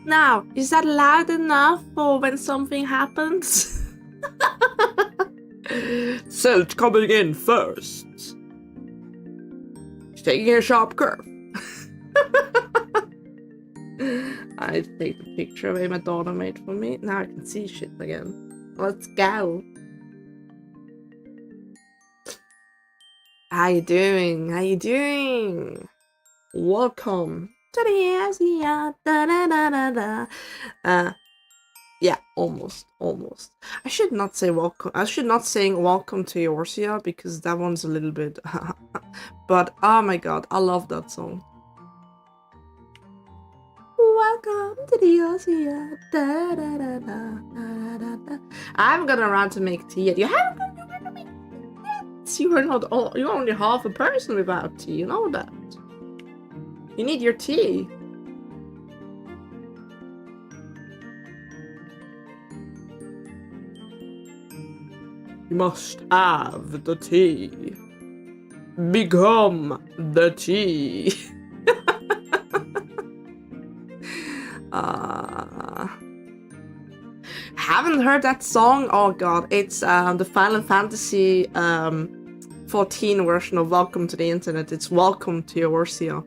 Now, is that loud enough for when something happens? Silt coming in first. He's taking a sharp curve. I take the picture away my daughter made for me. Now I can see shit again. Let's go. How you doing? How you doing? Welcome to the Asia. Da da da da da. Yeah, almost. I should not say welcome. I should not sing welcome to Eorzea because that one's a little bit. But oh my god, I love that song. Welcome to the Eorzea. Da da da da da da. I haven't gotten around to make tea yet. You haven't gotten around to make tea yet. You are not. You're only half a person without tea. You know that. You need your tea. You must have the tea. Become the tea. Haven't heard that song? Oh god, it's the Final Fantasy 14 version of Welcome to the Internet. It's Welcome to Eorzea.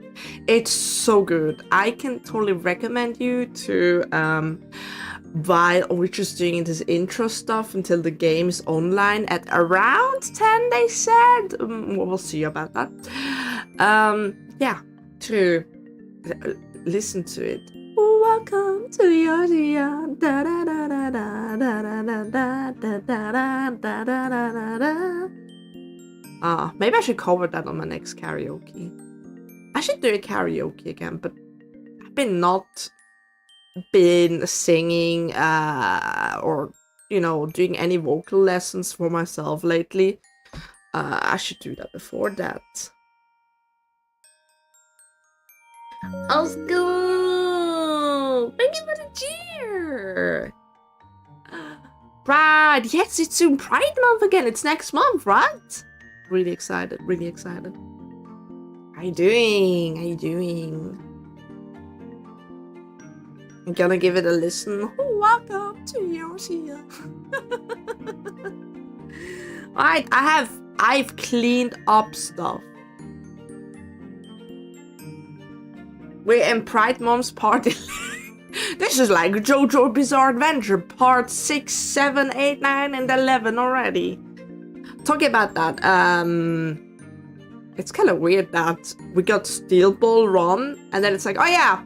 It's so good. I can totally recommend you to while we're just doing this intro stuff until the game is online at around 10, they said. We'll see about that. Yeah, to listen to it. Welcome to Eorzea. Da da da da da da da da da da da da da. Maybe I should cover that on my next karaoke. I should do a karaoke again, but I've not been singing or doing any vocal lessons for myself lately. I should do that before that. Oscar! Thank you for the cheer! Right, yes, it's soon Pride Month again. It's next month, right? Really excited, really excited. How you doing? How you doing? I'm gonna give it a listen. Welcome to Eorzea. Alright, I've cleaned up stuff. We're in Pride Month's party. This is like JoJo Bizarre Adventure part 6, 7, 8, 9, and 11 already. Talking about that, it's kind of weird that we got Steel Ball Run, and then it's like, oh yeah,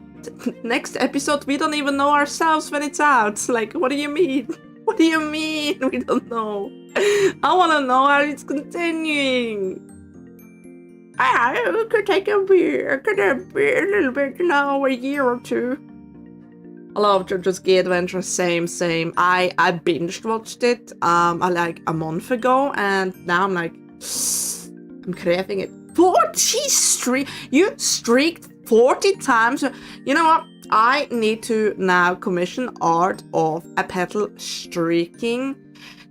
next episode we don't even know ourselves when it's out. Like, what do you mean? What do you mean? We don't know. I want to know how it's continuing. It could take a little bit, a year or two. I love JoJo's Gay Adventure, same. I binged watched it like a month ago, and now I'm like, I'm craving it. 40 you streaked 40 times. You know what? I need to now commission art of a petal streaking,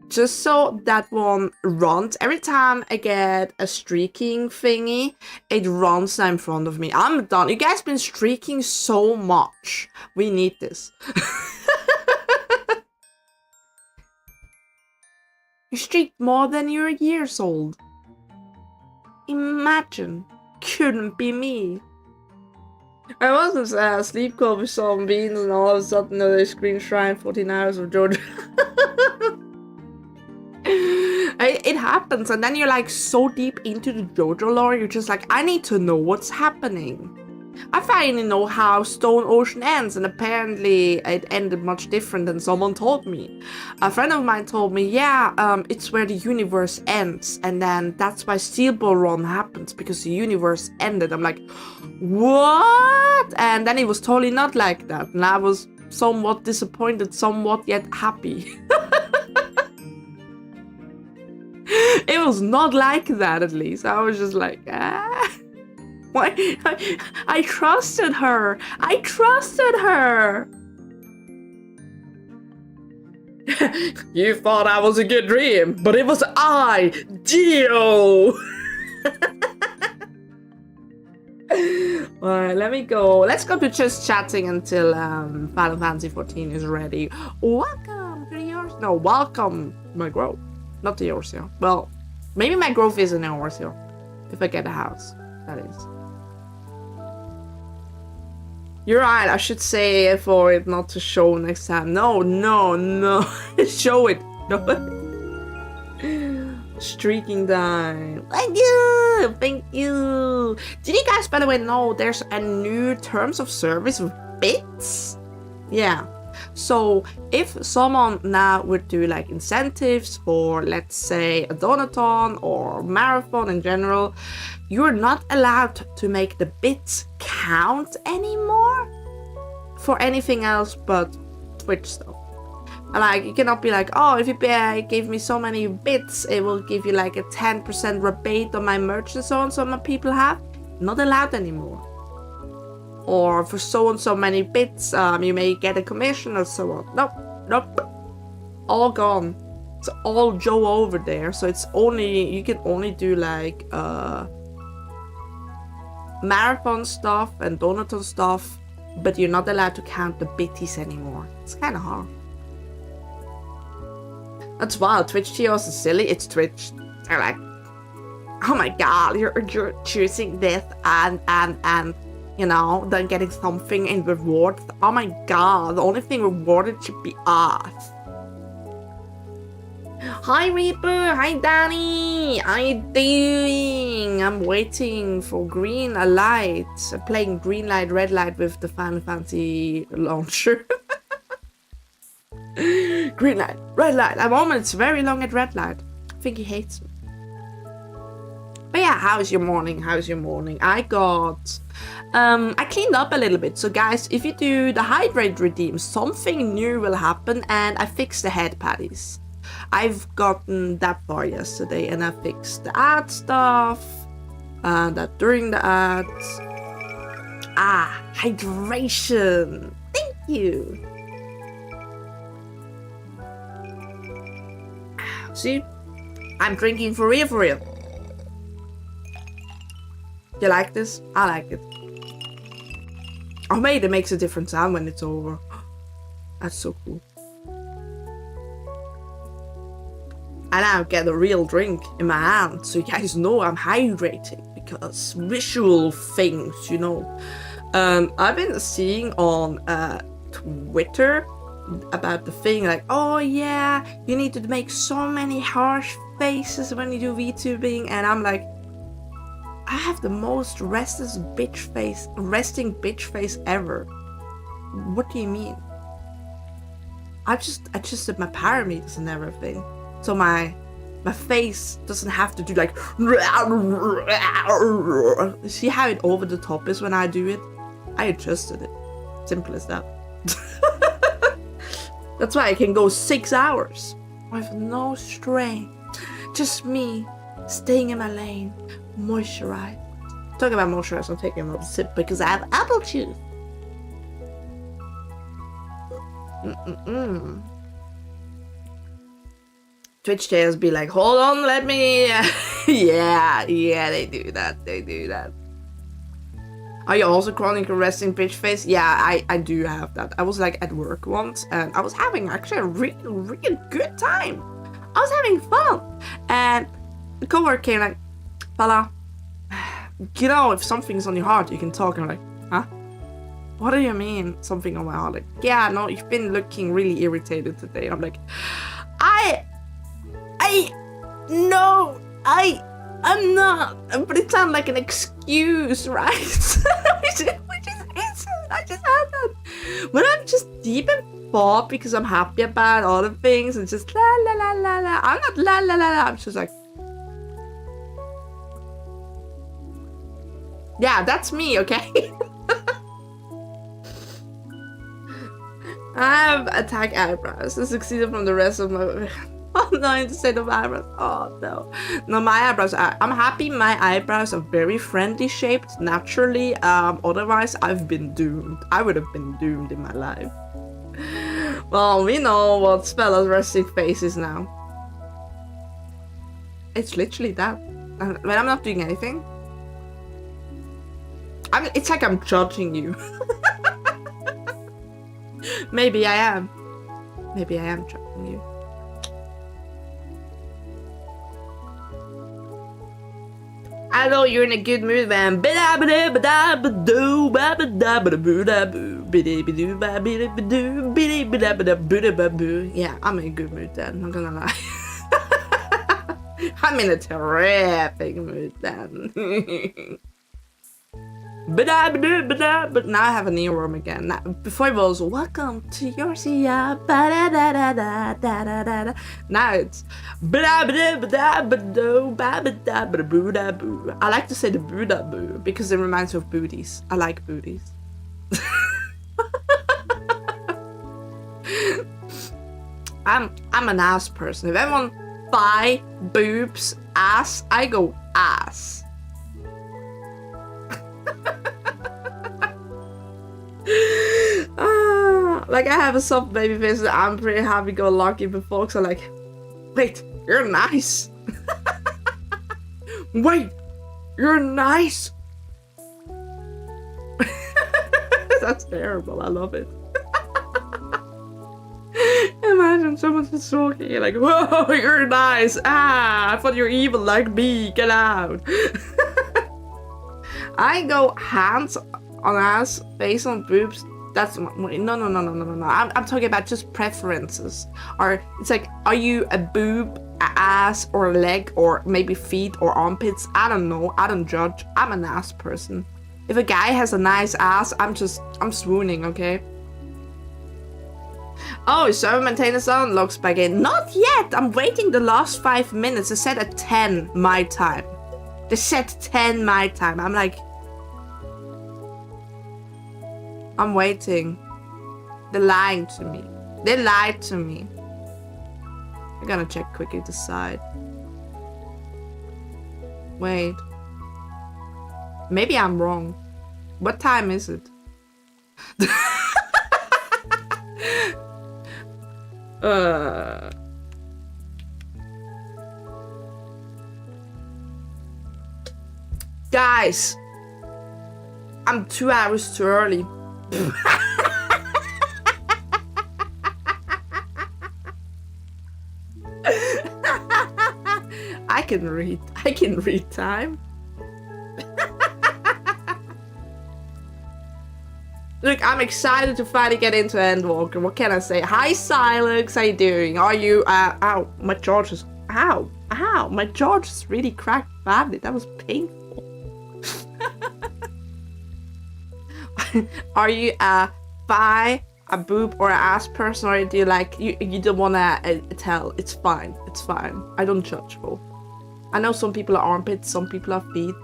just so that one runs. Every time I get a streaking thingy, it runs in front of me. I'm done. You guys been streaking so much. We need this. You streaked more than you're years old. Imagine. Couldn't be me. I was in sleep call with some beans, and all of a sudden they screen shrine 14 hours of JoJo. It happens, and then you're like so deep into the JoJo lore, you're just like, I need to know what's happening. I finally know how Stone Ocean ends, and apparently it ended much different than someone told me. A friend of mine told me, yeah, it's where the universe ends, and then that's why Steel Ball Run happens, because the universe ended. I'm like, what? And then it was totally not like that, and I was somewhat disappointed, somewhat yet happy. It was not like that, at least. I was just like, Why? I trusted her. I trusted her. You thought I was a good dream, but it was I, Geo. Alright, let me go. Let's go to just chatting until Final Fantasy 14 is ready. Welcome to yours. No, welcome to my grove. Not to yours, yeah. Well, maybe my grove is in yours, yeah. If I get a house, that is. You're right, I should say for it not to show next time. No. Show it. No. Streaking die. Thank you. Did you guys, by the way, know there's a new terms of service with bits? Yeah. So if someone now would do like incentives for, let's say, a donathon or marathon in general, you're not allowed to make the bits count anymore for anything else but Twitch stuff. Like, you cannot be like, oh, if you give me so many bits, it will give you like a 10% rebate on my merch and so on, some people have. Not allowed anymore. Or for so and so many bits, you may get a commission or so on. Nope. All gone. It's all Joe over there. So it's only, you can only do like marathon stuff and donathon stuff, but you're not allowed to count the bitties anymore. It's kind of hard. That's wild. Twitch TOS is silly. It's Twitch. They're like, oh my god, you're choosing this and you know, then getting something in reward. Oh my god, the only thing rewarded should be us. Hi Reaper, hi Danny, how you doing? I'm waiting for green light. Playing green light, red light with the Final Fantasy launcher. Green light, red light. At the moment it's very long at red light. I think he hates me. But yeah, how's your morning? I got I cleaned up a little bit. So guys, if you do the hydrate redeem, something new will happen, and I fixed the head patties. I've gotten that far yesterday, and I fixed the ad stuff, that during the ads. Hydration. Thank you. See, I'm drinking for real. You like this? I like it. Oh, mate, it makes a different sound when it's over. That's so cool. I now get a real drink in my hand, so you guys know I'm hydrating, because visual things, you know. I've been seeing on Twitter about the thing like, oh yeah, you need to make so many harsh faces when you do VTubing, and I'm like, I have the most resting bitch face ever. What do you mean? I adjusted my parameters and everything, so my face doesn't have to do like. See how it over the top is when I do it? I adjusted it. Simple as that. That's why I can go 6 hours with no strain. Just me staying in my lane, moisturized. Talking about moisturize, I'm taking another sip because I have apple juice. Twitch chairs be like, hold on, let me. yeah, they do that. Are you also chronic resting bitch face? Yeah, I do have that. I was like at work once, and I was having actually a really good time. I was having fun, and the coworker came like, Fela, you know, if something's on your heart, you can talk. And I'm like, huh? What do you mean, something on my heart? Like, yeah, no, you've been looking really irritated today. I'm like, I'm not. But it sounded like an excuse, right? which is I just had that. When I'm just deep in thought because I'm happy about other things and just la la la la la. I'm not la la la la. I'm just like, yeah, that's me, okay? I have attack eyebrows. I succeeded from the rest of my. Oh no, instead of eyebrows. Oh no. No, my eyebrows I'm happy my eyebrows are very friendly shaped naturally. Otherwise I've been doomed. I would have been doomed in my life. Well, we know what Fela'lyr's resting face is now. It's literally that. When I'm not doing anything, It's like I'm judging you. Maybe I am. Maybe I am judging you. I know you're in a good mood, man. Yeah, I'm in a good mood then, I'm not gonna lie. I'm in a terrific mood then. But now I have an earworm again. Now, before it was welcome to your Sia. Now it's I like to say the Buddha boo because it reminds me of booties. I like booties. I'm an ass person. If anyone buy boobs ass, I go ass. Like I have a soft baby face and I'm pretty happy-go-lucky, but folks are like, wait, you're nice. Wait, you're nice. That's terrible, I love it. Imagine someone's just talking, you're like, whoa, you're nice. Ah, I thought you were evil like me, get out. I go hands on ass, face on boobs. That's no. I'm talking about just preferences. Or it's like, are you a boob, a ass, or a leg, or maybe feet or armpits? I don't know. I don't judge. I'm an ass person. If a guy has a nice ass, I'm swooning. Okay. Oh, server maintenance unlocks back in. Not yet. I'm waiting the last 5 minutes. They said at 10 my time. They said 10 my time. I'm like, I'm waiting. They're lying to me. They lied to me. I'm gonna check quickly the side. Wait. Maybe I'm wrong. What time is it? Guys, I'm 2 hours too early. I can read time. Look, I'm excited to finally get into Endwalker. What can I say? Hi, Silex. How you doing? Are you, ow, my jaw just, ow, my jaw just really cracked badly. That was painful. Are you a bi, a boob, or an ass person, or do you like, you don't wanna tell? It's fine. It's fine. I don't judge both. I know some people are armpits, some people are feet.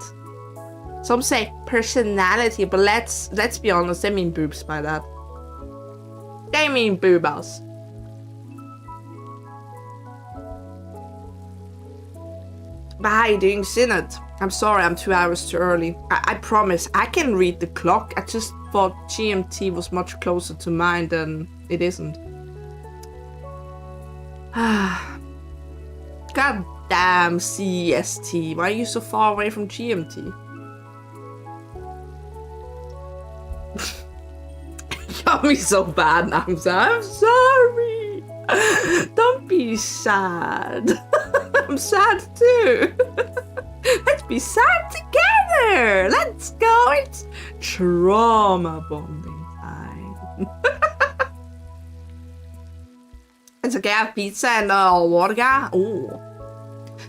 Some say personality, but let's be honest, they mean boobs by that. They mean boobas. But how you doing, Synod? I'm sorry, I'm 2 hours too early. I promise, I can read the clock. I just thought GMT was much closer to mine than it isn't. God damn CST, why are you so far away from GMT? Got me so bad now, I'm sorry. Don't be sad. I'm sad too. Let's be sad together. Let's go. It's trauma bonding time. It's okay, I have pizza and vodka. Oh.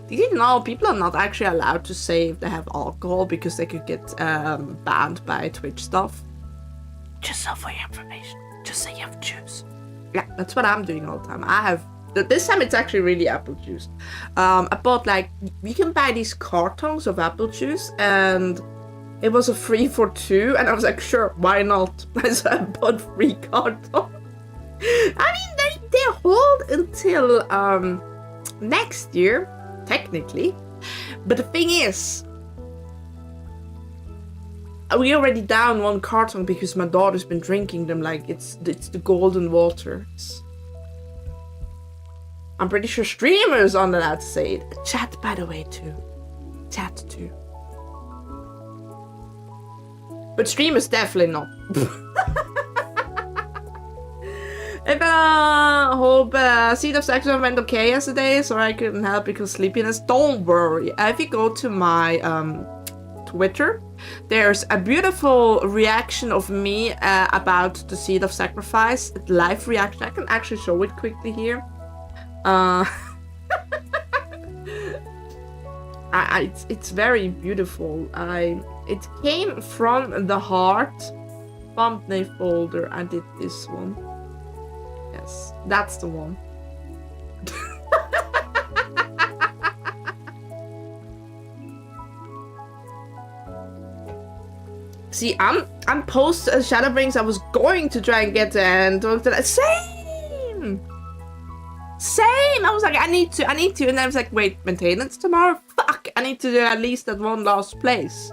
Did you know people are not actually allowed to say if they have alcohol because they could get banned by Twitch stuff? Just so for your information. Just say you have juice. Yeah, that's what I'm doing all the time. I have, this time it's actually really apple juice. I bought like, you can buy these cartons of apple juice and it was a 3 for 2 and I was like, sure, why not? So I bought 3 cartons. I mean, they hold until next year, technically. But the thing is, we already down 1 carton because my daughter's been drinking them like it's the golden waters. I'm pretty sure streamers on that say it. Chat, by the way, too. Chat, too. But streamers definitely not. If I hope Seed of Sacrifice went okay yesterday, so I couldn't help because sleepiness. Don't worry. If you go to my Twitter, there's a beautiful reaction of me about the Seed of Sacrifice, live reaction. I can actually show it quickly here. It's very beautiful. It came from the heart thumbnail folder. I did this one. Yes, that's the one. See, I'm post Shadowbring's. I was going to try and get to Endwalker. Same. I was like, I need to, and I was like, wait, maintenance tomorrow? Fuck, I need to do at least that one last place.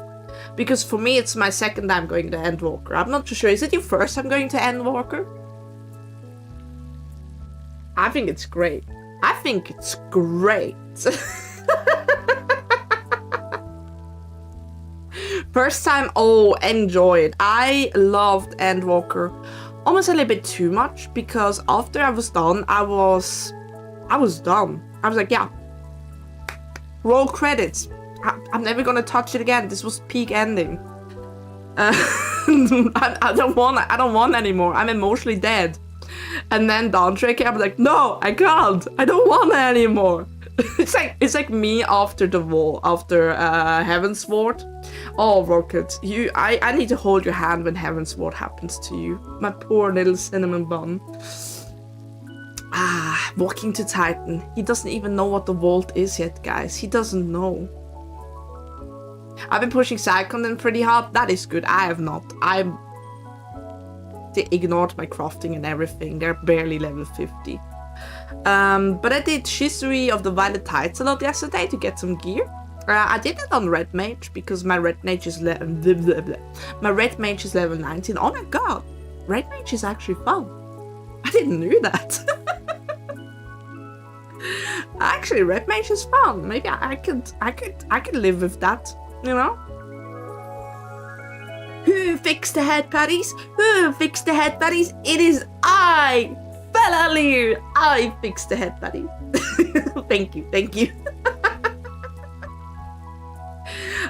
Because for me, it's my second time going to Endwalker. I'm not too sure. Is it your first time going to Endwalker? I think it's great. First time, oh, enjoyed. I loved Endwalker almost a little bit too much because after I was done, I was done. I was like, yeah, roll credits. I'm never gonna touch it again. This was peak ending. I don't want anymore. I'm emotionally dead. And then Dawntrek, I'm like, no, I can't. I don't want it anymore. it's like me after the wall, after Heavensward. Oh, Rocket, I need to hold your hand when Heavensward happens to you. My poor little cinnamon bun. Walking to Titan. He doesn't even know what the vault is yet, guys. He doesn't know. I've been pushing side content pretty hard. That is good. I have not. They ignored my crafting and everything. They're barely level 50. But I did Shisui of the Violet Tides a lot yesterday to get some gear. I did it on Red Mage because my Red Mage is level 19. Oh my god, Red Mage is actually fun. I didn't know that. Actually, Red Mage is fun. Maybe I could live with that. You know. Who fixed the head patties? Who fixed the head patties? It is I, Fela'lyr. I fixed the head patties. Thank you.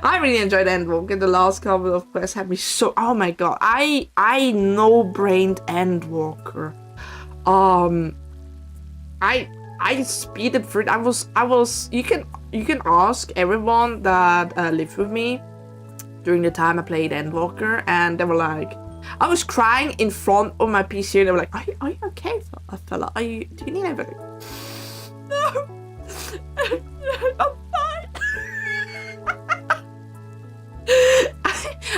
I really enjoyed Endwalker. The last couple of quests had me so. Oh my god, I no-brained Endwalker. I speeded through it. I was. You can ask everyone that lived with me during the time I played Endwalker, and they were like, I was crying in front of my PC, and they were like, are you okay, fella? Do you need anything? No, I'm fine.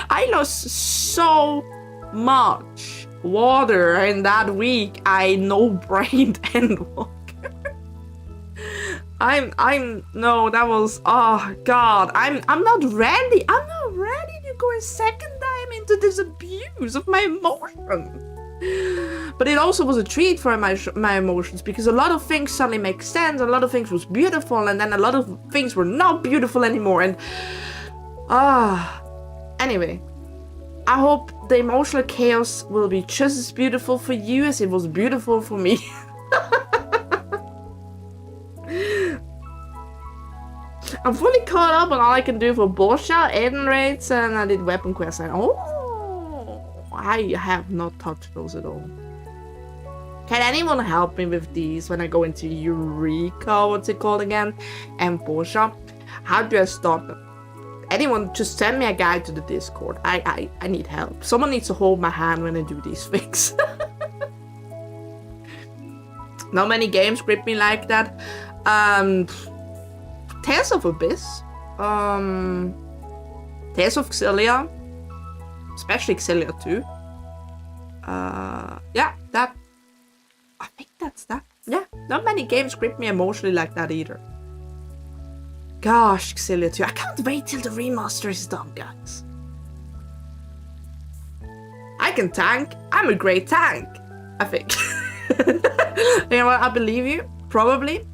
I lost so much water in that week. I no-brained Endwalker. No, that was, oh god, I'm not ready. I'm not ready to go a second time into this abuse of my emotions. But it also was a treat for my emotions, because a lot of things suddenly make sense, a lot of things was beautiful, and then a lot of things were not beautiful anymore, and anyway, I hope the emotional chaos will be just as beautiful for you as it was beautiful for me. I'm fully caught up on all I can do for Borsha, Aiden raids, and I did weapon quests. And I have not touched those at all. Can anyone help me with these when I go into Eureka, what's it called again, and Borsha? How do I start them? Anyone, just send me a guide to the Discord. I need help. Someone needs to hold my hand when I do these things. Not many games grip me like that. Tales of Abyss. Tales of Xillia. Especially Xillia 2. Yeah, that. I think that's that. Yeah, not many games grip me emotionally like that either. Gosh, Xillia 2. I can't wait till the remaster is done, guys. I can tank. I'm a great tank, I think. You know what? I believe you. Probably.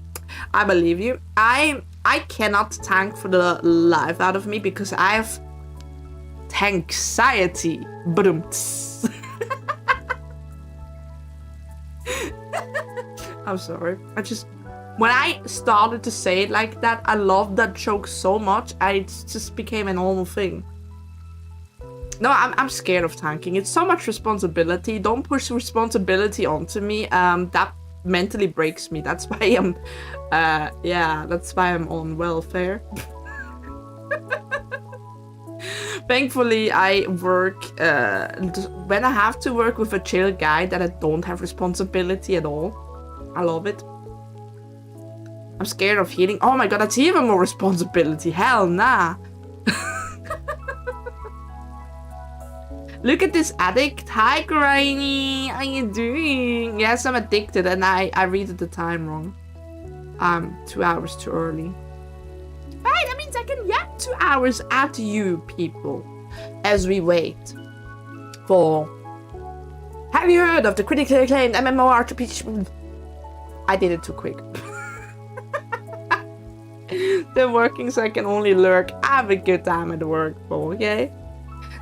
I believe you. I cannot tank for the life out of me because I have Tanxiety. Boom. I'm sorry. When I started to say it like that, I loved that joke so much, it just became a normal thing. No, I'm scared of tanking. It's so much responsibility. Don't push responsibility onto me. That mentally breaks me. That's why I'm, that's why I'm on welfare. Thankfully, I work, when I have to work with a chill guy that I don't have responsibility at all. I love it. I'm scared of healing. Oh my god, that's even more responsibility. Hell nah. Look at this addict. Hi, Granny. How you doing? Yes, I'm addicted and I read the time wrong. 2 hours too early. Right, that means I can get 2 hours at you people as we wait for... Have you heard of the critically acclaimed MMORPG? I did it too quick. They're working so I can only lurk. Have a good time at work, okay?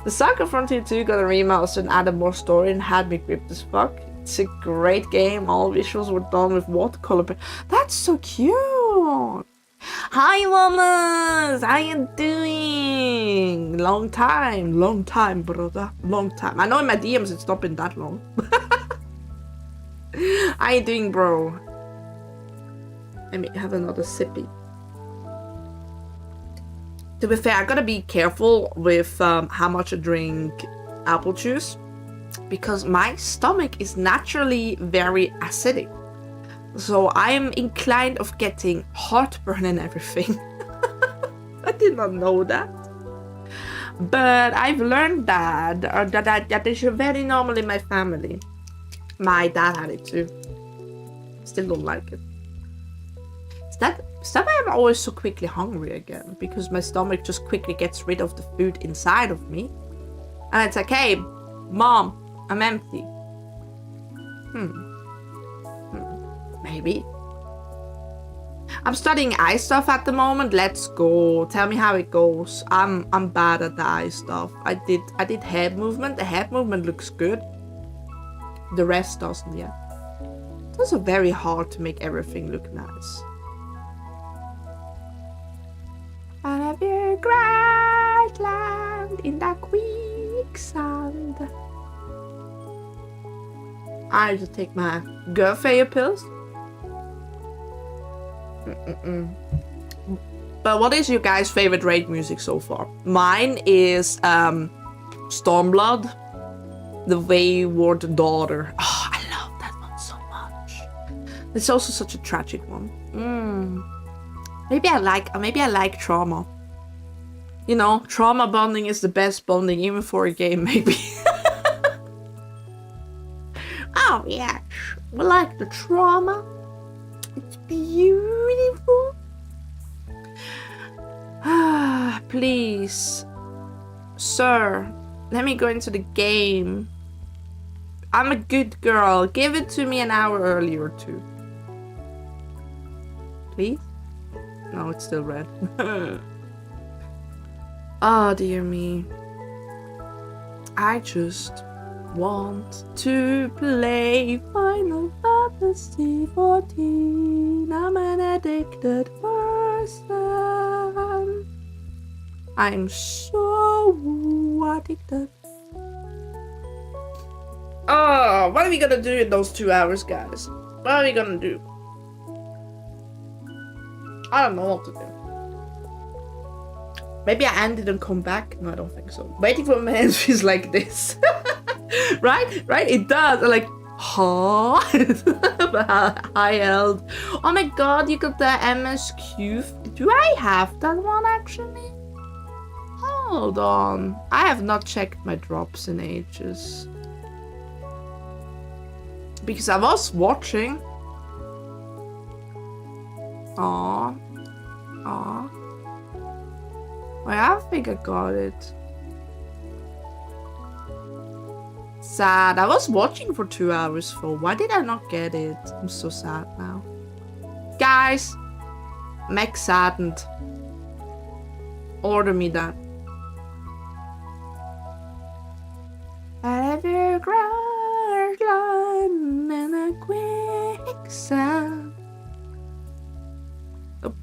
The Soccer Frontier 2 got a remaster and added more story and had me gripped as fuck. It's a great game. All visuals were done with watercolor. That's so cute. Hi, mamas. How you doing? Long time, brother. Long time. I know in my DMs it's not been that long. How you doing, bro? Let me have another sippy. To be fair, I gotta be careful with how much I drink apple juice because my stomach is naturally very acidic. So I'm inclined of getting heartburn and everything. I did not know that. But I've learned that that is very normal in my family. My dad had it too. Still don't like it. Is that why I'm always so quickly hungry again? Because my stomach just quickly gets rid of the food inside of me. And it's like, hey, mom, I'm empty. Maybe. I'm studying eye stuff at the moment. Let's go. Tell me how it goes. I'm bad at the eye stuff. I did head movement. The head movement looks good. The rest doesn't yet. It's also very hard to make everything look nice. On a very great land in the quicksand. I just take my Girlfire pills. But what is your guys' favorite raid music so far? Mine is Stormblood, The Wayward Daughter. Oh, I love that one so much. It's also such a tragic one. Maybe I like Trauma. You know, trauma bonding is the best bonding, even for a game, maybe. Oh yeah, we like the Trauma. It's beautiful. Please, sir, let me go into the game. I'm a good girl. Give it to me an hour earlier or two. Please? No, it's still red. Oh, dear me. I just want to play Final Fantasy 14. I'm an addicted person. I'm so addicted. Oh, what are we gonna do in those 2 hours, guys? What are we gonna do? I don't know what to do. Maybe I ended and come back. No, I don't think so. Waiting for my hands feels like this. Right? Right? It does. I'm like, huh? I held. Oh my god, you got the MSQ. Do I have that one actually? Hold on. I have not checked my drops in ages. Because I was watching. Aww. Aww. Well, I think I got it. Sad. I was watching for 2 hours for. Why did I not get it? I'm so sad now. Guys, Mech saddened. Order me that. sound. Oh.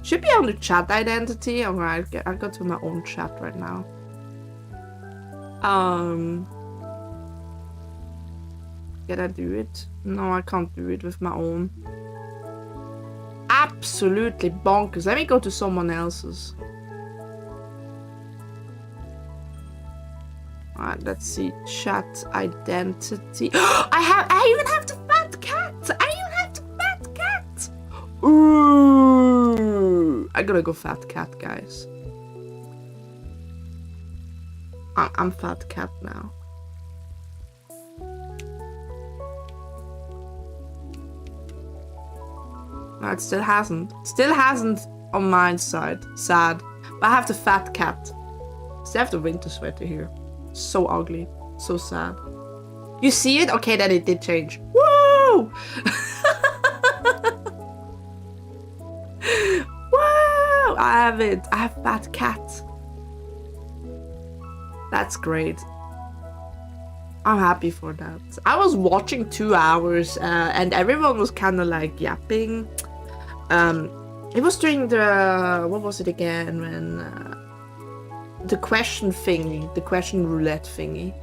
Should be on the chat identity. Alright, I'll go to my own chat right now. Can I do it? No, I can't do it with my own. Absolutely bonkers. Let me go to someone else's. Alright, let's see. Chat identity. I even have the fat cat! I even have the fat cat! Ooh! I gotta go fat cat, guys. I'm fat cat now. No, it still hasn't. Still hasn't on my side. Sad. But I have the fat cat. Still have the winter sweater here. So ugly. So sad. You see it? Okay, then it did change. Woo! Woo! I have it. I have fat cat. That's great. I'm happy for that. I was watching 2 hours and everyone was kind of like yapping. It was during the, what was it again, when the question thingy, the question roulette thingy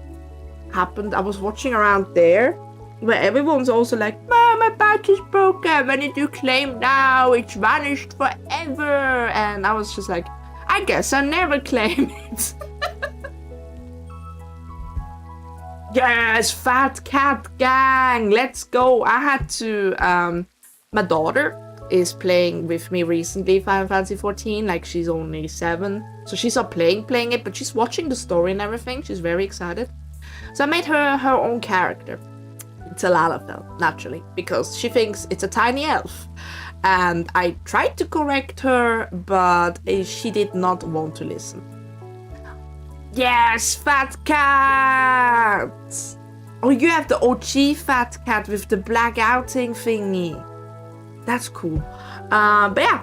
happened. I was watching around there where everyone's also like, my batch is broken, when did you claim now? It's vanished forever. And I was just like, I guess I never claim it. Yes, fat cat gang, let's go. I had to, my daughter is playing with me recently Final Fantasy 14, like she's only 7. So she's not playing it, but she's watching the story and everything. She's very excited. So I made her own character. It's a Lalafell, naturally, because she thinks it's a tiny elf. And I tried to correct her, but she did not want to listen. Yes, fat cat! Oh, you have the OG fat cat with the black outing thingy. That's cool. But yeah,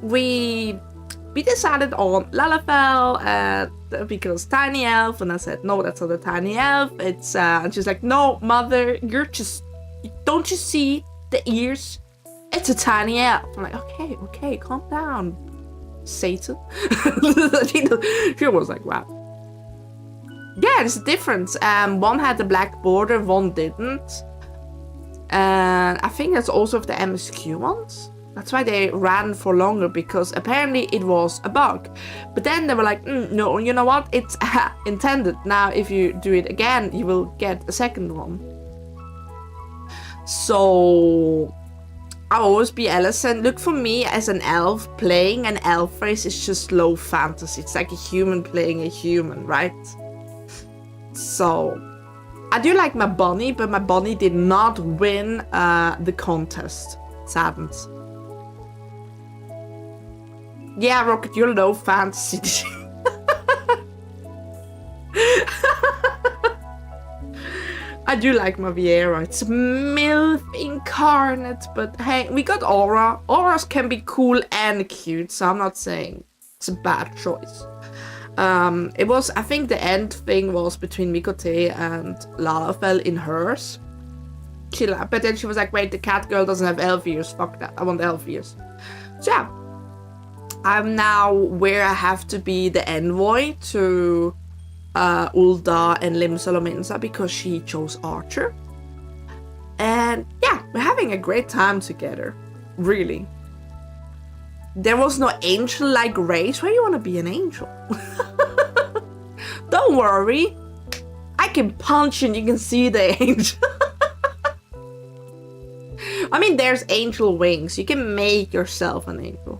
we decided on Lalafell because tiny elf, and I said no, that's not a tiny elf. It's and she's like, no, mother, don't you see the ears? It's a tiny elf. I'm like, okay, calm down, Satan. She was like, wow. Yeah, there's a difference. One had the black border, one didn't. And I think that's also of the MSQ ones. That's why they ran for longer, because apparently it was a bug. But then they were like, no, you know what? It's intended. Now, if you do it again, you will get a second one. So I'll always be Ellison. Look, for me as an elf, playing an elf race is just low fantasy. It's like a human playing a human, right? So I do like my bunny, but my bunny did not win the contest. Saddens. Yeah, Rocket, you're low fantasy. I do like my Viera. It's MILF incarnate, but hey, we got Aura. Auras can be cool and cute, so I'm not saying it's a bad choice. It was, I think the end thing was between Mikote and Lalafell in hers. But then she was like, wait, the cat girl doesn't have elf ears. Fuck that, I want elf ears. So yeah, I'm now where I have to be the envoy to Ulda and Lim Salominsa because she chose Archer. And yeah, we're having a great time together, really. There was no angel-like race. Where you want to be an angel? Don't worry. I can punch and you can see the angel. I mean, there's angel wings. You can make yourself an angel.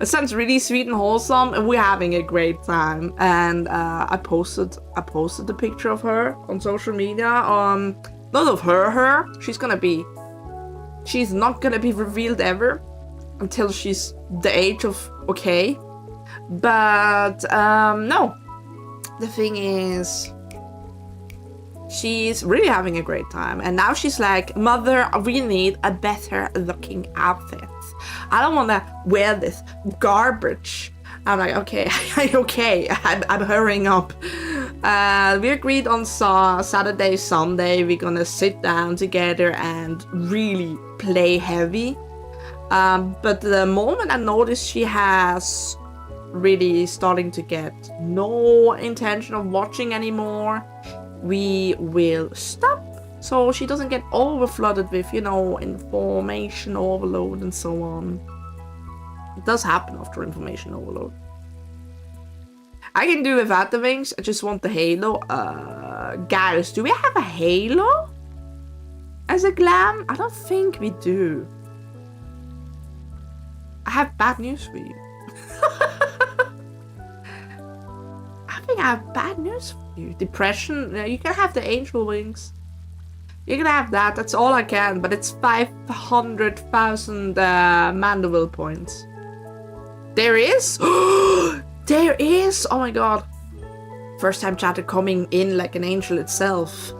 It sounds really sweet and wholesome, and we're having a great time. And I posted the picture of her on social media. Not of her. She's not gonna be revealed ever. Until she's the age of okay. But no, the thing is, she's really having a great time, and now she's like, mother, we need a better looking outfit. I don't want to wear this garbage. I'm like, okay, I'm hurrying up. We agreed on Saturday, Sunday, we're gonna sit down together and really play heavy. But the moment I noticed she has really starting to get no intention of watching anymore, we will stop. So she doesn't get overflooded with, you know, information overload and so on. It does happen after information overload. I can do without the wings. I just want the halo. Guys, do we have a halo as a glam? I don't think we do. I have bad news for you. I think I have bad news for you. Depression. You can have the angel wings. You can have that. That's all I can. But it's 500,000 Mandeville points. There is. There is! Oh my god. First time chatter coming in like an angel itself.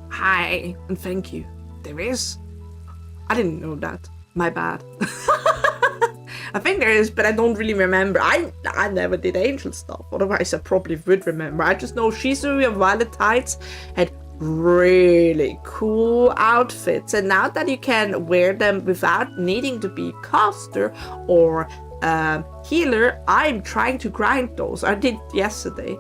Hi, and thank you. There is? I didn't know that. My bad. I think there is, but I don't really remember. I never did angel stuff. Otherwise, I probably would remember. I just know Shizuru and Violet Tights had really cool outfits. And now that you can wear them without needing to be caster or healer, I'm trying to grind those. I did yesterday.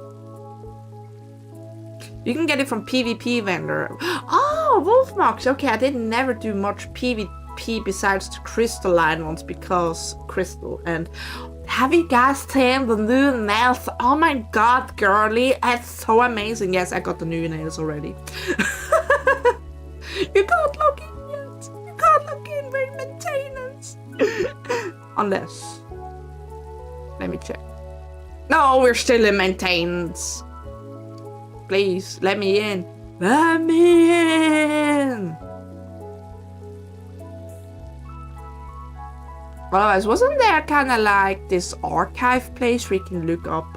You can get it from PvP vendor. Oh, wolf marks. Okay, I didn't never do much PvP besides the crystalline ones because crystal. And have you guys seen the new nails? Oh my god, girly, it's so amazing. Yes, I got the new nails already. You can't log in yet. You can't log in. We're in maintenance. Unless. Let me check. No, we're still in maintenance. Please, let me in. Let me in. Otherwise, wasn't there kind of like this archive place where you can look up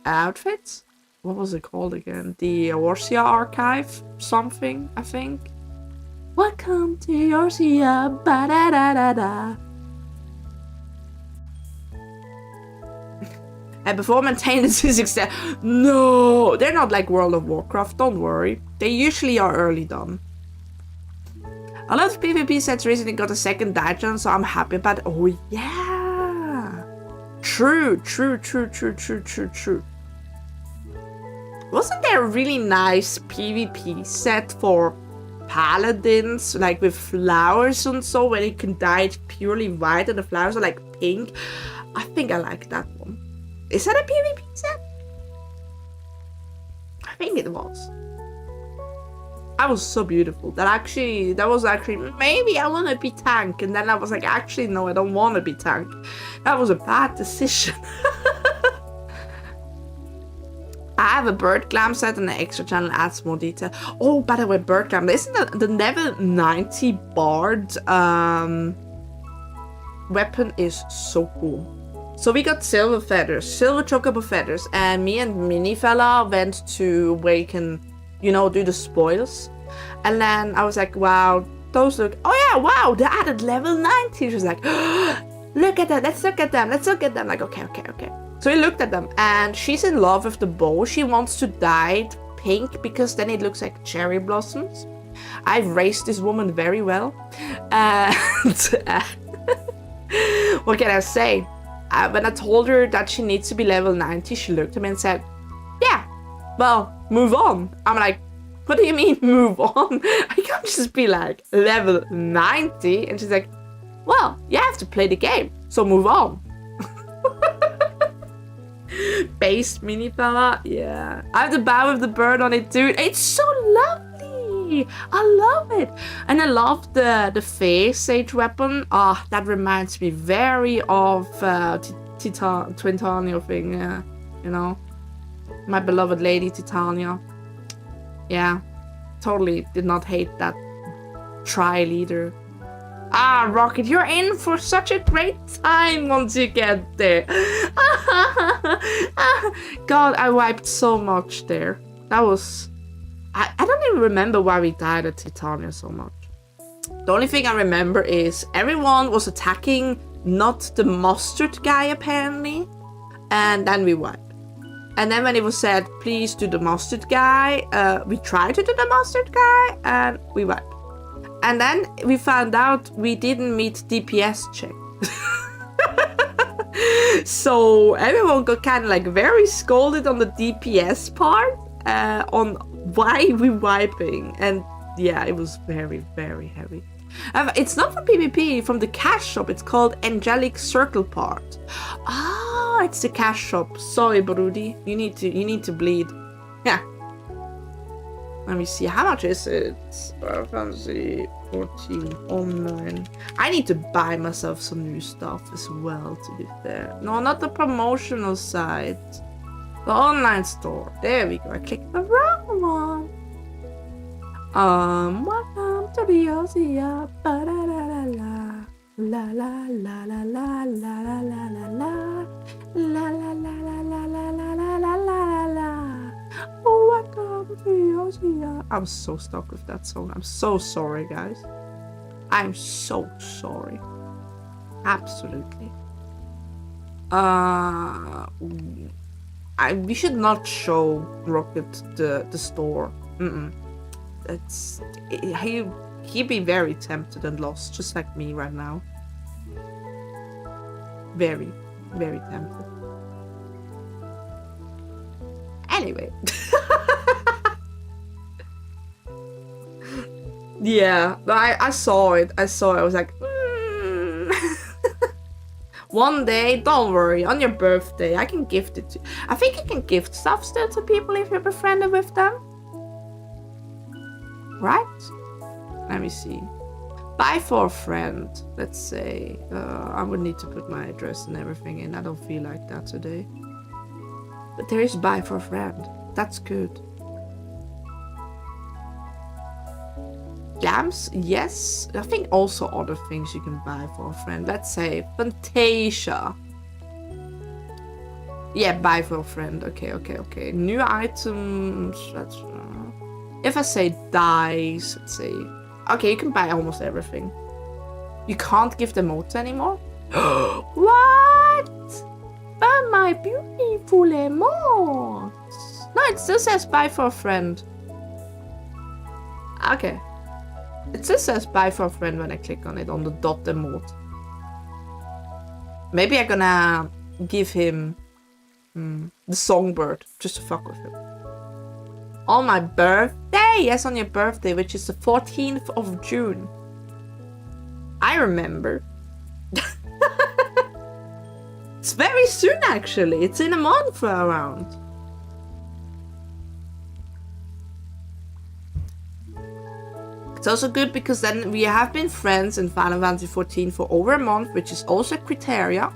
outfits? What was it called again? The Orsia archive? Something, I think. Welcome to Orsia. Ba-da-da-da-da. And before maintenance is extended. No, they're not like World of Warcraft, don't worry. They usually are early done. A lot of PvP sets recently got a second dungeon, so I'm happy about it. Oh yeah. True. Wasn't there a really nice PvP set for paladins, like with flowers and so, when you can dye it purely white and the flowers are like pink? I think I like that one. Is that a PvP set? I think it was. That was so beautiful. That was actually, maybe I want to be tank. And then I was like, actually, no, I don't want to be tank. That was a bad decision. I have a bird glam set and the extra channel adds more detail. Oh, by the way, bird glam. Isn't the level 90 bard weapon is so cool. So we got silver chocobo feathers, and me and Mini Fella went to where you can, you know, do the spoils. And then I was like, wow, those look, oh yeah, wow, they added level 90. She was like, oh, look at that, let's look at them. Like, okay. So we looked at them, and she's in love with the bow. She wants to dye it pink because then it looks like cherry blossoms. I've raised this woman very well. And what can I say? When I told her that she needs to be level 90, she looked at me and said, yeah, well, move on. I'm like, what do you mean move on? I can't just be like level 90. And she's like, well, you have to play the game, so move on. Base Mini Fella, yeah. I have the bow with the bird on it too. It's so lovely. I love it. And I love the face sage weapon. Ah, that reminds me very of Titania thing, you know. My beloved lady Titania. Yeah, totally did not hate that trial either. Ah, Rocket, you're in for such a great time once you get there. God, I wiped so much there. That was... I don't even remember why we died at Titania so much. The only thing I remember is everyone was attacking not the mustard guy apparently. And then we wiped. And then when it was said, please do the mustard guy, we tried to do the mustard guy and we wiped. And then we found out we didn't meet DPS check. So everyone got kind of like very scolded on the DPS part on why we wiping. And yeah, it was very, very heavy. It's not from PvP, from the cash shop. It's called Angelic Circle part. Ah, it's the cash shop. Sorry, Brudi. You need to bleed. Yeah. Let me see. How much is it? Fantasy 14 online. I need to buy myself some new stuff as well, to be fair. No, not the promotional site. The online store. There we go. I clicked the wrong one. Welcome to the Ozia. Ba da da da la. La la la la la la la la la la. La la la la la la la la la la la. Welcome to the Ozia. I'm so stuck with that song. I'm so sorry, guys. I'm so sorry. Absolutely. We should not show Rocket the store. He'd be very tempted and lost, just like me right now. Very, very tempted. Anyway. Yeah, I saw it. I was like, One day, don't worry, on your birthday, I can gift it to you. I think you can gift stuff still to people if you're befriended with them. Right? Let me see. Buy for a friend. Let's say. I would need to put my address and everything in. I don't feel like that today. But there is buy for a friend. That's good. Jams? Yes. I think also other things you can buy for a friend. Let's say Fantasia. Yeah, buy for a friend. Okay. New items. That's... if I say dice, let's say... Okay, you can buy almost everything. You can't give the emotes anymore? What? But my beautiful emotes. No, it still says buy for a friend. Okay. It still says buy for a friend when I click on it, on the dot emote. Maybe I'm gonna give him the songbird, just to fuck with him. On my birthday? Yes, on your birthday, which is the 14th of June. I remember. It's very soon, actually. It's in a month around. It's also good because then we have been friends in Final Fantasy 14 for over a month, which is also a criteria,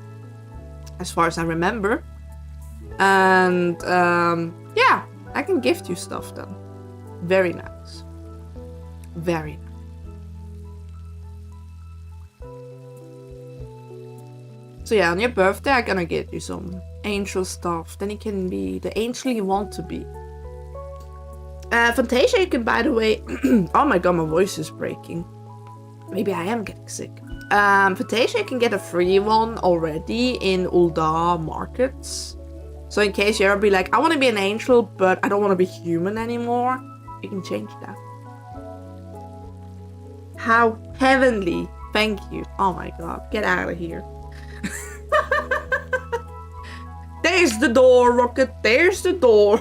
as far as I remember. And yeah, I can gift you stuff then. Very nice. Very nice. So yeah, on your birthday, I'm gonna get you some angel stuff. Then you can be the angel you want to be. Fantasia, you can, by the way... oh my god, my voice is breaking. Maybe I am getting sick. Fantasia, you can get a free one already in Ul'dah markets. So in case you ever be like, I want to be an angel, but I don't want to be human anymore, you can change that. How heavenly. Thank you. Oh my god, get out of here. There's the door, Rocket. There's the door.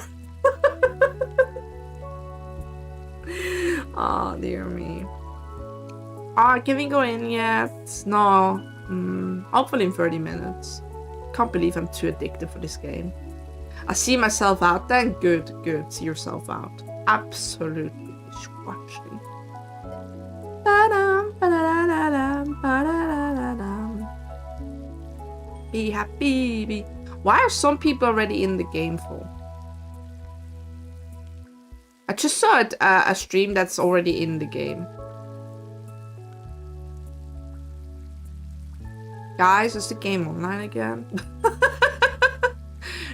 Oh, dear me. Can we go in yet? No. Hopefully in 30 minutes. Can't believe I'm too addicted for this game. I see myself out then. Good. See yourself out. Absolutely squashing. Be happy. Why are some people already in the game for? I just saw a stream that's already in the game. Guys, is the game online again?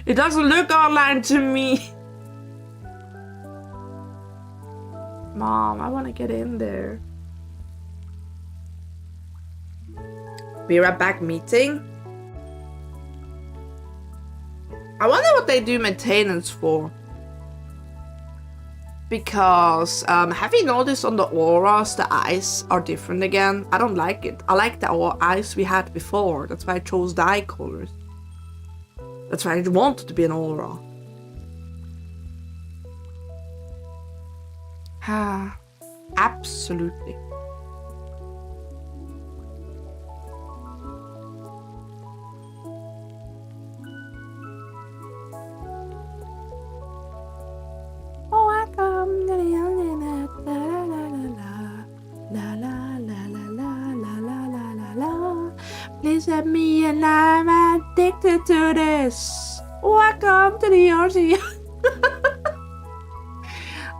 It doesn't look online to me. Mom, I want to get in there. Be right back meeting. I wonder what they do maintenance for. Because, have you noticed on the auras, the eyes are different again? I don't like it. I like the eyes we had before. That's why I chose the eye colors. That's why I wanted to be an aura. Ah, absolutely. Please let me and I'm addicted to this. Welcome to the orgy.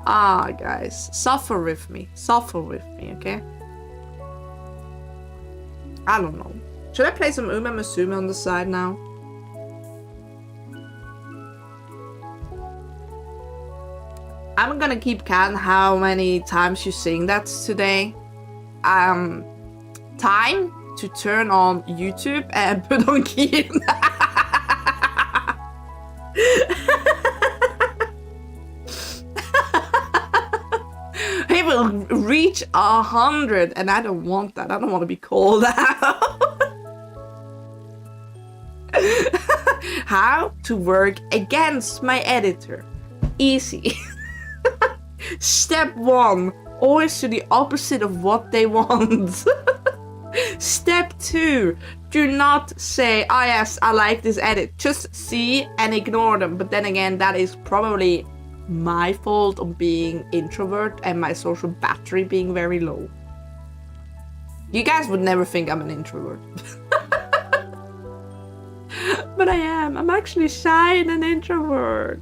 Ah, guys, suffer with me, okay? I don't know. Should I play some Uma Musume on the side now? I'm gonna keep count how many times you sing that today. Time to turn on YouTube and put on key. He will reach 100 and I don't want that. I don't want to be called out. How to work against my editor. Easy. Step 1. Always do the opposite of what they want. Step 2. Do not say, oh yes, I like this edit. Just see and ignore them. But then again, that is probably my fault of being introvert and my social battery being very low. You guys would never think I'm an introvert. But I am. I'm actually shy and an introvert.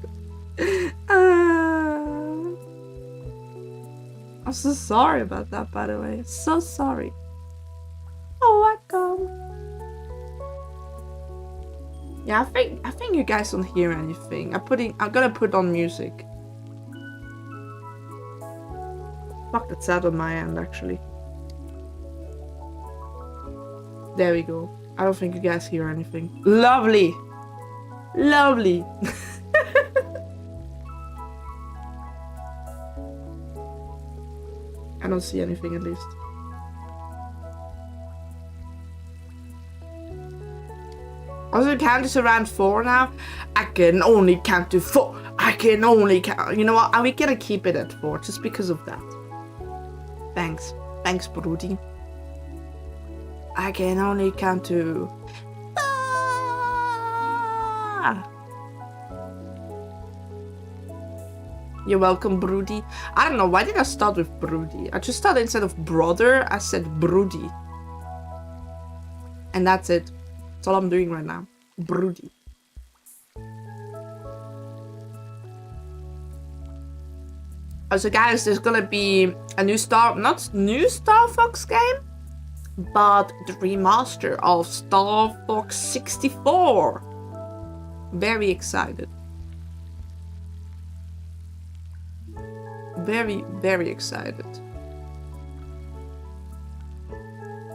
I'm so sorry about that, by the way. So sorry. Oh, welcome. Yeah, I think you guys don't hear anything. I'm gonna put on music. Fuck, that's sad on my end, actually. There we go. I don't think you guys hear anything. Lovely. Lovely. I don't see anything, at least. Also, count is around 4 now. I can only count to 4. I can only count. You know what? We're gonna keep it at 4 just because of that. Thanks. Thanks, Brody. I can only count to 4. You're welcome, Broody. I don't know, why did I start with Broody? I just thought instead of brother, I said Broody. And that's it. That's all I'm doing right now. Broody. Also, guys, there's gonna be a new not new Star Fox game, but the remaster of Star Fox 64. Very excited. Very, very excited.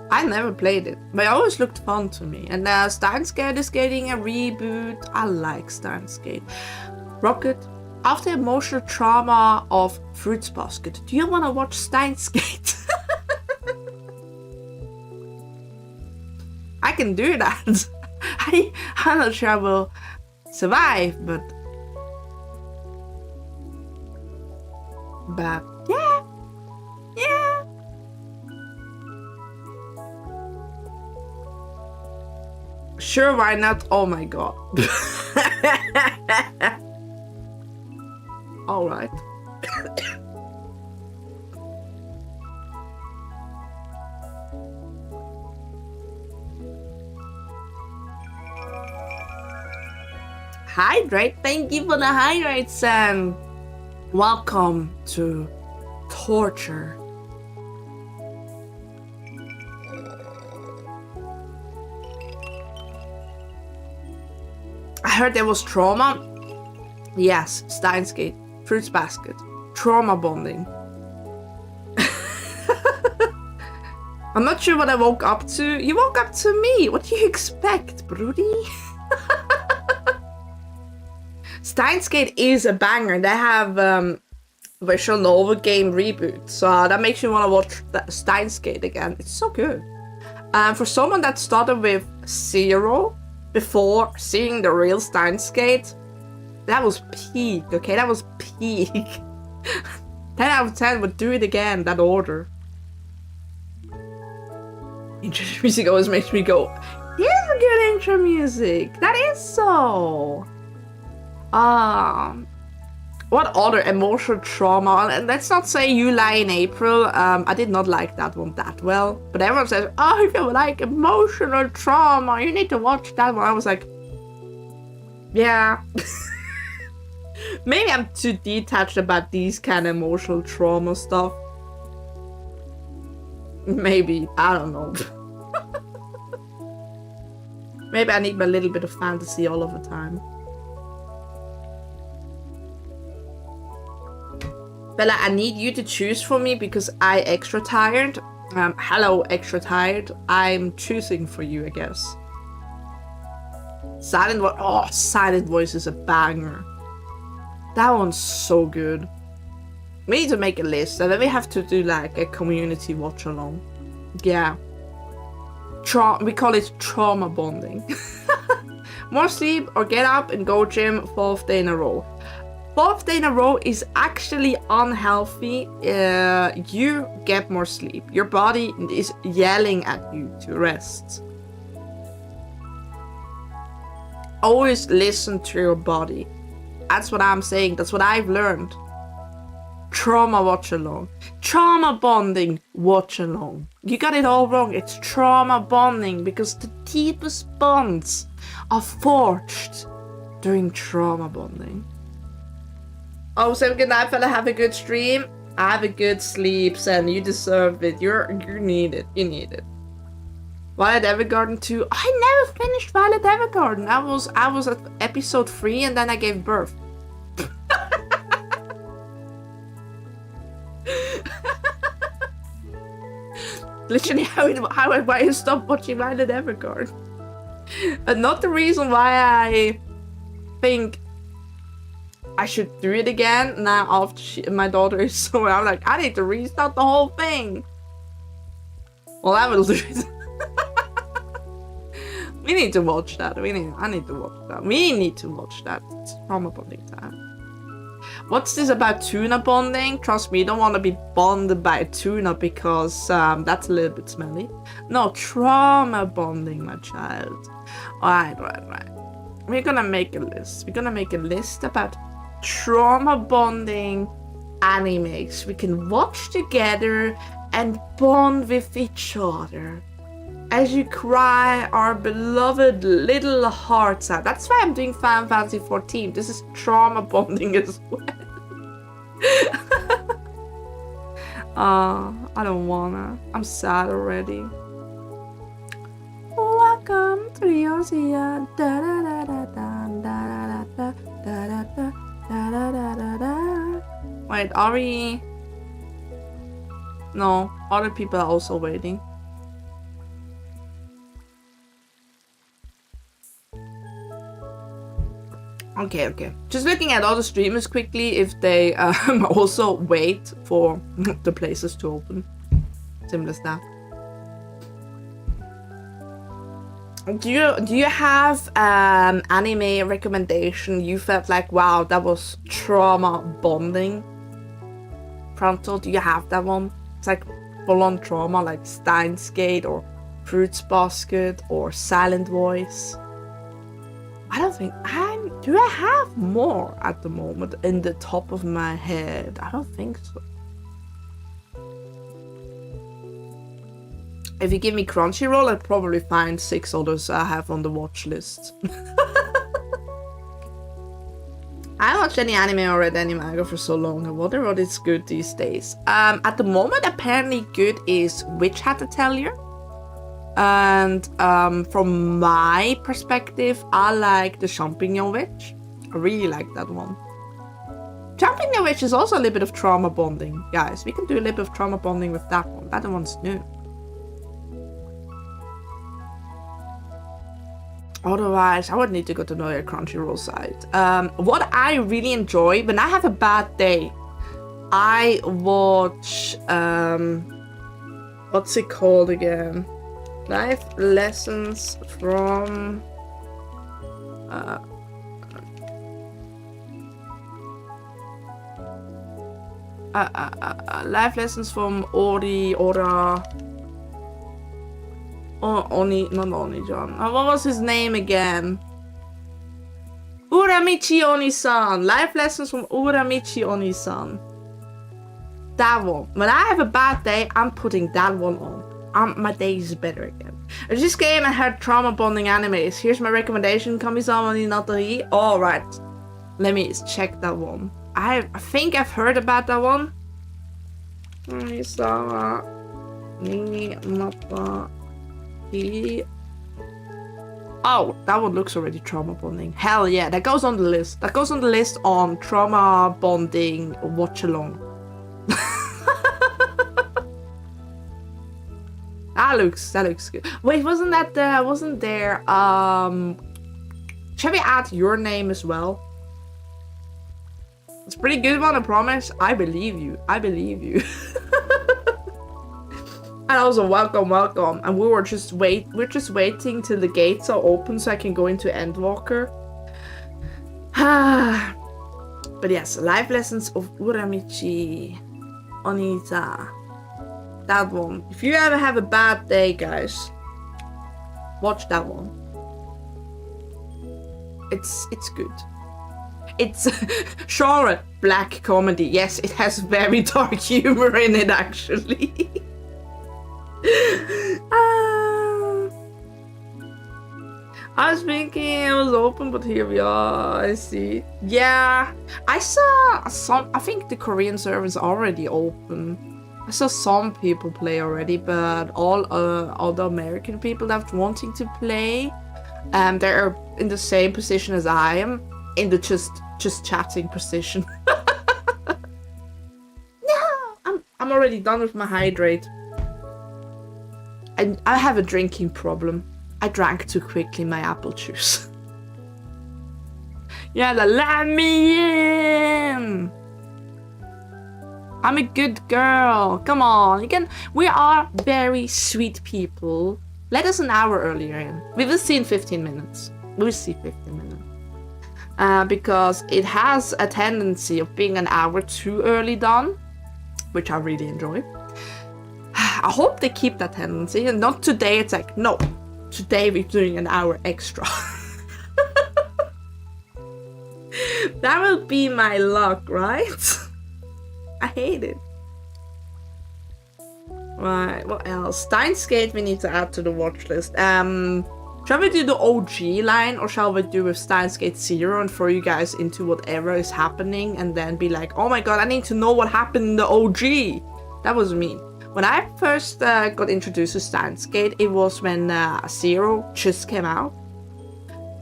I never played it, but it always looked fun to me. And Steins Gate is getting a reboot. I like Steins Gate. Rocket, after emotional trauma of Fruits Basket, do you want to watch Steins Gate? I can do that. I'm not sure I will survive, but yeah. Yeah. Sure, why not? Oh my god. All right. Hydrate, thank you for the hydrate, Sam. Welcome to torture. I heard there was trauma. Yes, Steins Gate, Fruits Basket, trauma bonding. I'm not sure what I woke up to. You woke up to me. What do you expect, Broody? Steins Gate is a banger. They have visual novel game reboot, so that makes you want to watch Steins Gate again. It's so good. For someone that started with 0 before seeing the real Steins Gate, that was peak. Okay, that was peak. 10 out of 10 would do it again. That order. Intro music always makes me go, here's a good intro music. That is so. What other emotional trauma? And let's not say You Lie in April. I did not like that one that well. But everyone says, oh, if you like emotional trauma, you need to watch that one. I was like, yeah. Maybe I'm too detached about these kind of emotional trauma stuff. Maybe, I don't know. Maybe I need my little bit of fantasy all of the time. Bella, I need you to choose for me because I extra tired. Hello, extra tired. I'm choosing for you, I guess. Silent Voice. Oh, Silent Voice is a banger. That one's so good. We need to make a list and then we have to do like a community watch along. Yeah. We call it trauma bonding. More sleep or get up and go gym 4th day in a row. 4th day in a row is actually unhealthy. You get more sleep. Your body is yelling at you to rest. Always listen to your body. That's what I'm saying. That's what I've learned. Trauma watch along. Trauma bonding watch along. You got it all wrong. It's trauma bonding because the deepest bonds are forged during trauma bonding. Oh, so good night, fella. Have a good stream. Have a good sleep, Sen. You deserve it. You need it. You need it. Violet Evergarden 2. I never finished Violet Evergarden. I was at episode 3 and then I gave birth. Literally why I stopped watching Violet Evergarden. And not the reason why I think I should do it again now after my daughter is so I'm like, I need to restart the whole thing. Well, I will do it. We need to watch that. I need to watch that. We need to watch that. It's trauma bonding time. What's this about tuna bonding? Trust me, you don't want to be bonded by a tuna because that's a little bit smelly. No, trauma bonding, my child. Right. We're gonna make a list. We're gonna make a list about trauma bonding animes we can watch together and bond with each other as you cry our beloved little hearts out. That's why I'm doing Final Fantasy 14. This is trauma bonding as well. I don't wanna. I'm sad already. Welcome to Yosia. Da da da da da da da da da da da. Wait, are we? No, other people are also waiting. Okay. Just looking at all the streamers quickly if they also wait for the places to open. Simple as that. Do you have anime recommendation you felt like, wow, that was trauma bonding? Pronto, do you have that one? It's like full-on trauma, like Steins Gate or Fruits Basket or Silent Voice. I don't think do I have more at the moment in the top of my head? I don't think so. If you give me Crunchyroll, I'd probably find 6 others I have on the watch list. I haven't watched any anime or read any manga for so long. I wonder what is good these days. At the moment, apparently good is Witch Hat Atelier. And from my perspective, I like the Champignon Witch. I really like that one. Champignon Witch is also a little bit of trauma bonding, guys. We can do a little bit of trauma bonding with that one. That one's new. Otherwise, I would need to go to another Crunchyroll site. What I really enjoy, when I have a bad day, I watch, what's it called again? Life lessons from, life lessons from Ora. Oh, not Oni-John. What was his name again? Uramichi Oni-san. Life lessons from Uramichi Oni-san. That one. When I have a bad day, I'm putting that one on. My day is better again. I just came and had trauma bonding animes. Here's my recommendation. Kami-sama ni Natori. Alright. Let me check that one. I think I've heard about that one. Kami-sama ni Natori. Oh, that one looks already trauma bonding. Hell yeah, that goes on the list. That goes on the list on trauma bonding watch along. That looks good. Wait, wasn't there shall we add your name as well? It's a pretty good one, I promise. I believe you. And also welcome. And we're just waiting till the gates are open so I can go into Endwalker. But yes, life lessons of Uramichi Onita. That one. If you ever have a bad day, guys, watch that one. It's good. It's genre black comedy. Yes, it has very dark humor in it actually. I was thinking it was open, but here we are. I see. Yeah, I saw some. I think the Korean server is already open. I saw some people play already, but all the American people that wanting to play, they're in the same position as I am, in the just chatting position. No, I'm already done with my hydrate. I have a drinking problem. I drank too quickly my apple juice. Yeah, let me in! I'm a good girl. Come on, we are very sweet people. Let us an hour earlier in. We will see in 15 minutes. We'll see 15 minutes. Because it has a tendency of being an hour too early done, which I really enjoy. I hope they keep that tendency, and not today. It's like, no, today we're doing an hour extra. That will be my luck, right? I hate it. Right, what else? Steins Gate we need to add to the watch list. Shall we do the OG line, or shall we do with Steins Gate 0 and throw you guys into whatever is happening and then be like, oh my god, I need to know what happened in the OG. That was me. When I first got introduced to Steins Gate, it was when 0 just came out.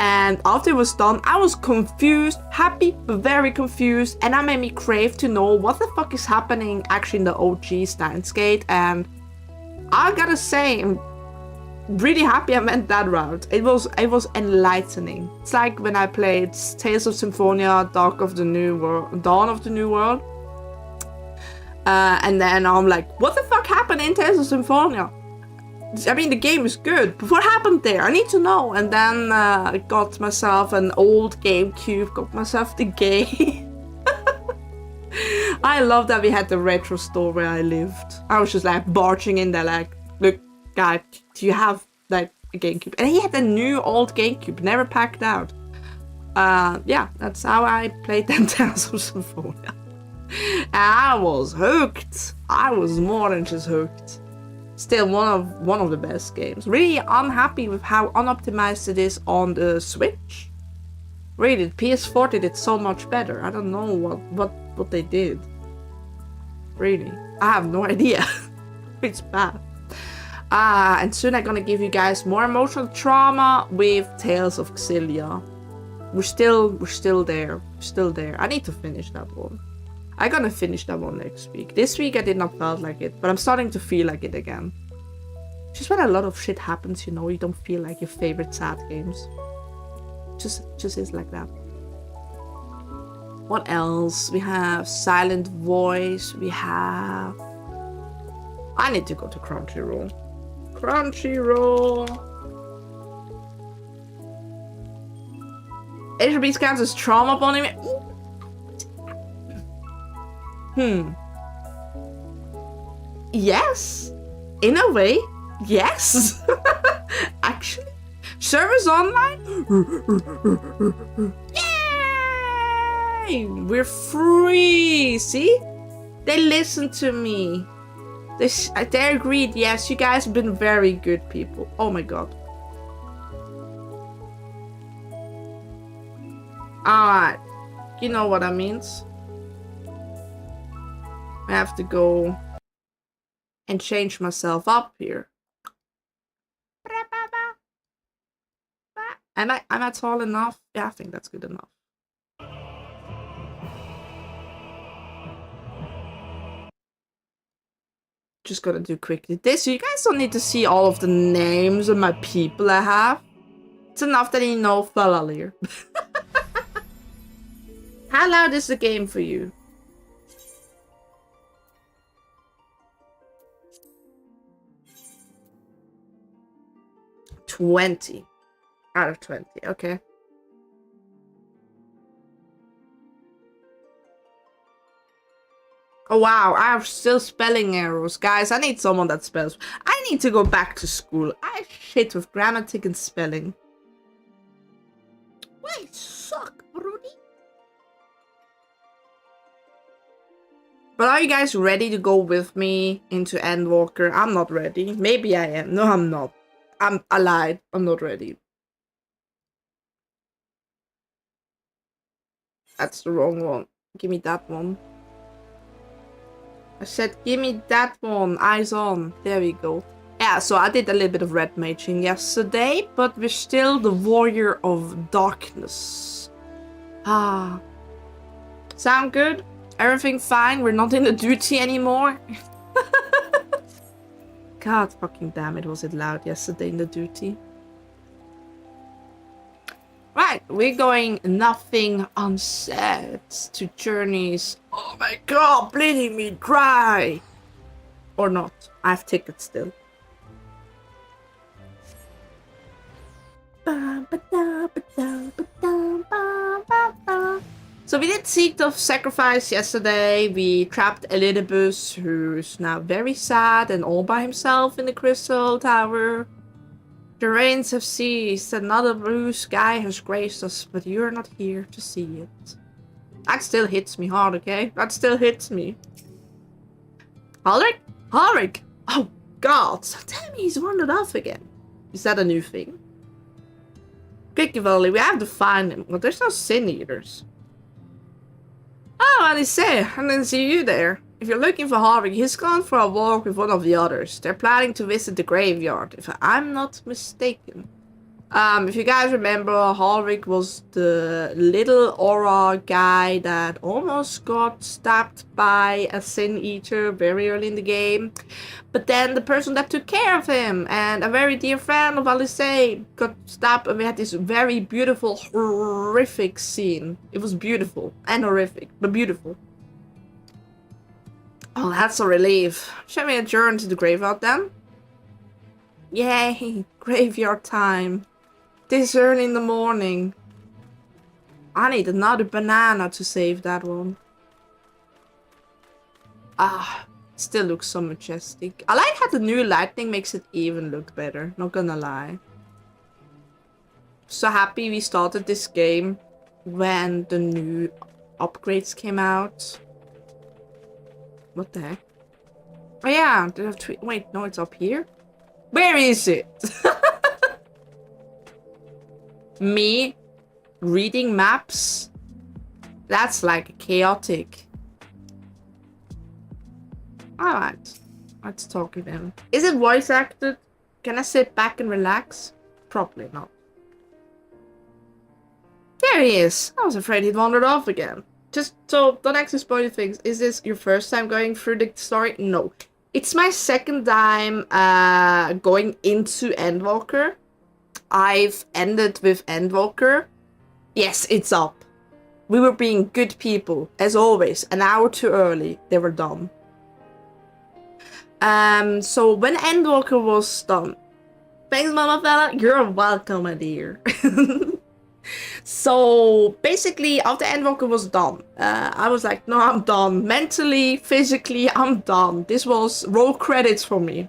And after it was done, I was confused, happy, but very confused. And that made me crave to know what the fuck is happening actually in the OG Steins Gate. And I gotta say, I'm really happy I went that route. It was enlightening. It's like when I played Tales of Symphonia, Dawn of the New World. And then I'm like, what the fuck happened in Tales of Symphonia? I mean, the game is good, but what happened there? I need to know. And then I got myself an old GameCube, got myself the game. I love that we had the retro store where I lived. I was just like barging in there like, look, guy, do you have like a GameCube? And he had a new old GameCube, never packed out. Yeah, that's how I played them Tales of Symphonia. And I was hooked. I was more than just hooked. Still one of the best games. Really unhappy with how unoptimized it is on the Switch. Really, the PS4 did it so much better. I don't know what they did. Really, I have no idea. It's bad. And soon I'm gonna give you guys more emotional trauma with Tales of Xillia. We're still there. I need to finish that one. I'm gonna finish that one next week. This week I did not felt like it, but I'm starting to feel like it again. Just when a lot of shit happens, you know, you don't feel like your favorite sad games. Just is like that. What else? We have silent voice. We have... I need to go to Crunchyroll. Crunchyroll. HB counts as trauma bonding. Yes. In a way, yes. Actually. Service online? Yay! We're free! See? They listened to me. They agreed. Yes, you guys have been very good people. Oh my god. Alright. You know what that means. I have to go and change myself up here. Am I tall enough? Yeah, I think that's good enough. Just gotta do quickly this. You guys don't need to see all of the names of my people I have. It's enough that you know Fela'lyr. How loud is the game for you? $20 out of 20. Okay. Oh wow, I have still spelling errors. Guys, I need someone that spells. I need to go back to school. I shit with grammatic and spelling. Why suck, Rudy? But are you guys ready to go with me into Endwalker? I'm not ready. Maybe I am. No, I'm not. I lied. I'm not ready. That's the wrong one. Give me that one. I said, give me that one. Eyes on. There we go. Yeah, so I did a little bit of red maging yesterday, but we're still the warrior of darkness. Ah. Sound good? Everything fine? We're not in the duty anymore? God fucking damn it, was it loud yesterday in the duty. Right, we're going nothing unsaid to journeys. Oh my god, bleeding me dry! Or not. I have tickets still. So we did Seek of Sacrifice yesterday. We trapped Elidibus, who's now very sad and all by himself in the Crystal Tower. The rains have ceased, another blue sky has graced us, but you're not here to see it. That still hits me hard, okay? That still hits me. Ulrich? Ulrich! Oh god, tell me he's wandered off again. Is that a new thing? Quickly, Valley, we have to find him, but there's no sin eaters. Oh, and I didn't see you there. If you're looking for Harvey, he's gone for a walk with one of the others. They're planning to visit the graveyard, if I'm not mistaken. If you guys remember, Harvik was the little aura guy that almost got stabbed by a sin eater very early in the game. But then the person that took care of him and a very dear friend of Alice got stabbed, and we had this very beautiful, horrific scene. It was beautiful and horrific, but beautiful. Oh, that's a relief. Shall we adjourn to the graveyard then? Yay, graveyard time. This early in the morning. I need another banana to save that one. Ah, still looks so majestic. I like how the new lighting makes it even look better, not gonna lie. So happy we started this game when the new upgrades came out. What the heck? Oh yeah, wait, no, it's up here? Where is it? Me reading maps? That's like chaotic. Alright, let's talk with him. Is it voice acted? Can I sit back and relax? Probably not. There he is. I was afraid he'd wandered off again. Just so, don't actually spoil things. Is this your first time going through the story? No. It's my second time going into Endwalker. I've ended with Endwalker, Yes, it's up. We were being good people, as always. An hour too early, they were done. So when Endwalker was done, thanks, Mama Fella. You're welcome, my dear. So basically, after Endwalker was done, I was like, no, I'm done. Mentally, physically, I'm done. This was roll credits for me.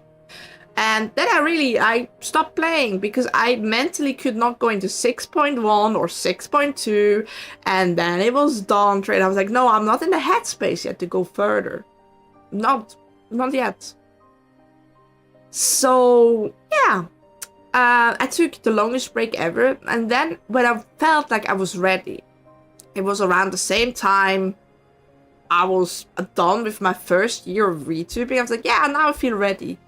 And then I stopped playing because I mentally could not go into 6.1 or 6.2. And then it was dawn trade. I was like, no, I'm not in the headspace yet to go further. Not yet. So, yeah. I took the longest break ever, and then when I felt like I was ready, it was around the same time I was done with my first year of VTubing. I was like, yeah, now I feel ready.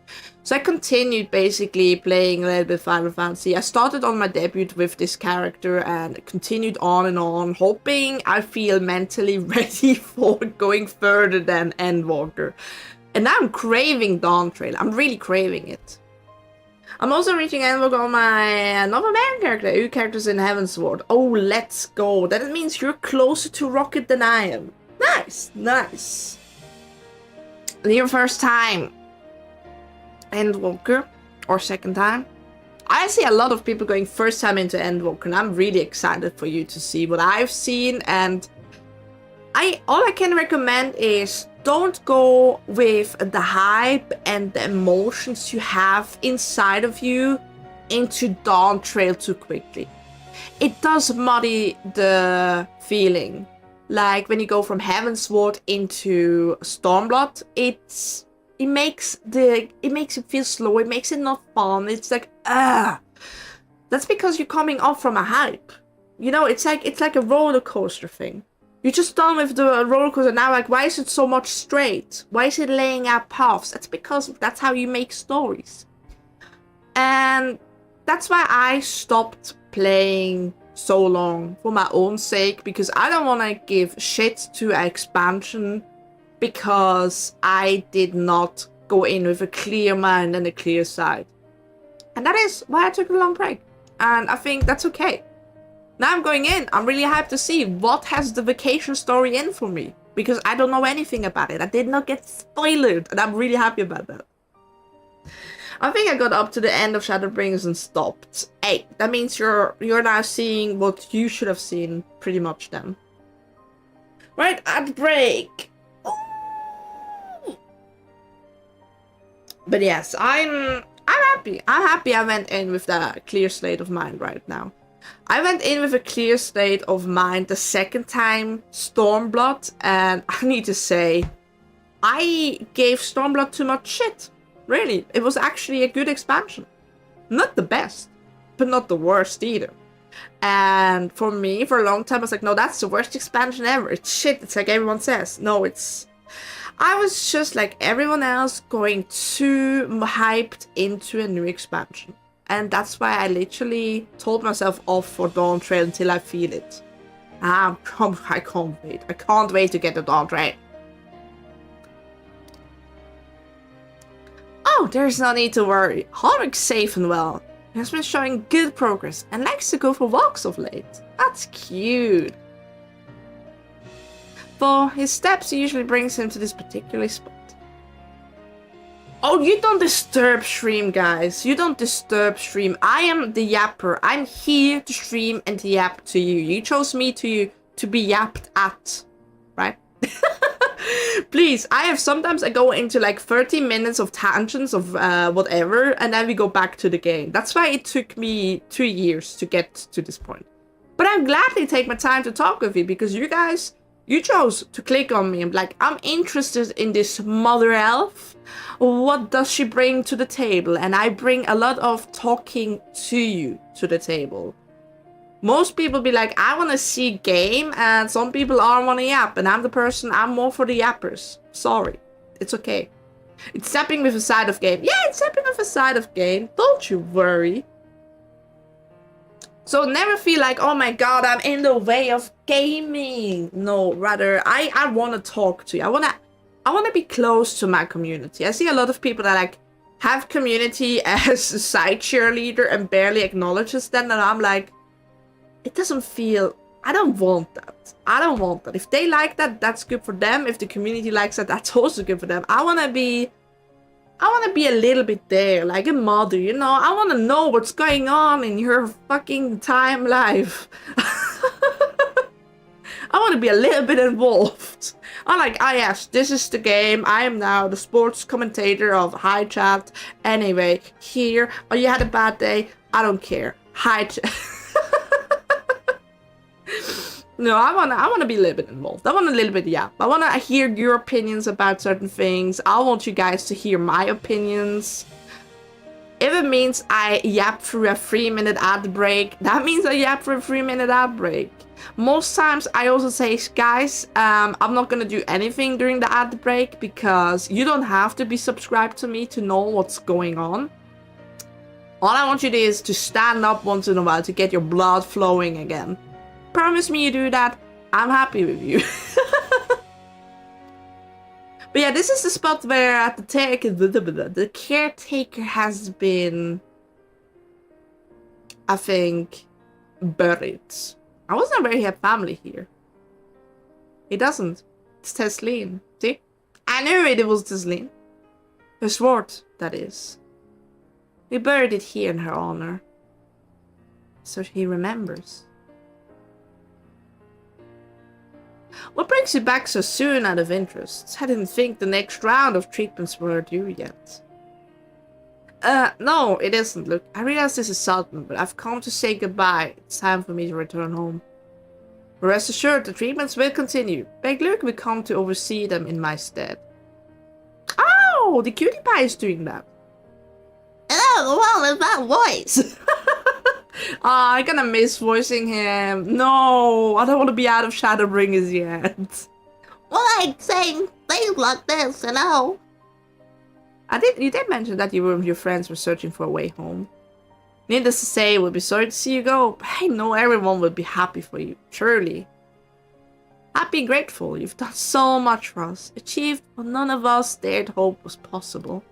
So I continued basically playing a little bit Final Fantasy. I started on my debut with this character and continued on and on, hoping I feel mentally ready for going further than Endwalker. And now I'm craving Dawn Trail. I'm really craving it. I'm also reaching Endwalker on my another main character, 2 characters in Heavensward. Oh, let's go. That means you're closer to Rocket than I am. Nice, nice. Your first time Endwalker, or second time. I see a lot of people going first time into Endwalker, and I'm really excited for you to see what I've seen. And all I can recommend is don't go with the hype and the emotions you have inside of you into Dawn Trail too quickly. It does muddy the feeling. Like when you go from Heavensward into Stormblood, it makes it feel slow. It makes it not fun. It's like that's because you're coming off from a hype. You know, it's like a roller coaster thing. You're just done with the roller coaster now, like, why is it so much straight? Why is it laying out paths? That's because that's how you make stories. And that's why I stopped playing so long, for my own sake, because I don't want to give shit to an expansion because I did not go in with a clear mind and a clear side. And that is why I took a long break. And I think that's okay. Now I'm going in. I'm really hyped to see what has the vacation story in for me. Because I don't know anything about it. I did not get spoiled. And I'm really happy about that. I think I got up to the end of Shadowbringers and stopped. Hey, that means you're now seeing what you should have seen pretty much then. Right at break. Ooh. But yes, I'm happy. I'm happy I went in with that clear slate of mind right now. I went in with a clear state of mind the second time Stormblood, and I need to say, I gave Stormblood too much shit. Really, it was actually a good expansion. Not the best, but not the worst either. And for me, for a long time, I was like, no, that's the worst expansion ever. It's shit, it's like everyone says. No, I was just like everyone else going too hyped into a new expansion. And that's why I literally told myself off for Dawn Trail until I feel it. I can't wait. I can't wait to get the Dawn Trail. Oh, there's no need to worry. Holrick's safe and well. He has been showing good progress and likes to go for walks of late. That's cute. For his steps usually brings him to this particular spot. Oh, you don't disturb stream, guys. You don't disturb stream. I am the yapper. I'm here to stream and to yap to you. You chose me to be yapped at, right? Please, sometimes I go into like 30 minutes of tangents of whatever, and then we go back to the game. That's why it took me 2 years to get to this point. But I'll gladly take my time to talk with you because you guys, you chose to click on me. I'm like, I'm interested in this mother elf. What does she bring to the table? And I bring a lot of talking to you to the table. Most people be like, I want to see game, and some people are want to yap, and I'm the person, I'm more for the yappers. Sorry. It's okay. It's stepping with a side of game. Yeah, it's stepping with a side of game. Don't you worry. So never feel like, oh my god, I'm in the way of gaming. No, rather, I want to talk to you. I want to be close to my community. I see a lot of people that like have community as a side cheerleader and barely acknowledges them, and I'm like, it doesn't feel I don't want that. I don't want that. If they like that, that's good for them. If the community likes that, that's also good for them. I wanna be a little bit there, like a mother, you know? I wanna know what's going on in your fucking time life. I wanna be a little bit involved. I'm like, ah yes, this is the game. I am now the sports commentator of Hi Chat. Anyway, here, oh, you had a bad day? I don't care. Hi Chat. No, I wanna be a little bit involved. I want a little bit, yeah. I wanna hear your opinions about certain things. I want you guys to hear my opinions. If it means I yap through a 3-minute ad break, that means I yap through a 3-minute ad break. Most times I also say, guys, I'm not gonna do anything during the ad break because you don't have to be subscribed to me to know what's going on. All I want you to do is to stand up once in a while to get your blood flowing again. Promise me you do that, I'm happy with you. But yeah, this is the spot where the caretaker has been, I think, buried. I wasn't aware he had family here. He doesn't. It's Tesleen. See? I knew it was Tesleen. Her sword, that is. We buried it here in her honor. So he remembers. What brings you back so soon out of interest? I didn't think the next round of treatments were due yet. No, it isn't. Look, I realize this is sudden, but I've come to say goodbye. It's time for me to return home. Rest assured, the treatments will continue. Fela'lyr will come to oversee them in my stead. Oh, the cutie pie is doing that. Oh, well, with that voice. I'm gonna miss voicing him. No, I don't want to be out of Shadowbringers yet. Well, like saying things like this, you know. You did mention that you and your friends were searching for a way home. Needless to say, we'll be sorry to see you go, but I know everyone will be happy for you, surely. Happy and grateful, you've done so much for us, achieved what none of us dared hope was possible.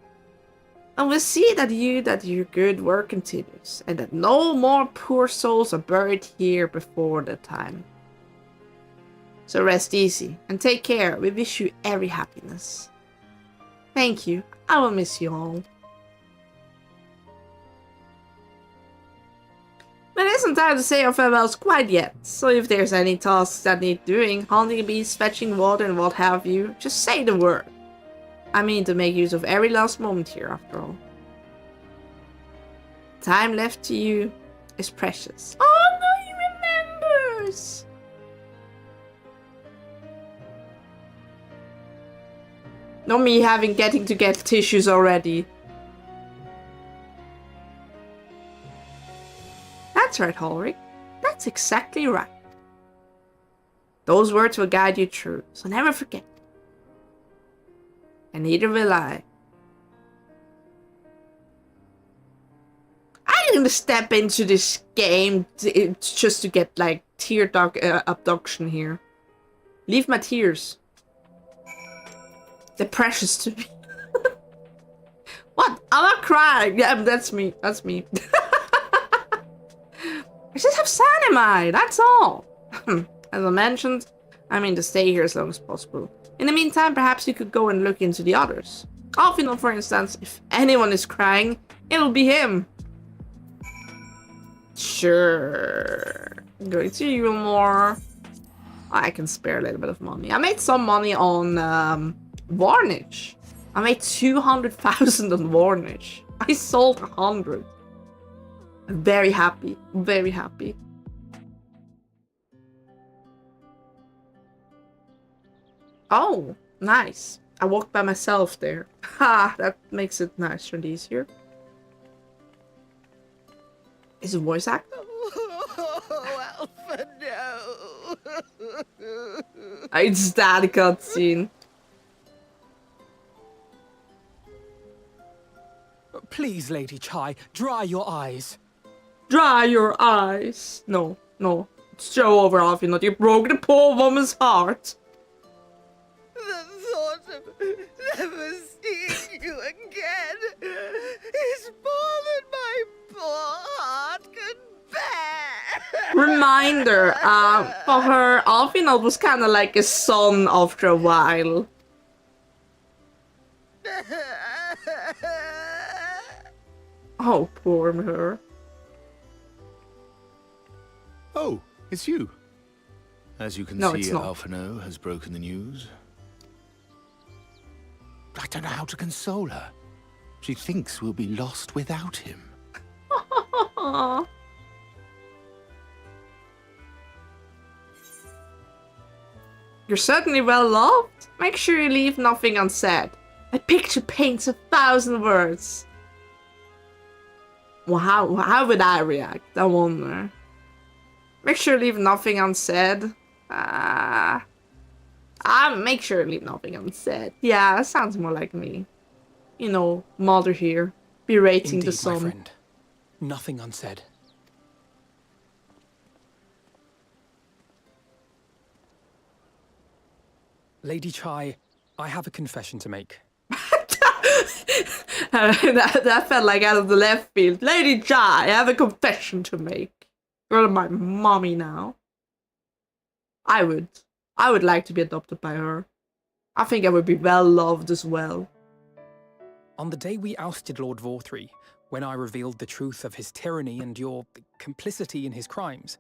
And we'll see that your good work continues, and that no more poor souls are buried here before their time. So rest easy, and take care. We wish you every happiness. Thank you. I will miss you all. But it isn't time to say our farewells quite yet, so if there's any tasks that need doing, hunting bees, fetching water and what have you, just say the word. I mean to make use of every last moment here, after all. Time left to you is precious. Oh no, he remembers! Not me getting to get tissues already. That's right, Holric. That's exactly right. Those words will guide you through, so never forget. And neither will I. I didn't step into this game just to get, like, tear abduction here. Leave my tears. They're precious to me. What? I'm not crying. Yeah, that's me. That's me. I just have Sanimai, that's all. As I mentioned, I mean to stay here as long as possible. In the meantime, perhaps you could go and look into the others. Alfino, for instance, if anyone is crying, it'll be him. Sure. Going to you more. I can spare a little bit of money. I made some money on Varnish. I made 200,000 on Varnish. I sold 100. I'm very happy. Very happy. Oh, nice. I walked by myself there. Ha, that makes it nicer and easier. Is it voice actor? Oh, Alpha, no. It's that cutscene. Please, Lady Chai, dry your eyes. Dry your eyes. No, no. It's Joe over, Alfino. You broke the poor woman's heart. The thought of never seeing you again is more than my poor heart can Reminder, for her, Alfinal was kind of like a son after a while. Oh, poor her. Oh, it's you. As you can No, see, it's not. Alphino has broken the news. I don't know how to console her. She thinks we'll be lost without him. Aww. You're certainly well loved. Make sure you leave nothing unsaid. A picture paints 1,000 words. Well, how would I react? I wonder. Make sure you leave nothing unsaid. Make sure you leave nothing unsaid. Yeah, that sounds more like me. You know, mother here, berating Indeed, the son. my friend. Nothing unsaid. Lady Chai, I have a confession to make. that felt like out of the left field. Lady Chai, I have a confession to make. You're my mommy now. I would like to be adopted by her. I think I would be well loved as well. On the day we ousted Lord Vorthree, when I revealed the truth of his tyranny and your complicity in his crimes,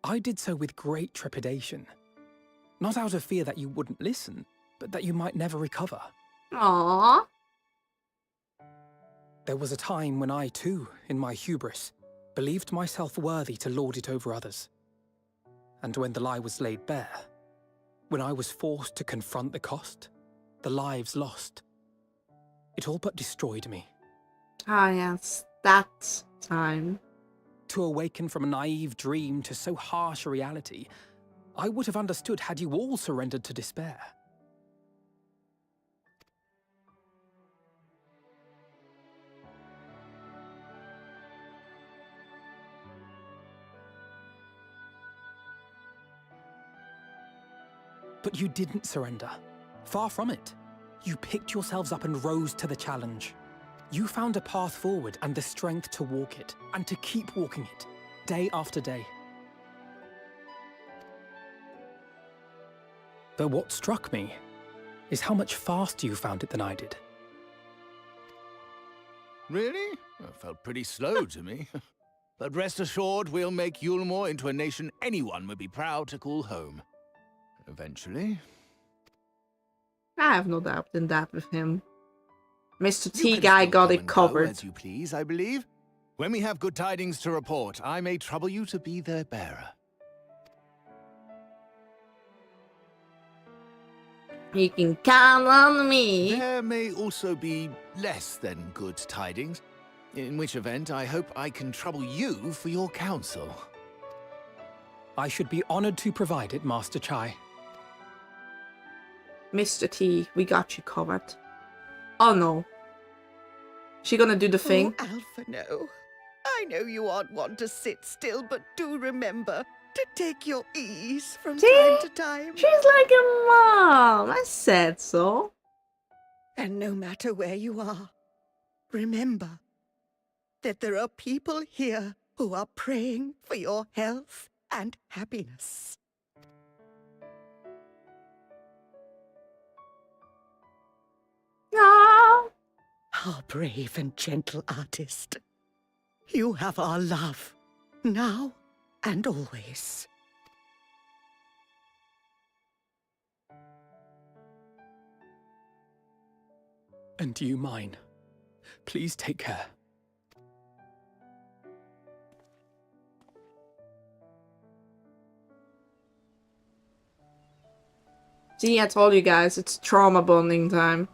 I did so with great trepidation. Not out of fear that you wouldn't listen, but that you might never recover. Aww. There was a time when I, too, in my hubris, believed myself worthy to lord it over others. And when the lie was laid bare, when I was forced to confront the cost, the lives lost, it all but destroyed me. Ah, yes, that time. To awaken from a naive dream to so harsh a reality, I would have understood had you all surrendered to despair. But you didn't surrender. Far from it. You picked yourselves up and rose to the challenge. You found a path forward and the strength to walk it, and to keep walking it, day after day. Though what struck me is how much faster you found it than I did. Really? Well, felt pretty slow to me. But rest assured, we'll make Yulmore into a nation anyone would be proud to call home. Eventually. I have no doubt in that with him. Mr. You T can guy still got come it and go covered. as you please, I believe. When we have good tidings to report, I may trouble you to be their bearer. You can count on me. There may also be less than good tidings, in which event I hope I can trouble you for your counsel. I should be honored to provide it, Master Chai. Mr. T, we got you covered. Oh no. She gonna do the thing? Oh, Alphino, I know you aren't one to sit still, but do remember to take your ease from time to time. She's like a mom. I said so. And no matter where you are, remember that there are people here who are praying for your health and happiness. No. Our brave and gentle artist, you have our love, now and always. And you mine. Please take care. See, I told you guys, it's trauma bonding time.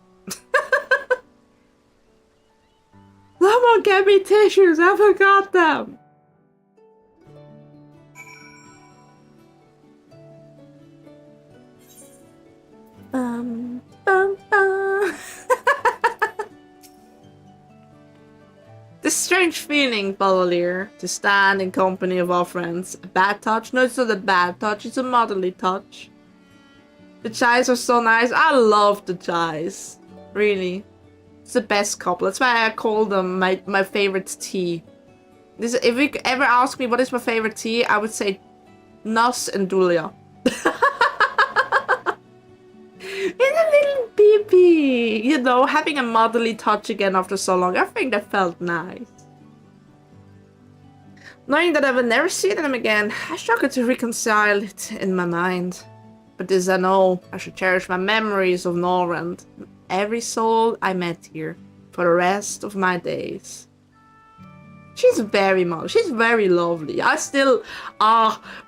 Someone get me tissues, I forgot them. Bum, bum. This strange feeling, Fela'lyr, to stand in company of our friends. A bad touch? No, it's not a bad touch, it's a motherly touch. The Chais are so nice. I love the Chais. Really. It's the best couple. That's why I call them my favorite tea. This, if you ever ask me what is my favorite tea, I would say Nuss and Dulia. It's a little baby, you know, having a motherly touch again after so long. I think that felt nice. Knowing that I will never see them again, I struggle to reconcile it in my mind. But this I know, I should cherish my memories of Norrand, every soul I met here, for the rest of my days. She's very lovely. I still,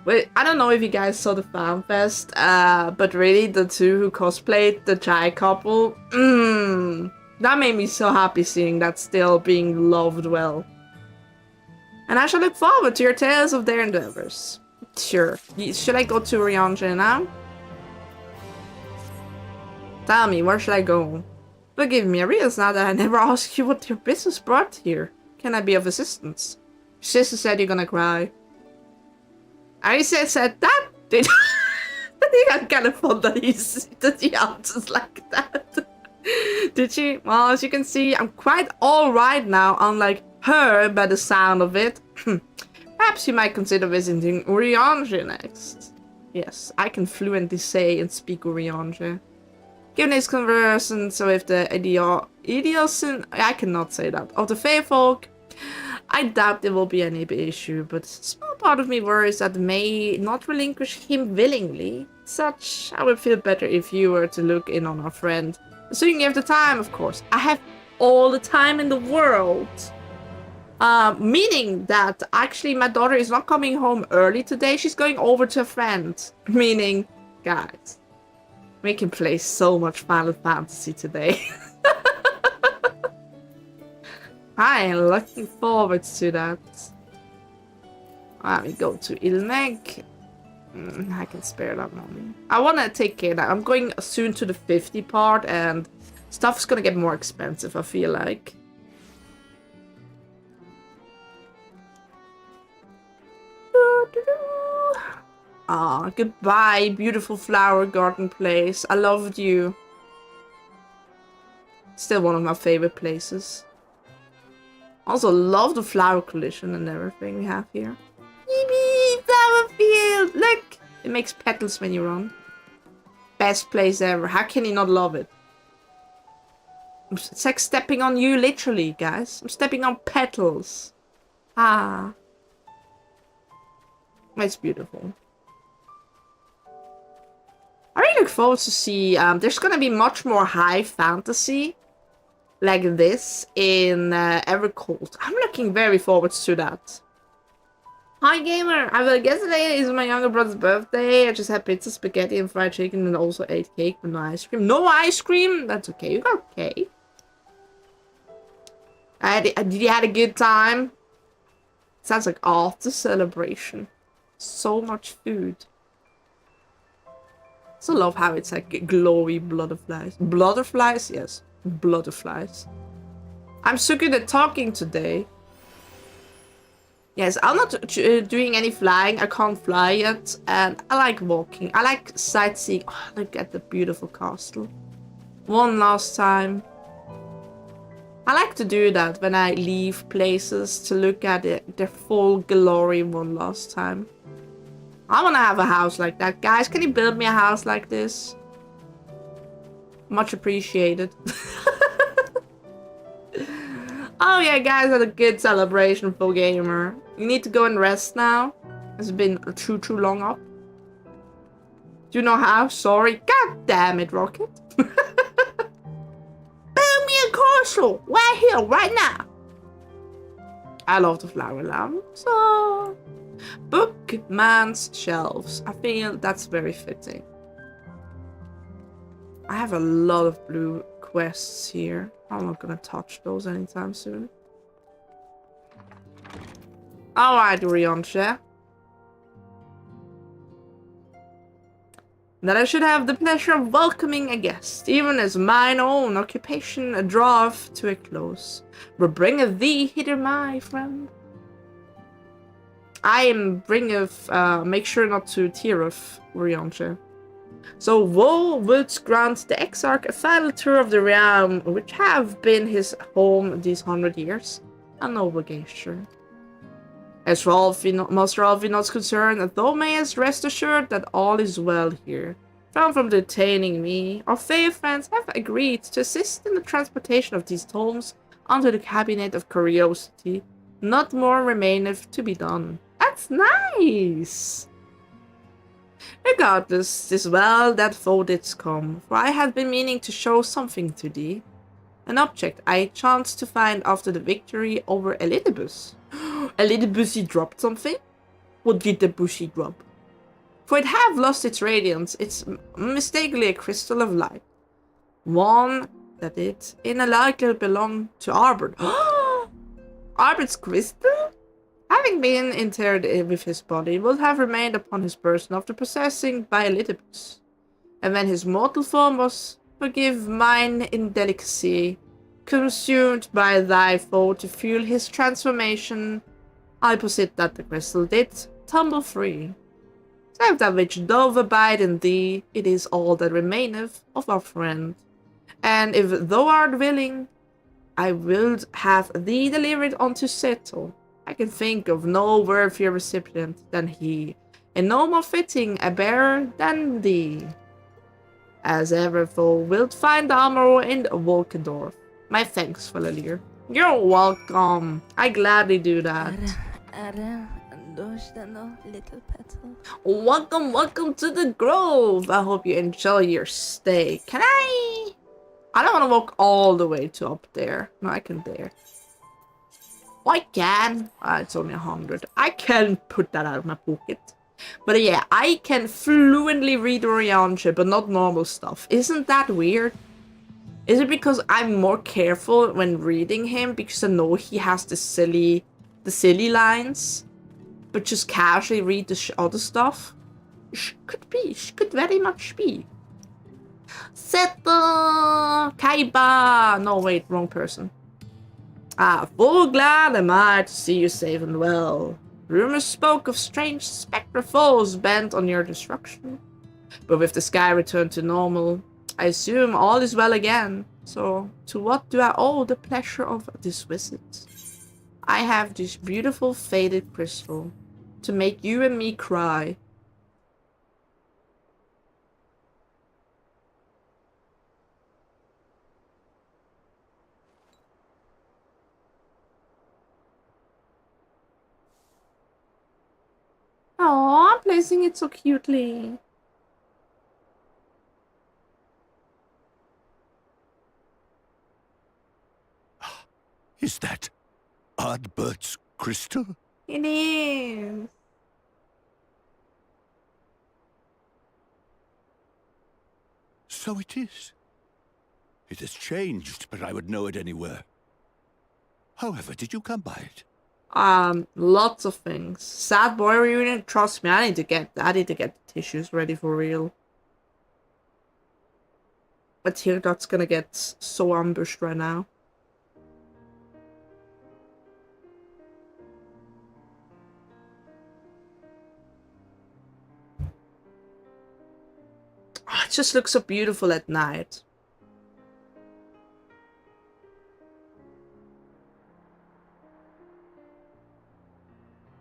wait, I don't know if you guys saw the fan fest, but really the two who cosplayed the Chai couple, that made me so happy seeing that still being loved well. And I shall look forward to your tales of their endeavors. Sure. Should I go to Ryanja now? Tell me, where should I go? Forgive me, I realize now that I never asked you what your business brought here. Can I be of assistance? Your sister said you're gonna cry. I said that? Did I think I'm kind of fun that he answers like that. Did she? Well, as you can see, I'm quite alright now, unlike her by the sound of it. Perhaps you might consider visiting Urianger next. Yes, I can fluently say and speak Urianger. Given his conversation with the idiosin, I cannot say that, of the Feyfolk, I doubt there will be any issue, but a small part of me worries that they may not relinquish him willingly. Such, I would feel better if you were to look in on our friend. Assuming you have the time, of course. I have all the time in the world. Meaning that actually my daughter is not coming home early today. She's going over to a friend. Meaning, guys, we can play so much Final Fantasy today. I am looking forward to that. Let me go to Ilmeg. I can spare that money. I want to take care of that. I'm going soon to the 50 part and stuff's gonna get more expensive, I feel like. Ah, goodbye, beautiful flower garden place. I loved you. Still one of my favorite places. Also love the flower collision and everything we have here. Yippee, flower field! Look! It makes petals when you run. Best place ever. How can you not love it? It's like stepping on you, literally, guys. I'm stepping on petals. Ah. It's beautiful. I really look forward to see, there's gonna be much more high fantasy like this in Evercold. I'm looking very forward to that. Hi gamer, I will guess today is my younger brother's birthday. I just had pizza, spaghetti and fried chicken and also ate cake but no ice cream. No ice cream? That's okay, you got cake. Did you have a good time? Sounds like after celebration. So much food. So love how it's like glowy butterflies. Butterflies? Yes. Butterflies. I'm so good at talking today. Yes, I'm not doing any flying. I can't fly yet. And I like walking. I like sightseeing. Oh, look at the beautiful castle. One last time. I like to do that when I leave places to look at it, their full glory one last time. I want to have a house like that. Guys, can you build me a house like this? Much appreciated. Oh yeah, guys, had a good celebration for gamer. You need to go and rest now. It's been too long up. Do you know how? Sorry. God damn it, Rocket. Build me a castle right here, right now. I love the flower lamp. So, Bookman's shelves. I feel that's very fitting. I have a lot of blue quests here. I'm not gonna touch those anytime soon. Alright, Ryonche. That I should have the pleasure of welcoming a guest, even as mine own occupation draweth to a close. But bringeth thee hither, my friend. I am bringeth, make sure not to teareth, Ryonche. So woe wouldst grant the Exarch a final tour of the realm, which have been his home these 100 years. A noble gesture. As Master Alvin's concerned, thou mayest rest assured that all is well here. Far from detaining me, our fair friends have agreed to assist in the transportation of these tomes onto the Cabinet of Curiosity. Not more remaineth to be done. That's nice! Regardless, 'tis well that thou didst come, for I had been meaning to show something to thee. An object I chanced to find after the victory over Elidibus. Elidibus dropped something? What did the bushy drop? For it have lost its radiance, it's mistakenly a crystal of light. One that it, in a litle, belonged to Arbor. Arbor's crystal? Having been interred with his body, will have remained upon his person after possessing by Elidibus. And when his mortal form was, forgive mine indelicacy, consumed by thy foe to fuel his transformation, I posit that the crystal did tumble free. Save that which doth abide in thee, it is all that remaineth of our friend. And if thou art willing, I will have thee delivered unto Seto. I can think of no worthier recipient than he, and no more fitting a bearer than thee. As ever thou wilt find armor in Volkendorf. My thanks, Fela'lyr. You're welcome. I gladly do that. Little petal. Welcome to the Grove. I hope you enjoy your stay. Can I don't want to walk all the way to up there. No, I can there. I can. It's only 100. I can put that out of my pocket. But yeah, I can fluently read Orianche, but not normal stuff. Isn't that weird? Is it because I'm more careful when reading him because I know he has the silly lines, but just casually read the other stuff? Could be. Could very much be. Seto Kaiba. No, wait, wrong person. Full glad am I to see you safe and well. Rumors spoke of strange spectre foes bent on your destruction. But with the sky returned to normal, I assume all is well again. So, to what do I owe the pleasure of this visit? I have this beautiful faded crystal to make you and me cry. Aww, I'm placing it so cutely. Is that Ardbert's crystal? It is. So it is. It has changed, but I would know it anywhere. However, did you come by it? Lots of things. Sad boy reunion, trust me, I need to get the tissues ready for real. But here that's gonna get so ambushed right now. Oh, it just looks so beautiful at night.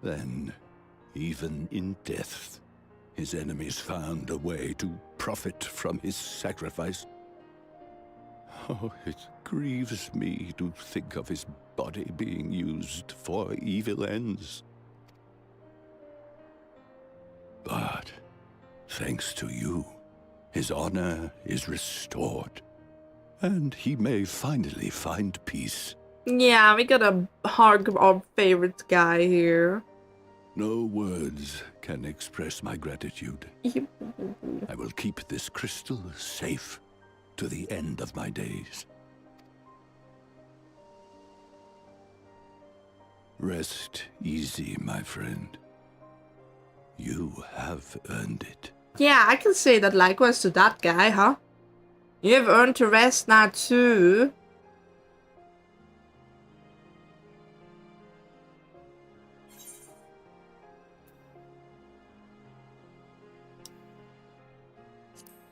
Then, even in death, his enemies found a way to profit from his sacrifice. Oh, it grieves me to think of his body being used for evil ends. But, thanks to you, his honor is restored, and he may finally find peace. Yeah, we got our favorite guy here. No words can express my gratitude. I will keep this crystal safe to the end of my days. Rest easy, my friend. You have earned it. Yeah, I can say that likewise to that guy, huh? You have earned to rest now too.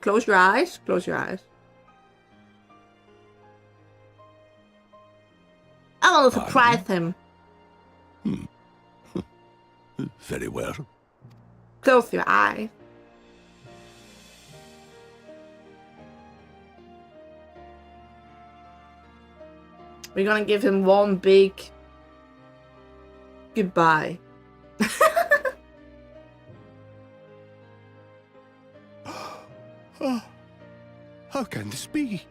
Close your eyes. Close your eyes. I want to surprise him. Very well. Close your eye. We're gonna give him one big goodbye. Oh, how can this be?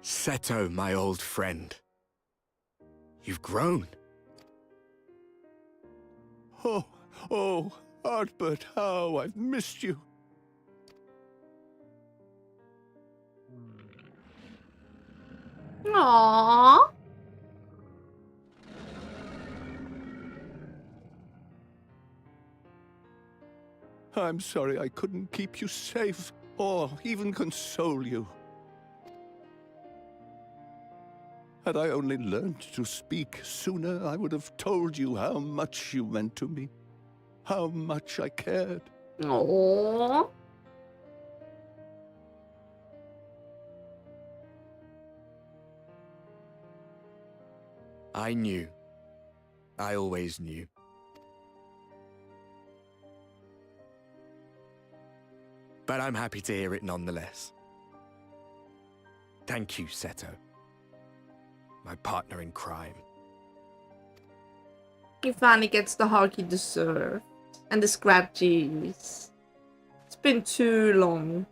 Seto, my old friend. You've grown. Oh, Artbert, how I've missed you. Aww. I'm sorry I couldn't keep you safe, or even console you. Had I only learned to speak sooner, I would have told you how much you meant to me, how much I cared. Aww. I knew. I always knew. But I'm happy to hear it nonetheless. Thank you, Seto. My partner in crime. He finally gets the hug he deserved. And the scratchies. It's been too long.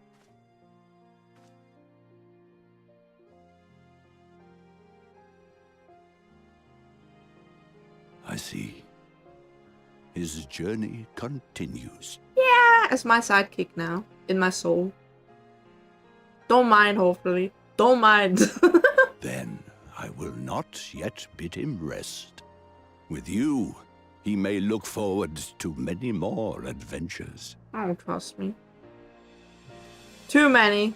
I see. His journey continues. Yeah, as my sidekick now. In my soul. Don't mind, hopefully. Don't mind. Then I will not yet bid him rest. With you, he may look forward to many more adventures. Oh, trust me. Too many.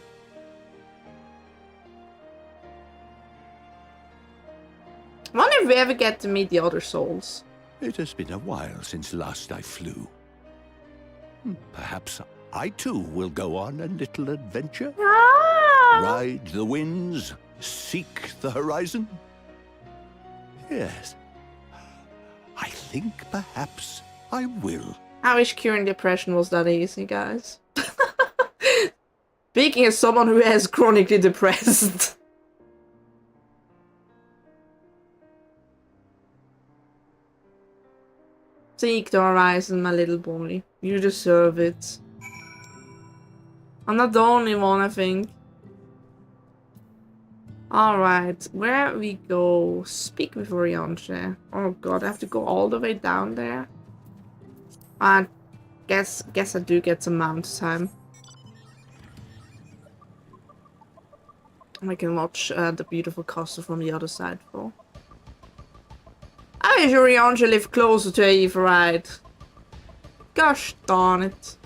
Wonder if we ever get to meet the other souls. It has been a while since last I flew. Perhaps I too will go on a little adventure. Ah! Ride the winds, seek the horizon. Yes, I think perhaps I will. I wish curing depression was that easy, guys. Speaking as someone who is chronically depressed. Seek the horizon, my little boy. You deserve it. I'm not the only one, I think. Alright, where we go? Speak with Orianche. Oh god, I have to go all the way down there. I guess I do get some mount time. I can watch the beautiful castle from the other side for. I wish Orianche lived closer to Aetheryde. Gosh darn it.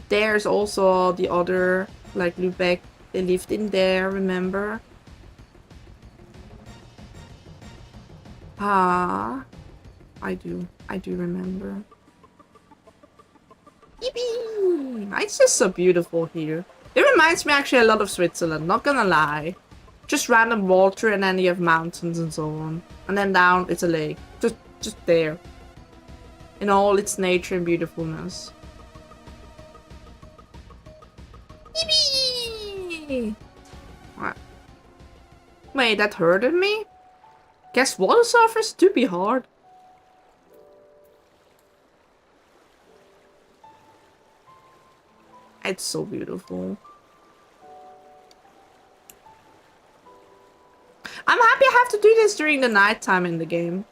There's also the other, like Lubeck. They lived in there, remember? Ah, I do remember. Yippee! It's just so beautiful here. It reminds me actually a lot of Switzerland, not gonna lie. Just random water and then you have mountains and so on. And then down it's a lake. Just there. In all its nature and beautifulness. Yippee! What? Wait, that hurted me? Guess water surfers do be hard. It's so beautiful. I'm happy I have to do this during the nighttime in the game.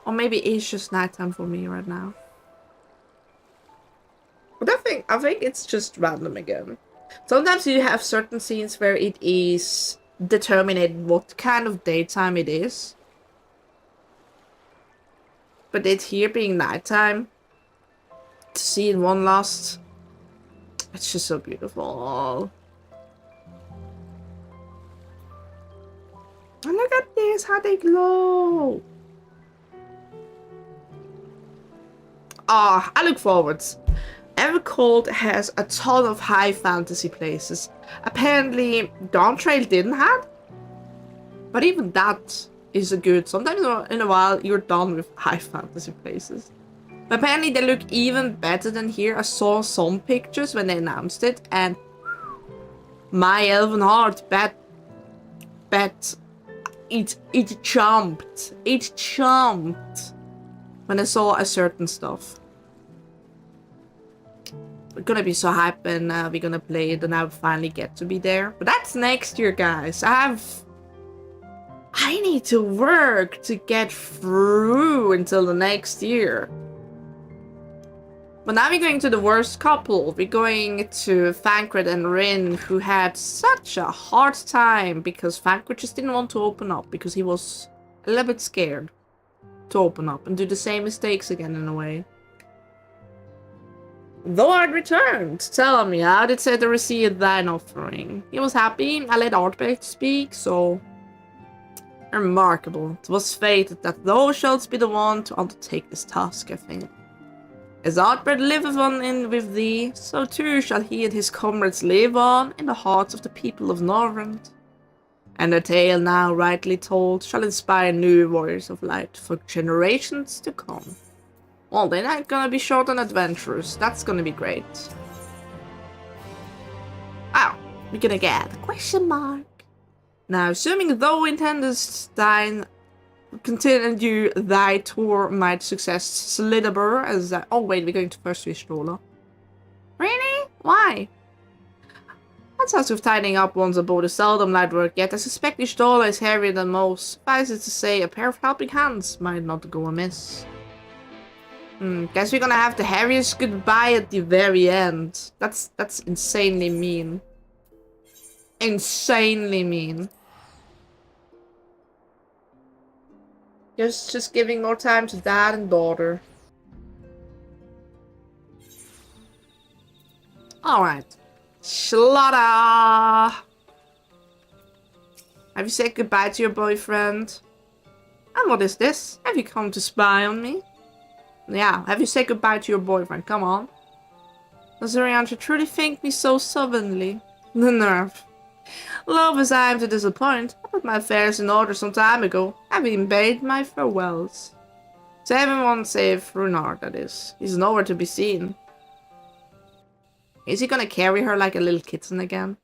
Or maybe it's just nighttime for me right now. But I think it's just random again. Sometimes you have certain scenes where it is determined what kind of daytime it is. But it here being nighttime, to see in one last, it's just so beautiful. And look at this, how they glow. I look forward. Evercold has a ton of high fantasy places. Apparently, Dawn Trail didn't have. But even that is a good. Sometimes in a while, you're done with high fantasy places. But apparently, they look even better than here. I saw some pictures when they announced it, and my elven heart bet it jumped. It jumped when I saw a certain stuff. We're gonna be so hyped and we're gonna play it and I will finally get to be there. But that's next year, guys. I need to work to get through until the next year. But now we're going to the worst couple. We're going to Thancred and Rin, who had such a hard time because Thancred just didn't want to open up because he was a little bit scared to open up and do the same mistakes again in a way. Though I'd returned, tell me, how did Cedar receive thine offering? He was happy. I let Artbrecht speak, so remarkable. It was fated that thou shouldst be the one to undertake this task, I think. As Artbrecht liveth on in with thee, so too shall he and his comrades live on in the hearts of the people of Norrönd. And their tale now rightly told shall inspire new warriors of light for generations to come. Well, they're not gonna be short on adventurers. That's gonna be great. Oh, we're gonna get a question mark. Now, assuming thou intendest continue thy tour might success Slidabur as that. Oh wait, we're going to first reach Stola. Really? Why? That's as with tidying up one's abode is seldom light work, yet I suspect Stola is heavier than most. Suffice it to say, a pair of helping hands might not go amiss. Guess we're gonna have the heaviest goodbye at the very end. That's insanely mean. Insanely mean. Just giving more time to dad and daughter. Alright. Slaughter! Have you said goodbye to your boyfriend? And what is this? Have you come to spy on me? Yeah, have you said goodbye to your boyfriend? Come on. Does Ariantra truly think me so stubbornly? The nerve. Love as I am to disappoint, I put my affairs in order some time ago, having bade my farewells. To everyone save Runar, that is. He's nowhere to be seen. Is he gonna carry her like a little kitten again?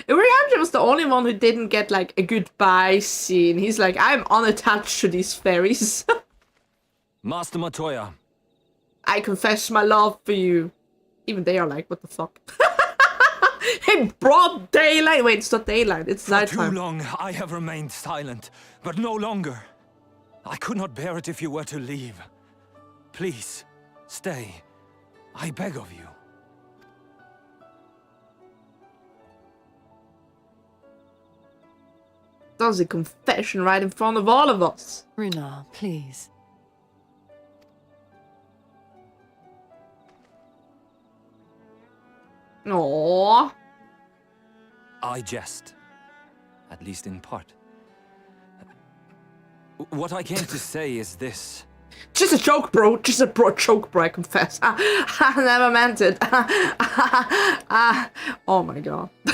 Uriandra was the only one who didn't get like a goodbye scene. He's like, I'm unattached to these fairies. Master Matoya. I confess my love for you. Even they are like, what the fuck? In broad daylight. Wait, it's not daylight, it's nighttime. For too long I have remained silent, but no longer. I could not bear it if you were to leave. Please, stay. I beg of you. Does a confession right in front of all of us. Runar, please. Aww. I jest. At least in part. What I came to say is this. Just a joke, bro. Just a joke, bro, I confess. I never meant it. Oh my god. I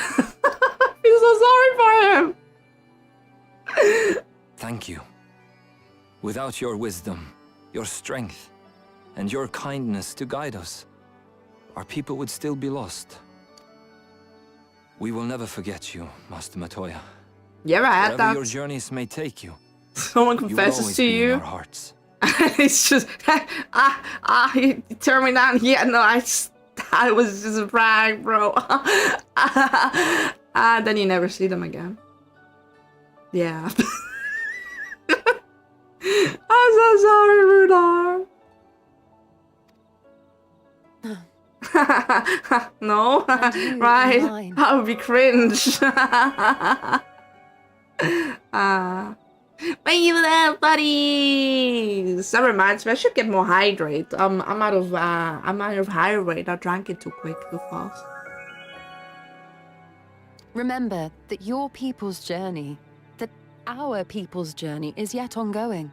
feel so sorry for him. Thank you. Without your wisdom, your strength, and your kindness to guide us, our people would still be lost. We will never forget you, Master Matoya. Yeah, I had Wherever that. your journeys may take you, Someone you will confesses always to be in you. our hearts. It's just, he turned me down. Yeah, no, I was just a prank, bro. Then you never see them again. Yeah. I'm so sorry, Rudar. No, right? mine. That would be cringe. My little buddies. That reminds me, I should get more hydrate. I'm out of hydrate. I drank it too quick, too fast. Remember that your people's journey, that our people's journey is yet ongoing.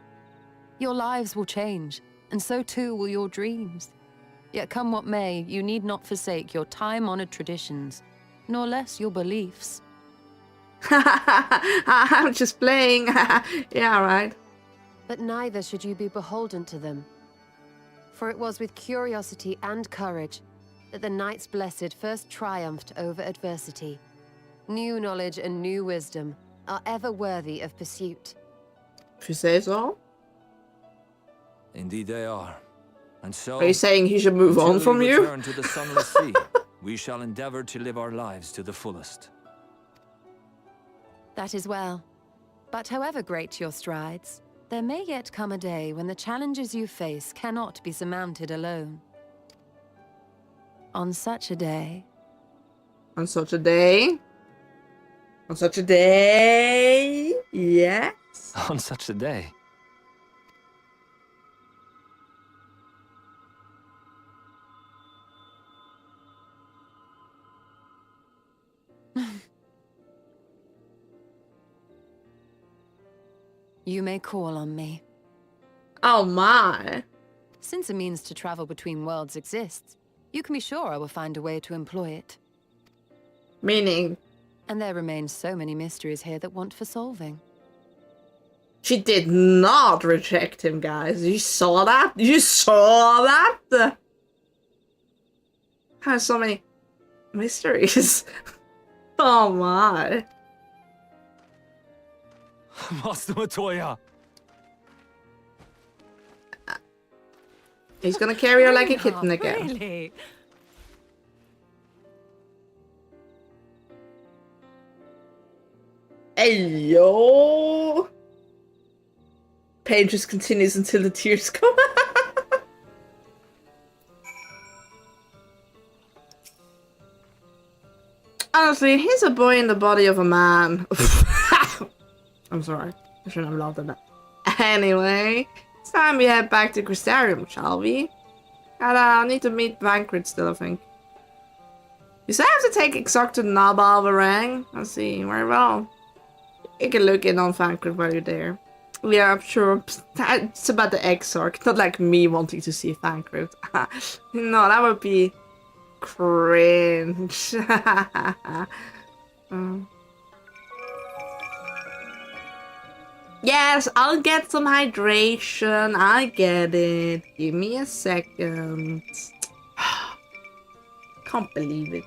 Your lives will change, and so too will your dreams. Yet come what may, you need not forsake your time-honored traditions, nor less your beliefs. I'm just playing. Yeah, right. But neither should you be beholden to them. For it was with curiosity and courage that the Knights Blessed first triumphed over adversity. New knowledge and new wisdom are ever worthy of pursuit. If you say so. Indeed they are. And so, Are you saying he should move on until from we you? return to the Sunless Sea, we shall endeavor to live our lives to the fullest. That is well. But however great your strides, there may yet come a day when the challenges you face cannot be surmounted alone. On such a day... On such a day? On such a day? Yes? On such a day. You may call on me. Oh my. Since a means to travel between worlds exists, you can be sure I will find a way to employ it. Meaning? And there remain so many mysteries here that want for solving. She did not reject him, guys. You saw that? You saw that? Has so many mysteries. Oh my. Master Matoya! He's gonna carry her like a kitten again. Really? Hey, yo! Pain just continues until the tears come. Honestly, he's a boy in the body of a man. I'm sorry. I shouldn't have laughed at that. Anyway, it's time we head back to Crystarium, shall we? I need to meet Vankrit still, I think. You say I have to take Exarch to Nabalvarang? I see, very well. You can look in on Vankrit while you're there. Yeah, I'm sure. It's about the Exarch, not like me wanting to see Vankrit. No, that would be cringe. Yes, I'll get some hydration. I get it. Give me a second. Can't believe it.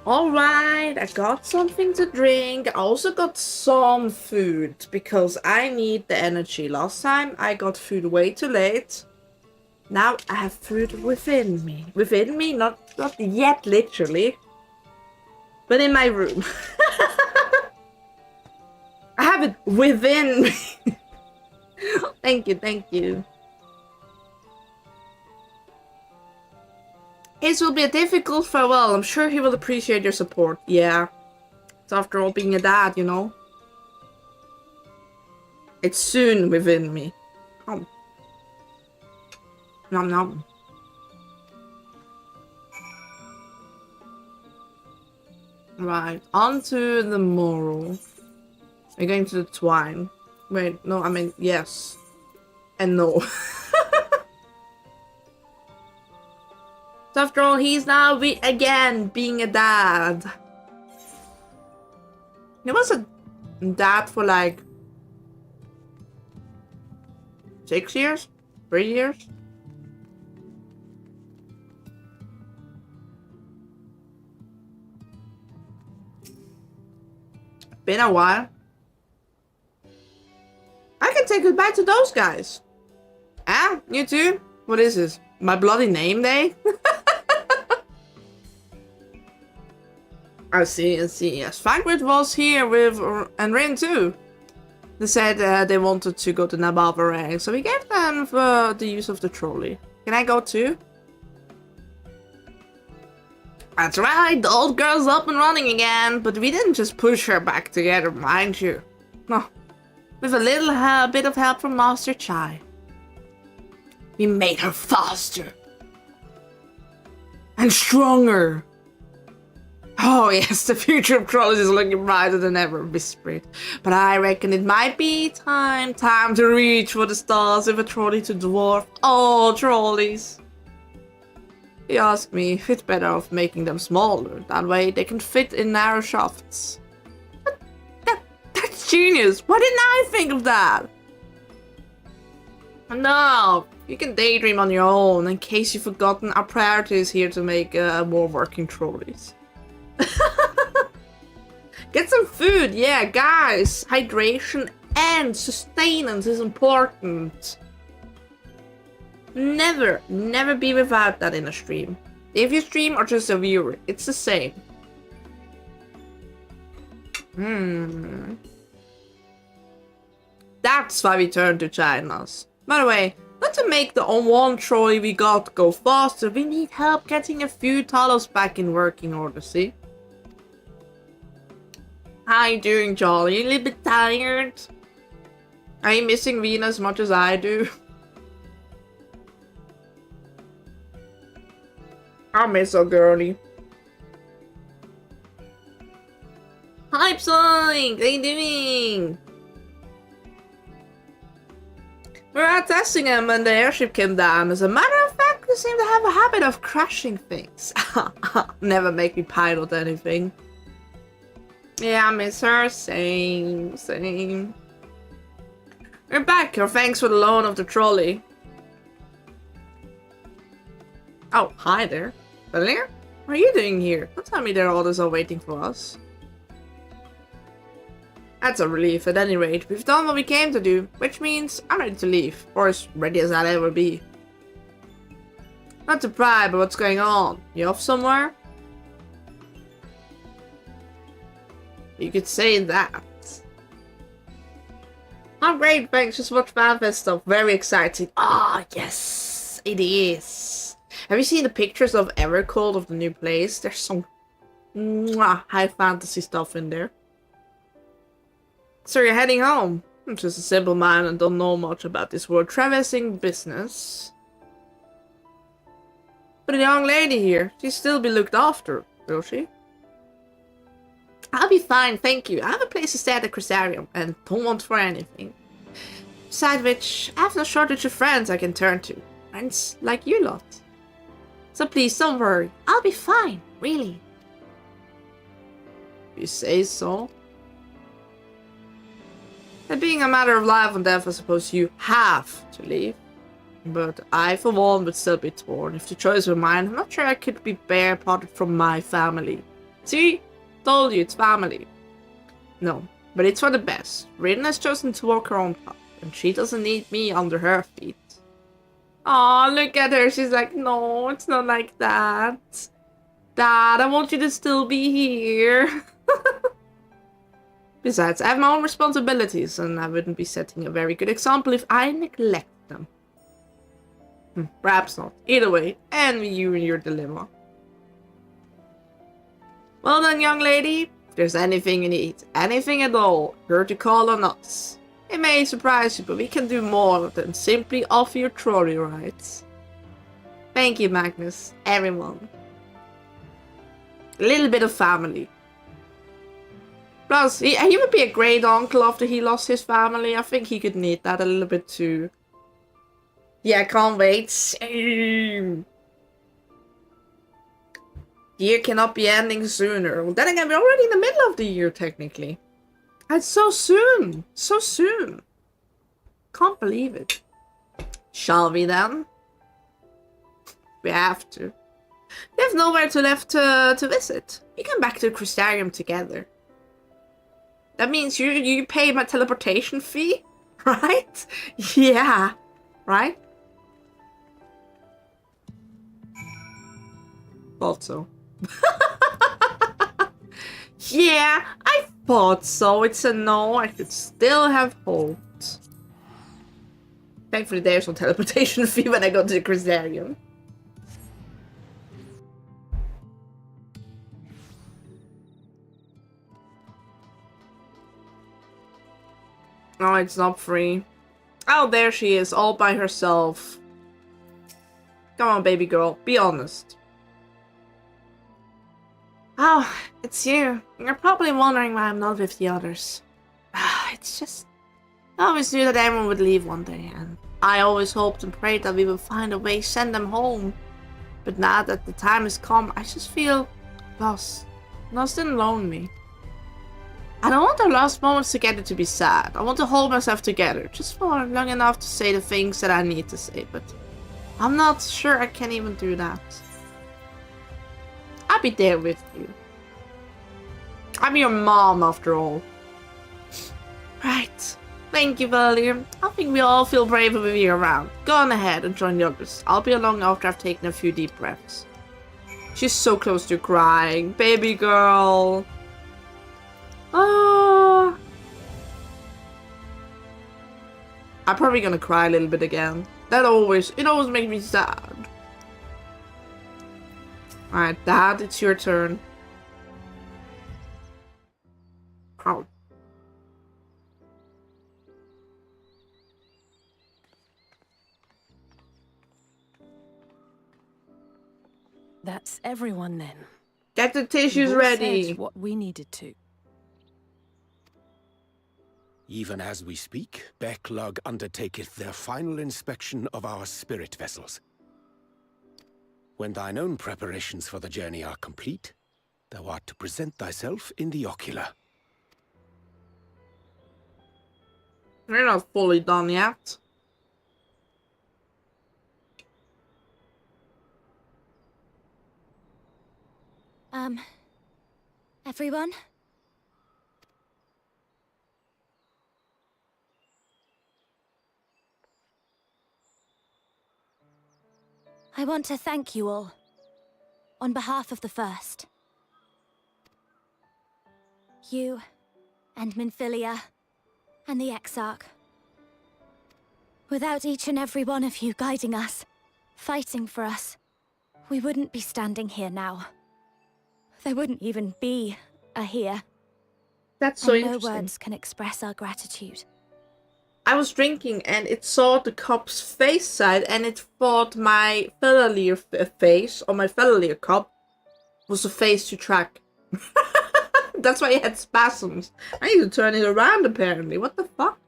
Alright, I got something to drink. I also got some food because I need the energy. Last time I got food way too late. Now I have food within me. Within me, not yet literally. But in my room. I have it within me. Thank you, thank you. His will be a difficult farewell. I'm sure he will appreciate your support. Yeah. It's after all being a dad, you know. It's soon within me. Oh. Nom nom. Right, on to the moral. We're going to the twine. Wait, no, I mean, yes. And no. So after all, he's now again being a dad. He was a dad for like 6 years? 3 years? Been a while. I can say goodbye to those guys. Ah, you too? What is this? My bloody name day? I see, yes. Fangrid was here with, and Rin too. They said they wanted to go to Nabavarang, so we gave them the use of the trolley. Can I go too? That's right, the old girl's up and running again, but we didn't just push her back together, mind you. No, with a little bit of help from Master Chai. We made her faster. And stronger. Oh yes, the future of trolleys is looking brighter than ever, whispered. But I reckon it might be time to reach for the stars with a trolley to dwarf all trolleys. He asked me if it's better off making them smaller, that way they can fit in narrow shafts. That's genius! Why didn't I think of that? No, you can daydream on your own. In case you've forgotten, our priority is here to make more working trolleys. Get some food, yeah, guys. Hydration and sustenance is important. Never be without that in a stream. If you stream or just a viewer, it's the same. That's why we turn to China's. By the way, not to make the one trolley we got go faster, we need help getting a few Talos back in working order, see? How you doing, Jolly? A little bit tired? Are you missing Rena as much as I do? I miss her, girly. Hi, Psych! How you doing? We were out testing them when the airship came down. As a matter of fact, they seem to have a habit of crashing things. Never make me pilot anything. Yeah, I miss her. Same. We're back. Thanks for the loan of the trolley. Oh, hi there. Fela'lyr? What are you doing here? Don't tell me their orders are waiting for us. That's a relief. At any rate, we've done what we came to do, which means I'm ready to leave, or as ready as I'll ever be. Not to pry, but what's going on? You off somewhere? You could say that. Oh great, thanks. Just watch FanFest stuff. Very exciting. Ah, yes, it is. Have you seen the pictures of Evercold of the new place? There's some high fantasy stuff in there. So you're heading home. I'm just a simple man and don't know much about this world traversing business. But the young lady here, she'll still be looked after, will she? I'll be fine, thank you. I have a place to stay at the Crisarium and don't want for anything. Besides which, I have no shortage of friends I can turn to. Friends like you lot. So please don't worry. I'll be fine, really. You say so? It being a matter of life and death, I suppose you have to leave. But I, for one, would still be torn. If the choice were mine, I'm not sure I could be parted from my family. See? Told you, it's family. No, but it's for the best. Rin has chosen to walk her own path, and she doesn't need me under her feet. Aw, look at her. She's like, no, it's not like that. Dad, I want you to still be here. Besides, I have my own responsibilities, and I wouldn't be setting a very good example if I neglect them. Perhaps not. Either way, envy you and your dilemma. Well then, young lady, if there's anything you need, anything at all, sure to call on us. It may surprise you, but we can do more than simply offer you trolley rides. Thank you, Magnus, everyone. A little bit of family. Plus, he would be a great uncle after he lost his family. I think he could need that a little bit too. Yeah, I can't wait. Same. The year cannot be ending sooner. Well, then again, we're already in the middle of the year, technically. It's so soon. So soon. Can't believe it. Shall we then? We have to. We have nowhere left to visit. We come back to the Crystarium together. That means you pay my teleportation fee, right? Yeah, right? Thought so. Yeah, I thought so. It's a no. I could still have hoped. Thankfully, there's no teleportation fee when I go to the Crystarium. Oh, it's not free. Oh, there she is, all by herself. Come on, baby girl, be honest. Oh, it's you. You're probably wondering why I'm not with the others. It's just... I always knew that everyone would leave one day, and I always hoped and prayed that we would find a way to send them home. But now that the time has come, I just feel lost. Lost and lonely. I don't want our last moments together to be sad. I want to hold myself together, just for long enough to say the things that I need to say, but I'm not sure I can even do that. I'll be there with you. I'm your mom, after all. Right. Thank you, Fela'lyr. I think we all feel braver with you around. Go on ahead and join the others. I'll be along after I've taken a few deep breaths. She's so close to crying. Baby girl. Oh. I'm probably gonna cry a little bit again. It always makes me sad. Alright, Dad, it's your turn. Proud. That's everyone then. Get the tissues We've all ready. said what we needed to. Even as we speak, Backlog undertaketh their final inspection of our spirit vessels. When thine own preparations for the journey are complete, thou art to present thyself in the ocular. We're not fully done yet. Everyone? I want to thank you all, on behalf of the First. You, and Minfilia, and the Exarch. Without each and every one of you guiding us, fighting for us, we wouldn't be standing here now. There wouldn't even be a here. That's so and interesting. No words can express our gratitude. I was drinking and it saw the cup's face side and it thought my Fela'lyr face on my Fela'lyr cup was a face to track. That's why it had spasms. I need to turn it around apparently. What the fuck?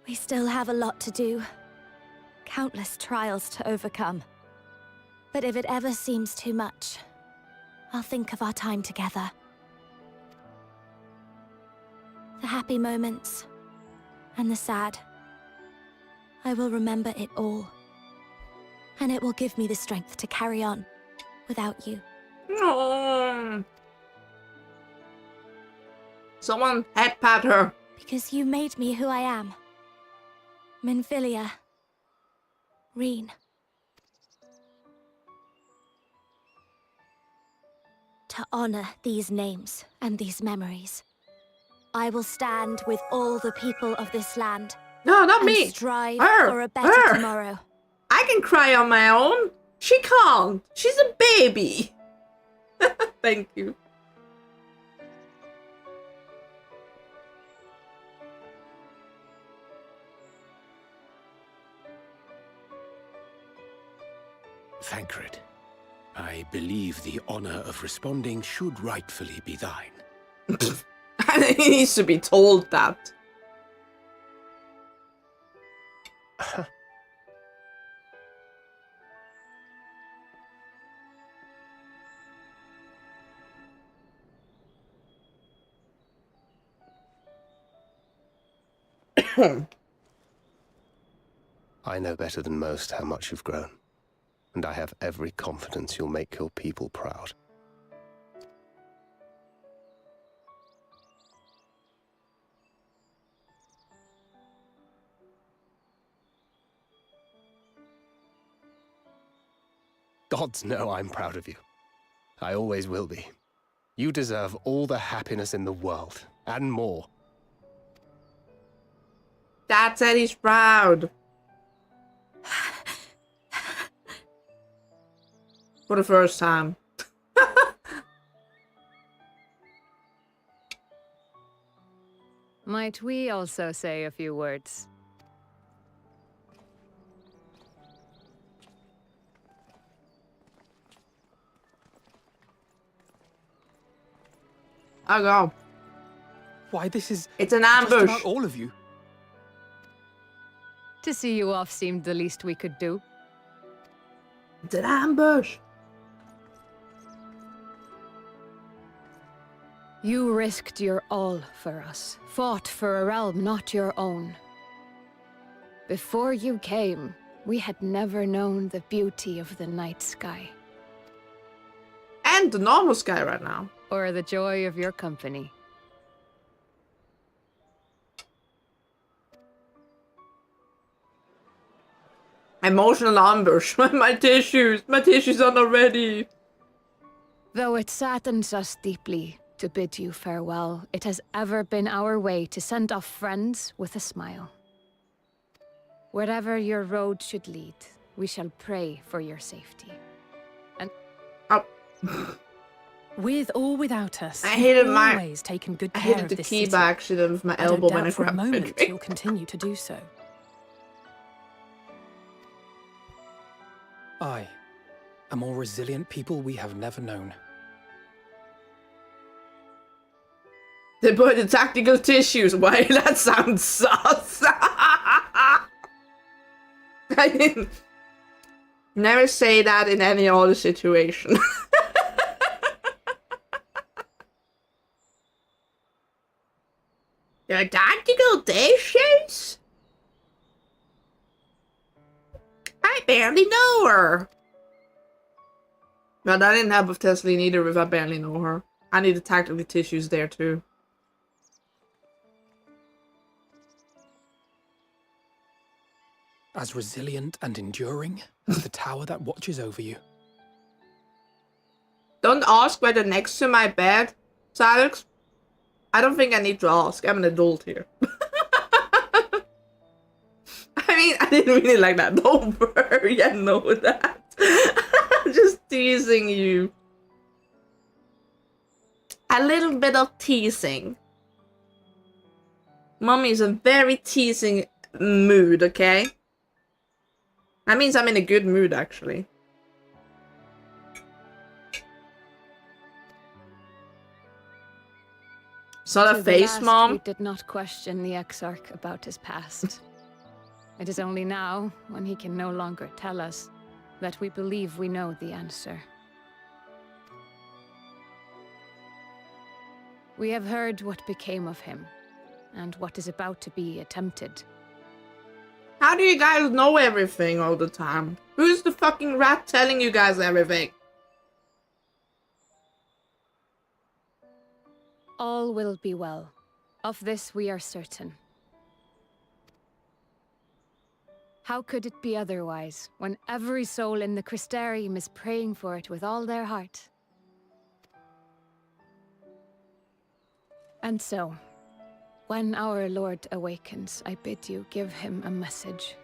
We still have a lot to do. Countless trials to overcome. But if it ever seems too much, I'll think of our time together. The happy moments and the sad. I will remember it all. And it will give me the strength to carry on without you. No. Someone head pat her. Because you made me who I am. Minfilia. Reen. To honor these names and these memories, I will stand with all the people of this land. No, not and me. Strive Her. for a better Her. tomorrow. can cry on my own. She can't. She's a baby. Thank you. Thancred, I believe the honor of responding should rightfully be thine. He needs to be told that. I know better than most how much you've grown, and I have every confidence you'll make your people proud. Gods know I'm proud of you. I always will be. You deserve all the happiness in the world, and more. Dad said he's proud. For the first time. Might we also say a few words? I'll go. Why, this is... It's an just ambush. about all of you. To see you off seemed the least we could do. It's an ambush. You risked your all for us, fought for a realm not your own. Before you came, we had never known the beauty of the night sky. And the normal sky right now. Or the joy of your company. Emotional ambush. My tissues are not ready. Though it saddens us deeply to bid you farewell, it has ever been our way to send off friends with a smile. Wherever your road should lead, we shall pray for your safety. And with or without us, I hated you've my. always taken good I care hated of the this key city. by accident with my I don't elbow when doubt I for a grabbed my moment drink. you'll continue to do so. I, a more resilient people we have never known. They put the tactical tissues. Why? That sounds sus. I didn't. Never say that in any other situation. The tactical tissues? I barely know her. But I didn't have with Tesla either if I barely know her. I need the tactical tissues there too. As resilient and enduring as the tower that watches over you. Don't ask whether next to my bed, Alex. I don't think I need to ask. I'm an adult here. I mean, I didn't really like that. Don't worry, I know that. I'm just teasing you. A little bit of teasing. Mommy's a very teasing mood, okay? That means I'm in a good mood, actually. Saw that face, Mom? We did not question the Exarch about his past. It is only now, when he can no longer tell us, that we believe we know the answer. We have heard what became of him, and what is about to be attempted. How do you guys know everything all the time? Who's the fucking rat telling you guys everything? All will be well. Of this we are certain. How could it be otherwise, when every soul in the Crystarium is praying for it with all their heart? And so, when our Lord awakens, I bid you give him a message.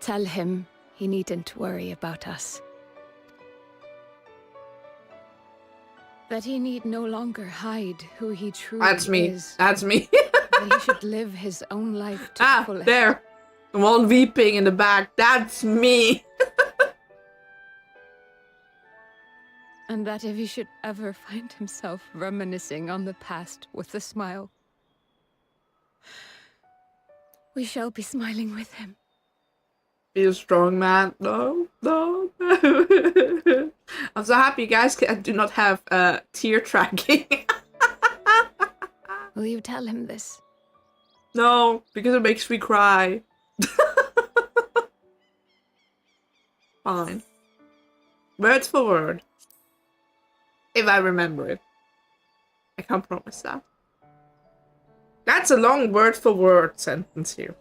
Tell him he needn't worry about us. That he need no longer hide who he truly That's me. is. That's me. That he should live his own life to the fullest. There. The one weeping in the back. That's me. And that if he should ever find himself reminiscing on the past with a smile, we shall be smiling with him. Be a strong man. No, no, no. I'm so happy you guys do not have tear tracking. Will you tell him this? No, because it makes me cry. Fine. Word for word. If I remember it. I can't promise that. That's a long word for word sentence here.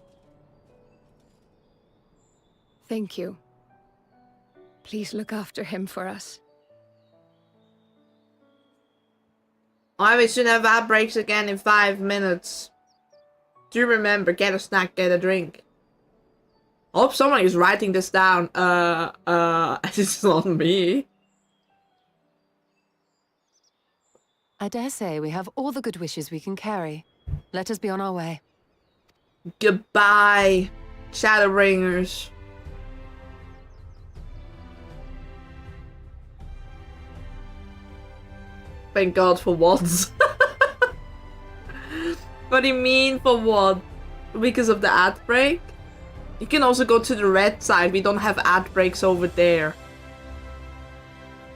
Thank you. Please look after him for us. We should have ad breaks again in 5 minutes. Do remember, get a snack, get a drink. I hope someone is writing this down. It's not me. I dare say we have all the good wishes we can carry. Let us be on our way. Goodbye, Shadowbringers. Thank God for what? What do you mean for what? Because of the ad break? You can also go to the red side. We don't have ad breaks over there.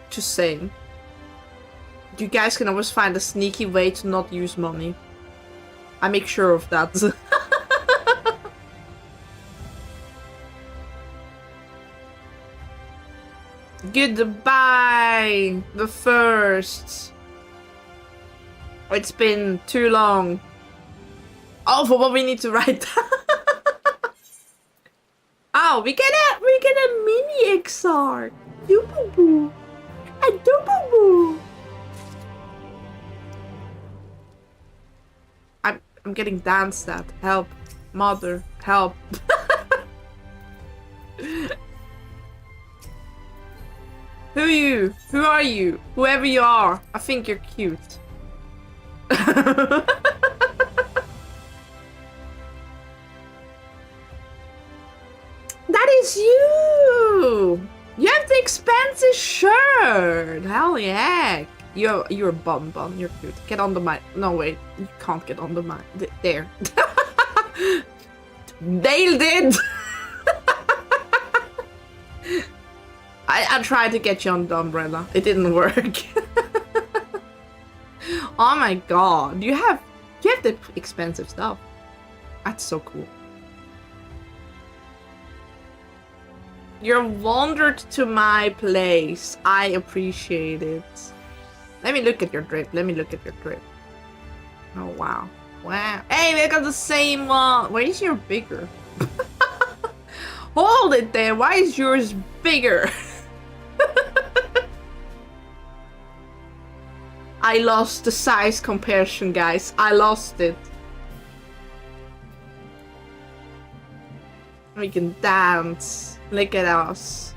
Just saying. You guys can always find a sneaky way to not use money. I make sure of that. Goodbye, the first. It's been too long. Oh, for what we need to write down. Oh, we get a mini Exarch. Doo-boo-boo. A doo-boo-boo. I'm getting danced at. Help. Mother. Help. Who are you? Who are you? Whoever you are. I think you're cute. That is you! You have the expensive shirt! Hell yeah! You're a bum. You're cute. Get on the mic. No, wait. You can't get on the mic. There. Nailed it! I tried to get you on the umbrella. It didn't work. Oh my god. You have the expensive stuff. That's so cool. You're wandered to my place. I appreciate it. Let me look at your drip. Oh, wow. Wow. Hey, we got the same one. Why is yours bigger? Hold it there. Why is yours bigger? I lost the size comparison, guys. I lost it. We can dance. Look at us.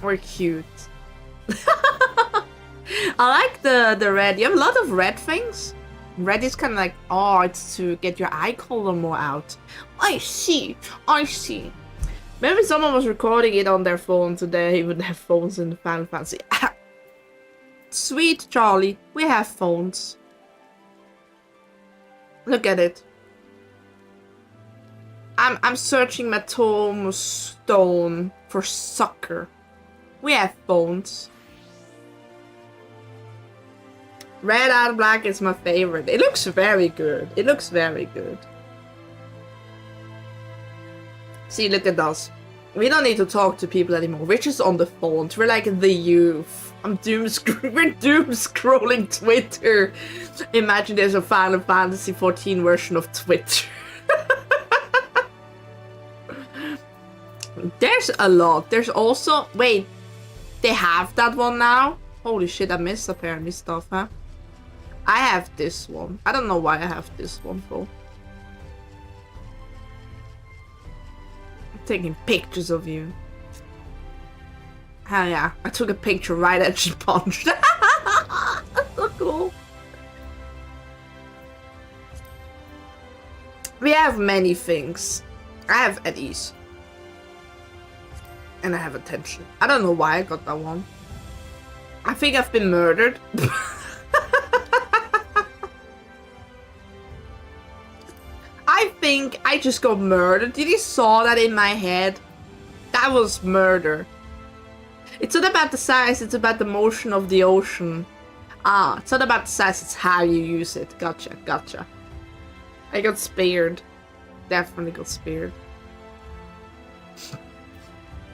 We're cute. I like the red. You have a lot of red things. Red is kind of like, oh, it's to get your eye color more out. I see. Maybe someone was recording it on their phone today with their phones in the Final Fantasy. Sweet Charlie, we have phones. Look at it. I'm searching my tombstone for sucker. We have phones. Red and black is my favorite. It looks very good. See, look at us. We don't need to talk to people anymore. We're just on the phones. We're like the youth. We're doom scrolling Twitter. Imagine there's a Final Fantasy 14 version of Twitter. There's a lot. There's also... Wait. They have that one now? Holy shit, I missed apparently stuff, huh? I have this one. I don't know why I have this one for. Taking pictures of you. Hell yeah, I took a picture right as she punched. That's so cool. We have many things. I have at ease. And I have attention. I don't know why I got that one. I think I've been murdered. I think I just got murdered. Did you saw that in my head? That was murder. It's not about the size, it's about the motion of the ocean. Ah, it's not about the size, it's how you use it. Gotcha, gotcha. I got spared. Definitely got spared.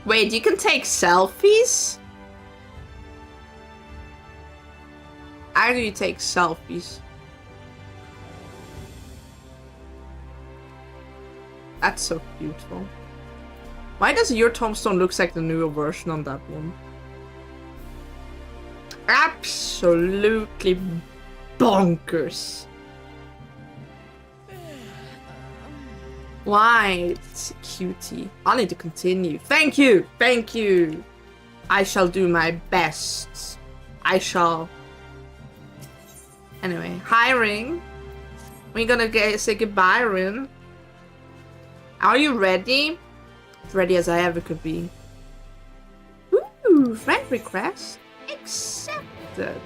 Wait, you can take selfies? How do you take selfies? That's so beautiful. Why does your tombstone look like the newer version on that one? Absolutely bonkers. White cutie. I need to continue. Thank you. Thank you. I shall do my best. I shall. Anyway, hi Ring. We're gonna say goodbye, Rin. Are you ready? As ready as I ever could be. Ooh, friend request accepted.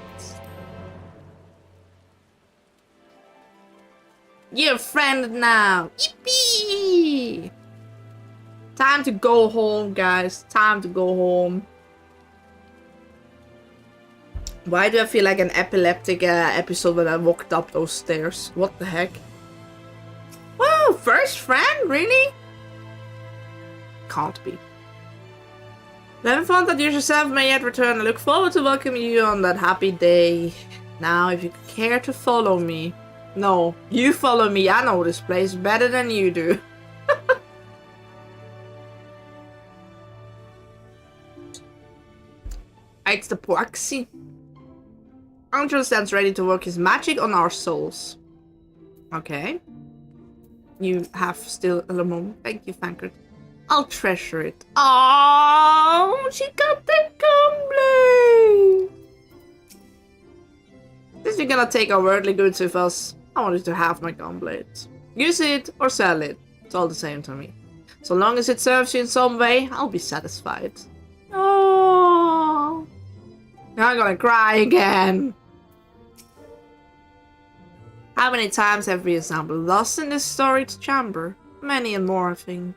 You're a friend now. Yippee! Time to go home, guys. Time to go home. Why do I feel like an epileptic episode when I walked up those stairs? What the heck? Whoa, first friend? Really? Can't be. You haven't found that you yourself may yet return. I look forward to welcoming you on that happy day. Now, if you care to follow me. No, you follow me. I know this place better than you do. It's the proxy. Angel stands ready to work his magic on our souls. Okay. You have still a moment. Thank you, Fankard. I'll treasure it. Oh, she got the comblade. Since you're gonna take our worldly goods with us, I want you to have my gunblade. Use it or sell it. It's all the same to me. So long as it serves you in some way, I'll be satisfied. Oh, I'm gonna cry again. How many times have we assembled thus in this storied chamber? Many and more, I think.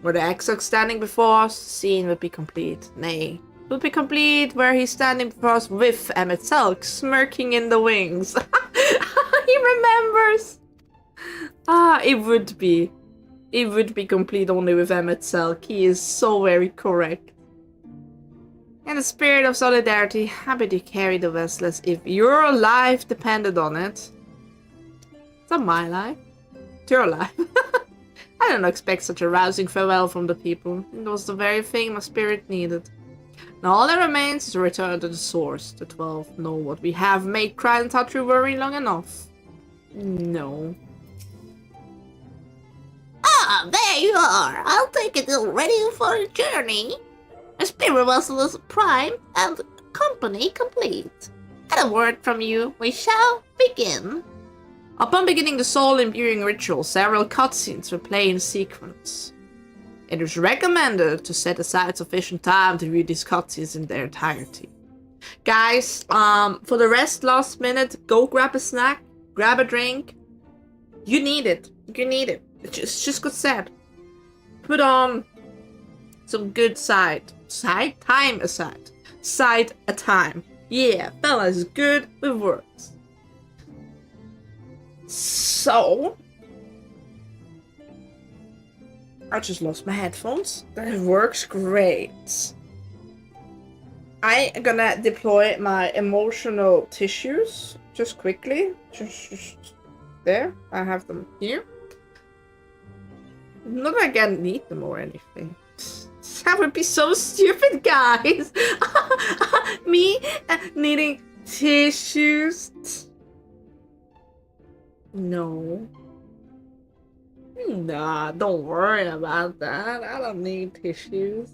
Were the exarch standing before us, the scene would be complete. Nay, it would be complete were he standing before us with Emmett Selk, smirking in the wings. He remembers! Ah, it would be. It would be complete only with Emmett Selk. He is so very correct. In the spirit of solidarity, happy to carry the vesseless if your life depended on it. It's not my life. It's your life. I didn't expect such a rousing farewell from the people. It was the very thing my spirit needed. Now all that remains is to return to the source. The 12 know what we have made cry and touch you worry long enough. No. Ah, there you are. I'll take it all ready for a journey. A spirit vessel is prime and company complete. At a word from you, we shall begin. Upon beginning the soul-imbuing ritual, several cutscenes will play in sequence. It is recommended to set aside sufficient time to view these cutscenes in their entirety. Guys, for the rest, last minute, go grab a snack, grab a drink. You need it. You need it. It's just got said. Put on some good time aside. Side a time. Yeah, Fela is good with words. So, I just lost my headphones. That works great. I'm gonna deploy my emotional tissues just quickly. Just there. I have them here. Not that I can need them or anything. That would be so stupid, guys. Me needing tissues. No. Nah, don't worry about that. I don't need tissues.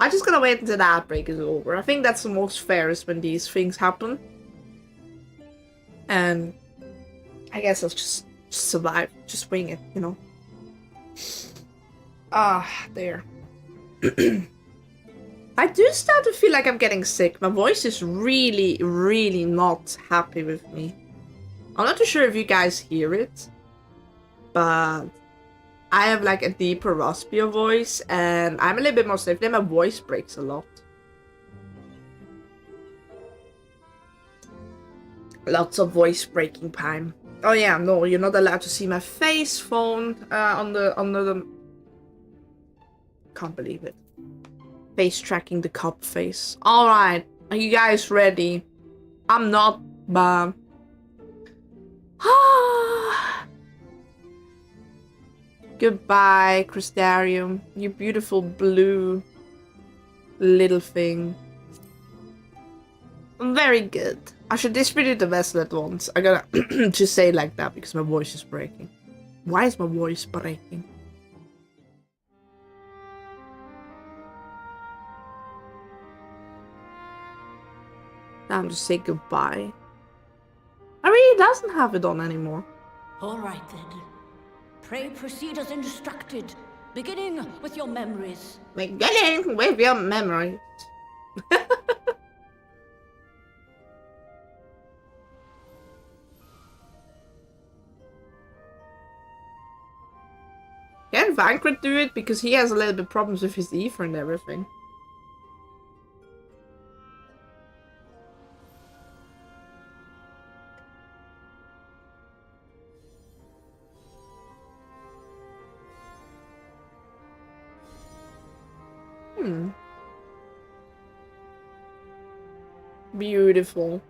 I'm just gonna wait until the outbreak is over. I think that's the most fairest when these things happen. And I guess I'll just survive. Just wing it, you know? Ah, there. I do start to feel like I'm getting sick. My voice is really, really not happy with me. I'm not too sure if you guys hear it, but I have like a deeper, raspier voice, and I'm a little bit more safe. Then my voice breaks a lot. Lots of voice breaking time. Oh yeah, no, you're not allowed to see my face phone under the. Can't believe it. Face tracking the cup face. All right, are you guys ready? I'm not, but. Goodbye, Crystarium. You beautiful blue little thing. Very good. I should distribute the vessel at once. I gotta just say it like that because my voice is breaking. Why is my voice breaking? Time to say goodbye. I really doesn't have it on anymore. All right then. Pray proceed as instructed, beginning with your memories. Beginning with your memories. Can Vancred do it? Because he has a little bit problems with his ether and everything. Beautiful.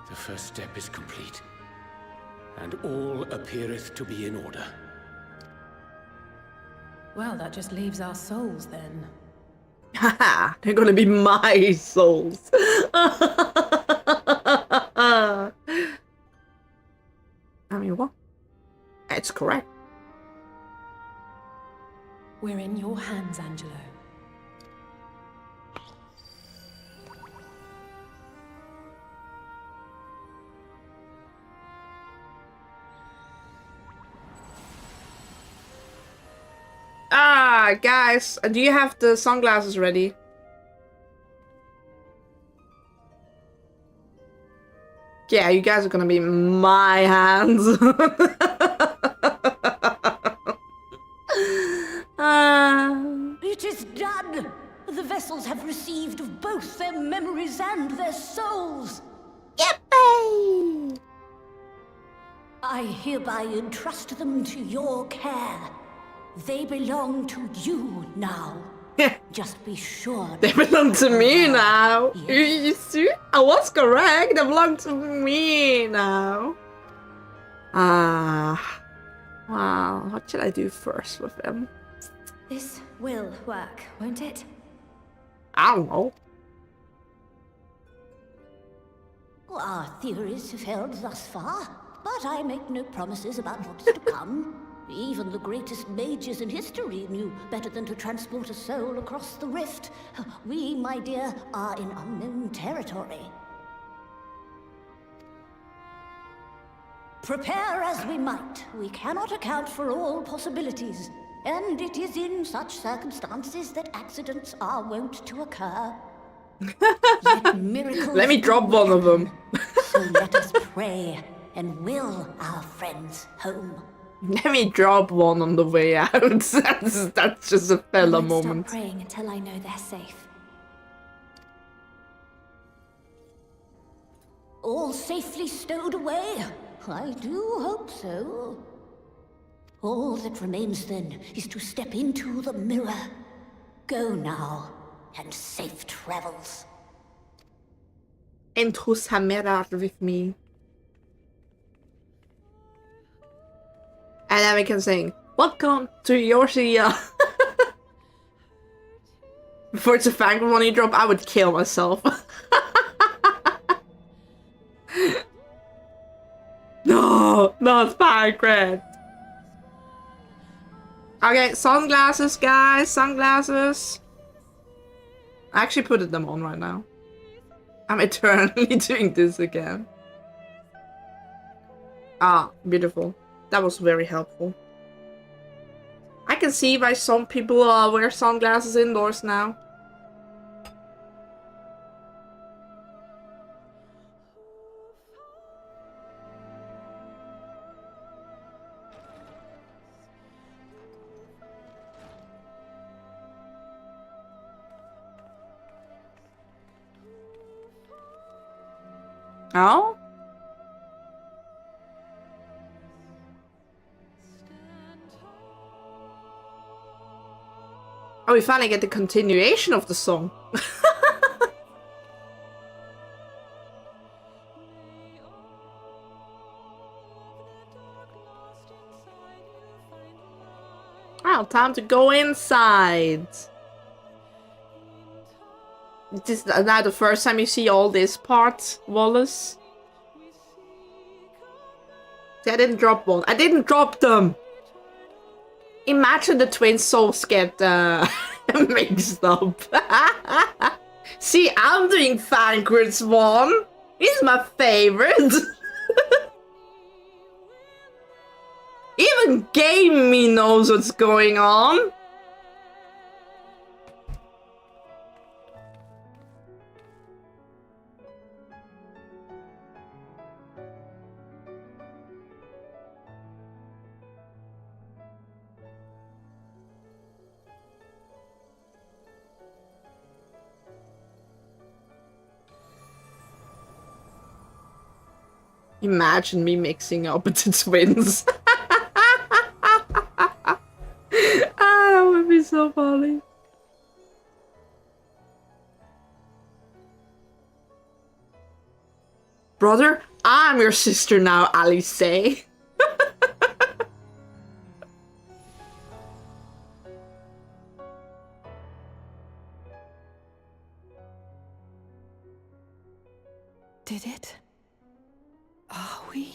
The first step is complete, and all appeareth to be in order. Well, that just leaves our souls then. Haha, they're gonna be my souls. I mean, what? It's correct. We're in your hands, Angelo. Ah, guys, do you have the sunglasses ready? Yeah, you guys are gonna be in my hands. It is done! The vessels have received both their memories and their souls! Yippee! I hereby entrust them to your care. They belong to you now. Just be sure. They belong to me now. Yes. You see? I was correct. They belong to me now. Wow. What should I do first with them? This will work, won't it? I don't know. Our theories have held thus far, but I make no promises about what's to come. Even the greatest mages in history knew better than to transport a soul across the rift. We, my dear, are in unknown territory. Prepare as we might, we cannot account for all possibilities. And it is in such circumstances that accidents are wont to occur. Yet miracles let me drop one of them. So let us pray and will our friends home. Let me drop one on the way out. that's just a fella I won't moment. stop praying until I know they're safe. All safely stowed away? I do hope so. All that remains then is to step into the mirror. Go now, and safe travels. Into Samira with me. And then we can sing, welcome to Yorshia. Before it's a fang money drop, I would kill myself. No, not Margaret. Okay, sunglasses, guys, sunglasses. I actually put them on right now. I'm eternally doing this again. Ah, beautiful. That was very helpful. I can see why some people wear sunglasses indoors now. Oh? Oh, we finally get the continuation of the song. Well, time to go inside. This is now the first time you see all this part, Wallace. See, I didn't drop one. I didn't drop them! Imagine the twin souls get mixed up. See, I'm doing Fangrid's one. He's my favorite. Even Game Me knows what's going on. Imagine me mixing up the twins. That would be so funny. Brother, I'm your sister now, Alice. Did it? Are we?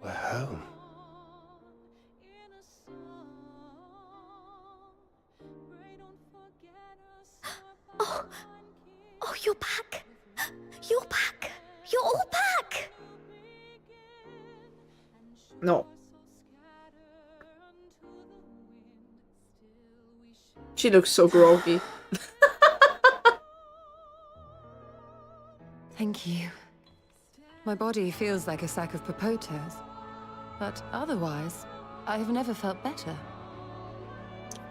We're home. Oh, you're back. You're back. You're all back. No. She looks so groggy. Thank you. My body feels like a sack of potatoes, but otherwise, I have never felt better.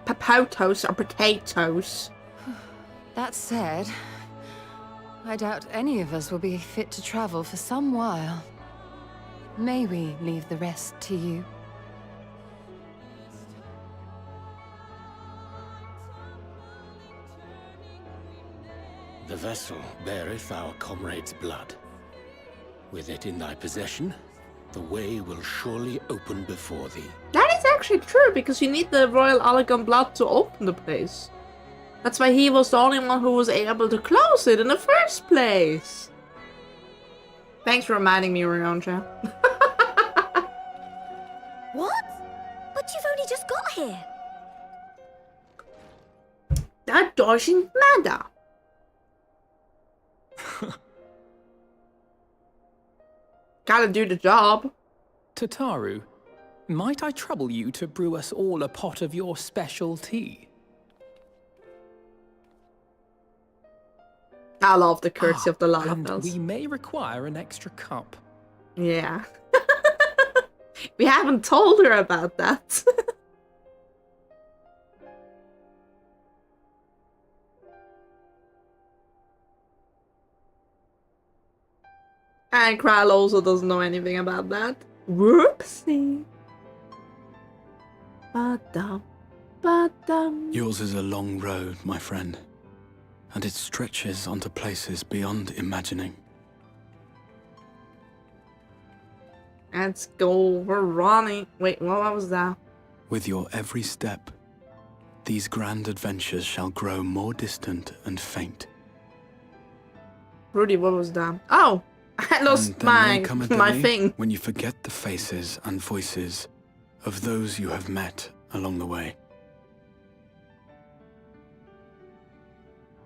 Potatoes or potatoes? That said, I doubt any of us will be fit to travel for some while. May we leave the rest to you? The vessel beareth our comrade's blood. With it in thy possession, the way will surely open before thee. That is actually true, because you need the Royal Allegan blood to open the place. That's why he was the only one who was able to close it in the first place. Thanks for reminding me, Rionja. What? But you've only just got here. That doesn't matter. Gotta do the job. Tataru, might I trouble you to brew us all a pot of your special tea? I love the courtesy of the Lalafels. And we may require an extra cup. Yeah. We haven't told her about that. And Kral also doesn't know anything about that. Whoopsie. Ba-dum, ba-dum. Yours is a long road, my friend, and it stretches onto places beyond imagining. Let's go. We're running. Wait, what was that? With your every step, these grand adventures shall grow more distant and faint. Rudy, what was that? Oh, I lost And then may come a my day thing. when you forget the faces and voices of those you have met along the way.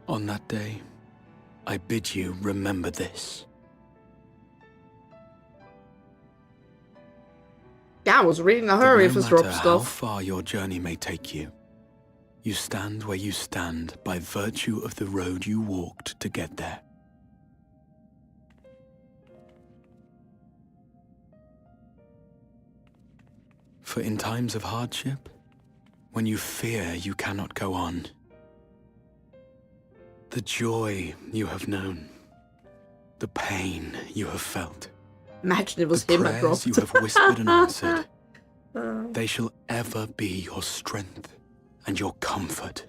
On that day, I bid you remember this. Yeah, I was really in a That hurry no if it's matter drop how stuff. far your journey may take you, you stand where you stand by virtue of the road you walked to get there. For in times of hardship, when you fear you cannot go on, the joy you have known, the pain you have felt, Imagine it was the him I prayers dropped. you have whispered and answered, they shall ever be your strength and your comfort.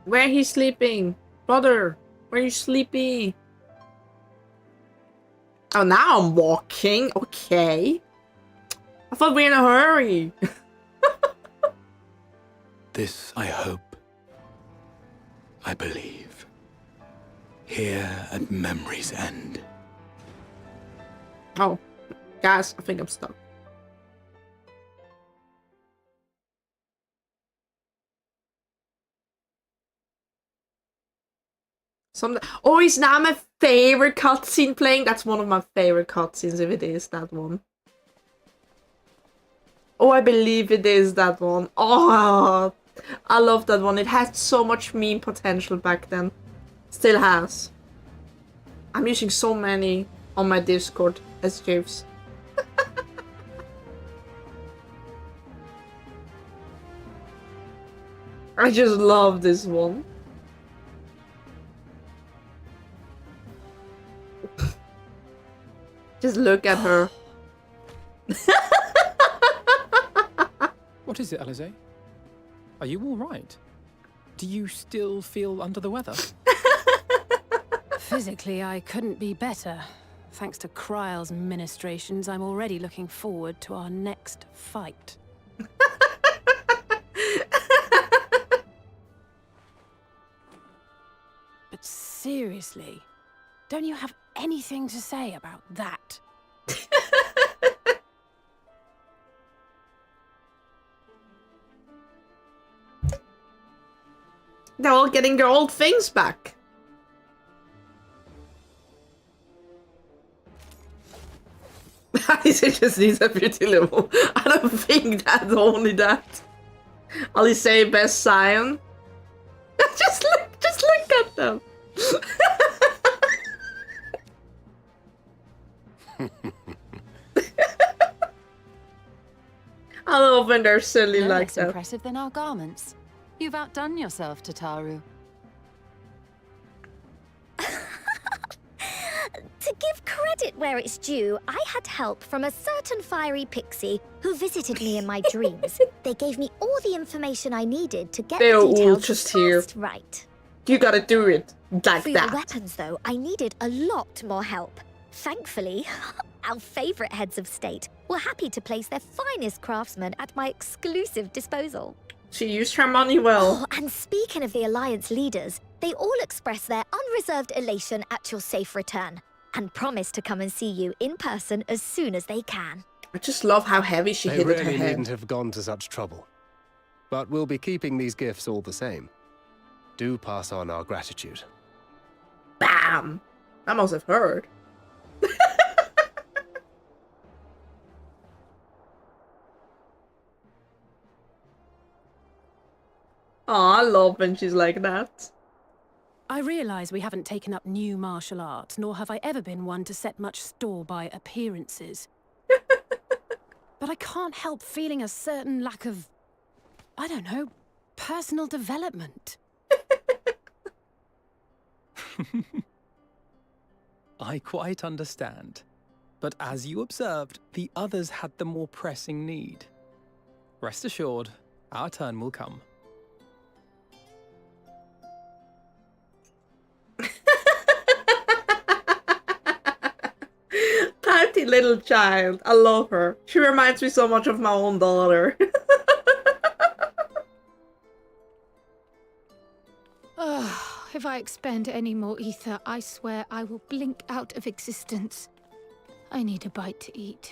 Where he's sleeping? Brother, where you sleeping? Oh, now I'm walking. Okay. I thought we were in a hurry. This I hope, I believe, here at memory's end. Oh, guys, I think I'm stuck. Oh, is now my favorite cutscene playing? That's one of my favorite cutscenes, if it is that one. Oh, I believe it is that one. Oh, I love that one. It had so much meme potential back then. Still has. I'm using so many on my Discord as GIFs. I just love this one. Just look at her. What is it, Alize? Are you all right? Do you still feel under the weather? Physically, I couldn't be better. Thanks to Kryle's ministrations, I'm already looking forward to our next fight. But seriously, don't you have anything to say about that? They're all getting their old things back. Alice just needs a beauty level. I don't think that's only that. Alice best Scion. just look at them. I love when they're silly No like less that. impressive than our garments. You've outdone yourself, Tataru. To give credit where it's due, I had help from a certain fiery pixie who visited me in my dreams. They gave me all the information I needed to get They're the all details just here. just right. You gotta do it like For that. your weapons, though, I needed a lot more help. Thankfully, our favorite heads of state were happy to place their finest craftsmen at my exclusive disposal. She used her money well. Oh, and speaking of the Alliance leaders, they all expressed their unreserved elation at your safe return and promised to come and see you in person as soon as they can. I just love how heavy she They hit really her head. needn't have gone to such trouble. But we'll be keeping these gifts all the same. Do pass on our gratitude. Bam! I must have heard. Oh, I love when she's like that. I realise we haven't taken up new martial arts, nor have I ever been one to set much store by appearances. But I can't help feeling a certain lack of, I don't know, personal development. I quite understand. But as you observed, the others had the more pressing need. Rest assured, our turn will come. Tiny little child. I love her. She reminds me so much of my own daughter. If I expend any more ether, I swear I will blink out of existence. I need a bite to eat.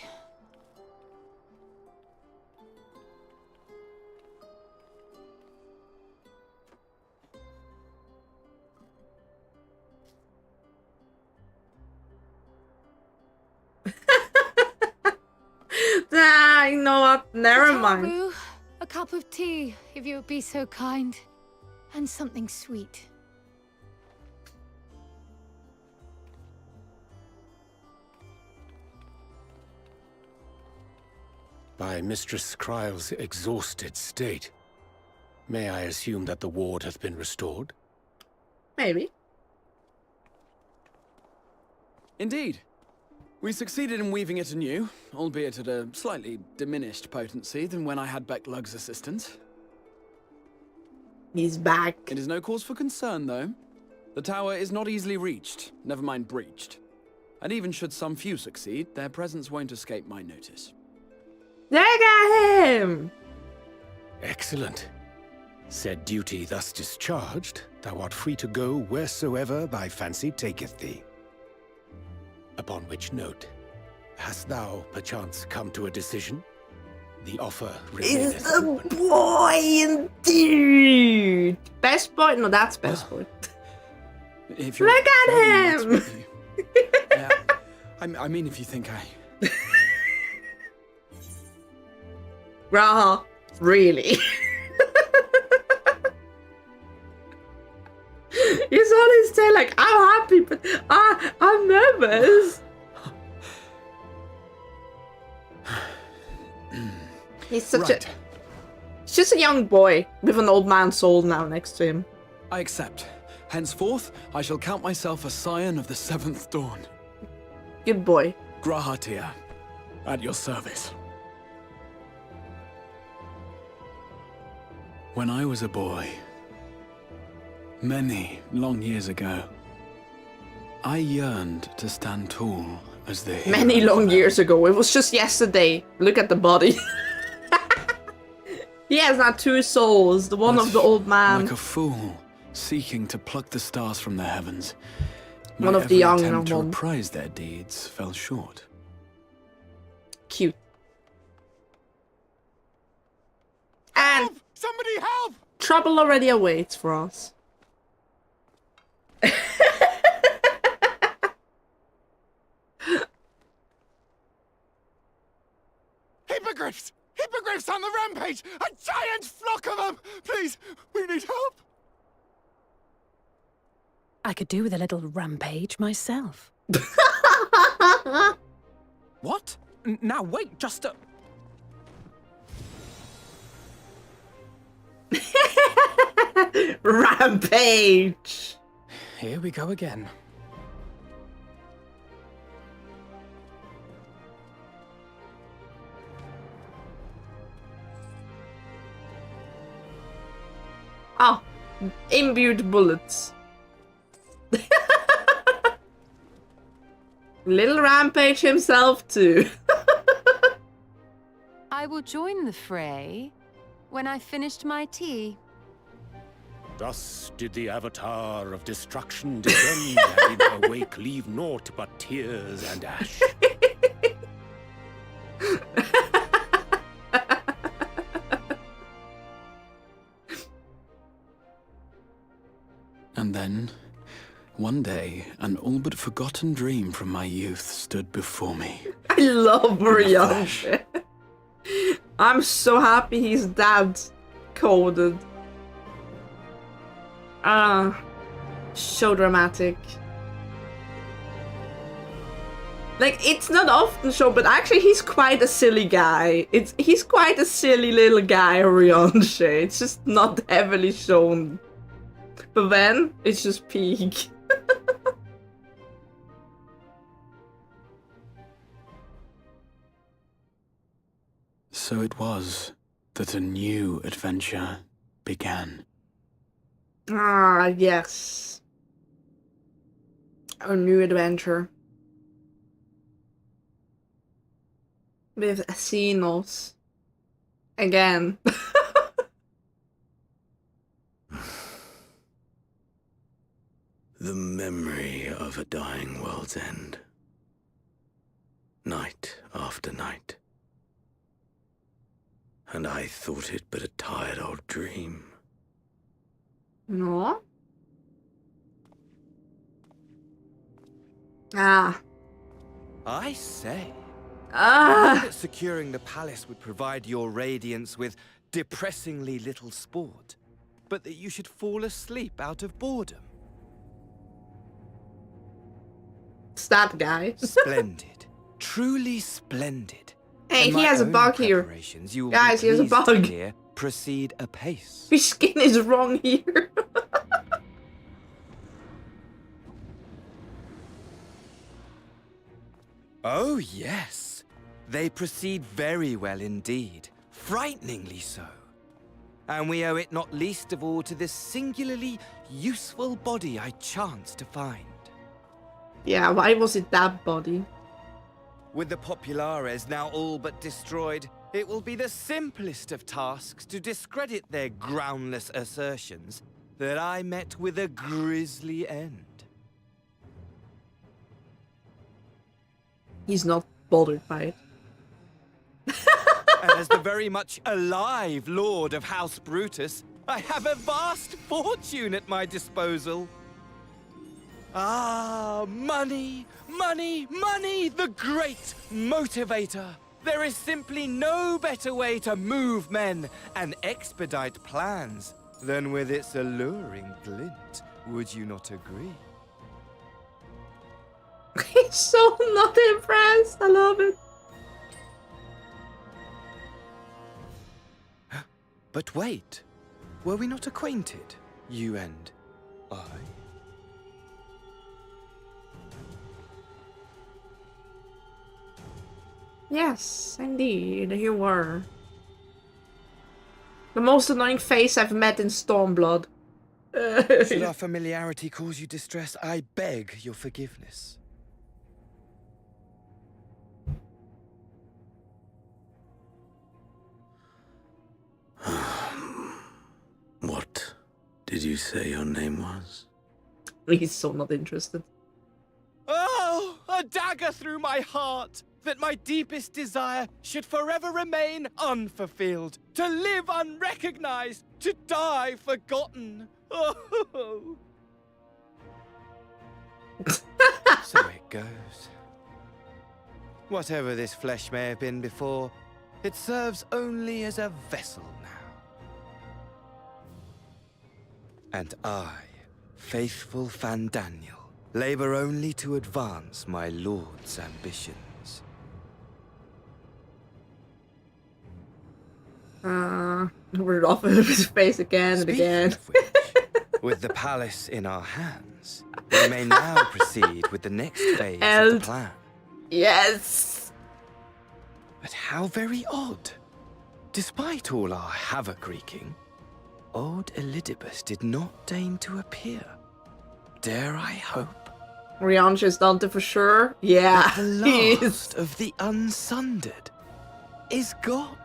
Nah, you know what? Never mind. Taru, a cup of tea, if you would be so kind. And something sweet. By Mistress Kryle's exhausted state, may I assume that the ward hath been restored? Maybe. Indeed. We succeeded in weaving it anew, albeit at a slightly diminished potency than when I had Becklug's assistance. He's back. It is no cause for concern, though. The tower is not easily reached, never mind breached. And even should some few succeed, their presence won't escape my notice. They got him! Excellent. Said duty thus discharged, thou art free to go wheresoever thy fancy taketh thee. Upon which note, hast thou perchance come to a decision? The offer remaineth Is the open. boy indeed? Best boy? No, that's best boy. If you're Look at that's him! with you. Yeah, I mean, if you think I... Raha, really? He's on his tail like, I'm happy, but I'm nervous. He's such Right. He's just a young boy with an old man's soul now next to him. I accept. Henceforth, I shall count myself a scion of the seventh dawn. Good boy. Grahatia, at your service. When I was a boy, many long years ago, I yearned to stand tall as the hero. Many long years ago. It was just yesterday. Look at the body. He has now two souls. The one of the old man. Like a fool, seeking to pluck the stars from the heavens. My One of the every young attempt to one. reprise their deeds fell short. Cute. And somebody help! Trouble already awaits for us. Hippogriffs! Hippogriffs on the rampage! A giant flock of them! Please, we need help! I could do with a little rampage myself. What? Now wait, just a... Rampage! Here we go again. Oh, imbued bullets. Little Rampage himself too. I will join the fray when I finished my tea. Thus did the Avatar of Destruction descend, and in her wake leave naught but tears and ash. And then, one day, an all but forgotten dream from my youth stood before me. I love Brianne. I'm so happy he's dad coded. So dramatic. Like, it's not often shown, but actually he's quite a silly guy. He's quite a silly little guy, Orianche. It's just not heavily shown. But then, it's just peak. So it was that a new adventure began. Ah, yes. A new adventure. With Asinos. Again. The memory of a dying world's end. Night after night. And I thought it but a tired old dream. No. Ah. I say. Ah. I knew that securing the palace would provide your radiance with depressingly little sport, but that you should fall asleep out of boredom. It's that guy. Splendid. Truly splendid. Hey, And he my has a own bug here. preparations, you will Guys, be he has a pleased to bug. hear, proceed apace. His skin is wrong here. Oh, yes. They proceed very well indeed. Frighteningly so. And we owe it not least of all to this singularly useful body I chanced to find. Yeah, why was it that body? With the Populares now all but destroyed, it will be the simplest of tasks to discredit their groundless assertions that I met with a grisly end. He's not bothered by it. And as the very much alive Lord of House Brutus, I have a vast fortune at my disposal. Ah, money, money, money, the great motivator. There is simply no better way to move men and expedite plans than with its alluring glint. Would you not agree? He's so not impressed. I love it. But wait, were we not acquainted, you and I? Yes, indeed, you were. The most annoying face I've met in Stormblood. Should our familiarity cause you distress, I beg your forgiveness. What did you say your name was? He's so not interested. Oh, a dagger through my heart! That my deepest desire should forever remain unfulfilled, to live unrecognized, to die forgotten. Oh. So it goes. Whatever this flesh may have been before, it serves only as a vessel now. And I, faithful Fandaniel, labor only to advance my lord's ambitions. We're off of his face again and again. Of which, with the palace in our hands, we may now proceed with the next phase of the plan. Yes! But how very odd. Despite all our havoc wreaking, old Elidibus did not deign to appear. Dare I hope? Rianche is Dante for sure. Yeah, that the he is. last of the unsundered is gone.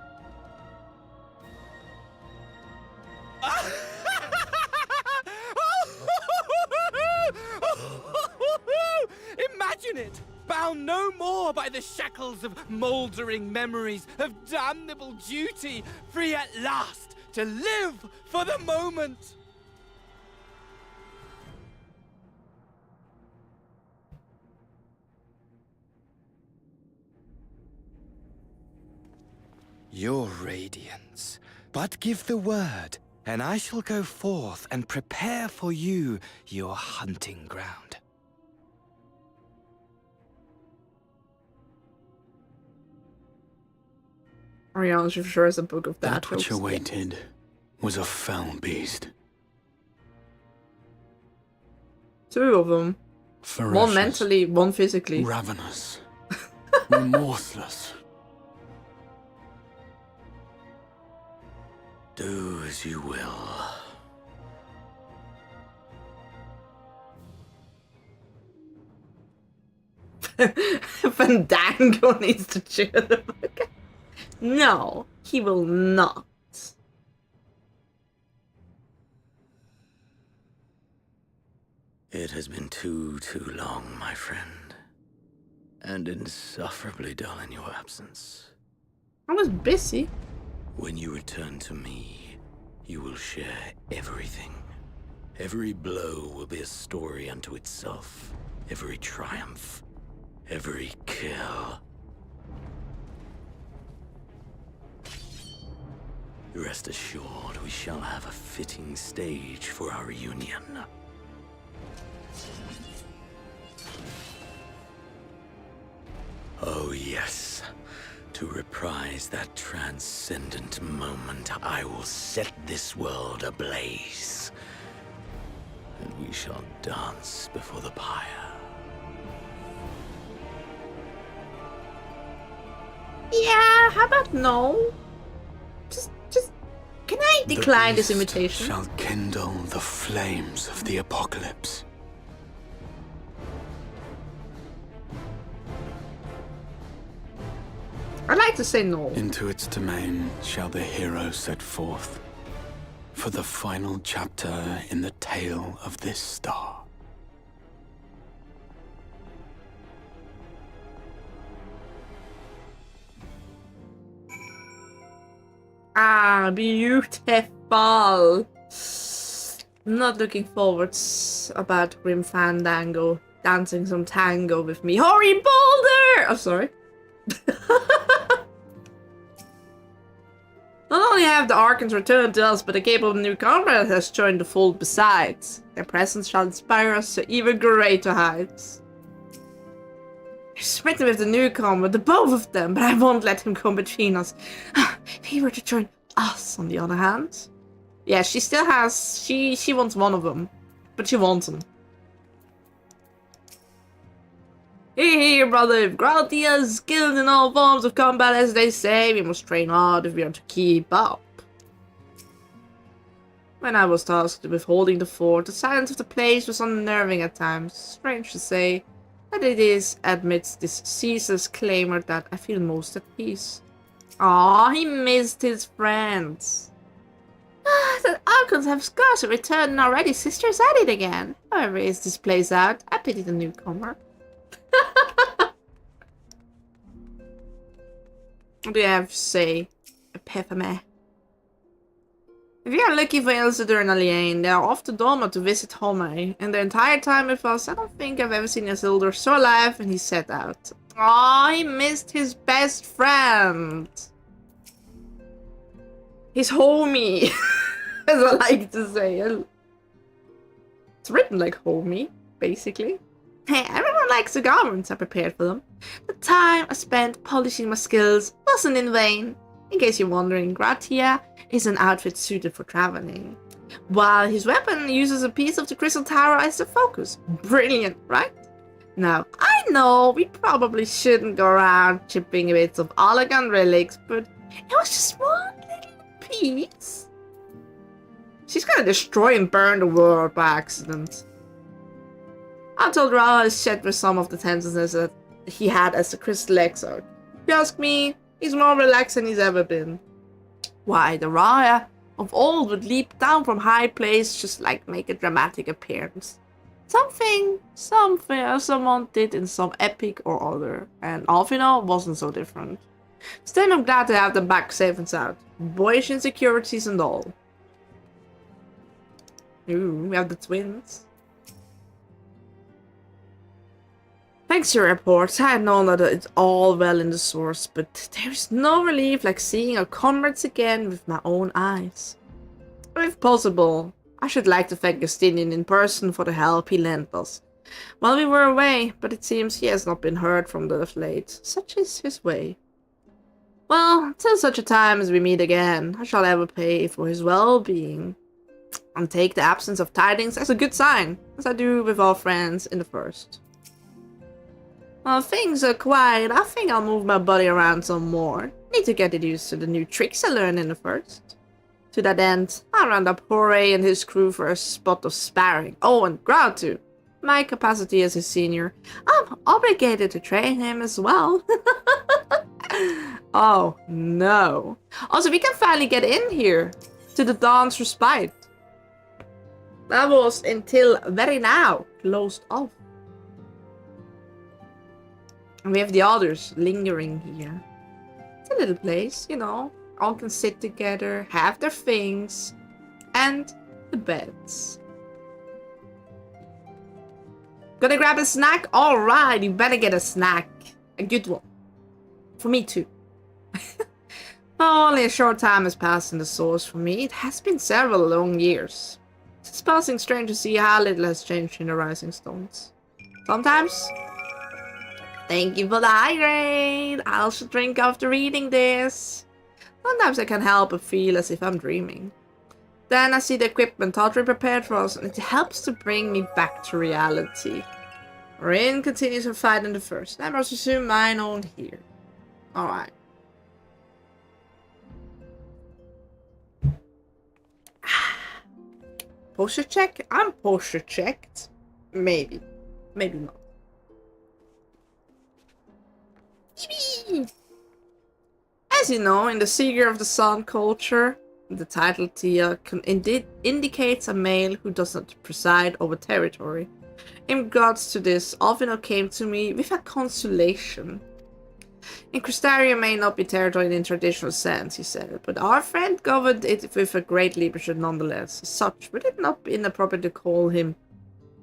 Imagine it! Bound no more by the shackles of mouldering memories of damnable duty, free at last to live for the moment! Your radiance, but give the word, and I shall go forth and prepare for you your hunting ground. Rianche for sure has a book of that. That which awaited was a foul beast. Two of them. Ferocious, one mentally, one physically. Ravenous. Remorseless. Do as you will. Fandango needs to cheer the fuck up. No, he will not. It has been too long, my friend. And insufferably dull in your absence. I was busy. When you return to me, you will share everything. Every blow will be a story unto itself. Every triumph. Every kill. Rest assured, we shall have a fitting stage for our reunion. Oh yes. To reprise that transcendent moment, I will set this world ablaze. And we shall dance before the pyre. Yeah, how about no? Just, can I decline this invitation? Shall kindle the flames of the apocalypse. I'd like to say no. Into its domain shall the hero set forth for the final chapter in the tale of this star. Ah, beautiful. Not looking forward about Grim Fandango dancing some tango with me. Hurry, Boulder! I'm sorry. Not only have the Archons returned to us, but a capable new comrade has joined the fold besides. Their presence shall inspire us to even greater heights. I've smitten with the newcomer, the both of them, but I won't let him come between us. If he were to join us, on the other hand. Yeah, she still has... She wants one of them. But she wants him. Here, brother, if Graltia is skilled in all forms of combat, as they say, we must train hard if we are to keep up. When I was tasked with holding the fort, the silence of the place was unnerving at times. Strange to say, but it is amidst this ceaseless clamor that I feel most at peace. Aw, he missed his friends. The Archons have scarcely returned and already sisters at it again. However is this place out? I pity the newcomer. What do you have to say, Epiphany? If you are looking for Isildur and Aliane, they are off to Doma to visit Homai. And the entire time with us, I don't think I've ever seen Isildur so alive when he set out. Aw, he missed his best friend. His homie, as I like to say. It's written like homie, basically. Hey, everyone likes the garments I prepared for them. The time I spent polishing my skills wasn't in vain. In case you're wondering, Gratia is an outfit suited for traveling, while his weapon uses a piece of the Crystal Tower as the focus. Brilliant, right? Now, I know we probably shouldn't go around chipping bits of elegant relics, but it was just one little piece. She's gonna destroy and burn the world by accident. I told Ra to shed with some of the tenseness that he had as the Crystal Exarch. If you ask me, he's more relaxed than he's ever been. Why, the Raya of old would leap down from high place just like make a dramatic appearance. Something someone did in some epic or other, and Alfino wasn't so different. Still, I'm glad to have them back safe and sound. Boyish insecurities and all. Ooh, we have the twins. Thanks to your reports, I had known that it's all well in the source, but there is no relief like seeing our comrades again with my own eyes. If possible, I should like to thank Justinian in person for the help he lent us while we were away, but it seems he has not been heard from of late. Such is his way. Well, till such a time as we meet again, I shall ever pay for his well-being, and take the absence of tidings as a good sign, as I do with all friends in the first. While things are quiet, I think I'll move my body around some more. Need to get used to the new tricks I learned in the first. To that end, I round up Jorge and his crew for a spot of sparring. Oh, and Grau too. My capacity as his senior, I'm obligated to train him as well. Oh, no. Also, we can finally get in here to the Dawn's Respite. That was until very now closed off. And we have the others lingering here. It's a little place, you know. All can sit together, have their things, and the beds. Gonna grab a snack? Alright, you better get a snack. A good one. For me too. Only a short time has passed in the source for me. It has been several long years. It's passing strange to see how little has changed in the Rising Stones. Sometimes... Thank you for the hydrate! I should drink after reading this. Sometimes I can't help but feel as if I'm dreaming. Then I see the equipment Audrey prepared for us, and it helps to bring me back to reality. Rin continues her fight in the first. I must assume mine own here. Alright. Posture check? I'm posture checked. Maybe. Maybe not. As you know, in the Seeker of the Sun culture, the title Tia indicates a male who does not preside over territory. In regards to this, Alvino came to me with a consolation. In Cristaria may not be territory in traditional sense, he said, but our friend governed it with a great leadership nonetheless. As such, would it not be inappropriate to call him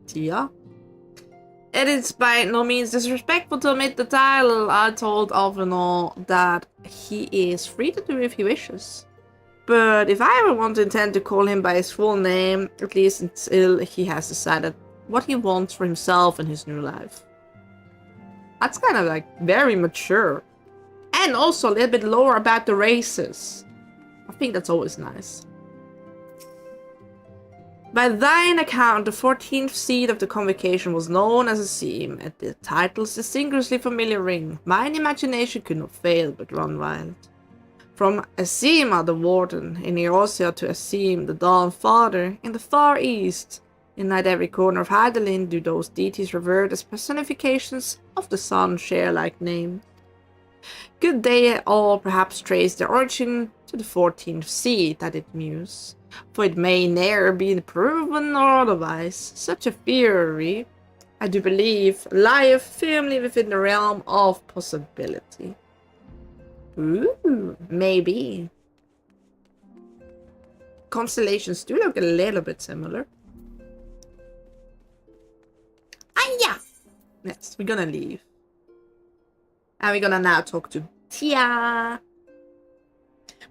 Tia? It is by no means disrespectful to omit the title. I told Alvino that he is free to do if he wishes. But if I ever want to intend to call him by his full name, at least until he has decided what he wants for himself in his new life. That's kind of like very mature. And also a little bit lower about the races. I think that's always nice. By thine account, the 14th seed of the convocation was known as a seam, and the title's distinguishably familiar ring. Mine imagination could not fail but run wild. From Asima the Warden in Eosia to Asim the Dawn Father in the Far East, in not every corner of Hydaelyn do those deities revert as personifications of the sun share like name. Could they all perhaps trace their origin to the 14th seed that it muse? For it may ne'er be proven or otherwise. Such a theory, I do believe, lieth firmly within the realm of possibility. Ooh, maybe. Constellations do look a little bit similar. Ah, yeah! Yes, we're gonna leave. And we're gonna now talk to Tia.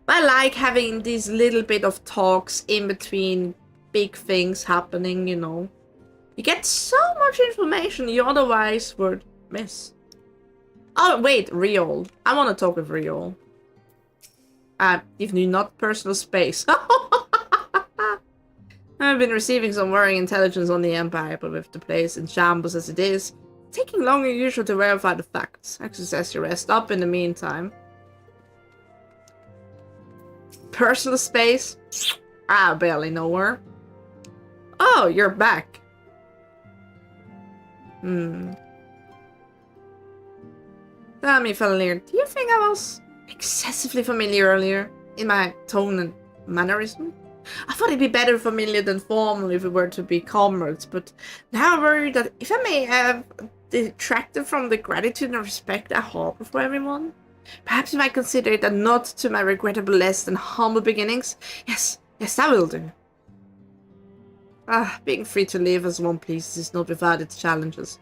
I like having these little bit of talks in between big things happening, you know. You get so much information you otherwise would miss. Oh, wait, Riol. I want to talk with Riol. Give me not personal space. I've been receiving some worrying intelligence on the Empire, but with the place in shambles as it is, it's taking longer than usual to verify the facts. Exercise your rest up in the meantime. Personal space? I barely know her. Oh, you're back. Tell me, Fela'lyr, do you think I was excessively familiar earlier in my tone and mannerism? I thought it'd be better familiar than formal if we were to be comrades, but now I worry that if I may have detracted from the gratitude and respect I harbor for everyone, perhaps you might consider it a nod to my regrettable less than humble beginnings. Yes, that will do. Being free to live as one pleases is not without its challenges.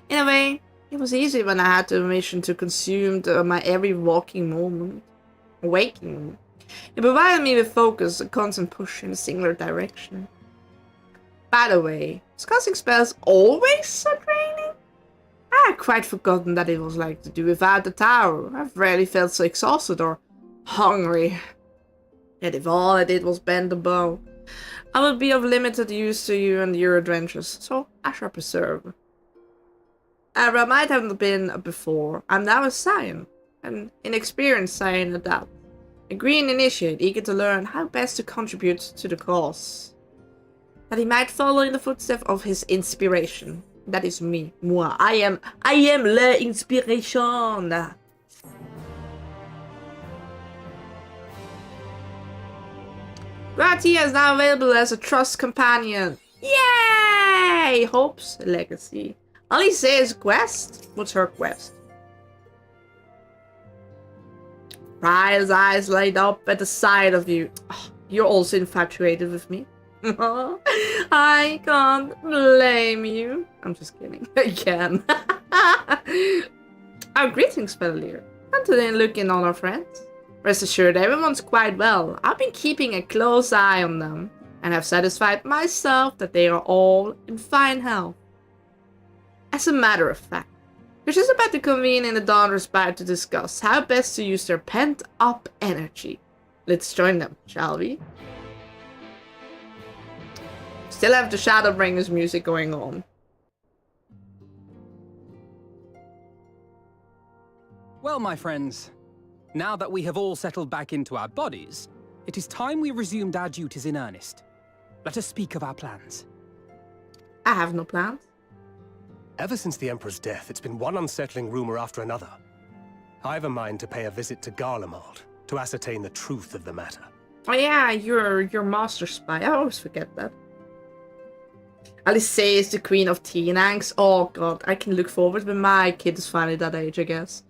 In a way, it was easy when I had the mission to consume my every waking moment. It provided me with focus, a constant push in a singular direction. By the way, is casting spells always so draining? I had quite forgotten that it was like to do without the tower. I've rarely felt so exhausted or hungry. Yet if all I did was bend the bow, I would be of limited use to you and your adventures, so I shall preserve. I might have been before. I'm now a scion, an inexperienced scion at that. A green initiate, eager to learn how best to contribute to the cause. That he might follow in the footsteps of his inspiration. That is me. Moi. I am la inspiration. Gratia is now available as a trust companion. Yay! Hope's legacy. Alice's quest? What's her quest? Briar's eyes light up at the sight of you. Oh, you're also infatuated with me. I can't blame you. I'm just kidding. Again. Our greetings, Fela'lyr. And today looking on our friends. Rest assured, everyone's quite well. I've been keeping a close eye on them, and have satisfied myself that they are all in fine health. As a matter of fact, we're just about to convene in the Dawn Respite to discuss how best to use their pent-up energy. Let's join them, shall we? Still have the Shadowbringers music going on. Well, my friends, now that we have all settled back into our bodies, it is time we resumed our duties in earnest. Let us speak of our plans. I have no plans. Ever since the Emperor's death, it's been one unsettling rumor after another. I've a mind to pay a visit to Garlemald to ascertain the truth of the matter. Oh yeah, you're master spy. I always forget that. Alice is the queen of teen-angst. Oh god, I can look forward when my kid is finally that age, I guess.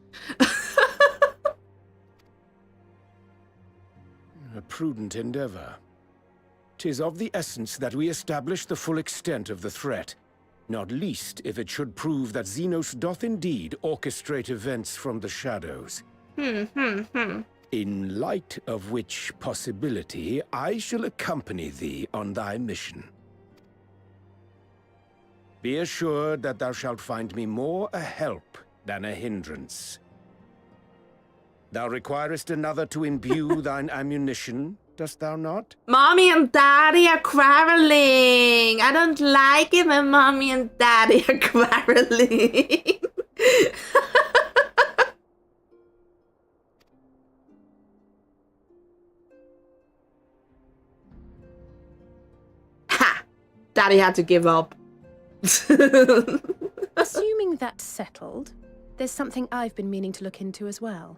A prudent endeavor. 'Tis of the essence that we establish the full extent of the threat, not least if it should prove that Xenos doth indeed orchestrate events from the shadows. In light of which possibility, I shall accompany thee on thy mission. Be assured that thou shalt find me more a help than a hindrance. Thou requirest another to imbue thine ammunition, dost thou not? Mommy and Daddy are quarreling. I don't like it when Mommy and Daddy are quarreling. Ha! Daddy had to give up. Assuming that's settled, there's something I've been meaning to look into as well.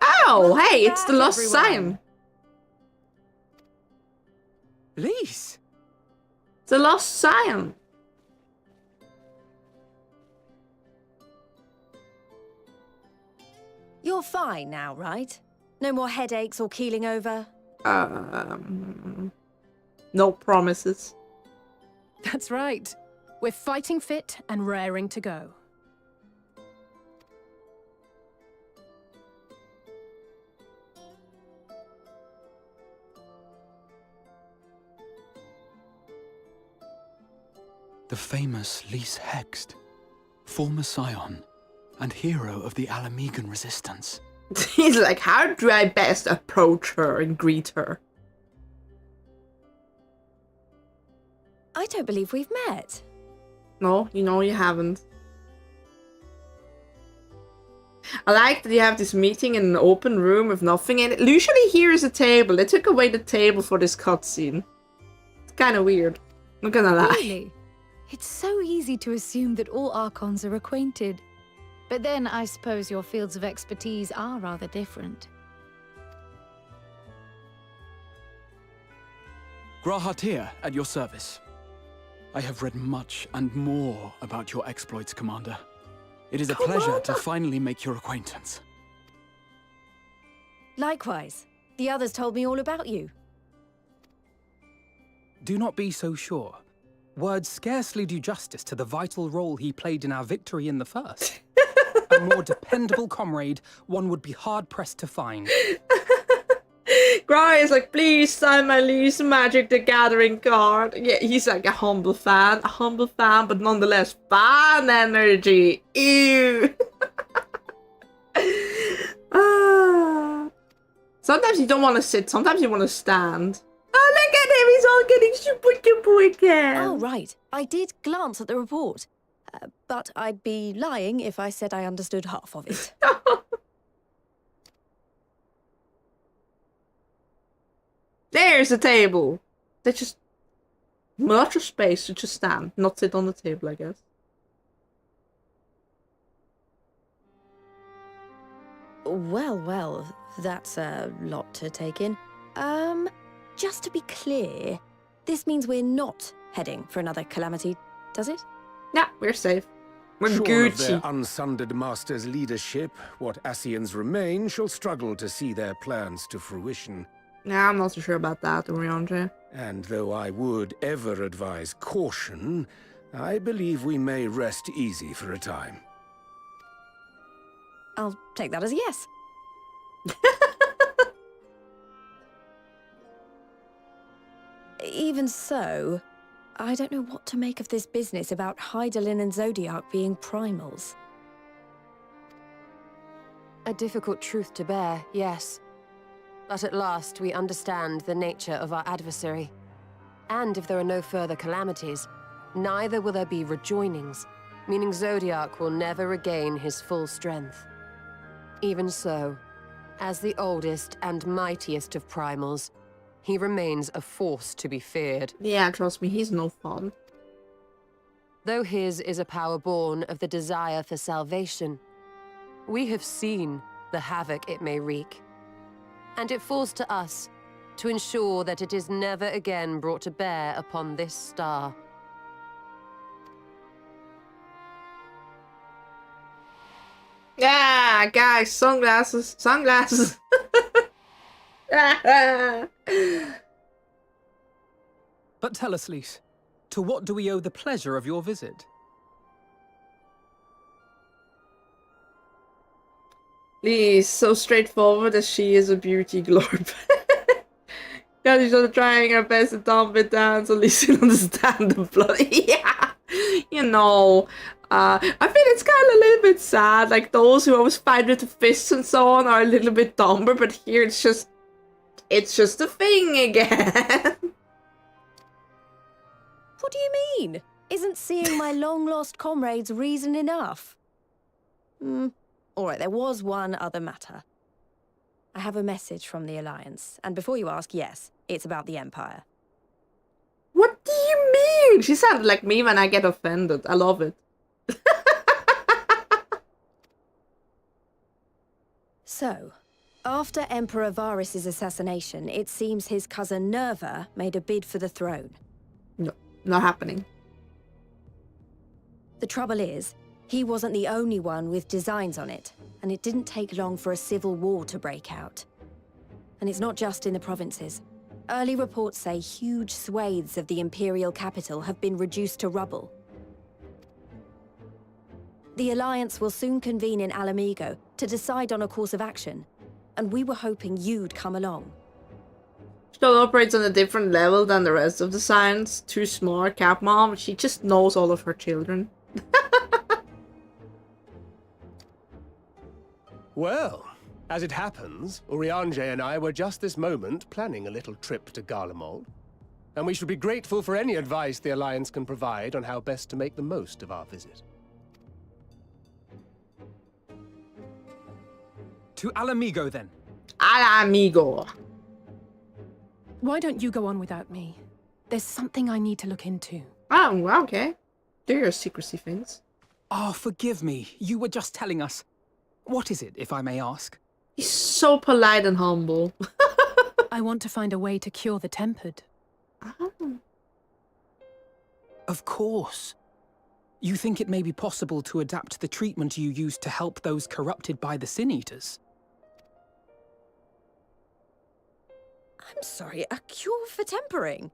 Oh, hey, it's the Lost Scion. Lise! The Lost Scion. You're fine now, right? No more headaches or keeling over? No promises. That's right. We're fighting fit and raring to go. The famous Lise Hext, former scion and hero of the Alamegan resistance. He's like, how do I best approach her and greet her? I don't believe we've met. No, you haven't. I like that you have this meeting in an open room with nothing in it. Usually here is a table. They took away the table for this cutscene. It's kind of weird. Not gonna lie. Really? It's so easy to assume that all Archons are acquainted. But then I suppose your fields of expertise are rather different. Grahatir, at your service. I have read much and more about your exploits, Commander. It is a pleasure to finally make your acquaintance. Likewise. The others told me all about you. Do not be so sure. Words scarcely do justice to the vital role he played in our victory in the first. A more dependable comrade one would be hard-pressed to find. Gry is like, please sign my Lise Magic the Gathering card. Yeah, he's like a humble fan, but nonetheless fan energy. Ew. Sometimes you don't want to sit, sometimes you want to stand. Oh, look at him, he's all getting super duper again. Oh, right. I did glance at the report. but I'd be lying if I said I understood half of it. There's a table. They just much of space to just stand, not sit on the table, I guess. Well, that's a lot to take in. Just to be clear, this means we're not heading for another calamity, does it? Yeah, we're safe. We're Shorn of their Gucci. unsundered master's leadership, what Ascians remain shall struggle to see their plans to fruition. Nah, I'm not so sure about that, Oriandre. And though I would ever advise caution, I believe we may rest easy for a time. I'll take that as a yes. Even so, I don't know what to make of this business about Hydaelyn and Zodiac being primals. A difficult truth to bear, yes. But at last we understand the nature of our adversary. And if there are no further calamities, neither will there be rejoinings, meaning Zodiac will never regain his full strength. Even so, as the oldest and mightiest of primals, he remains a force to be feared. Yeah, trust me, he's no fun. Though his is a power born of the desire for salvation, we have seen the havoc it may wreak. And it falls to us to ensure that it is never again brought to bear upon this star. Yeah, guys, sunglasses, sunglasses. But tell us, Lys, to what do we owe the pleasure of your visit? Lys, so straightforward as she is a beauty glorb. God, she's just trying her best to dump it down so Lys can understand the blood. Yeah, you know. I feel it's kind of a little bit sad. Like, those who always fight with the fists and so on are a little bit dumber, but here it's just a thing again. What do you mean? Isn't seeing my long-lost comrades reason enough? All right, there was one other matter. I have a message from the Alliance, and before you ask, yes, it's about the Empire. What do you mean? She sounded like me when I get offended. I love it. So, after Emperor Varys' assassination, it seems his cousin Nerva made a bid for the throne. No, not happening. The trouble is, he wasn't the only one with designs on it, and it didn't take long for a civil war to break out. And it's not just in the provinces. Early reports say huge swathes of the Imperial capital have been reduced to rubble. The Alliance will soon convene in Alamigo to decide on a course of action, and we were hoping you'd come along. She operates on a different level than the rest of the Science. Too smart, Cat Mom. She just knows all of her children. Well, as it happens, Urianger and I were just this moment planning a little trip to Garlemald, and we should be grateful for any advice the Alliance can provide on how best to make the most of our visit. To Alamigo, then. Alamigo. Why don't you go on without me? There's something I need to look into. Oh, okay. There are secrecy things. Oh, forgive me. You were just telling us. What is it, if I may ask? He's so polite and humble. I want to find a way to cure the tempered. Oh. Of course. You think it may be possible to adapt the treatment you use to help those corrupted by the Sin Eaters? I'm sorry, a cure for tempering?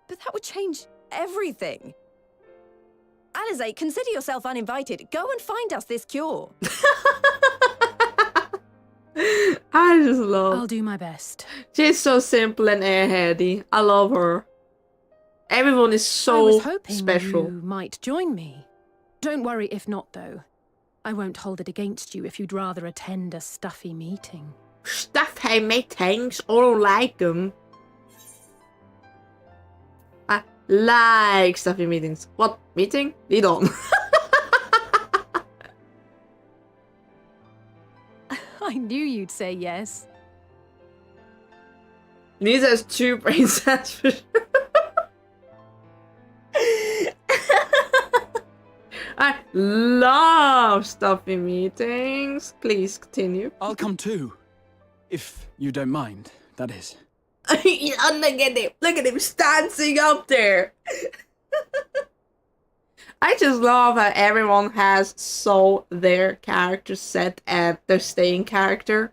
But that would change everything. Alizé, consider yourself uninvited. Go and find us this cure. I just love... I'll do my best. She's so simple and airheady. I love her. Everyone is so I was hoping special. You might join me. Don't worry if not, though. I won't hold it against you if you'd rather attend a stuffy meeting. Stuffy meetings? I don't like them. I like stuffy meetings. What? Meeting? Lead on. I knew you'd say yes. Lisa has 2 brain cells for sure. I love stuffy meetings. Please continue. I'll come too. If you don't mind, that is. Look at him standing up there. I just love how everyone has their character set and their staying character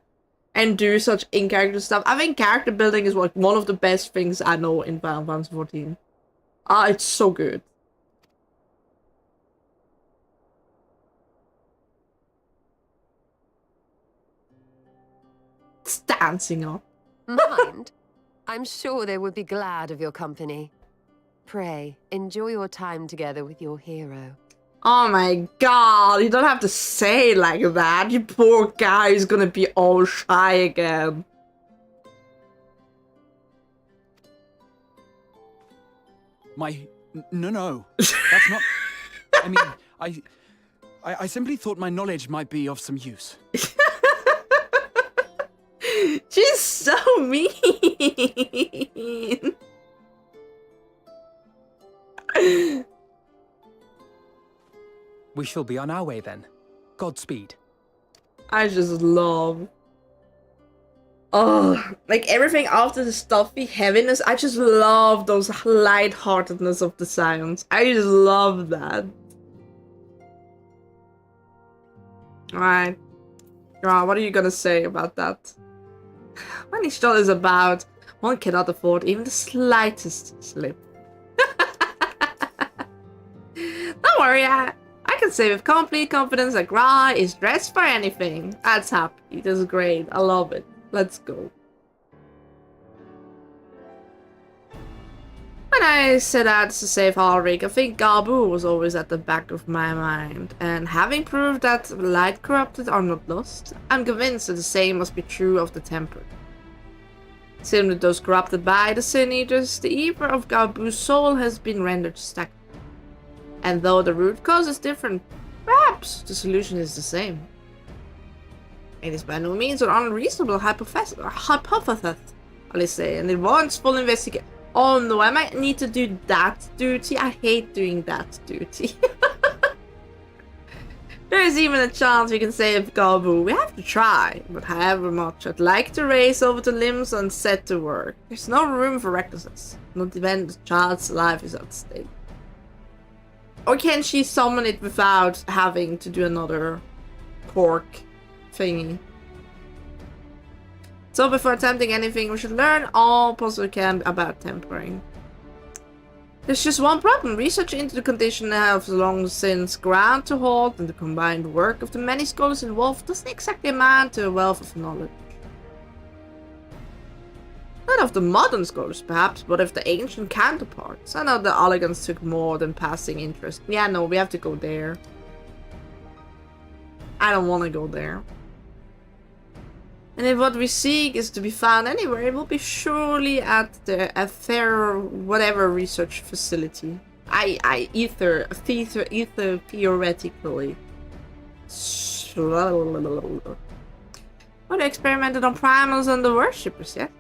and do such in-character stuff. I think character building is like one of the best things I know in Final Fantasy 14. It's so good. It's dancing up. Mind? I'm sure they would be glad of your company. Pray, enjoy your time together with your hero. Oh my god, you don't have to say it like that. You poor guy is gonna be all shy again. No. That's not... I mean, I simply thought my knowledge might be of some use. She's so mean. We shall be on our way then. Godspeed. I just love... Oh, like everything after the stuffy heaviness, I just love those lightheartedness of the sounds. I just love that. Alright. What are you gonna say about that? When each dollar is about, one cannot afford even the slightest slip. Don't worry, I can say with complete confidence that Gra is dressed for anything. That's happy. This is great. I love it. Let's go. When I set out to save Halrik, I think Gabu was always at the back of my mind. And having proved that light corrupted are not lost, I'm convinced that the same must be true of the tempered. Similar to those corrupted by the Sin Eaters, the ether of Gabu's soul has been rendered stagnant. And though the root cause is different, perhaps the solution is the same. It is by no means an unreasonable hypothesis, I'll say, and it warrants full investigation. Oh no, I might need to do that duty. I hate doing that duty. There is even a chance we can save Gabu. We have to try, but however much I'd like to race over to Limbs and set to work. There's no room for recklessness, not even the child's life is at stake. Or can she summon it without having to do another pork thingy? So before attempting anything, we should learn all possible can about tempering. There's just one problem. Research into the condition has long since ground to halt, and the combined work of the many scholars involved doesn't exactly amount to a wealth of knowledge. Not of the modern scholars, perhaps, but of the ancient counterparts. I know the Allegans took more than passing interest. Yeah, no, we have to go there. I don't want to go there. And if what we seek is to be found anywhere, it will be surely at the Ether whatever research facility. Ether theoretically. But I experimented on primals and the worshippers yet.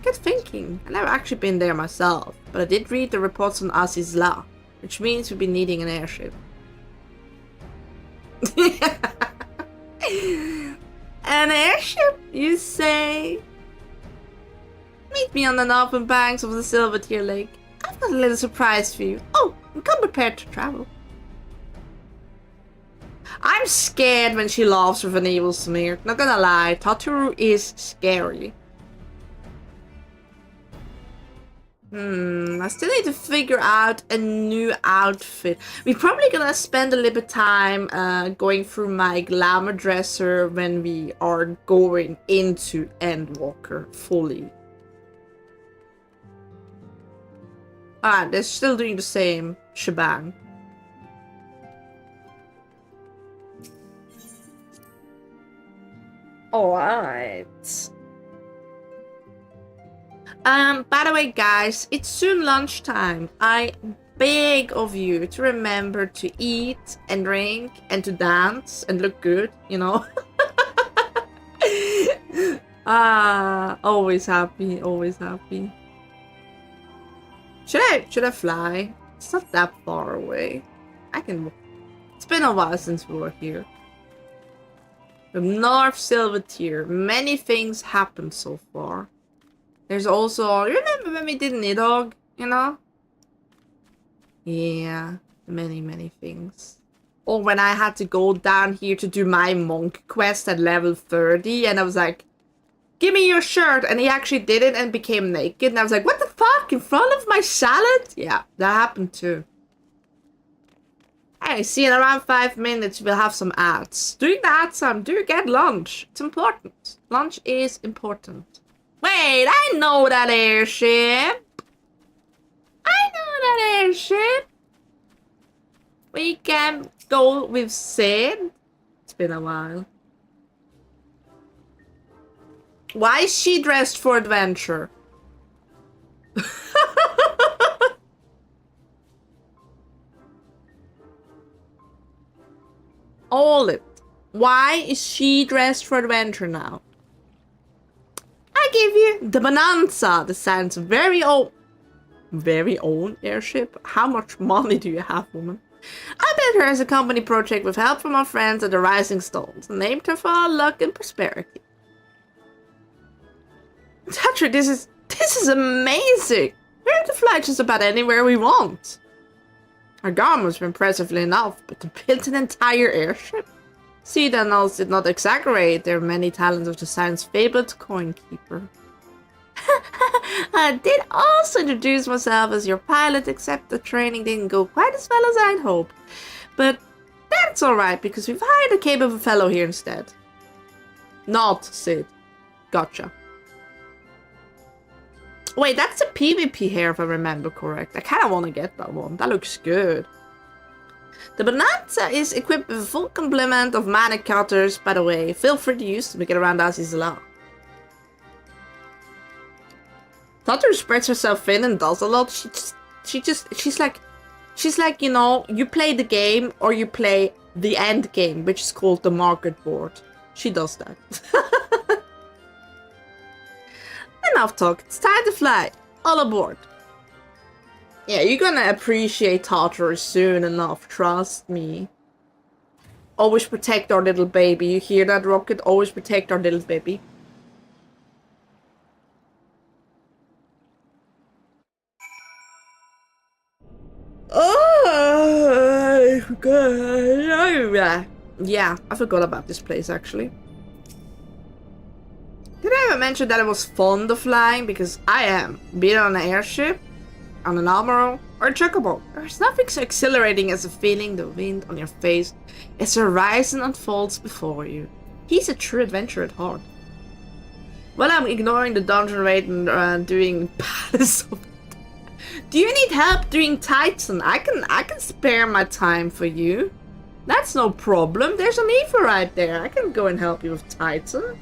Good thinking. I've never actually been there myself, but I did read the reports on Azizla, which means we'll be needing an airship. An airship, you say? Meet me on the northern banks of the Silver Tear Lake. I've got a little surprise for you. Oh, and come prepared to travel. I'm scared when she laughs with an evil smear. Not gonna lie, Totoro is scary. I still need to figure out a new outfit. We're probably gonna spend a little bit of time going through my glamour dresser when we are going into Endwalker fully. Alright, they're still doing the same shebang. Alright. By the way, guys, it's soon lunchtime. I beg of you to remember to eat and drink and to dance and look good, you know. Always happy, always happy. Should I fly? It's not that far away. I can. It's been a while since we were here. The North Silver Tier. Many things happened so far. There's also. Remember when we did Nidhogg? You know? Yeah, many things. Or when I had to go down here to do my monk quest at level 30, and I was like, give me your shirt, and he actually did it and became naked, and I was like, what the fuck, in front of my salad? Yeah, that happened too. Hey, see, in around 5 minutes we'll have some ads. During the ad time, do get lunch. It's important. Lunch is important. Wait, I know that airship. I know that airship. We can go with Sid. It's been a while. Why is she dressed for adventure? All it. Why is she dressed for adventure now? I give you the Bonanza. This sounds very old. Very own airship? How much money do you have, woman? I built her as a company project with help from our friends at the Rising Stones. Named her for our luck and prosperity. Toucher, this is amazing. We're to fly just about anywhere we want. Our garments were impressively enough, but to build an entire airship? See, the annals did not exaggerate their many talents of the science fabled coin keeper. I did also introduce myself as your pilot, except the training didn't go quite as well as I'd hoped. But that's alright, because we've hired a capable fellow here instead. Not Sid. Gotcha. Wait, that's a PvP hair if I remember correct. I kind of want to get that one. That looks good. The Bonanza is equipped with a full complement of mana cutters, by the way. Feel free to use them to get around Aziz's Law. Tutter spreads herself thin and does a lot. She's like, you know, you play the game or you play the end game, which is called the market board. She does that. Enough talk. It's time to fly. All aboard. Yeah, you're gonna appreciate Tartarus soon enough. Trust me. Always protect our little baby. You hear that, Rocket? Always protect our little baby. Oh, yeah, I forgot about this place actually. Did I ever mention that I was fond of flying? Because I am. Be it on an airship, on an Almaro, or a chocobo. There's nothing so exhilarating as a feeling the wind on your face as the horizon unfolds before you. He's a true adventurer at heart. Well, I'm ignoring the dungeon raid and doing Palace of... Do you need help doing Titan? I can spare my time for you. That's no problem. There's an Eva right there. I can go and help you with Titan.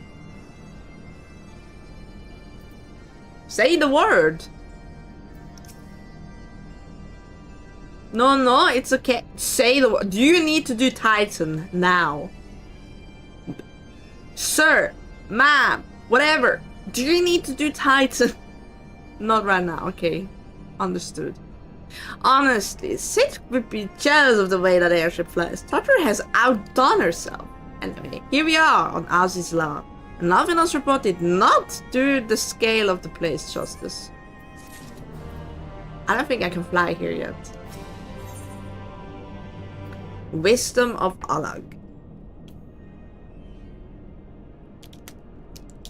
Say the word. No, it's okay. Say the word. Do you need to do Titan now? Sir, ma'am, whatever. Do you need to do Titan? Not right now, okay. Understood. Honestly, Sid would be jealous of the way that airship flies. Tutter has outdone herself. Anyway, here we are on Aziz's Law. And Alvin's report did not do the scale of the place justice. I don't think I can fly here yet. Wisdom of Alag.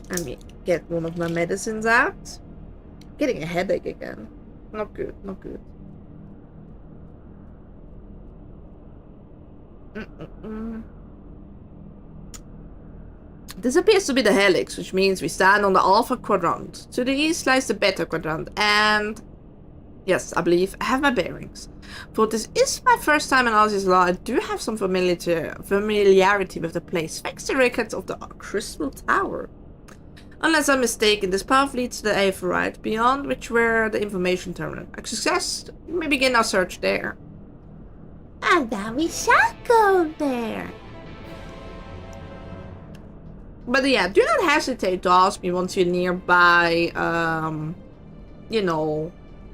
Let me get one of my medicines out. Getting a headache again. Not good, not good. This appears to be the helix, which means we stand on the Alpha Quadrant. To the east lies the Beta Quadrant, and... yes, I believe I have my bearings. For this is my first time in Aziz's Law, I do have some familiarity with the place, thanks to records of the Crystal Tower. Unless I'm mistaken, this path leads to the Aephorite, beyond which were the information terminal. A success, we may begin our search there. And then we shall go there. But yeah, do not hesitate to ask me once you're nearby, you know,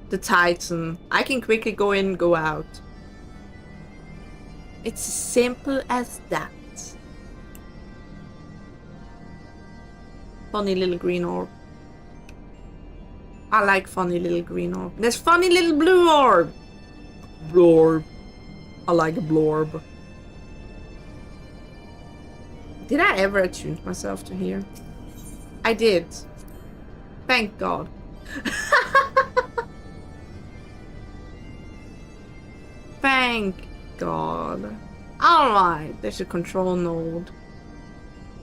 the Titan. I can quickly go in and go out. It's as simple as that. Funny little green orb. I like funny little green orb. There's funny little blue orb. Blorb. I like a blorb. Did I ever attune myself to here? I did. Thank God. Thank God. Alright, there's a control node.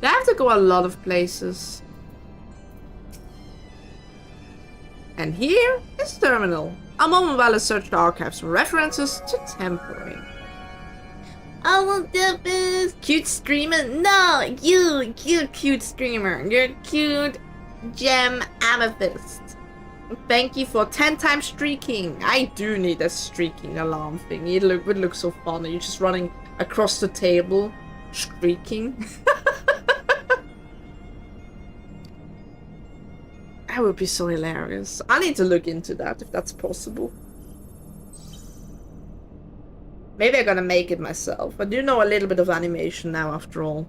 I have to go a lot of places. And here is terminal. A moment while I search the archives for references to tempering. I want the best cute streamer. No, you cute streamer. You're cute gem amethyst. Thank you for 10 times streaking. I do need a streaking alarm thing. It would look so funny. You're just running across the table, streaking. That would be so hilarious. I need to look into that if that's possible. Maybe I'm gonna make it myself. I do know a little bit of animation now, after all.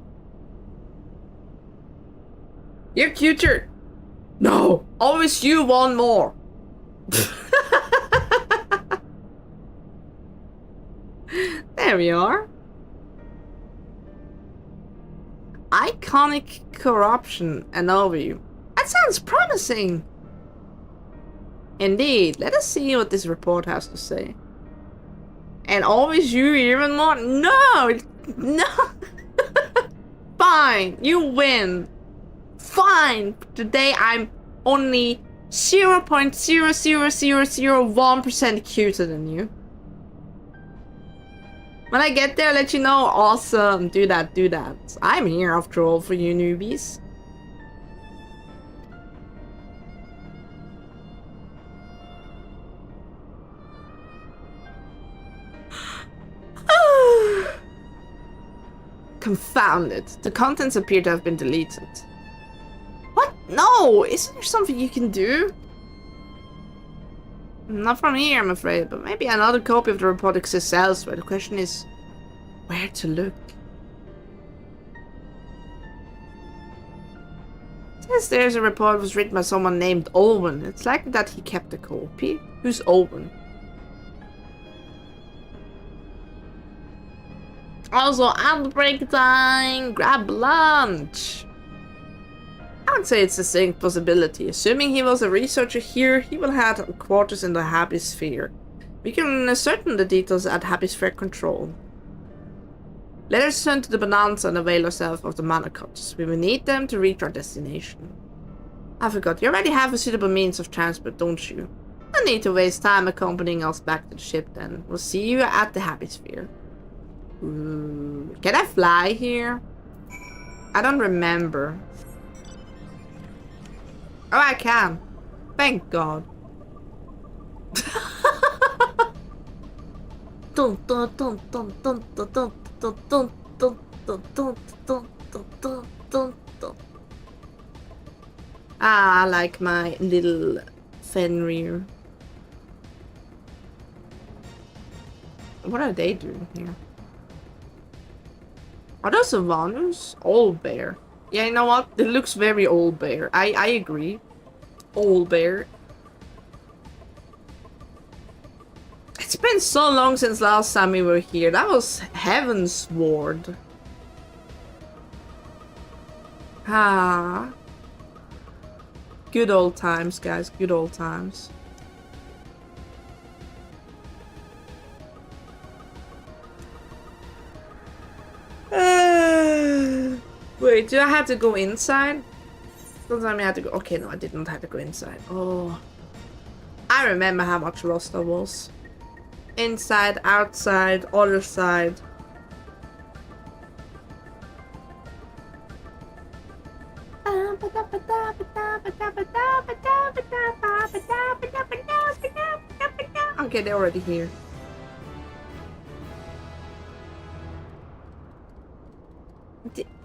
You're cuter. No, always you want more. There we are. Iconic corruption and overview. That sounds promising. Indeed, let us see what this report has to say. And always you even more? No! No! Fine, you win. Fine, today I'm only 0.00001% cuter than you. When I get there, I'll let you know. Awesome, do that, do that. I'm here after all for you newbies. Confound it. The contents appear to have been deleted. What? No! Isn't there something you can do? Not from here, I'm afraid, but maybe another copy of the report exists elsewhere. The question is, where to look? It says there's a report that was written by someone named Owen. It's likely that he kept a copy. Who's Owen? Also, outbreak time! Grab lunch! I would say it's a distinct possibility. Assuming he was a researcher here, he will have quarters in the Happy Sphere. We can ascertain the details at Happy Sphere Control. Let us turn to the Bonanza and avail ourselves of the mana cutters. We will need them to reach our destination. I forgot, you already have a suitable means of transport, don't you? No need to waste time accompanying us back to the ship then. We'll see you at the Happy Sphere. Ooh. Can I fly here? I don't remember. Oh, I can. Thank God. Ah, I like my little Fenrir. What are they doing here? Are those Savanus? Old bear. Yeah, you know what? It looks very old bear. I agree. Old bear. It's been so long since last time we were here. That was Heaven's Ward. Ah. Good old times, guys. Good old times. Wait, do I have to go inside? Don't tell me I had to go. Okay, no, I did not have to go inside. Oh. I remember how much lost I was. Inside, outside, other side. Okay, they're already here.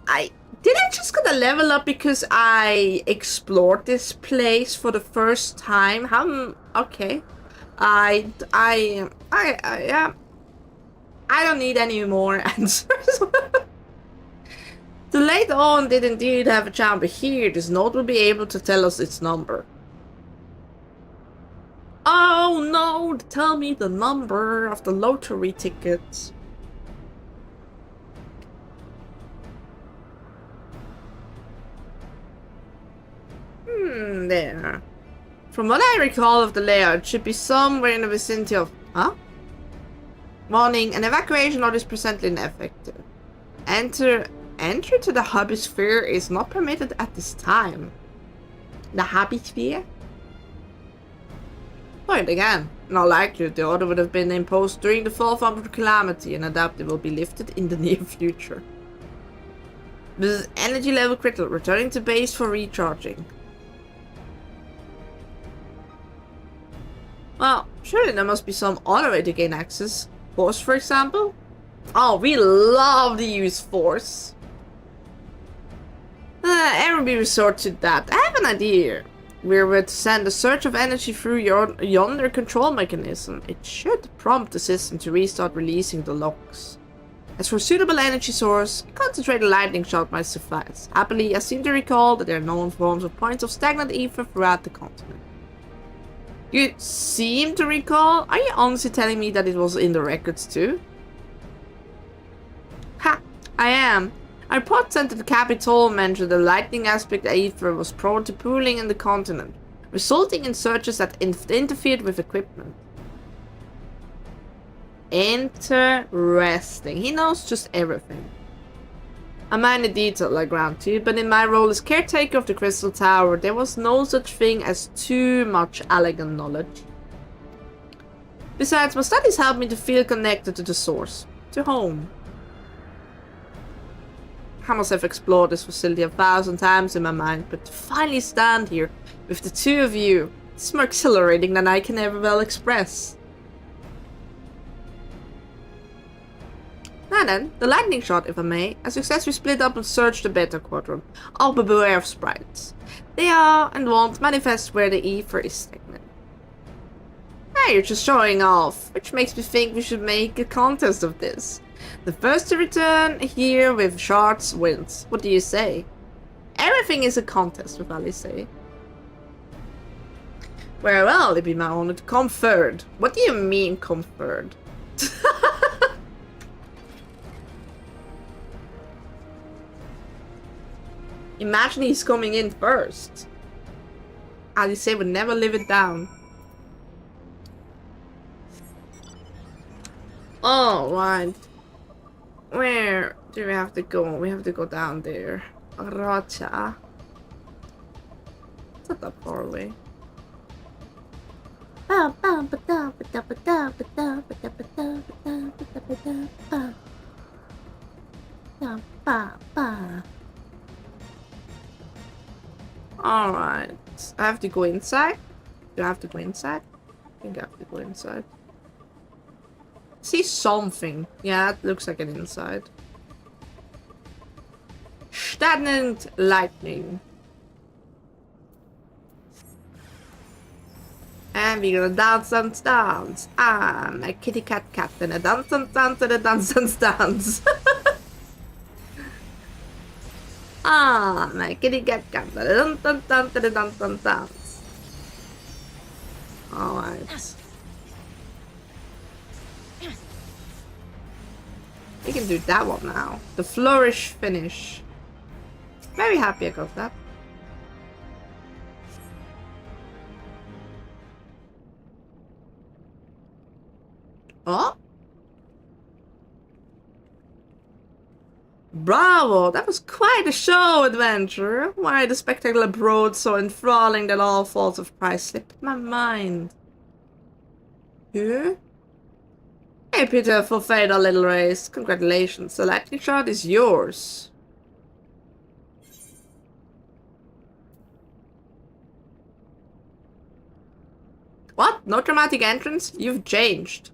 Did I just get a level up because I explored this place for the first time? Okay. Yeah. I don't need any more answers. The late on did indeed have a chamber here. This note will be able to tell us its number. Oh no! Tell me the number of the lottery ticket. There. From what I recall of the layout, it should be somewhere in the vicinity of... Huh? Warning, an evacuation order is presently ineffective. Enter to the hubsphere is not permitted at this time. The hubsphere? Point again. In all likelihood, the order would have been imposed during the fall of calamity, and adaptive will be lifted in the near future. This is energy level critical, returning to base for recharging. Well, surely there must be some other way to gain access. Force, for example? Oh, we love to use Force. Everybody resort to that. I have an idea. We would send a surge of energy through yonder control mechanism. It should prompt the system to restart releasing the locks. As for a suitable energy source, a concentrated lightning shot might suffice. Happily, I seem to recall that there are known forms of points of stagnant ether throughout the continent. You seem to recall? Are you honestly telling me that it was in the records too? Ha! I am. A report sent to the Capitol mentioned the lightning aspect ether was prone to pooling in the continent, resulting in surges that interfered with equipment. Interesting. He knows just everything. A minor detail, I grant you, but in my role as caretaker of the Crystal Tower, there was no such thing as too much elegant knowledge. Besides, my studies helped me to feel connected to the source, to home. I must have explored this facility 1,000 times in my mind, but to finally stand here with the two of you, it's more exhilarating than I can ever well express. Now then, the lightning shot, if I may. I successfully split up and searched the beta quadrant. Oh, but beware of sprites. They are and won't manifest where the ether is stagnant. Hey, you're just showing off, which makes me think we should make a contest of this. The first to return here with shards wins. What do you say? Everything is a contest, with Ali say. Well, it'd be my honor to come third. What do you mean, come third? Imagine he's coming in first. Alice would never live it down. Alright. Where do we have to go? We have to go down there. Racha. It's not that far away. Alright. I have to go inside? Do I have to go inside? I think I have to go inside. See something. Yeah, it looks like an inside. Stagnant lightning. And we're gonna dance and dance. I'm a kitty cat and a dance and dance and a dance and dance. My kitty cat and a dance and dance and a dance and dance. Alright. We can do that one now. The flourish finish. Very happy I got that. Oh? Bravo! That was quite a show adventure. Why the spectacular broad so enthralling that all thoughts of price slipped my mind. Who? Hey Peter, for Fela'lyr little race. Congratulations, the lightning shot is yours. What? No dramatic entrance? You've changed.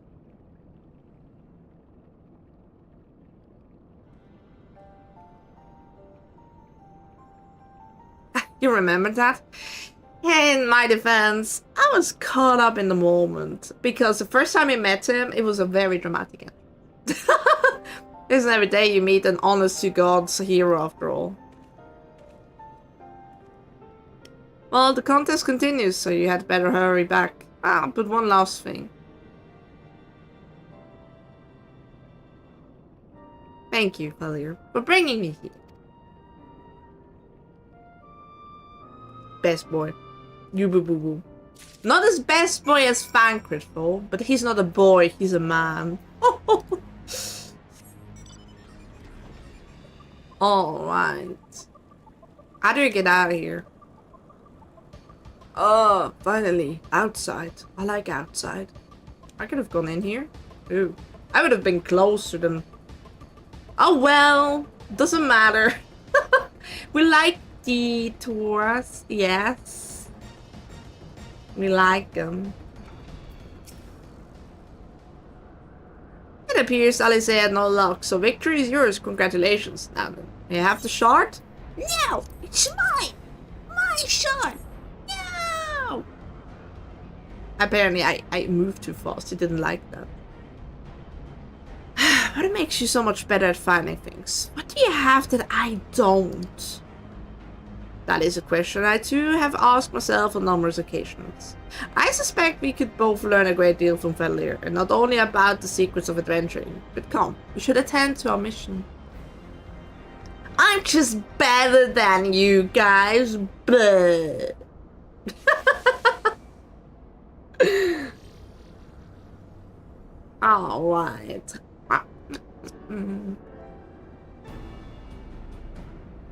You remember that? In my defense, I was caught up in the moment. Because the first time I met him, it was a very dramatic end. Isn't every day you meet an honest-to-God's hero after all. Well, the contest continues, so you had better hurry back. Ah, but one last thing. Thank you, Fela'lyr, for bringing me here. Best boy. You boo boo boo. Not as best boy as Fancrit, though, but he's not a boy, he's a man. Alright. How do you get out of here? Oh, finally. Outside. I like outside. I could have gone in here. Ooh. I would have been closer than... Oh well. Doesn't matter. We like detours. Yes. We like them. It appears Alice had no luck, so victory is yours. Congratulations. Now then, you have the shard? No, it's mine. My shard. No. Apparently, I moved too fast. He didn't like that. What makes you so much better at finding things? What do you have that I don't? That is a question I too have asked myself on numerous occasions. I suspect we could both learn a great deal from Fela'lyr, and not only about the secrets of adventuring. But come, we should attend to our mission. I'm just better than you guys, but... Alright.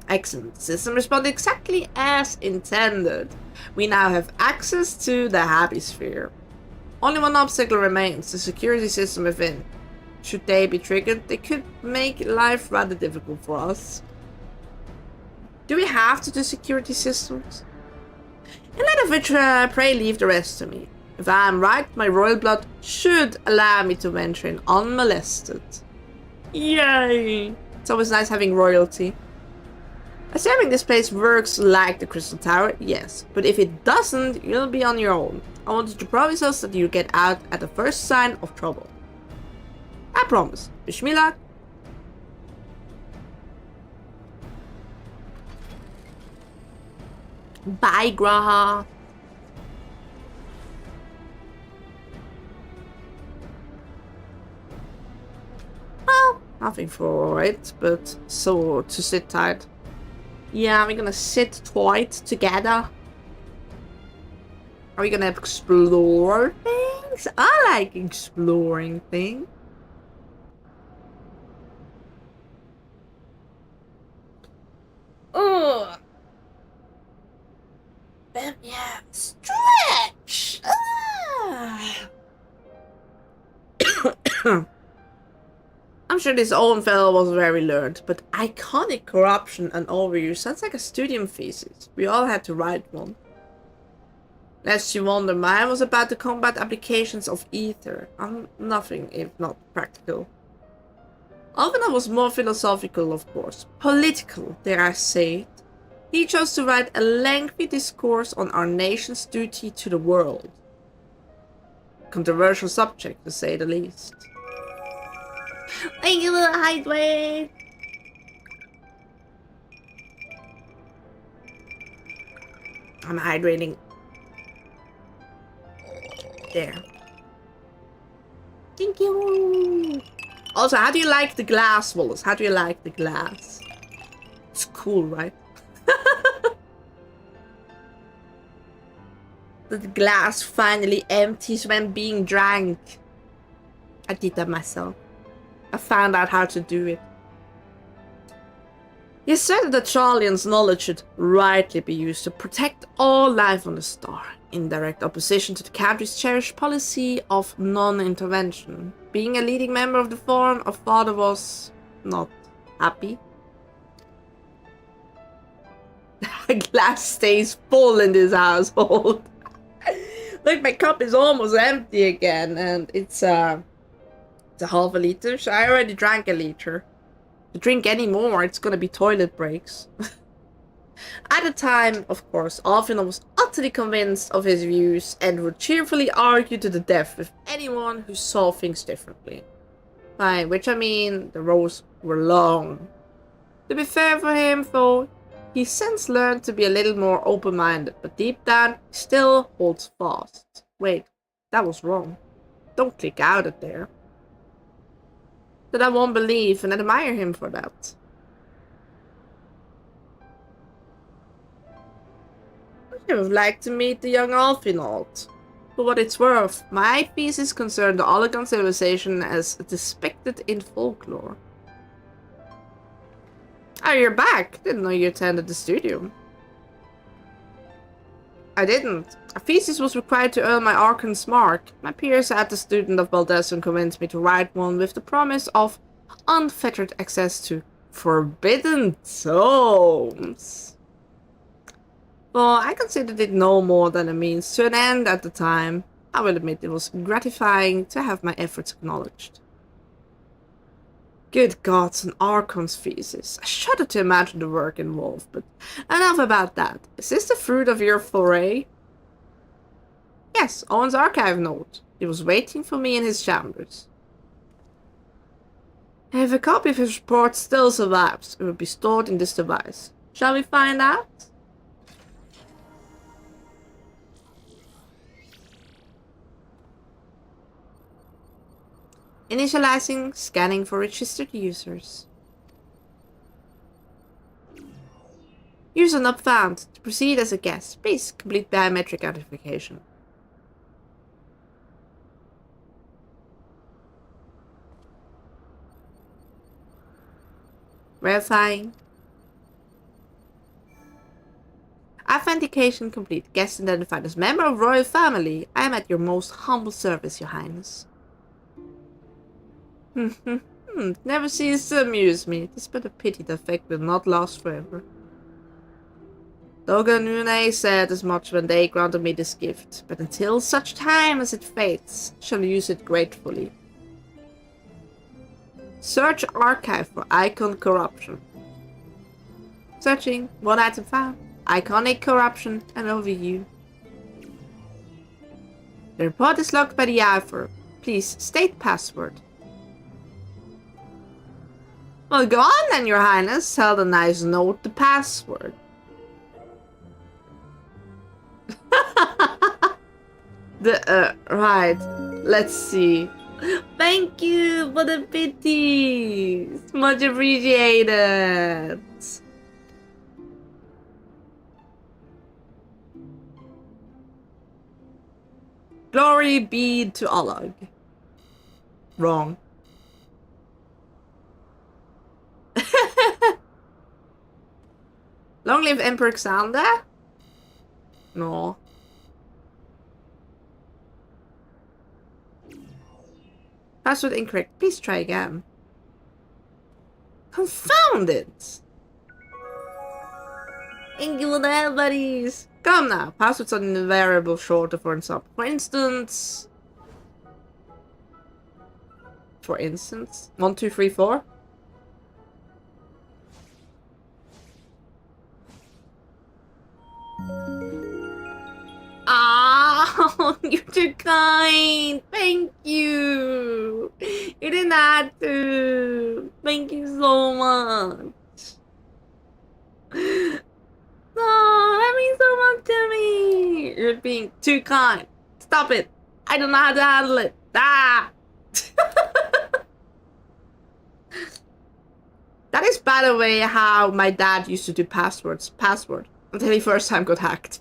Excellent. System responded exactly as intended. We now have access to the Happy Sphere. Only one obstacle remains, the security system within. Should they be triggered, they could make life rather difficult for us. Do we have to do security systems? In light of which, pray leave the rest to me. If I am right, my royal blood should allow me to venture in unmolested. Yay! It's always nice having royalty. Assuming this place works like the Crystal Tower, yes. But if it doesn't, you'll be on your own. I want you to promise us that you get out at the first sign of trouble. I promise. Wish me luck. Bye, Graha. Well, nothing for it, but so to sit tight. Yeah, we're gonna sit tight together. Are we gonna explore things? I like exploring things. Ugh. Yeah, stretch. I'm sure this old fellow was very learned, but iconic corruption and overuse sounds like a studium thesis. We all had to write one. Lest you wonder, mine was about the combat applications of ether. Nothing if not practical. Alvina was more philosophical, of course. Political, dare I say it. He chose to write a lengthy discourse on our nation's duty to the world. Controversial subject, to say the least. Thank you, little hydrate. I'm hydrating. There. Thank you. Also, how do you like the glass, Wallace? How do you like the glass? It's cool, right? The glass finally empties when being drank. I did that myself. I found out how to do it. He said that Charlian's knowledge should rightly be used to protect all life on the star, in direct opposition to the country's cherished policy of non-intervention. Being a leading member of the Forum, our father was not happy. Glass stays full in this household. Look, my cup is almost empty again, and it's a half a liter, so I already drank a liter. To drink any more, it's gonna be toilet breaks. At the time, of course, Alfino was utterly convinced of his views and would cheerfully argue to the death with anyone who saw things differently. By which I mean the rows were long. To be fair for him, though, he since learned to be a little more open-minded, but deep down, he still holds fast. Wait, that was wrong. Don't click out of there. That I won't believe and admire him for that. I would like to meet the young Alfinault. For what it's worth, my thesis concerned the Olagan civilization as depicted in folklore. Oh, you're back. Didn't know you attended the studio. I didn't. A thesis was required to earn my Archon's mark. My peers at the student of Baldesson convinced me to write one with the promise of unfettered access to forbidden tomes. Well, I considered it no more than a means to an end at the time. I will admit it was gratifying to have my efforts acknowledged. Good gods, an Archon's thesis. I shudder to imagine the work involved, but enough about that. Is this the fruit of your foray? Yes, Owen's archive note. He was waiting for me in his chambers. If a copy of his report still survives, it will be stored in this device. Shall we find out? Initializing, scanning for registered users. User not found. To proceed as a guest, please complete biometric identification. Verifying. Authentication complete. Guest identified as member of royal family. I am at your most humble service, Your Highness. Never ceases to amuse me. It is but a pity the effect will not last forever. Doga Nune said as much when they granted me this gift, but until such time as it fades, shall use it gratefully. Search archive for icon corruption. Searching. One item found. Iconic corruption and overview. The report is locked by the author. Please state password. Well, go on then, Your Highness. Tell the nice note the password. Right. Let's see. Thank you for the pities. Much appreciated. Glory be to Olag. Wrong. Long live Emperor Xander? No. Password incorrect. Please try again. Confound it! Thank you for that, buddies. Come now. Passwords are invariable shorter for instance. For instance. 1, 2, 3, 4. Ah, you're too kind. Thank you. You didn't have to. Thank you so much. Oh, that means so much to me. You're being too kind. Stop it. I don't know how to handle it. Ah. That is, by the way, how my dad used to do password until he first time got hacked.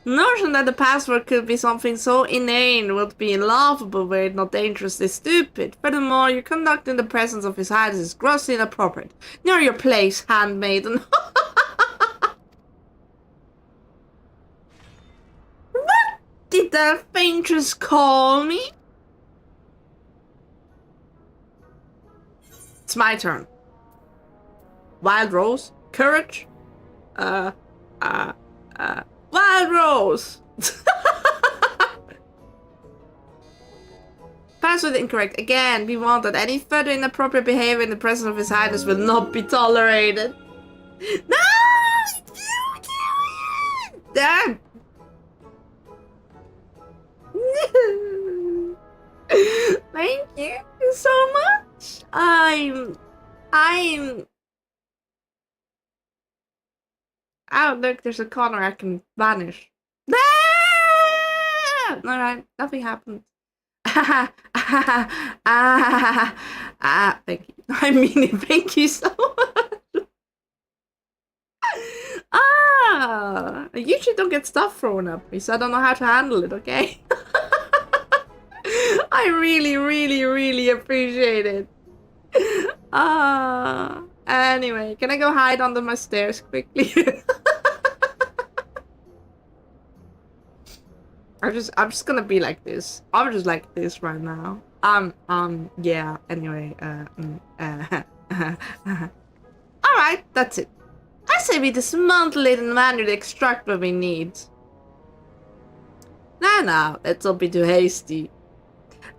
Notion that the password could be something so inane would be laughable were it not dangerously stupid. Furthermore, your conduct in the presence of His Highness is grossly inappropriate. Near your place, handmaiden. What did that faintress call me? It's my turn. Wild Rose? Courage? Wild Rose! absolutely incorrect. Again, we want that any further inappropriate behavior in the presence of His Highness will not be tolerated. No! Damn! Thank you so much. Oh, look, there's a corner I can vanish. Alright, nothing happened. Thank you. I mean it, thank you so much. I usually don't get stuff thrown at me, so I don't know how to handle it, okay? I really, really, really appreciate it. Anyway, can I go hide under my stairs quickly? I'm just gonna be like this. I'm just like this right now. Yeah, anyway, Alright, that's it. I say we dismantle it and manually extract what we need. Now, let's not be too hasty.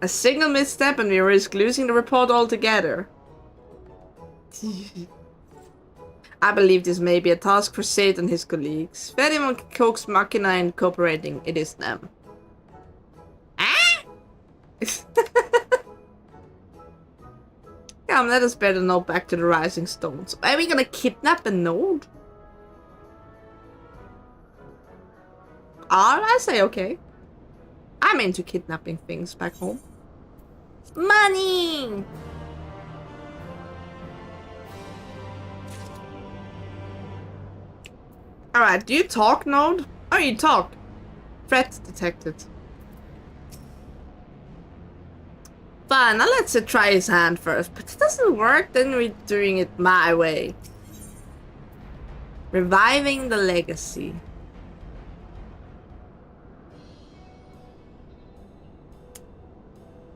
A single misstep and we risk losing the report altogether. I believe this may be a task for Sid and his colleagues. If anyone can coax Machina in cooperating, it is them. Come, let us bear the node back to the Rising Stones. Are we gonna kidnap a node? I say okay. I'm into kidnapping things back home. Money! Alright, do you talk, Node? Oh, you talk. Threat detected. Fine, now let's try his hand first. But it doesn't work, then we're doing it my way. Reviving the legacy.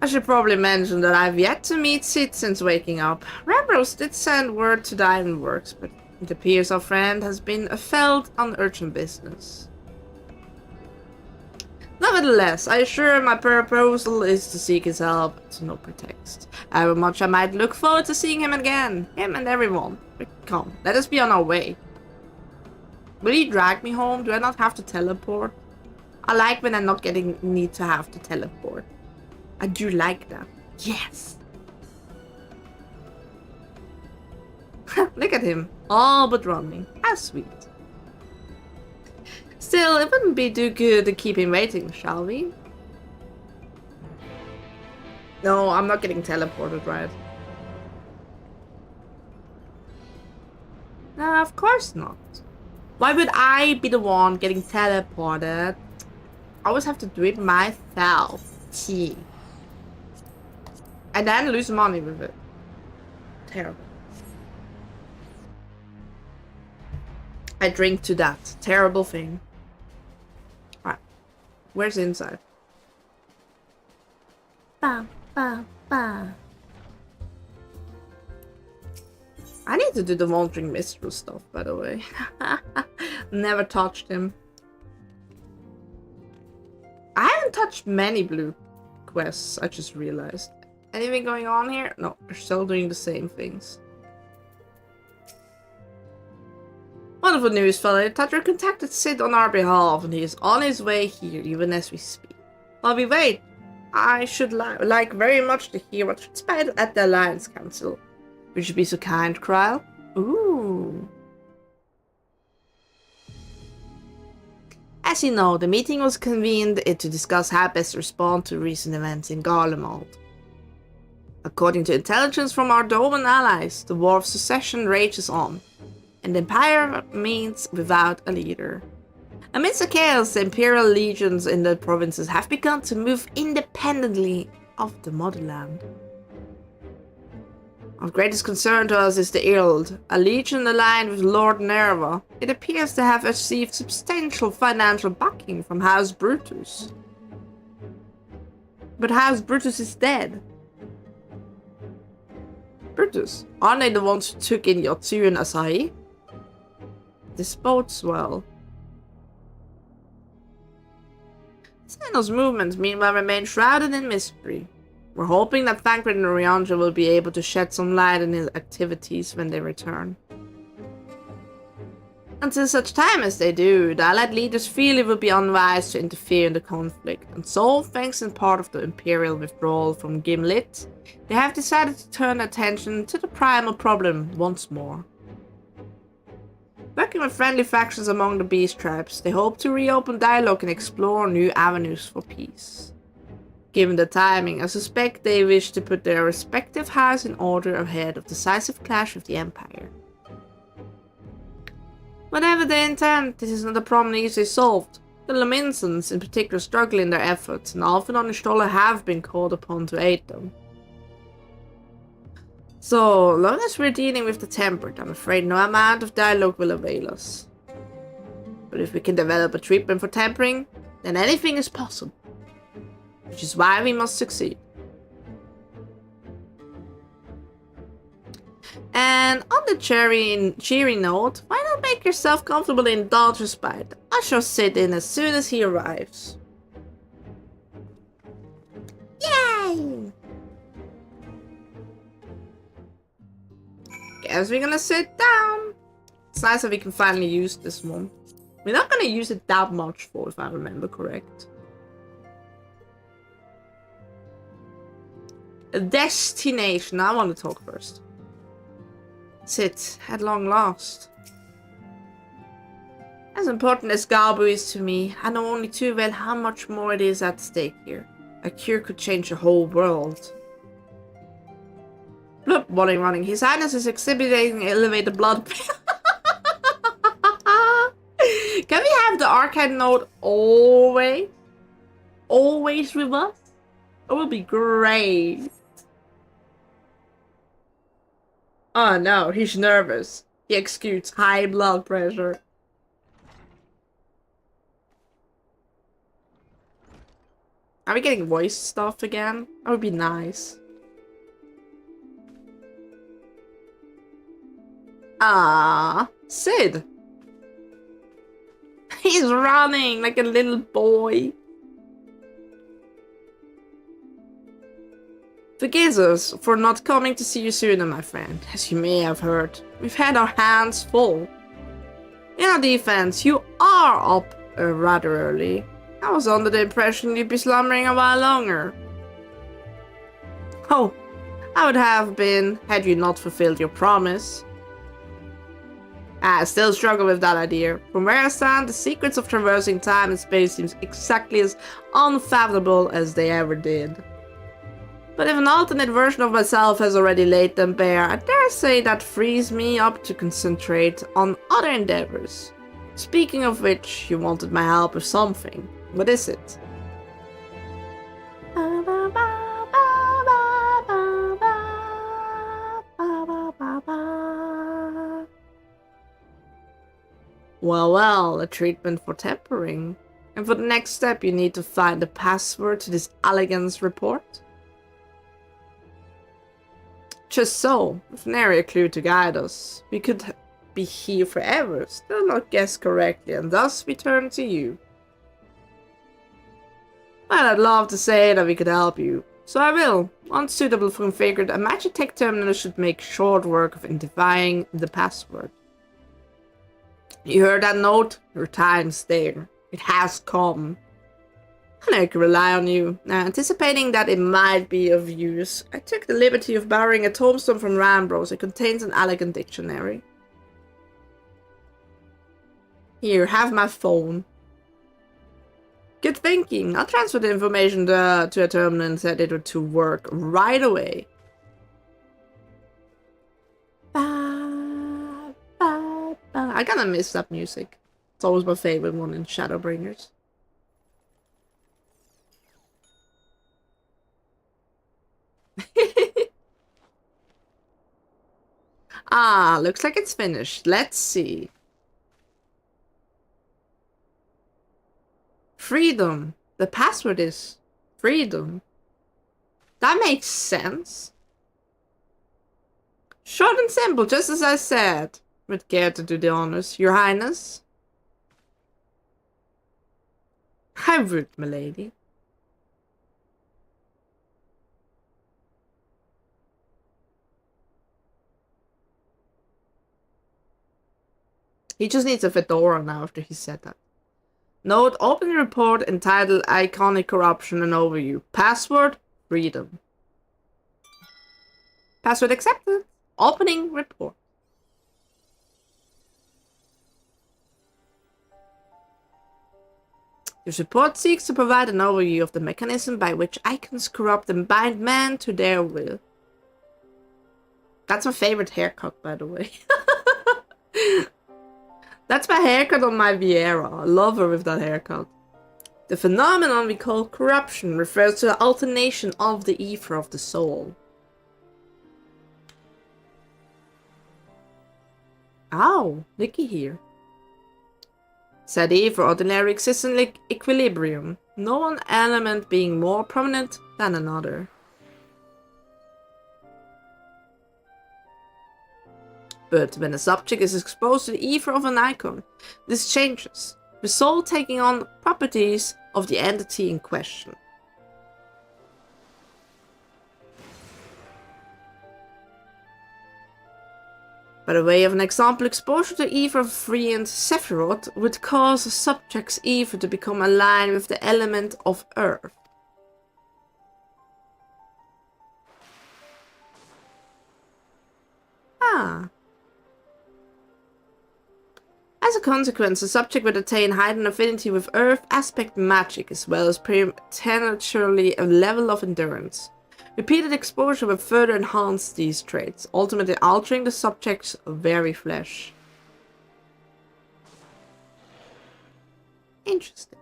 I should probably mention that I've yet to meet Sid since waking up. Rambros did send word to the Ironworks, but it appears our friend has been felled on urgent business. Nevertheless, I assure my proposal is to seek his help to no pretext. However much I might look forward to seeing him again. Him and everyone. But come, let us be on our way. Will you drag me home? Do I not have to teleport? I like when I'm not need to have to teleport. I do like that. Yes! Look at him. All but running. How sweet. Still, it wouldn't be too good to keep him waiting, shall we? No, I'm not getting teleported, right? No, of course not. Why would I be the one getting teleported? I always have to do it myself. Gee. And then lose money with it. Terrible. I drink to that. Terrible thing. Alright. Where's the inside? Ba, ba, ba. I need to do the Wandering Minstrel stuff, by the way. Never touched him. I haven't touched many blue quests, I just realized. Anything going on here? No, they're still doing the same things. Wonderful news, Fela'lyr. Dusklily contacted Sid on our behalf, and he is on his way here, even as we speak. While we wait, I should like very much to hear what transpired at the Alliance Council. Would you be so kind, Kryle? Ooh. As you know, the meeting was convened to discuss how best to respond to recent events in Garlemald. According to intelligence from our Doman allies, the War of Secession rages on, and the Empire remains without a leader. Amidst the chaos, the Imperial legions in the provinces have begun to move independently of the motherland. Of greatest concern to us is the Ild, a legion aligned with Lord Nerva. It appears to have received substantial financial backing from House Brutus. But House Brutus is dead. Brutus, aren't they the ones who took in Yotsu and Asahi? This bodes well. Xenos movements meanwhile remain shrouded in mystery. We're hoping that Thancred and Oriandra will be able to shed some light on his activities when they return. Until such time as they do, the Allied leaders feel it would be unwise to interfere in the conflict, and so, thanks in part of the Imperial withdrawal from Gimlet, they have decided to turn attention to the primal problem once more. Working with friendly factions among the beast tribes, they hope to reopen dialogue and explore new avenues for peace. Given the timing, I suspect they wish to put their respective house in order ahead of the decisive clash with the Empire. Whatever they intend, this is not a problem easily solved. The Laminsons in particular struggle in their efforts, and Alfred and Stoller have been called upon to aid them. So long as we're dealing with the Tempered, I'm afraid no amount of dialogue will avail us. But if we can develop a treatment for tempering, then anything is possible. Which is why we must succeed. And on the cheery note, why not make yourself comfortable in Dodger's respite? I shall sit in as soon as he arrives. Yay! Guess we're gonna sit down. It's nice that we can finally use this one. We're not gonna use it that much for, if I remember correct. A destination. I want to talk first. Sit, at long last. As important as Galbu is to me, I know only too well how much more it is at stake here. A cure could change the whole world. Blood running. His Highness is exhibiting elevated blood. Can we have the arcade node always with us? It would be great. Oh no, he's nervous. He exudes high blood pressure. Are we getting voice stuff again? That would be nice. Ah, Sid. He's running like a little boy. Forgive us for not coming to see you sooner, my friend. As you may have heard, we've had our hands full. In our defense, you are up rather early. I was under the impression you'd be slumbering a while longer. Oh, I would have been had you not fulfilled your promise. I still struggle with that idea. From where I stand, the secrets of traversing time and space seems exactly as unfathomable as they ever did. But if an alternate version of myself has already laid them bare, I dare say that frees me up to concentrate on other endeavors. Speaking of which, you wanted my help with something. What is it? Well, a treatment for tempering. And for the next step, you need to find the password to this elegance report. Just so, with nary a clue to guide us, we could be here forever, still not guess correctly, and thus we turn to you. Well, I'd love to say that we could help you, so I will. Once suitable for configured, a Magitech terminal should make short work of identifying the password. You heard that note? Your time's there. It has come. I know I can rely on you. Now, anticipating that it might be of use, I took the liberty of borrowing a tombstone from Rambros. It contains an elegant dictionary. Here, have my phone. Good thinking. I'll transfer the information to a terminal and set it to work right away. Ba, ba, ba. I kinda miss that music. It's always my favorite one in Shadowbringers. Ah, looks like it's finished. Let's see. Freedom. The password is freedom. That makes sense. Short and simple, just as I said. Would care to do the honors, Your Highness? I would, milady. He just needs a fedora now after he said that. Note, open report entitled Iconic Corruption and Overview. Password, freedom. Password accepted. Opening report. This report seeks to provide an overview of the mechanism by which icons corrupt and bind man to their will. That's my favorite haircut, by the way. That's my haircut on my Vieira. I love her with that haircut. The phenomenon we call corruption refers to the alternation of the ether of the soul. Ow, looky here. Said ether ordinarily exists in equilibrium, no one element being more prominent than another. But when a subject is exposed to the ether of an icon, this changes, the soul taking on the properties of the entity in question. By the way of an example, exposure to ether of Freant Sephiroth would cause a subject's ether to become aligned with the element of earth. Ah. As a consequence, the subject would attain heightened affinity with earth aspect magic as well as preternaturally a level of endurance. Repeated exposure will further enhance these traits, ultimately altering the subject's very flesh. Interesting.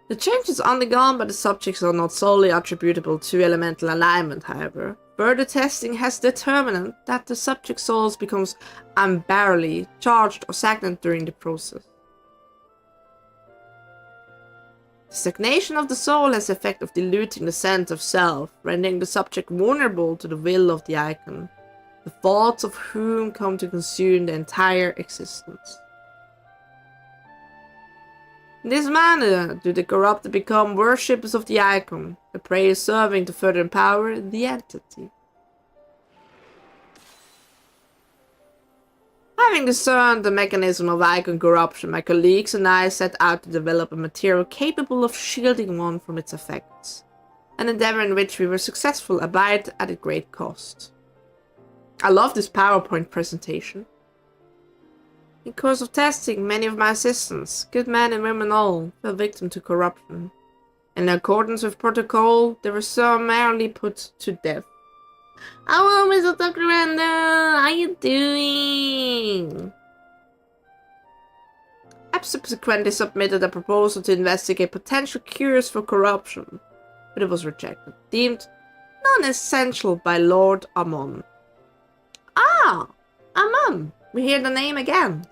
The changes undergone by the subjects are not solely attributable to elemental alignment, however. Further testing has determined that the subject's soul becomes unbearably charged or stagnant during the process. The stagnation of the soul has the effect of diluting the sense of self, rendering the subject vulnerable to the will of the icon, the thoughts of whom come to consume the entire existence. In this manner do the corrupted become worshippers of the icon, the prayer serving to further empower the entity. Having discerned the mechanism of icon corruption, my colleagues and I set out to develop a material capable of shielding one from its effects, an endeavor in which we were successful, albeit at a great cost. I love this PowerPoint presentation. In course of testing, many of my assistants, good men and women all, fell victim to corruption. In accordance with protocol, they were summarily put to death. Hello, Mr. Dr. Randall! How you doing? I subsequently submitted a proposal to investigate potential cures for corruption, but it was rejected, deemed non-essential by Lord Amon. Ah! Amon! We hear the name again.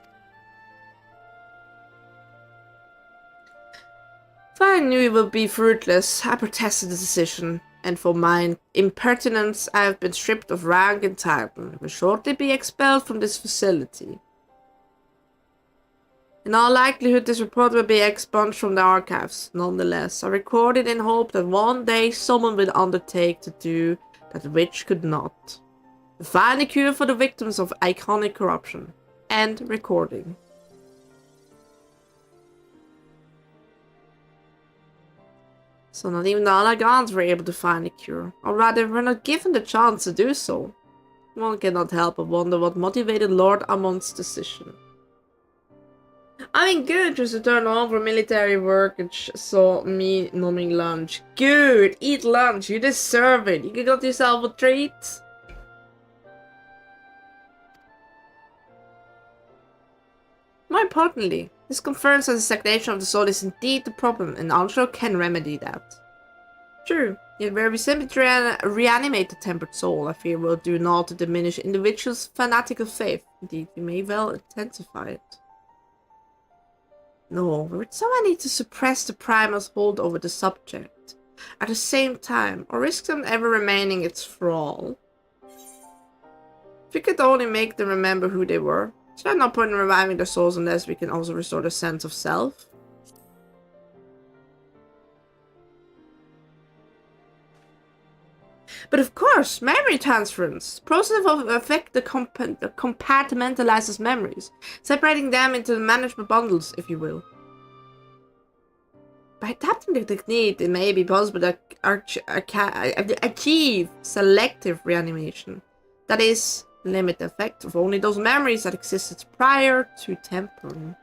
For I knew it would be fruitless, I protested the decision, and for my impertinence I have been stripped of rank and title, and will shortly be expelled from this facility. In all likelihood this report will be expunged from the archives. Nonetheless, I record it in hope that one day someone will undertake to do that which could not. To find a cure for the victims of iconic corruption. End recording. So not even the Alagans were able to find a cure, or rather were not given the chance to do so. One cannot help but wonder what motivated Lord Amon's decision. I mean, good, just return home from military work and saw me numbing lunch. Good, eat lunch, you deserve it. You got yourself a treat. More importantly, this confirms that the stagnation of the soul is indeed the problem, and Anshlo can remedy that. True, yet where we simply reanimate the tempered soul, I fear will do naught to diminish individuals' fanatical faith. Indeed, we may well intensify it. No, we would somehow need to suppress the primal's hold over the subject, at the same time, or risk them ever remaining its thrall. If we could only make them remember who they were, is there no point in reviving their souls unless we can also restore their sense of self? But of course, memory transference. Process of effect that compartmentalizes memories, separating them into manageable bundles, if you will. By adapting the technique, it may be possible to achieve selective reanimation. That is, limit the effect of only those memories that existed prior to tempering.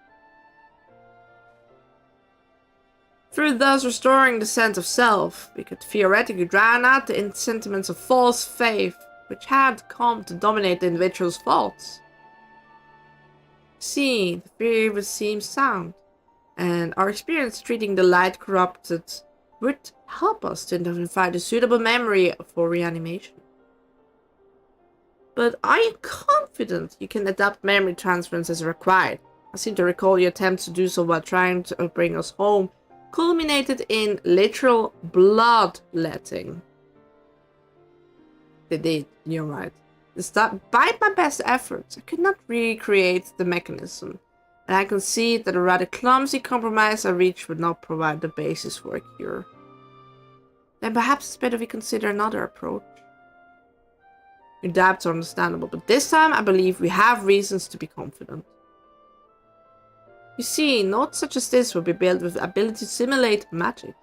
Through thus restoring the sense of self, we could theoretically drown out the sentiments of false faith which had come to dominate the individual's thoughts. See, the theory would seem sound, and our experience treating the light corrupted would help us to identify the suitable memory for reanimation. But are you confident you can adapt memory transference as required? I seem to recall your attempts to do so while trying to bring us home culminated in literal bloodletting. They did, you're right. Despite my best efforts, I could not recreate the mechanism, and I concede that the rather clumsy compromise I reached would not provide the basis for a cure. Then perhaps it's better we consider another approach. Your doubts are understandable, but this time I believe we have reasons to be confident. You see, notes such as this will be built with the ability to simulate magic.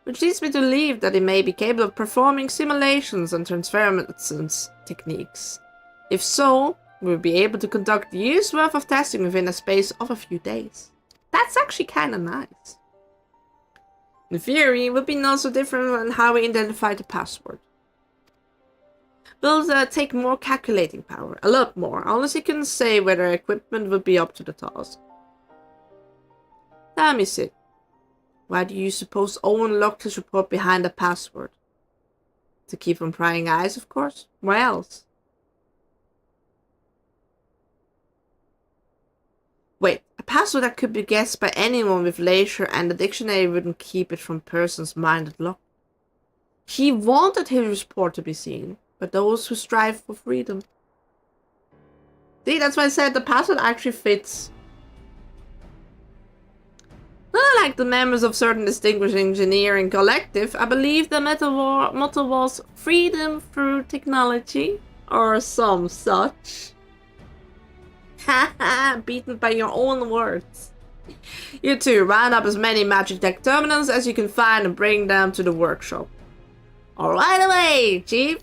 Which leads me to believe that it may be capable of performing simulations and transference techniques. If so, we will be able to conduct years' worth of testing within a space of a few days. That's actually kinda nice. In theory, it would be not so different than how we identify the password. Will take more calculating power, a lot more. Honestly, couldn't say whether equipment would be up to the task. Let me see. Why do you suppose Owen locked his report behind a password? To keep from prying eyes, of course. Why else? Wait, a password that could be guessed by anyone with leisure and the dictionary wouldn't keep it from person's mind locked. He wanted his report to be seen. But those who strive for freedom. See, that's why I said the password actually fits. Unlike the members of certain distinguished engineering collective, I believe the motto was freedom through technology, or some such. Haha, beaten by your own words. You two, round up as many magic tech terminals as you can find and bring them to the workshop. All right away, Chief.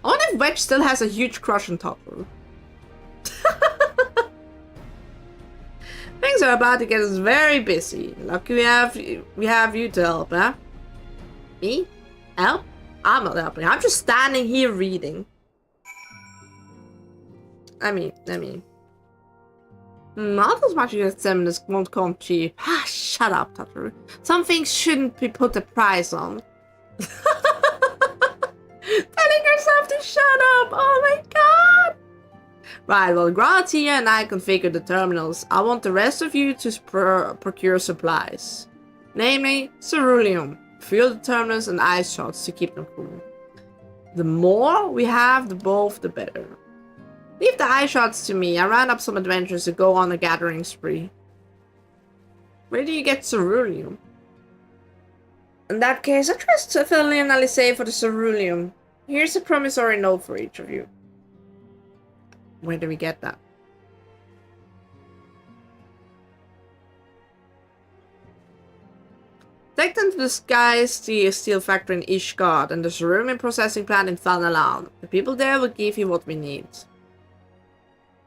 I wonder if Wedge still has a huge crush on Topper. Things are about to get us very busy. Lucky we have you to help, huh? Me? Help? I'm not helping. I'm just standing here reading. I mean. Not as much as examiners won't come cheap. Ah, shut up, Topper. Some things shouldn't be put a price on. Telling herself to shut up! Oh my god! Right, well, Grant here and I configure the terminals. I want the rest of you to procure supplies. Namely, ceruleum, fuel the terminals, and ice shots to keep them cool. The more we have, the better. Leave the ice shots to me. I ran up some adventures to go on a gathering spree. Where do you get ceruleum? In that case, I trust Fela'lyr for the ceruleum. Here's a promissory note for each of you. Where do we get that? Take them to the steel factory in Ishgard and the ceruleum processing plant in Fela'lyr. The people there will give you what we need.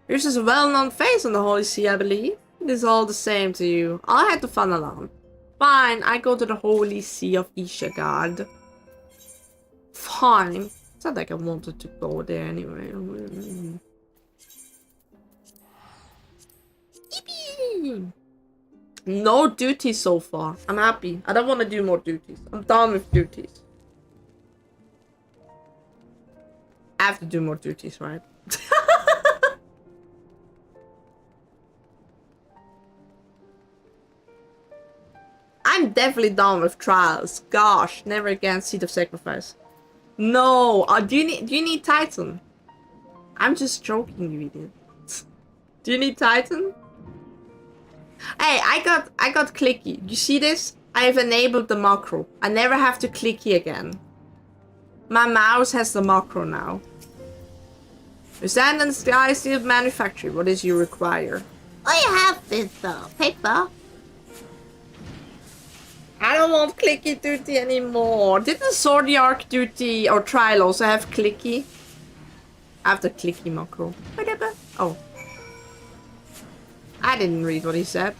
Yours is a well-known face on the Holy See, I believe. It is all the same to you. I'll head to Fela'lyr. Fine, I go to the Holy See of Ishgard. Fine. It's not like I wanted to go there anyway. Yippee! No duties so far. I'm happy. I don't want to do more duties. I'm done with duties. I have to do more duties, right? I'm definitely done with trials. Gosh, never again Seed of Sacrifice. No, do you need Titan? I'm just joking, you idiot. Do you need Titan? Hey, I got clicky. You see this? I've enabled the macro. I never have to clicky again. My mouse has the macro now. You stand in the sky, steel manufacturing. What is you require? I have this paper. I don't want clicky duty anymore. Didn't Zodiac duty or trial also have clicky? I have the clicky macro. Whatever. Oh. I didn't read what he said.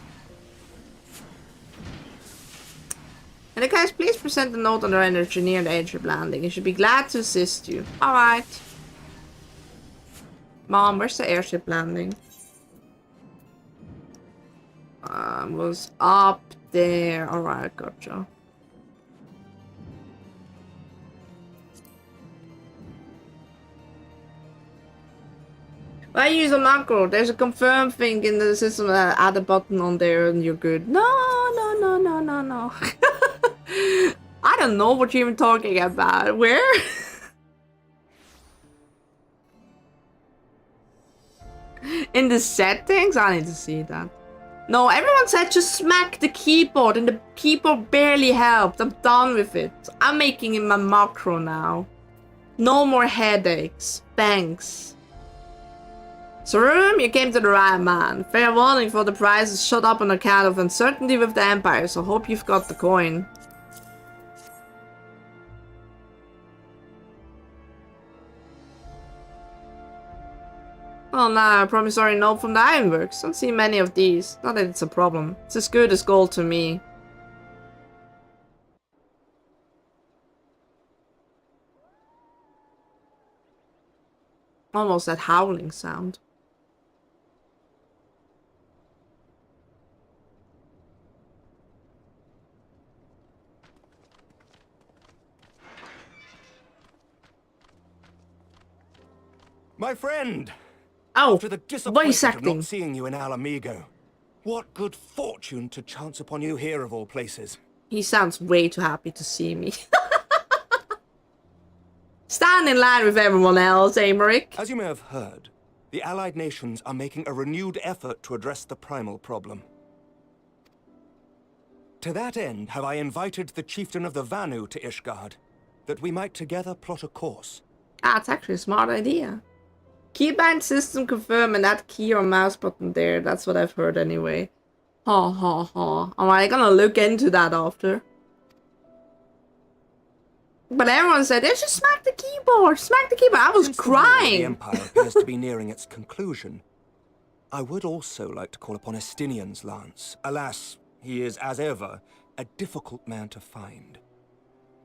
And the guys, please present the note on our engineer and the airship landing. He should be glad to assist you. Alright. Mom, where's the airship landing? Was up there. Alright, gotcha. Why use a macro? There's a confirm thing in the system. Add a button on there and you're good. No. I don't know what you're even talking about. Where? In the settings? I need to see that. No, everyone said just smack the keyboard and the keyboard barely helped. I'm done with it. I'm making it my macro now. No more headaches. Thanks. Sarum, you came to the right man. Fair warning for the prize is shut up on account of uncertainty with the Empire, so hope you've got the coin. Oh no, a promissory note from the Ironworks. Don't see many of these. Not that it's a problem. It's as good as gold to me. Almost that howling sound. My friend! Oh, after the disappointment voice of acting. not seeing you in Alamigo, what good fortune to chance upon you here of all places. He sounds way too happy to see me. Stand in line with everyone else, Amaric. As you may have heard, the Allied nations are making a renewed effort to address the primal problem. To that end, have I invited the chieftain of the Vanu to Ishgard, that we might together plot a course. Ah, it's actually a smart idea. Keybind system confirm and add key or mouse button there. That's what I've heard anyway. Ha ha ha. Am I gonna look into that after? But everyone said, they should smack the keyboard. Smack the keyboard. I was Since the war of crying. The Empire appears to be nearing its conclusion. I would also like to call upon Estinian's lance. Alas, he is, as ever, a difficult man to find.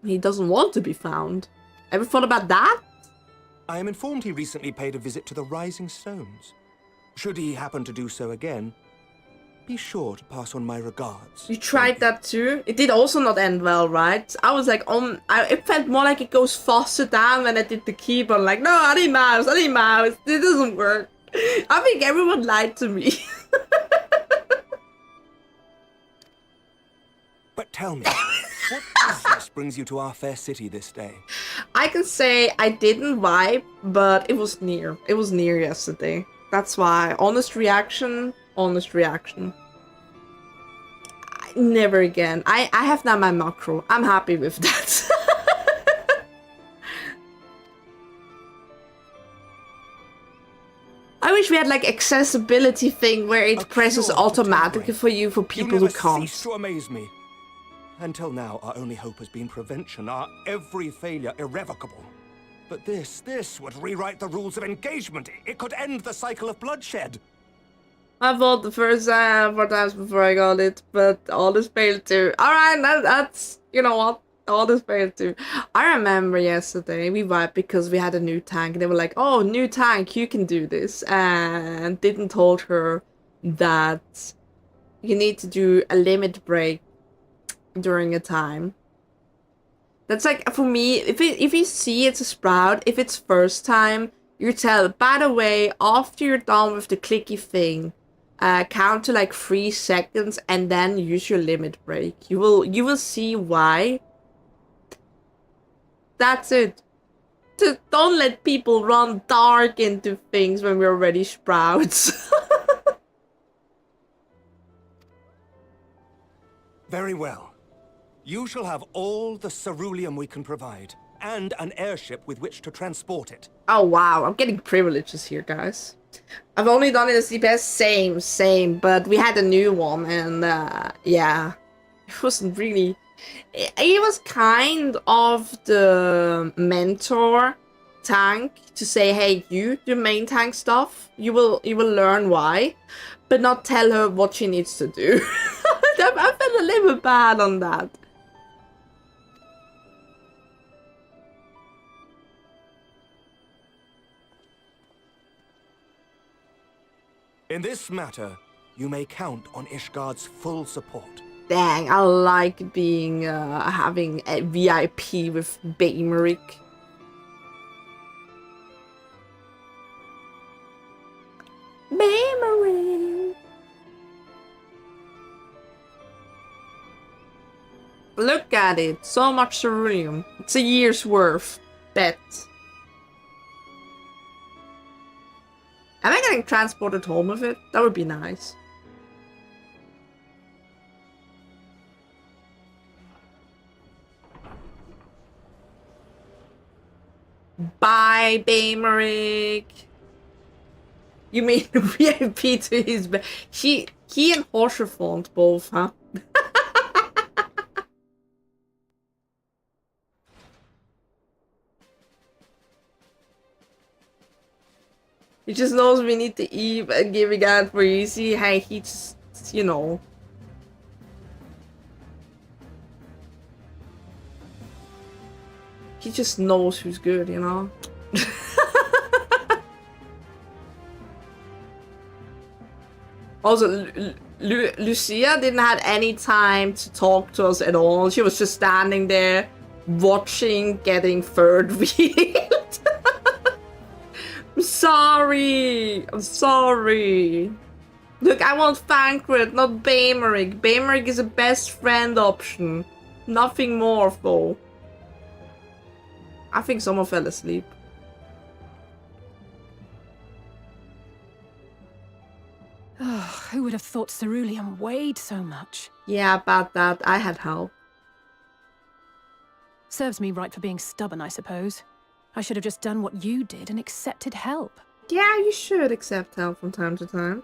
He doesn't want to be found. Ever thought about that? I am informed he recently paid a visit to the Rising Stones. Should he happen to do so again, be sure to pass on my regards. You tried that too? It did also not end well, right? I was like, it felt more like it goes faster down when I did the keyboard. Like, no, I need mouse. It doesn't work. I think everyone lied to me. But tell me, what business brings you to our fair city this day? I can say I didn't vibe, but it was near. It was near yesterday. That's why. Honest reaction. Never again. I have now my macro. I'm happy with that. I wish we had like accessibility thing where it presses automatically for you for people who can't. Cease to amaze me. Until now, our only hope has been prevention, our every failure irrevocable. But this would rewrite the rules of engagement. It could end the cycle of bloodshed. I fought the first 4 times before I got it, but all this failed too. Alright, that's, you know what? All this failed too. I remember yesterday we vibed because we had a new tank. They were like, oh, new tank, you can do this. And didn't told her that you need to do a limit break during a time. That's like, for me, if you see it's a sprout, if it's first time, you tell, by the way, after you're done with the clicky thing, count to like 3 seconds and then use your limit break. You will see why. That's it. Just don't let people run dark into things when we're already sprouts. Very well. You shall have all the ceruleum we can provide, and an airship with which to transport it. Oh wow, I'm getting privileges here, guys. I've only done it as CPS, same, but we had a new one, and yeah, it wasn't really... He was kind of the mentor tank to say, hey, you do main tank stuff, you will learn why, but not tell her what she needs to do. I felt a little bit bad on that. In this matter, you may count on Ishgard's full support. Dang, I like being, having a VIP with Baymeric. Baymeric! Look at it, so much ceruleum. It's a year's worth. Bet. Am I getting transported home with it? That would be nice. Bye, Baymeric. You mean VIP to his... He and Horsefont both, huh? He just knows we need to eat and giving out for easy. Hey, he just, you know. He just knows who's good, you know? Also, Lucia didn't have any time to talk to us at all. She was just standing there, watching, getting third wheeled. I'm sorry. I'm sorry. Look, I want Thancred, not Baymeric. Baymeric is a best friend option. Nothing more, though. I think someone fell asleep. Oh, who would have thought ceruleum weighed so much? Yeah, about that. I had help. Serves me right for being stubborn, I suppose. I should have just done what you did and accepted help. Yeah, you should accept help from time to time.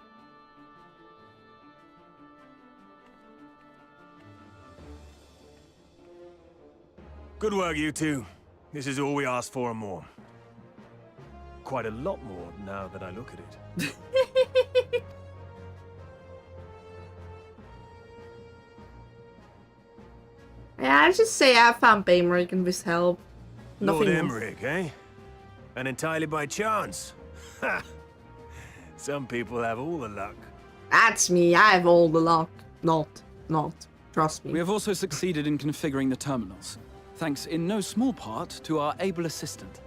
Good work, you two. This is all we asked for and more. Quite a lot more now that I look at it. Yeah, I just say I found Baymeric and with help. Lord Nothing more. Emmerich, eh? And entirely by chance. Ha! Some people have all the luck. That's me. I have all the luck. Not. Trust me. We have also succeeded in configuring the terminals, thanks in no small part to our able assistant.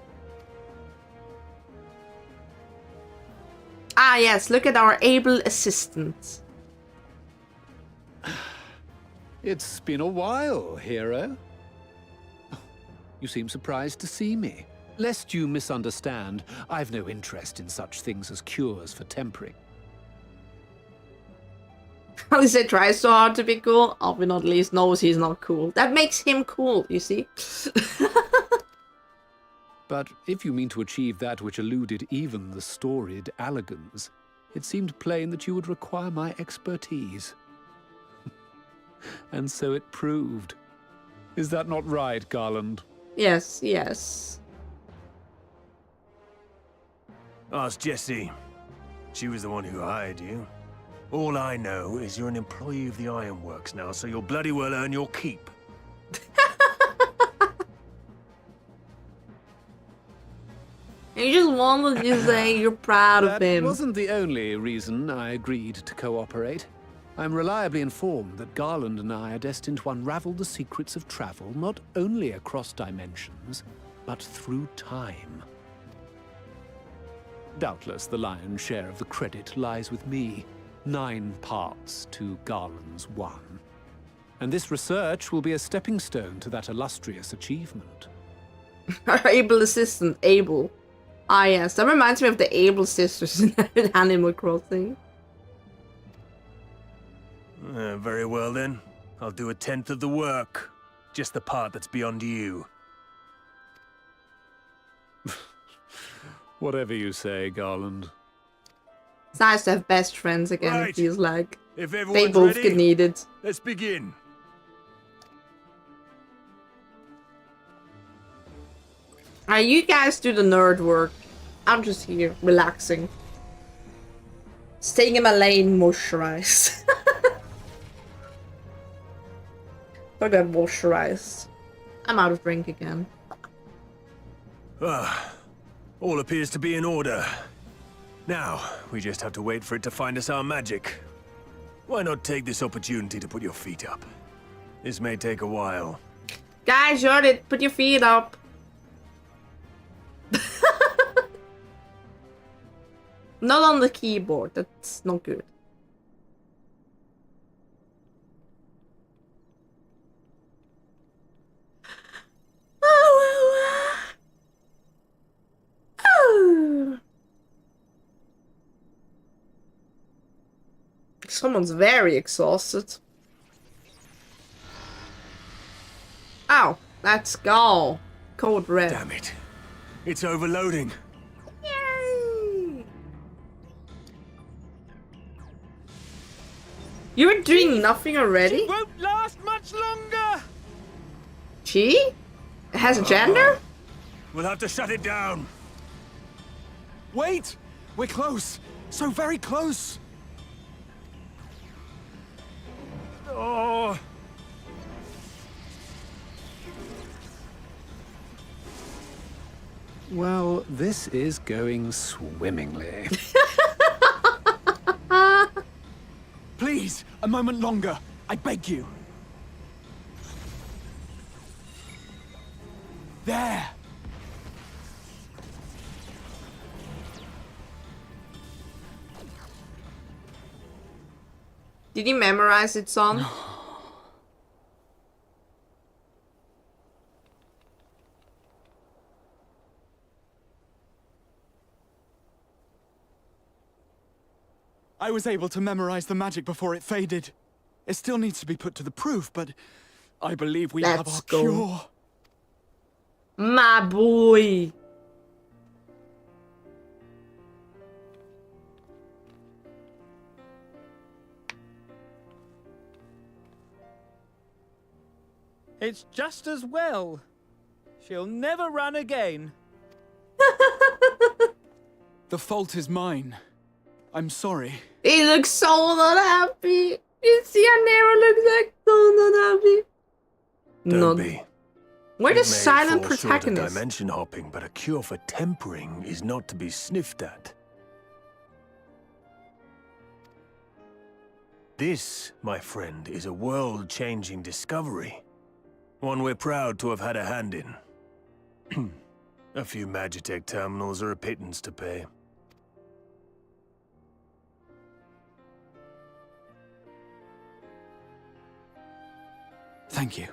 Ah, yes. Look at our able assistant. It's been a while, hero. You seem surprised to see me. Lest you misunderstand, I've no interest in such things as cures for tempering. At least he tries so hard to be cool. Alvin at least knows he's not cool. That makes him cool, you see? But if you mean to achieve that which eluded even the storied Allagans, it seemed plain that you would require my expertise. And so it proved. Is that not right, Garland? Yes, yes. Ask Jessie. She was the one who hired you. All I know is you're an employee of the Ironworks now, so you'll bloody well earn your keep. You just wanted to say you're proud of him. That wasn't the only reason I agreed to cooperate. I'm reliably informed that Garland and I are destined to unravel the secrets of travel not only across dimensions, but through time. Doubtless the lion's share of the credit lies with me. 9 parts to Garland's 1. And this research will be a stepping stone to that illustrious achievement. Our able assistant, Abel. Ah, yes. That reminds me of the Able sisters in Animal Crossing. Very well then. I'll do 1/10 of the work. Just the part that's beyond you. Whatever you say, Garland. It's nice to have best friends again, Right. it feels like. If They everyone's both ready, get needed. let's begin. Alright, you guys do the nerd work. I'm just here, relaxing. Staying in my lane, moisturized. I got moisturized. I'm out of drink again. All appears to be in order. Now, we just have to wait for it to find us our magic. Why not take this opportunity to put your feet up? This may take a while. Guys, you heard it. Put your feet up. Not on the keyboard. That's not good. Someone's very exhausted. Ow, that's Gall. Code red. Damn it. It's overloading. Yay! You were doing nothing already? She won't last much longer! She? It has a gender? We'll have to shut it down. Wait! We're close. So very close. Oh. Well, this is going swimmingly. Please, a moment longer. I beg you. There. Did you memorize it, son? I was able to memorize the magic before it faded. It still needs to be put to the proof, but I believe we have our cure. My boy. It's just as well. She'll never run again. The fault is mine. I'm sorry. He looks so not happy. You see, I never look like so not happy. Don't be. We're the It may silent fall short of protagonist. dimension hopping, but a cure for tempering is not to be sniffed at. This, my friend, is a world-changing discovery. One we're proud to have had a hand in. A few Magitech terminals are a pittance to pay. Thank you.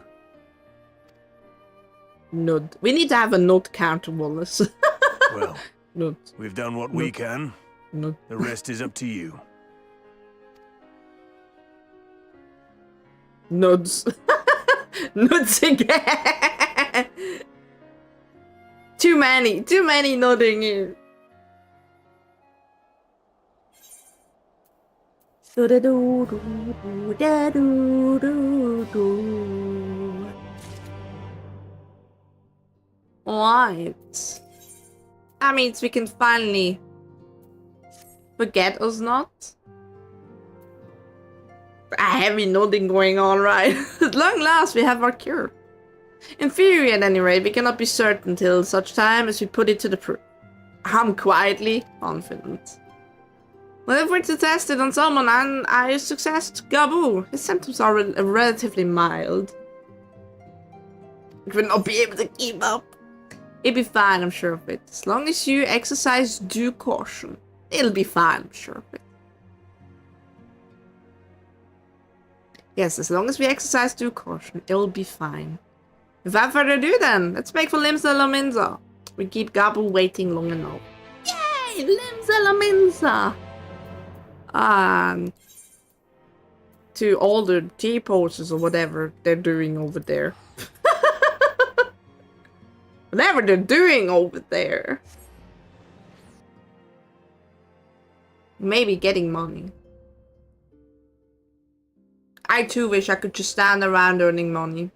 Nud. We need to have a nut counter, Wallace. Well, Nut. we've done what we can. Nut. The rest is up to you. Nuds. Nuts again. Too many nodding here. Right. That means we can finally forget us not. A heavy nodding going on, right? At long last, we have our cure. In theory, at any rate, we cannot be certain till such time as we put it to the proof. I'm quietly confident. Well, if we're to test it on someone and I success, Gabu, his symptoms are relatively mild. He will not be able to keep up. It'll be fine, I'm sure of it. As long as you exercise due caution, it'll be fine, I'm sure of it. Yes, as long as we exercise due caution, it'll be fine. Without further ado then, let's make for Limsa Laminza. We keep Gabu waiting long enough. Yay! Limsa Laminza! to all the T-poses or whatever they're doing over there. Whatever they're doing over there. Maybe getting money. I too wish I could just stand around earning money.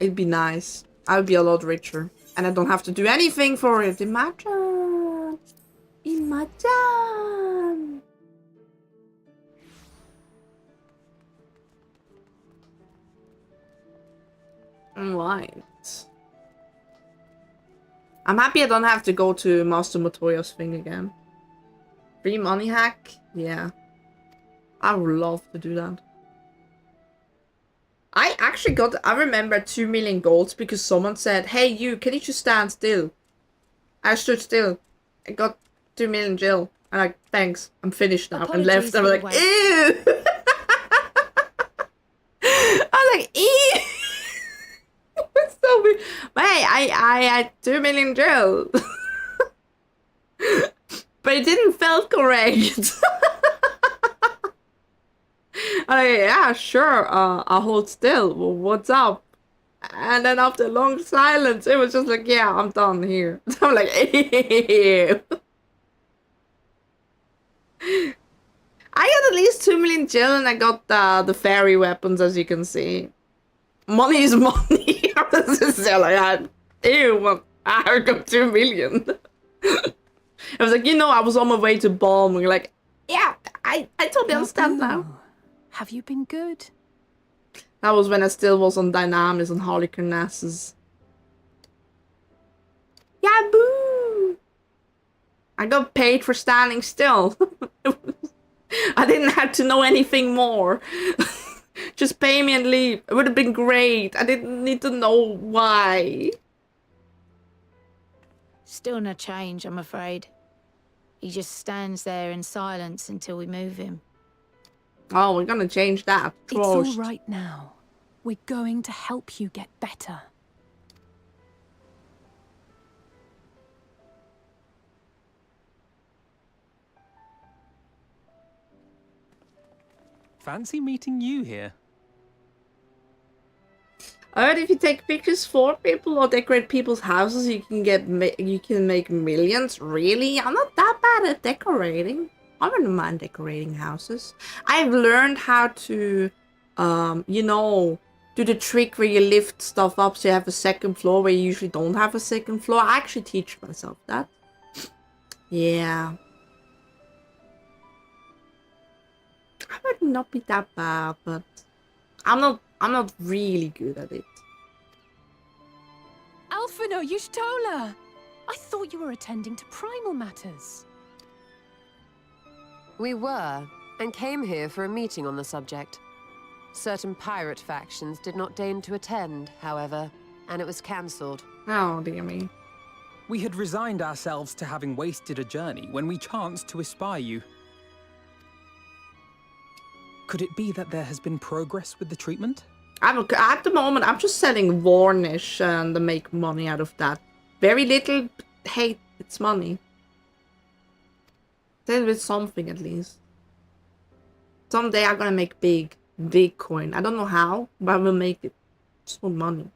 It'd be nice. I would be a lot richer. And I don't have to do anything for it. Imagine. Imagine. Right. I'm happy I don't have to go to Master Motoya's thing again. Free money hack? Yeah. I would love to do that. I actually got, I remember 2 million golds because someone said, hey you, can you just stand still? I stood still. I got 2 million Jill. I'm like, thanks, I'm finished now. And left. I was like, ew! I was like, ew! It's so weird. Hey, I had 2 million Jill. But it didn't feel correct. I'm like, yeah, sure, I'll hold still. Well, what's up? And then after a long silence, it was just like, yeah, I'm done here. I'm like, ew. I got at least 2 million Jill and I got the fairy weapons, as you can see. Money is money. I was just like, ew, I got 2 million. I was like, you know, I was on my way to Balm. And you're like, yeah, I totally understand now. Have you been good? That was when I still was on Dynamis and Harlequinasses. Yeah, boo! I got paid for standing still. I didn't have to know anything more. Just pay me and leave. It would have been great. I didn't need to know why. Still no change, I'm afraid. He just stands there in silence until we move him. Oh, we're gonna change that. It's all right now. We're going to help you get better. Fancy meeting you here. I heard if you take pictures for people or decorate people's houses, you can make millions. Really? I'm not that bad at decorating. I wouldn't mind decorating houses. I've learned how to, you know, do the trick where you lift stuff up so you have a second floor where you usually don't have a second floor. I actually teach myself that. Yeah. I would not be that bad, but I'm not really good at it. Alphino, Y'shtola! I thought you were attending to primal matters. We were, and came here for a meeting on the subject. Certain pirate factions did not deign to attend, however, and it was cancelled. Oh, dear me. We had resigned ourselves to having wasted a journey when we chanced to espy you. Could it be that there has been progress with the treatment? At the moment, I'm just selling varnish and make money out of that. Very little, hey, it's money. Sell with something at least. Someday I'm gonna make big coin. I don't know how, but I will make it. Just for money.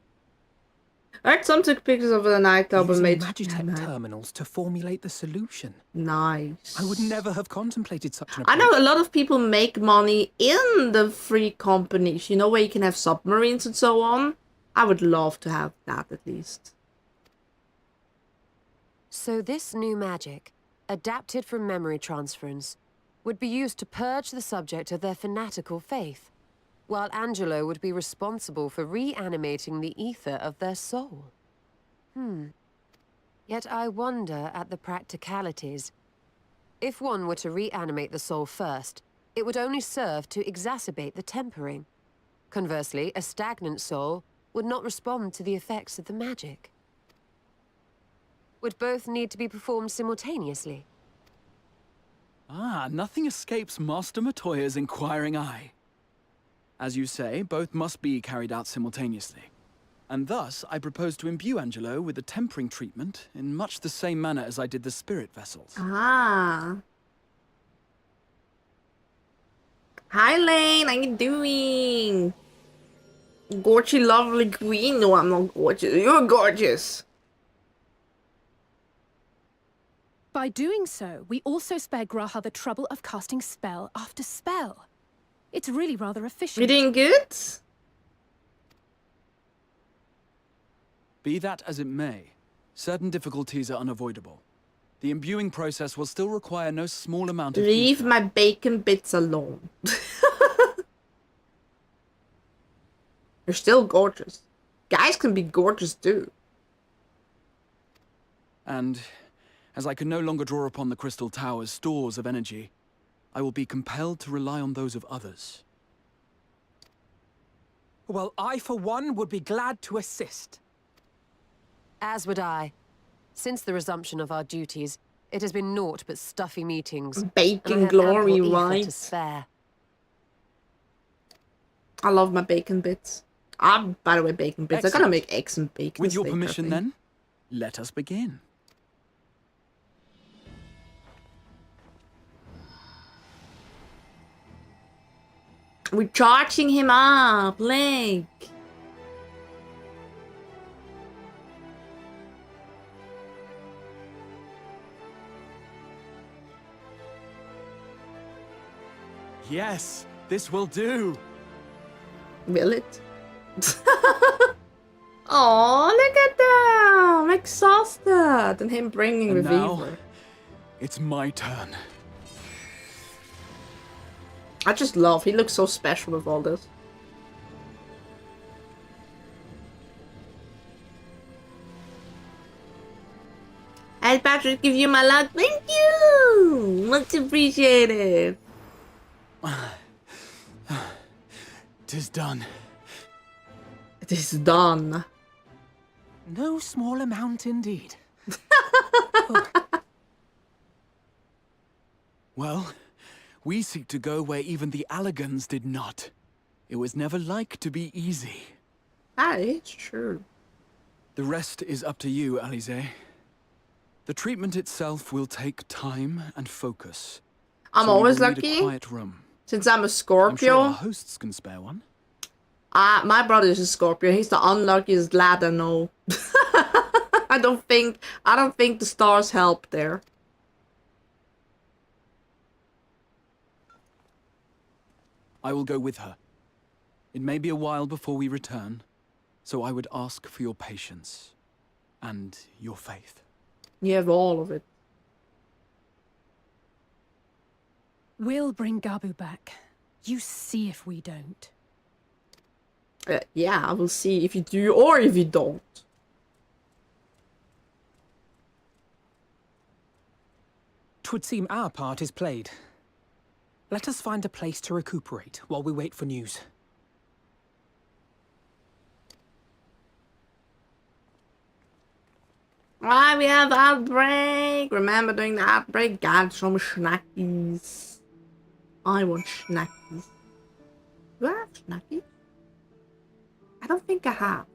Alright, some took pictures of the nightclub and made Magitech terminals to formulate the solution. Nice. I would never have contemplated such an I approach. know a lot of people make money in the free companies, you know, where you can have submarines and so on. I would love to have that at least. So this new magic, adapted from memory transference, would be used to purge the subject of their fanatical faith, while Angelo would be responsible for reanimating the ether of their soul. Yet I wonder at the practicalities. If one were to reanimate the soul first, it would only serve to exacerbate the tempering. Conversely, a stagnant soul would not respond to the effects of the magic. Would both need to be performed simultaneously? Ah, nothing escapes Master Matoya's inquiring eye. As you say, both must be carried out simultaneously. And thus, I propose to imbue Angelo with the tempering treatment in much the same manner as I did the spirit vessels. Ah. Hi, Lane. How you doing? Gorgy, lovely queen. No, I'm not gorgeous. You're gorgeous. By doing so, we also spare Graha the trouble of casting spell after spell. It's really rather efficient. You doing good? Be that as it may, certain difficulties are unavoidable. The imbuing process will still require no small amount of Leave ether. my bacon bits alone. You're still gorgeous. Guys can be gorgeous too. And as I can no longer draw upon the Crystal Tower's stores of energy, I will be compelled to rely on those of others. Well, I, for one, would be glad to assist. As would I. Since the resumption of our duties, it has been naught but stuffy meetings. Bacon and I have glory, ample ether right? to spare. I love my bacon bits. By the way, bacon bits. I'm gonna make eggs and bacon. With your steak, permission, I think. then, let us begin. We're charging him up, Link. Yes, this will do. Will it? Oh, look at them! I'm exhausted, and him bringing And now, Reviver. it's my turn. I just love. He looks so special with all this. I'll Patrick give you my luck. Thank you! Much appreciated. 'Tis done. It is done. No small amount indeed. Well, we seek to go where even the Allagans did not. It was never like to be easy. That is true. The rest is up to you, Alize. The treatment itself will take time and focus. I'm so we always will need lucky. a quiet room. Since I'm a I'm Scorpio. sure our hosts can spare one. My brother is a Scorpio. He's the unluckiest lad I know. I don't think the stars help there. I will go with her. It may be a while before we return, so I would ask for your patience and your faith. You have all of it. We'll bring Gabu back. You see if we don't. Yeah, I will see if you do or if you don't. Twould seem our part is played. Let us find a place to recuperate while we wait for news. Right, we have outbreak. Remember doing the outbreak? God, some snackies. I want snackies. Do I have snackies? I don't think I have.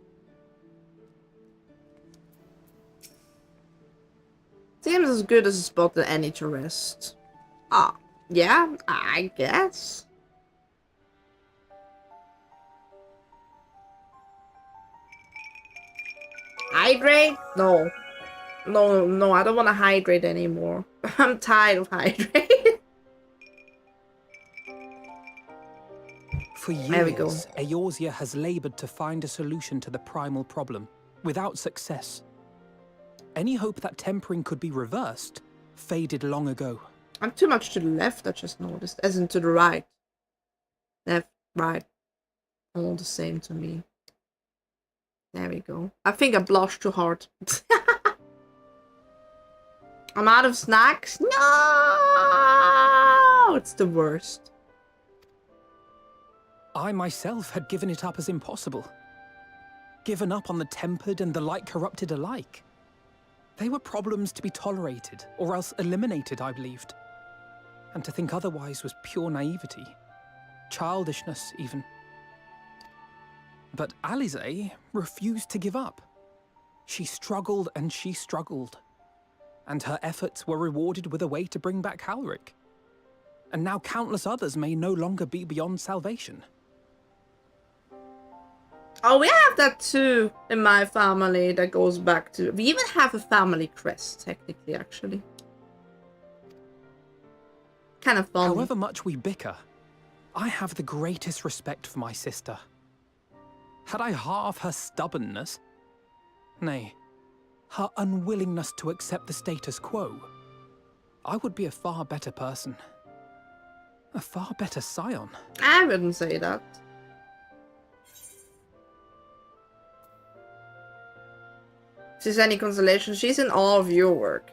Seems as good as a spot that any to rest. Ah, yeah, I guess. Hydrate? No. No, I don't want to hydrate anymore. I'm tired of hydrate. For There we go. years, Eorzea has labored to find a solution to the primal problem, without success. Any hope that tempering could be reversed faded long ago. I'm too much to the left, I just noticed. As in to the right. Left, right. All the same to me. There we go. I think I blushed too hard. I'm out of snacks. No! It's the worst. I myself had given it up as impossible. Given up on the tempered and the light corrupted alike. They were problems to be tolerated, or else eliminated, I believed. And to think otherwise was pure naivety. Childishness, even. But Alize refused to give up. She struggled and she struggled. And her efforts were rewarded with a way to bring back Halric. and now countless others may no longer be beyond salvation. Oh, we have that too in my family that goes back to... We even have a family crest, technically, actually. Kind of fun. However much we bicker, I have the greatest respect for my sister. Had I half her stubbornness, nay, her unwillingness to accept the status quo, I would be a far better person. A far better scion. I wouldn't say that. If she's any consolation, she's in awe of your work.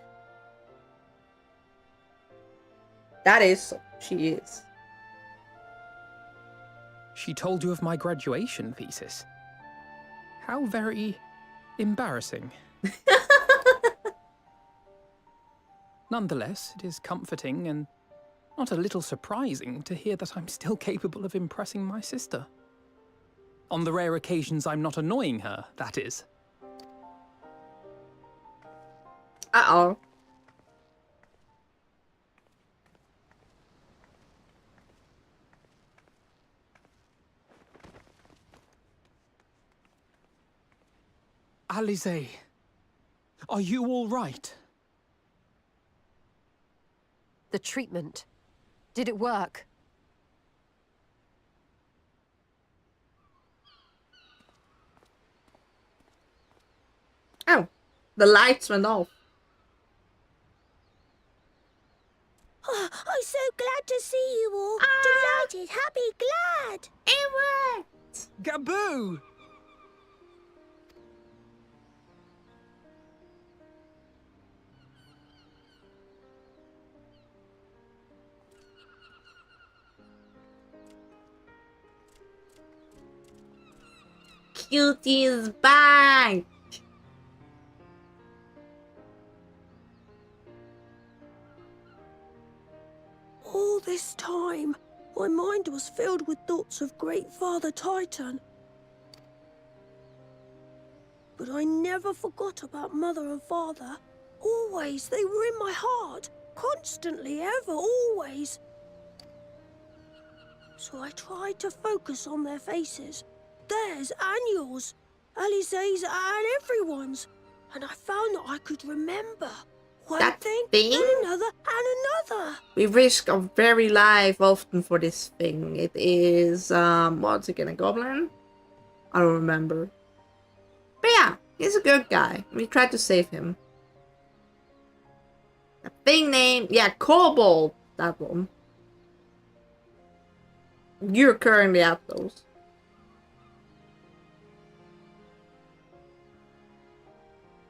That is so. She is. She told you of my graduation thesis. How very embarrassing. Nonetheless, it is comforting and not a little surprising to hear that I'm still capable of impressing my sister. On the rare occasions I'm not annoying her, that is. Uh-oh. Alize, are you all right? The treatment. Did it work? Oh, the lights went off. Oh, I'm so glad to see you all. Delighted, happy, glad. It worked. Gaboo! Cutie is back. All this time, my mind was filled with thoughts of Great Father Titan. But I never forgot about Mother and Father. Always, they were in my heart. Constantly, ever, always. So I tried to focus on their faces. Theirs and yours. Alize's and everyone's. And I found that I could remember. One thing, and another, and another. We risk our very life often for this thing. It is, what's it again, a goblin? I don't remember. But yeah, he's a good guy. We tried to save him. A thing named, yeah, Kobold. That one. You're currently at those.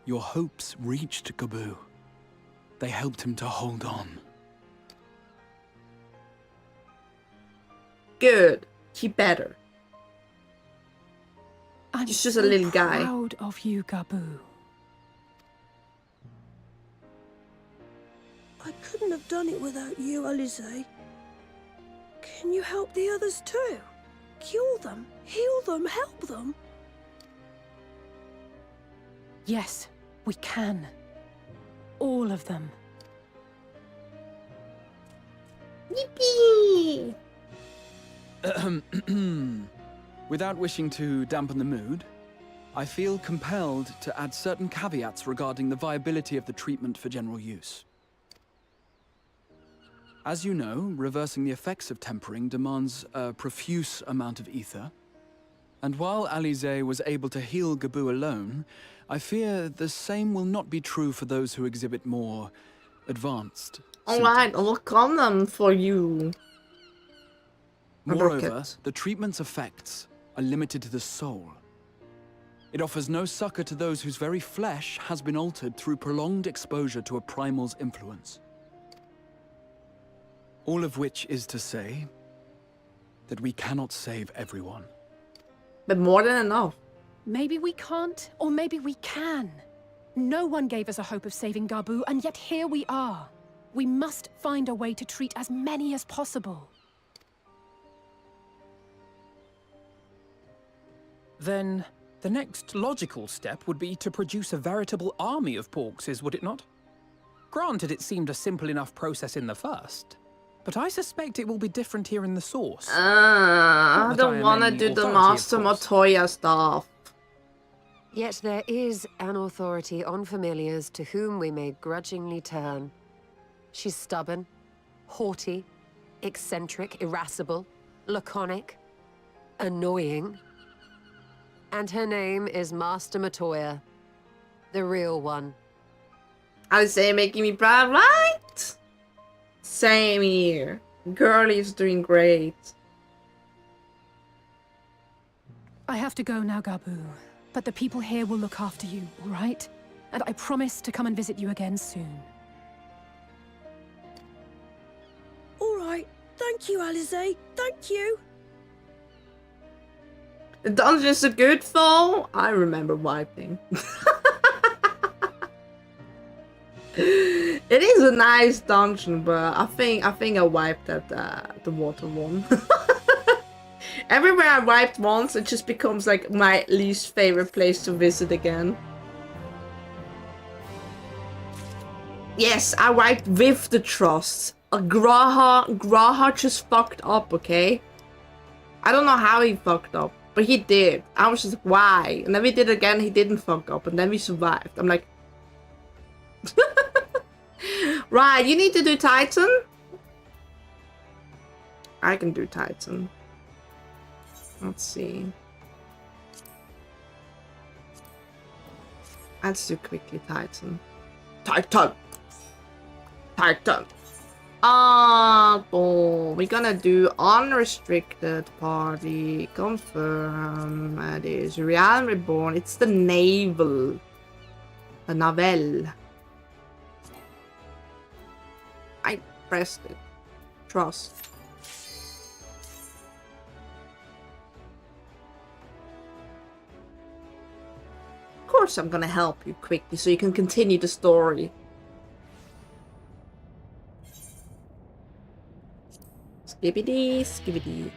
Your hopes reached Gaboo. They helped him to hold on. Good. He better. I'm He's just a little guy. Proud of you, Gaboo. I couldn't have done it without you, Alize. Can you help the others too? Cure them, heal them, help them? Yes, we can. All of them. Yippee! Without wishing to dampen the mood, I feel compelled to add certain caveats regarding the viability of the treatment for general use. As you know, reversing the effects of tempering demands a profuse amount of ether. And while Alize was able to heal Gaboo alone, I fear the same will not be true for those who exhibit more advanced Alright, I'll look on them for you. Moreover, the treatment's effects are limited to the soul. It offers no succor to those whose very flesh has been altered through prolonged exposure to a primal's influence. All of which is to say that we cannot save everyone. But more than enough. Maybe we can't, or maybe we can. No one gave us a hope of saving Gaboo, and yet here we are. We must find a way to treat as many as possible. Then, the next logical step would be to produce a veritable army of Porkses, would it not? Granted, it seemed a simple enough process in the first. But I suspect it will be different here in the source. I Not that don't am want to any do the authority, Master of course. Montoya stuff. Yet there is an authority on familiars to whom we may grudgingly turn. She's stubborn, haughty, eccentric, irascible, laconic, annoying. And her name is Master Montoya, the real one. I say making me proud, right? Same here. Girlie's doing great. I have to go now, Gabu. But the people here will look after you, all right? And I promise to come and visit you again soon. All right. Thank you, Alize. Thank you. The dungeons are good though. I remember wiping. It is a nice dungeon, but I think I wiped at the water one. Everywhere I wiped once, it just becomes like my least favorite place to visit again. Yes, I wiped with the trust. Graha just fucked up, okay? I don't know how he fucked up, but he did. I was just like, why? And then we did it again, he didn't fuck up, and then we survived. I'm like... Right, you need to do Titan? I can do Titan. Let's see. Let's do quickly Titan. Titan! Titan! Cool. We're gonna do unrestricted party. Confirm. It is Realm Reborn. It's the navel. The navel. I pressed it. Trust. Of course I'm gonna help you quickly so you can continue the story. Skibbity, skibbity.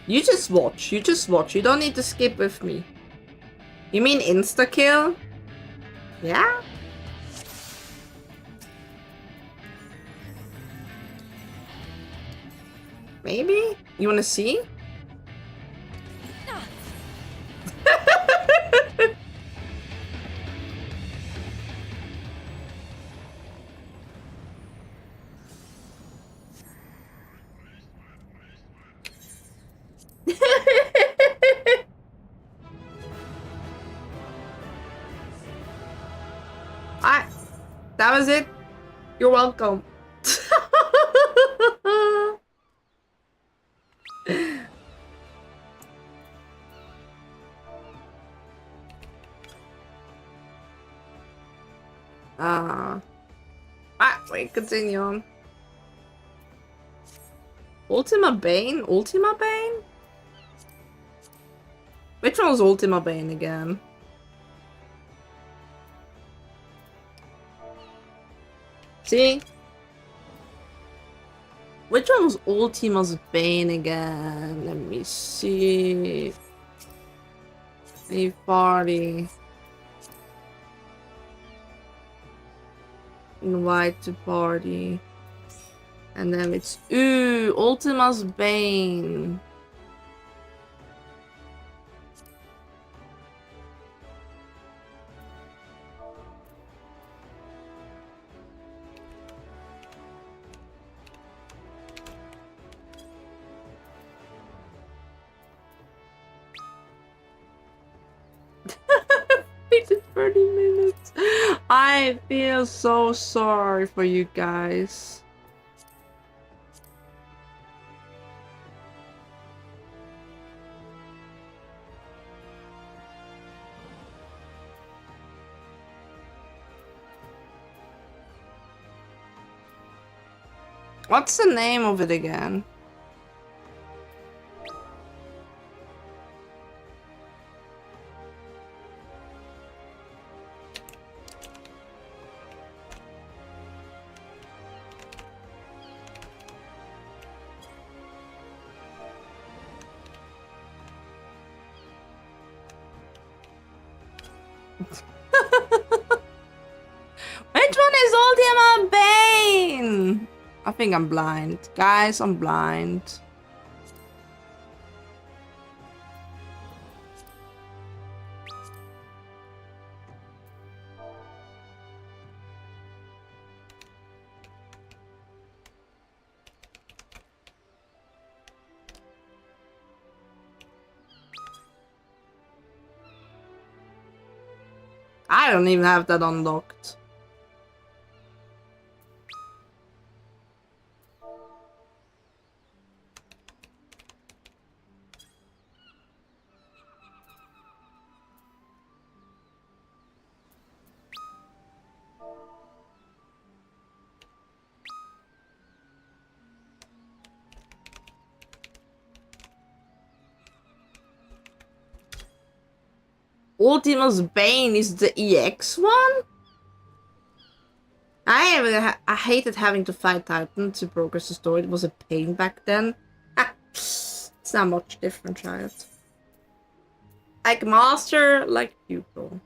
You just watch. You just watch. You don't need to skip with me. You mean insta-kill? Yeah? Maybe? You wanna see? That was it. You're welcome. Wait, continue on. Ultima Bane? Ultima Bane? Which one was Ultima Bane again? See? Which one was Ultima's Bane again? Let me see. A party. Invite to party. And then it's Ultima's Bane. It's 30 minutes. I feel so sorry for you guys. What's the name of it again? Which one is Ultima Bane? I think I'm blind. Guys, I'm blind. I don't even have that unlocked. Ultima's Bane is the EX one? I hated having to fight Titan to progress the story. It was a pain back then. It's not much different, child. Like master, like pupil.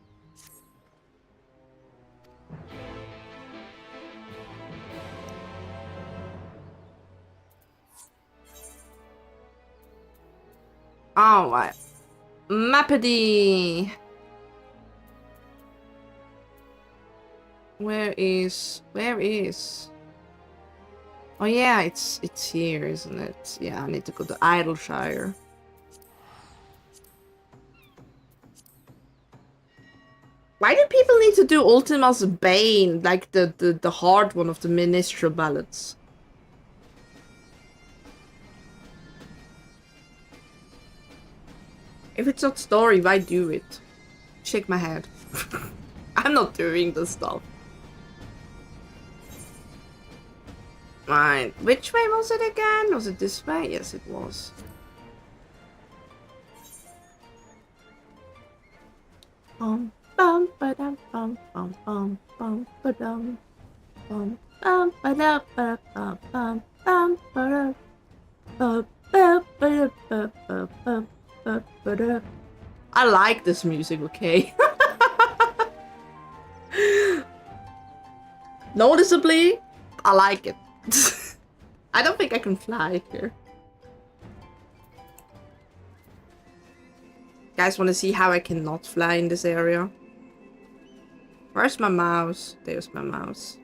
Alright. Mappity. Where is? Oh yeah, it's here, isn't it? Yeah, I need to go to Idleshire. Why do people need to do Ultima's Bane, like the hard one of the Ministerial ballads? If it's not story, why do it? Shake my head. I'm not doing this stuff. Right, which way was it again? Was it this way? Yes, it was. Bum bum ba-dum bum bum bum bum ba-dum bum bum ba-dum ba-dum bum bum ba-dum bum bum ba-dum ba-dum. I like this music, okay? Noticeably, I like it. I don't think I can fly here. Guys, want to see how I cannot fly in this area? Where's my mouse? There's my mouse.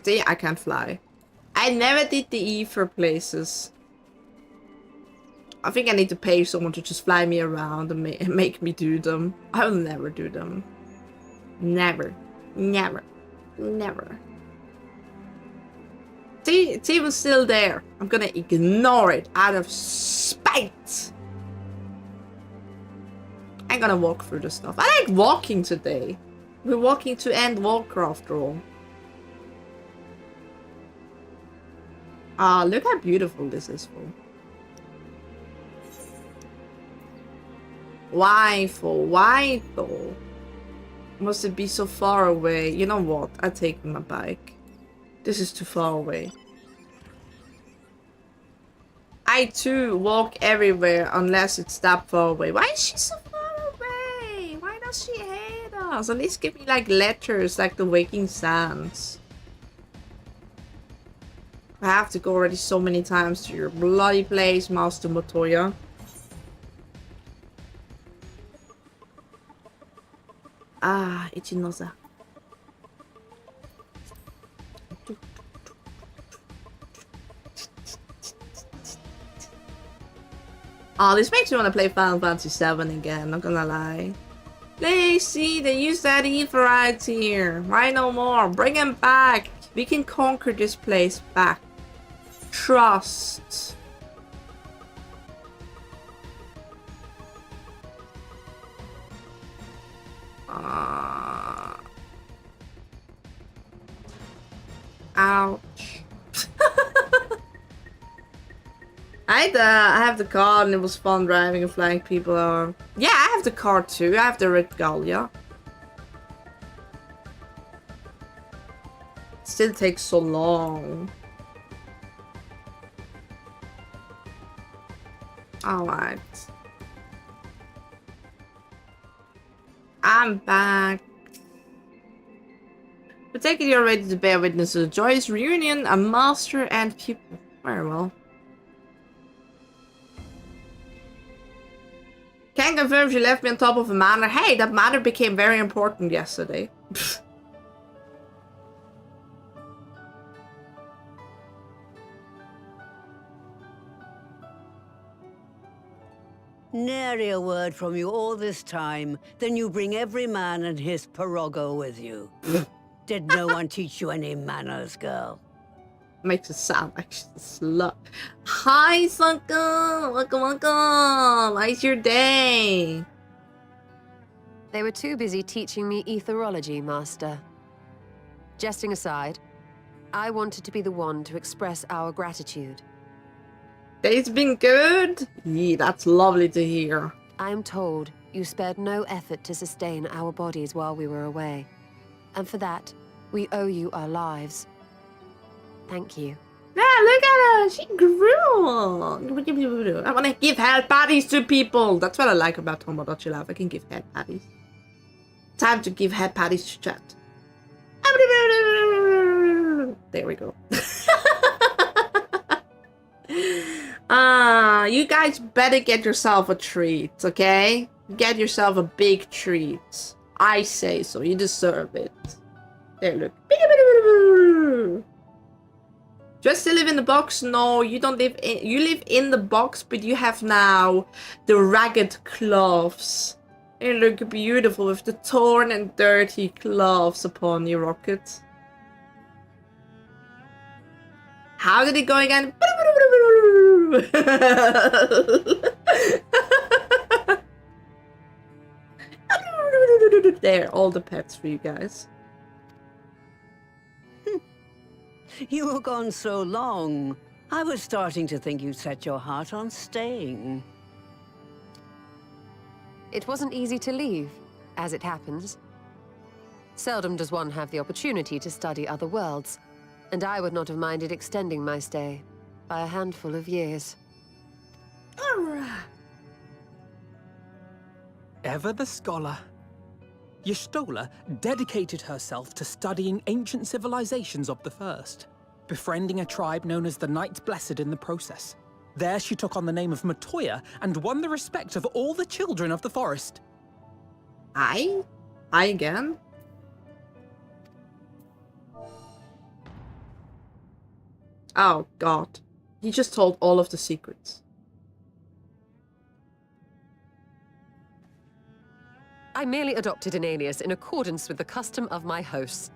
See, I can't fly. I never did the ether places. I think I need to pay someone to just fly me around and make me do them. I will never do them. Never. Never. Never. See, it's even still there. I'm gonna ignore it out of spite. I'm gonna walk through the stuff. I like walking today. We're walking to Endwalker after all. Ah, look how beautiful this is for. Why for? Why though? Must it be so far away? You know what? I take my bike. This is too far away. I too walk everywhere unless it's that far away. Why is she so far away? Why does she hate us? At least give me like letters like the Waking Sands. I have to go already so many times to your bloody place, Master Motoya. Ah, Ichinosa. Oh, this makes me want to play Final Fantasy VII again, not gonna lie. Lacey, they use that ether right here. Why no more? Bring him back. We can conquer this place back. Trust. Ouch. I have the car and it was fun driving and flying people around. Yeah, I have the car too. I have the red Gallia. It still takes so long. Alright. I'm back. I take it you're ready to bear witness to the joyous reunion, a master and pupil. Very well. Can't confirm she left me on top of a manor. Hey, that manor became very important yesterday. Nary a word from you all this time. Then you bring every man and his pirogo with you. Did no one teach you any manners, girl? Makes it sound like she's a slut. Hi, Sunka! Welcome, welcome! How's your day? They were too busy teaching me etherology, Master. Jesting aside, I wanted to be the one to express our gratitude. Day's been good? Yeah, that's lovely to hear. I am told you spared no effort to sustain our bodies while we were away. And for that, we owe you our lives. Thank you. Yeah, look at her! She grew! I want to give head patties to people! That's what I like about Tomodachi Life. I can give head patties. Time to give head patties to chat. There we go. You guys better get yourself a treat, okay? Get yourself a big treat. I say so. You deserve it. There, look. Just to live in the box? No, you don't live in... You live in the box, but you have now the ragged cloths. You look beautiful with the torn and dirty cloths upon you, Rocket. How did it go again? There, all the pets for you guys. You were gone so long. I was starting to think you'd set your heart on staying. It wasn't easy to leave, as it happens. Seldom does one have the opportunity to study other worlds, and I would not have minded extending my stay by a handful of years. Ever the scholar. Y'shtola dedicated herself to studying ancient civilizations of the First, befriending a tribe known as the Knights Blessed in the process. There she took on the name of Matoya and won the respect of all the children of the forest. I again? Oh god. He just told all of the secrets. I merely adopted an alias in accordance with the custom of my hosts.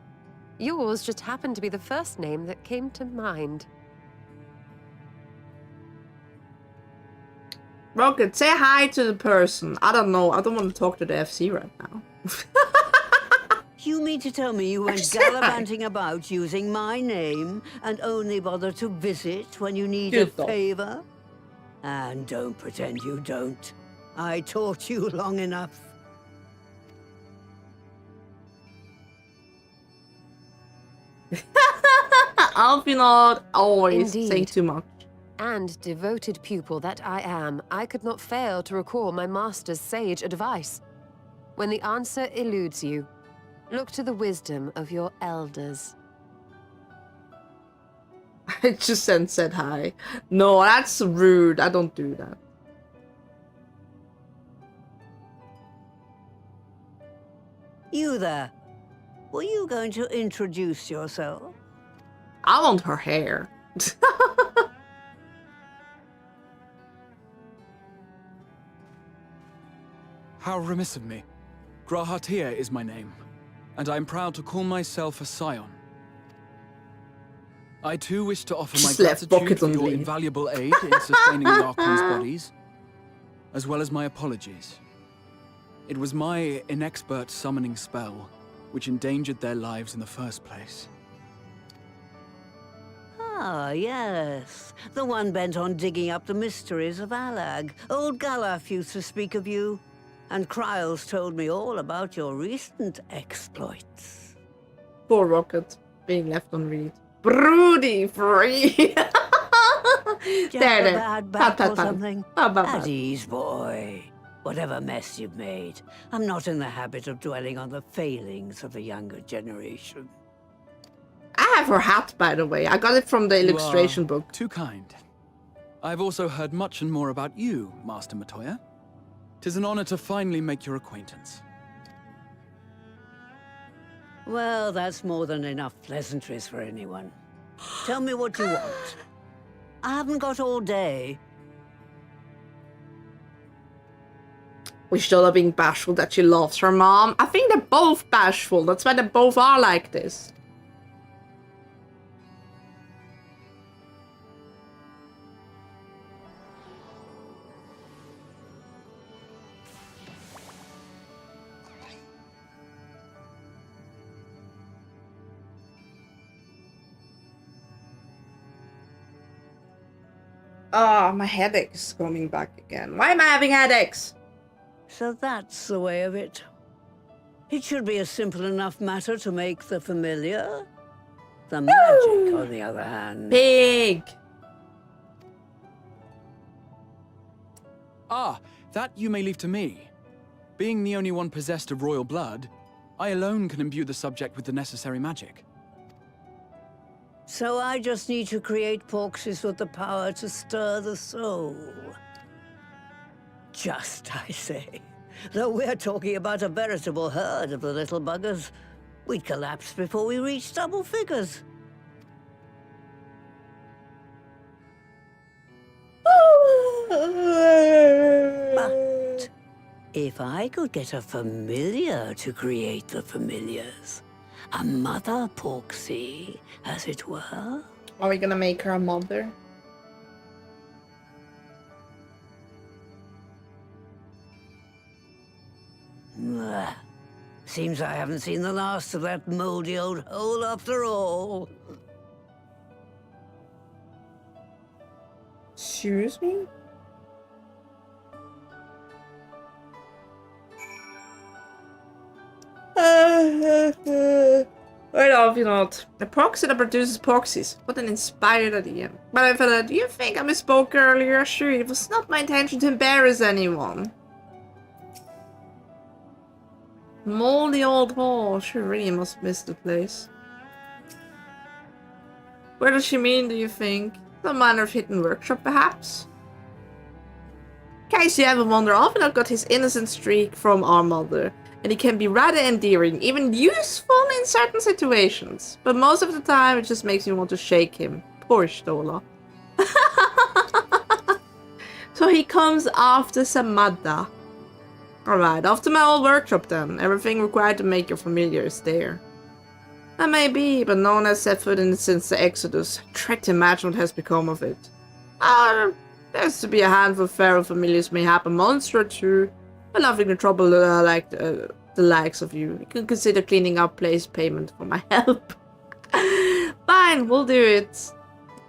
Yours just happened to be the first name that came to mind. Rocket, say hi to the person. I don't know. I don't want to talk to the FC right now. You mean to tell me you went gallivanting about using my name and only bother to visit when you need a favor? And don't pretend you don't. I taught you long enough. Alfinod always Indeed. say too much. And devoted pupil that I am, I could not fail to recall my master's sage advice. When the answer eludes you, look to the wisdom of your elders. I just said hi. No, that's rude. I don't do that. You there. Were you going to introduce yourself? I want her hair. How remiss of me. Grahatia is my name, and I am proud to call myself a scion. I too wish to offer my gratitude for your invaluable aid in sustaining the Archon's bodies, as well as my apologies. It was my inexpert summoning spell which endangered their lives in the first place. Ah, yes. The one bent on digging up the mysteries of Alag. Old Galaf used to speak of you, and Cries told me all about your recent exploits. Poor Rocket, being left on read. Broody free! Just a bad back or something? At ease, boy. Whatever mess you've made, I'm not in the habit of dwelling on the failings of the younger generation. I have her hat, by the way. I got it from the You illustration are book. Too kind. I've also heard much and more about you, Master Matoya. 'Tis an honor to finally make your acquaintance. Well, that's more than enough pleasantries for anyone. Tell me what you want. I haven't got all day. We still are being bashful that she loves her mom. I think they're both bashful. That's why they both are like this. Oh, my headache is coming back again. Why am I having headaches? So that's the way of it. It should be a simple enough matter to make the familiar. The magic, on the other hand. Pig! Ah, that you may leave to me. Being the only one possessed of royal blood, I alone can imbue the subject with the necessary magic. So I just need to create porxies with the power to stir the soul. Just, I say. Though we're talking about a veritable herd of the little buggers, we'd collapse before we reached double figures. But if I could get a familiar to create the familiars, a mother porxie, as it were. Are we gonna make her a mother? Seems I haven't seen the last of that moldy old hole after all. Excuse me? Right off, you know, a proxy that produces proxies. What an inspired idea. But Fela'lyr, do you think I misspoke earlier? Sure, it was not my intention to embarrass anyone. Moldy old hall. She really must miss the place. Where does she mean, do you think? Some manner of hidden workshop, perhaps? In case you ever wonder, often I've got his innocent streak from our mother. And he can be rather endearing, even useful in certain situations. But most of the time, it just makes me want to shake him. Poor Stola. So he comes after Samada. Alright, off to my old workshop then. Everything required to make your familiar is there. That may be, but no one has set foot in it since the Exodus. Try to imagine what has become of it. There's to be a handful of feral familiars, mayhap a monster or two. But nothing to trouble like the likes of you. You can consider cleaning up place payment for my help. Fine, we'll do it.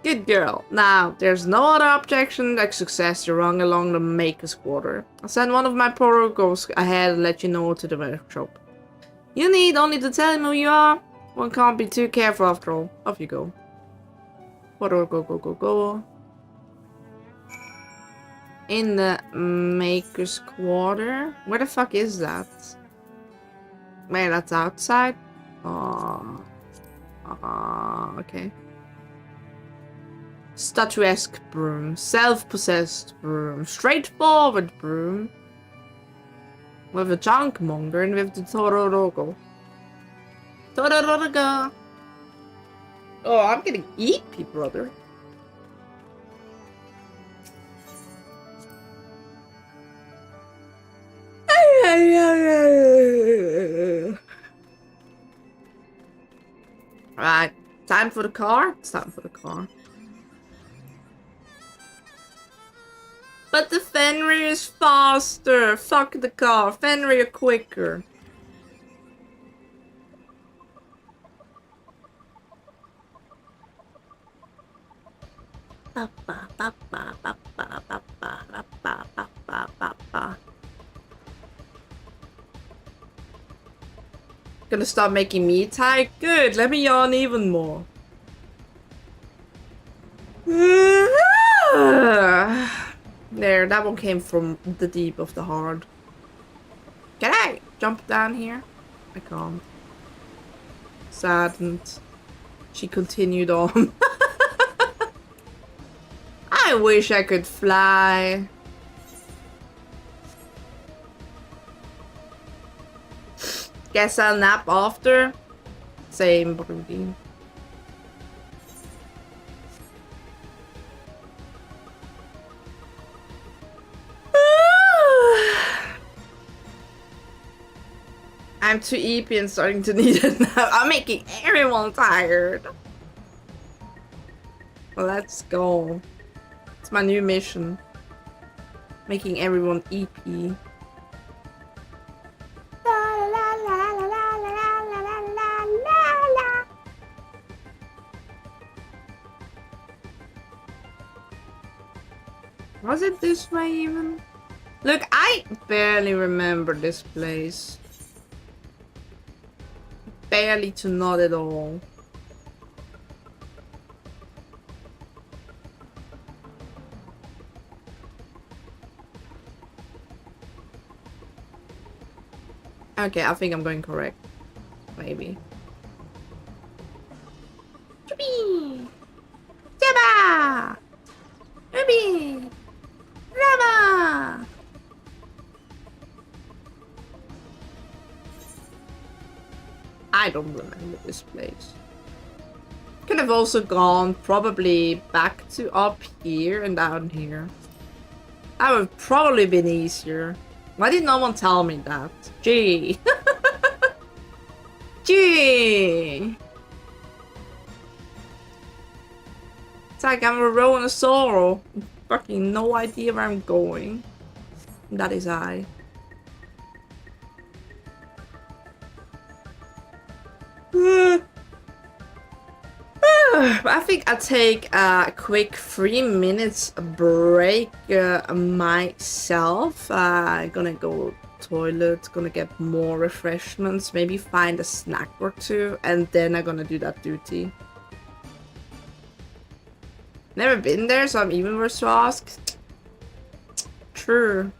Good girl. Now, there's no other objection like success you're wrong along the Maker's Quarter. I'll send one of my prorogos ahead and let you know to the workshop. You need only to tell him who you are. One can't be too careful after all. Off you go. Go. In the Maker's Quarter? Where the fuck is that? Wait, that's outside? Oh. Okay. Statuesque broom. Self-possessed broom. Straightforward broom. With a junkmonger and with the Tororogo. Tororogo! Oh, I'm getting eepy, brother. Right, time for the car? It's time for the car. But the Fenrir is faster! Fuck the car, Fenrir quicker. Gonna start making me tired? Good, let me yawn even more. There, that one came from the deep of the heart. Can I jump down here? I can't. Saddened. She continued on. I wish I could fly. Guess I'll nap after. Same, Broody. I'm too EP and starting to need a nap. I'm making everyone tired. Well, let's go. It's my new mission. Making everyone EP. Was it this way even? Look, I barely remember this place. Barely to not at all. Okay, I think I'm going correct. Maybe. Chupi! Jabba! Ruby! Rama! I don't remember this place. Could have also gone probably back to up here and down here. That would have probably been easier. Why did no one tell me that? Gee. Gee. It's like I'm a rowing a sorrow. Fucking no idea where I'm going. That is I. I think I'll take a quick 3 minutes break myself. Gonna go toilet, gonna get more refreshments, maybe find a snack or two, and then I'm gonna do that duty. Never been there, so I'm even worse to ask. True.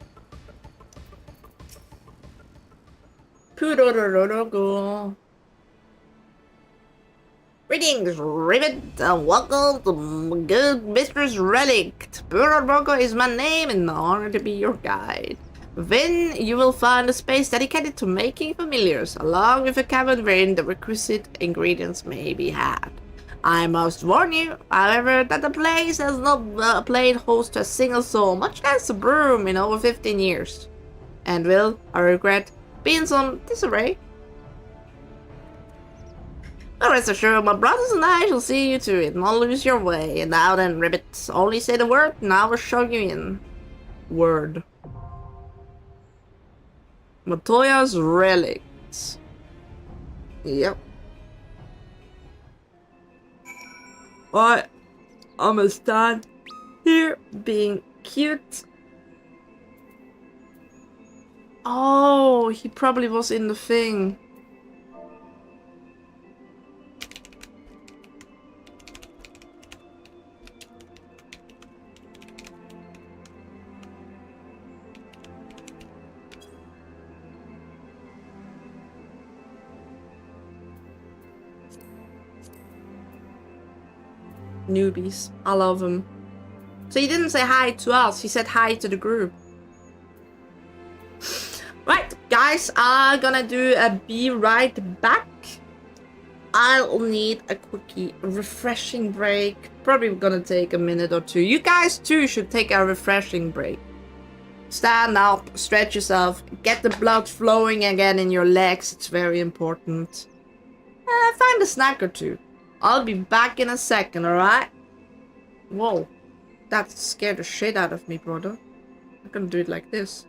Poodle. Greetings, Rivet, and welcome to good Mistress Relic. Endwalker is my name, and honor to be your guide. Within, you will find a space dedicated to making familiars, along with a cabin wherein the requisite ingredients may be had. I must warn you, however, that the place has not played host to a single soul, much less a broom, in over 15 years. And will, I regret, be in some disarray. But rest assured, my brothers and I shall see you to it, not lose your way. And now then, Ribbit, only say the word, and I will show you in. Word. Matoya's relics. Yep. What? I'ma stand here being cute. Oh, he probably was in the thing. Newbies. I love them. So he didn't say hi to us, he said hi to the group. Right, guys, I'm gonna do a be right back. I'll need a quickie refreshing break. Probably gonna take a minute or two. You guys too should take a refreshing break. Stand up, stretch yourself, get the blood flowing again in your legs. It's very important. Find a snack or two. I'll be back in a second, alright? Whoa. That scared the shit out of me, brother. I'm gonna do it like this.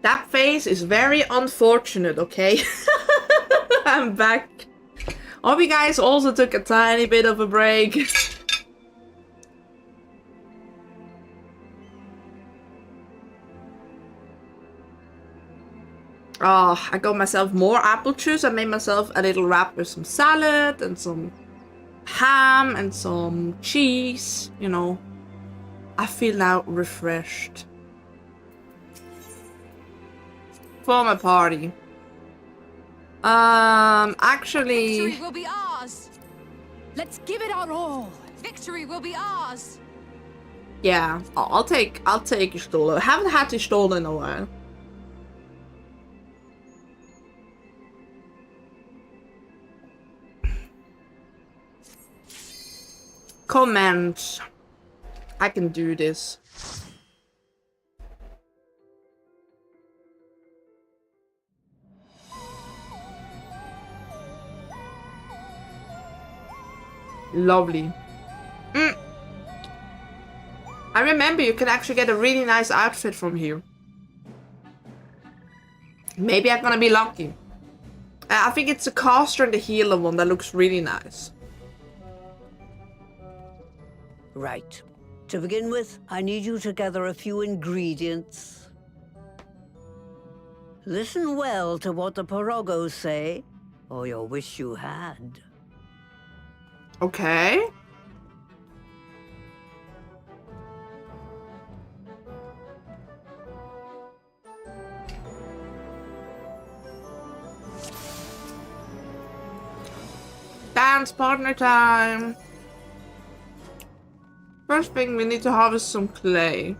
That face is very unfortunate, okay? I'm back. Hope you guys also took a tiny bit of a break. Oh, I got myself more apple juice. I made myself a little wrap with some salad and some ham and some cheese, you know. I feel now refreshed. For my party. Actually... Victory will be ours! Let's give it our all! Victory will be ours! Yeah, I'll take Stolen. I haven't had the Stolen in a while. Comment. I can do this. Lovely. I remember you can actually get a really nice outfit from here. Maybe I'm gonna be lucky. I think it's the caster and the healer one that looks really nice. Right. To begin with, I need you to gather a few ingredients. Listen well to what the Porogos say, or you'll wish you had. Okay. Dance partner time. First thing, we need to harvest some clay.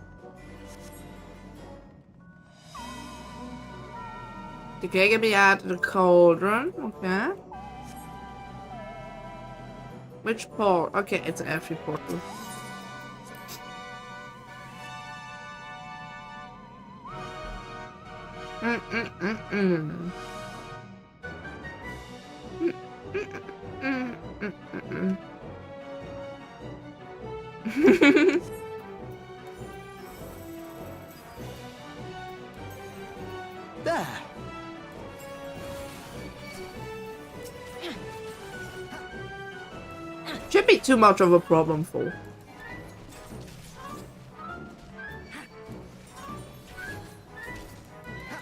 The clay can be added to the cauldron. Okay. Which port? Okay, it's an every portal. There. Should be too much of a problem for.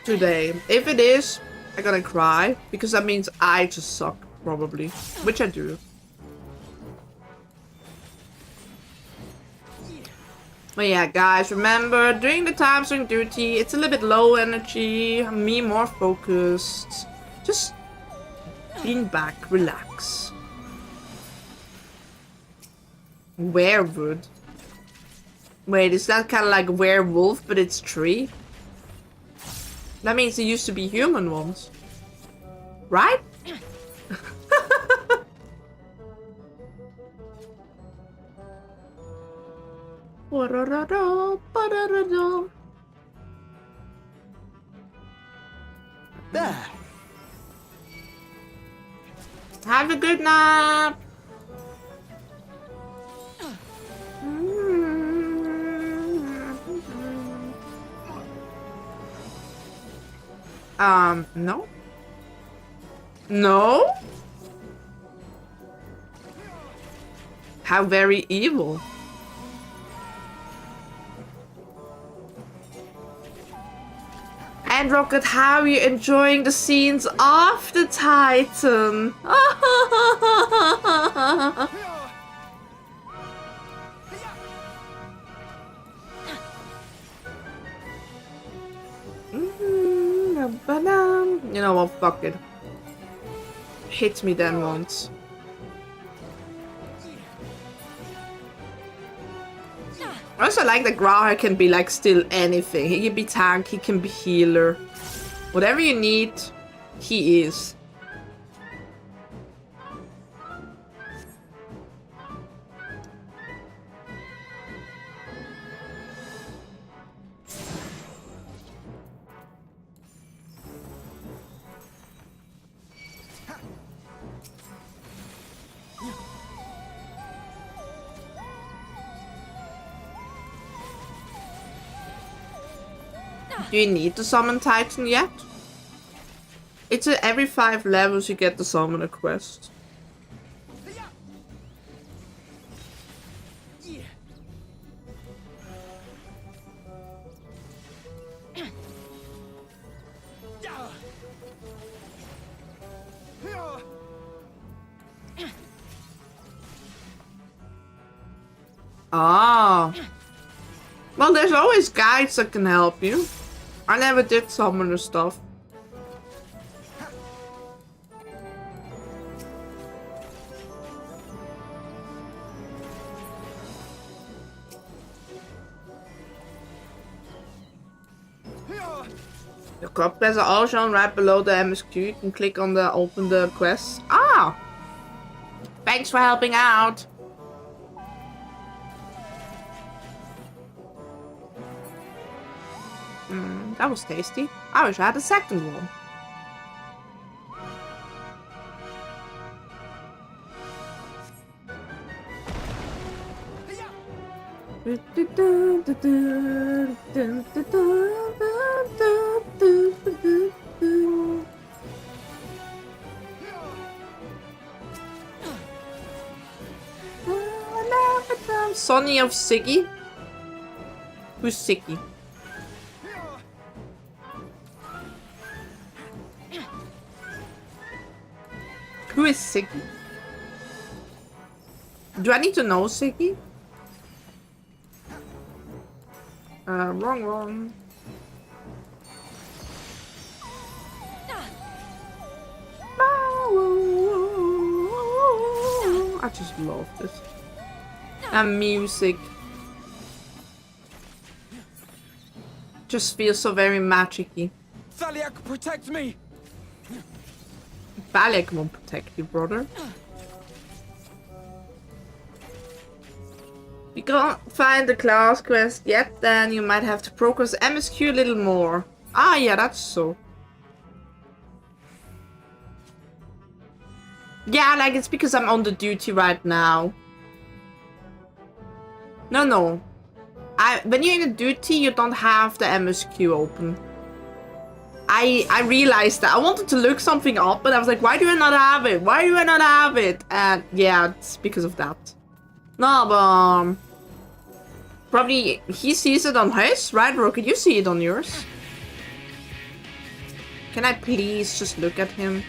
Today. If it is, I'm gonna cry. Because that means I just suck, probably. Which I do. But yeah, guys, remember, during the times during duty, it's a little bit low energy, me more focused. Just lean back, relax. Werewood. Wait, is that kind of like werewolf, but it's tree? That means it used to be human ones. Right? There. Have a good night. No. No? How very evil. And Rocket, how are you enjoying the scenes of the Titan? You know what, fuck it. Hit me then once. I also like that Grauer can be like still anything. He can be tank, he can be healer. Whatever you need, he is. Do you need to summon Titan yet? It's every 5 levels you get the summoner quest. Ah. Well, there's always guides that can help you. I never did summoner stuff. The club quests are all shown right below the MSQ. You can click on the open the quest. Ah! Thanks for helping out. That was tasty. I wish I had a second one. Sonny of Siggy. Who's Siggy? Who is Siggy? Do I need to know Siggy? Wrong. I just love this. And music. Just feels so very magic-y. Fela'lyr, protect me! Fela'lyr won't protect you, brother. You can't find the class quest yet, then you might have to progress MSQ a little more. Ah, yeah, that's so. Yeah, like, it's because I'm on the duty right now. No. When you're in a duty, you don't have the MSQ open. I realized that. I wanted to look something up, but I was like, why do I not have it? Why do I not have it? And yeah, it's because of that. No, but probably he sees it on his, right, Rocket? You see it on yours. Can I please just look at him?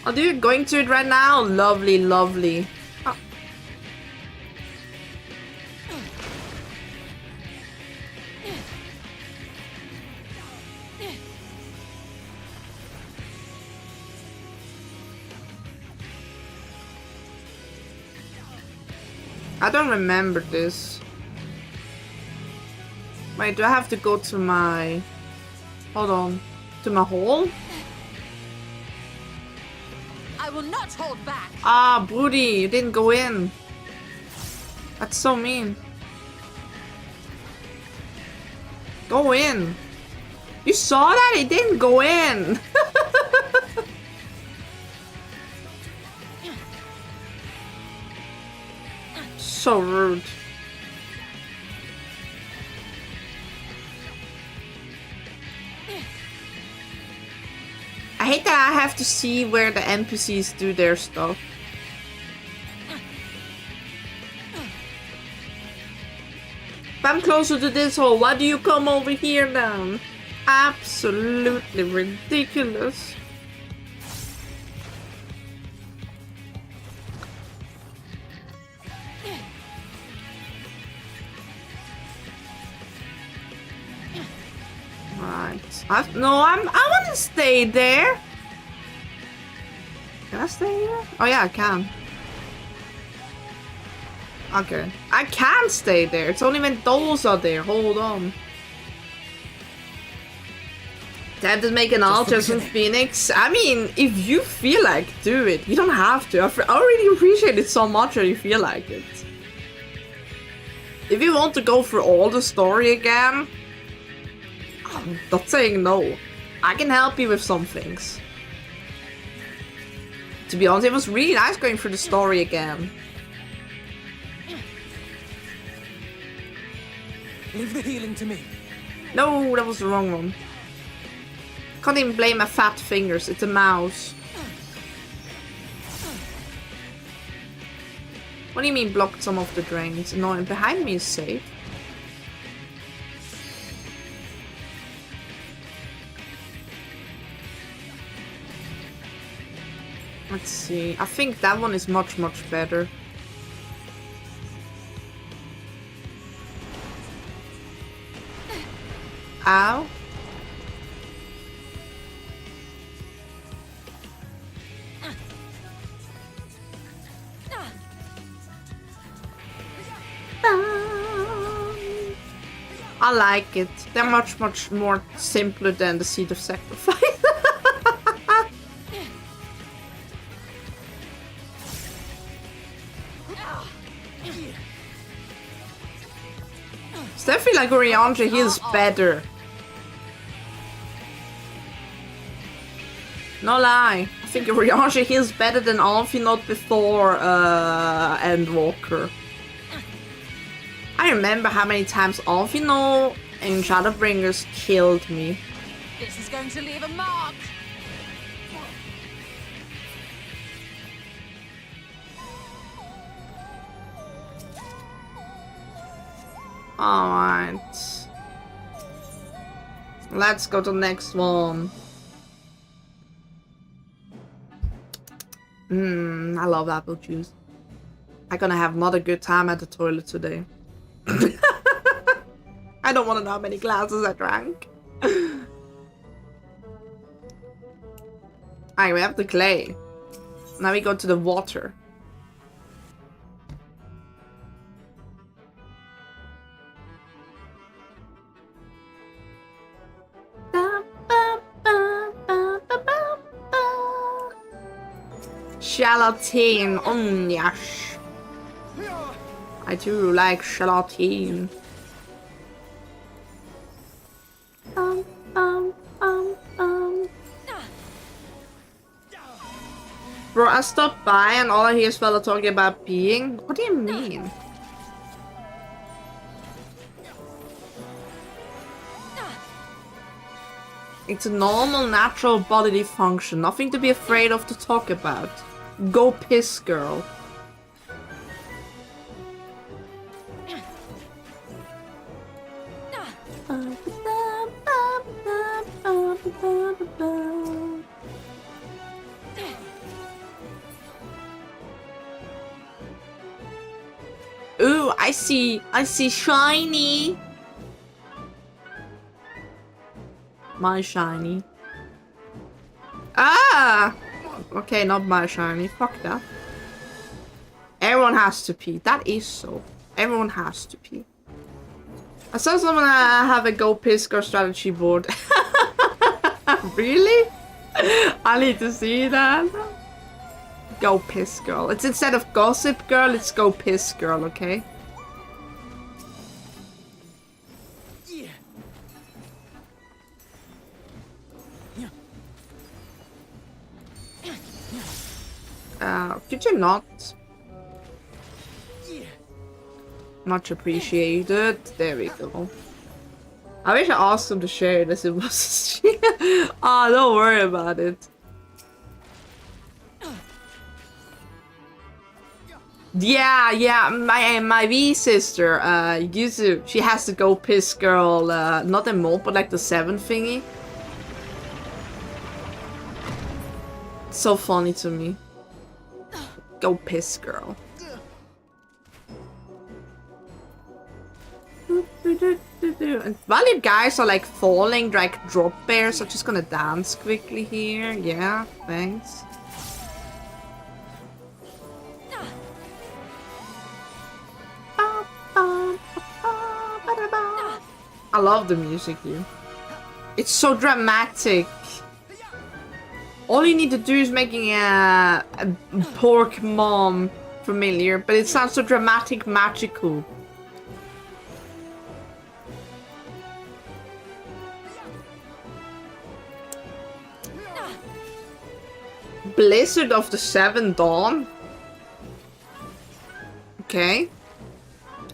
Oh, dude, going to it right now. Lovely, lovely. Oh. I don't remember this. Wait, do I have to go to my... Hold on. To my hole? I will not hold back. Ah, Broody, you didn't go in. That's so mean. Go in. You saw that? He didn't go in. So rude. I hate that I have to see where the NPCs do their stuff. If I'm closer to this hole, why do you come over here then? Absolutely ridiculous. Right. I want to stay there. Can I stay here? Oh yeah, I can. Okay. I can stay there. It's only when those are there. Hold on. Time to make an altar with Phoenix. I mean, if you feel like, do it. You don't have to. I already appreciate it so much that you feel like it. If you want to go through all the story again, I'm not saying no. I can help you with some things. To be honest, it was really nice going through the story again. Leave the healing to me. No, that was the wrong one. Can't even blame my fat fingers. It's a mouse. What do you mean blocked some of the drains? No, and behind me is safe. Let's see. I think that one is much, much better. Ow. I like it. They're much, much more simpler than the Seed of Sacrifice. Still feel like Oriange heals better. No lie. I think Oriange heals better than Amphinot before Endwalker. I remember how many times Amphinot and Shadowbringers killed me. This is going to leave a mark. Alright. Let's go to the next one. I love apple juice. I'm gonna have not a good time at the toilet today. I don't want to know how many glasses I drank. Alright, we have the clay. Now we go to the water. Gelatine, yes. I do like gelatine. Bro, I stopped by and all I hear is fella talking about peeing. What do you mean? It's a normal, natural bodily function. Nothing to be afraid of to talk about. Go piss, girl. Ooh, I see shiny. My shiny. Ah! Okay, not my shiny. Fuck that. Everyone has to pee. That is so. Everyone has to pee. I saw someone have a go piss girl strategy board. Really? I need to see that. Go piss girl. It's instead of gossip girl, it's go piss girl, okay? Could you not? Much appreciated. There we go. I wish I asked him to share this. It was ah, don't worry about it. Yeah, my V sister, Yuzu, she has to go piss girl, not a mold, but like the 7 thingy. It's so funny to me. Go piss girl. And while you guys are like falling like drop bears, I'm just gonna dance quickly here. Yeah, thanks. I love the music here. It's so dramatic. All you need to do is making a pork mom familiar, but it sounds so dramatic, magical. Blizzard of the Seventh Dawn? Okay.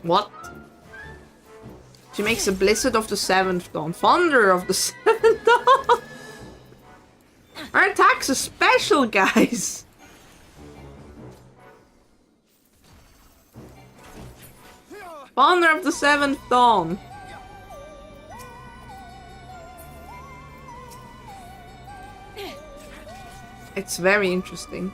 What? She makes a Blizzard of the Seventh Dawn. Thunder of the Seventh Dawn! Our attacks are special, guys! Thunder of the Seventh Dawn. It's very interesting.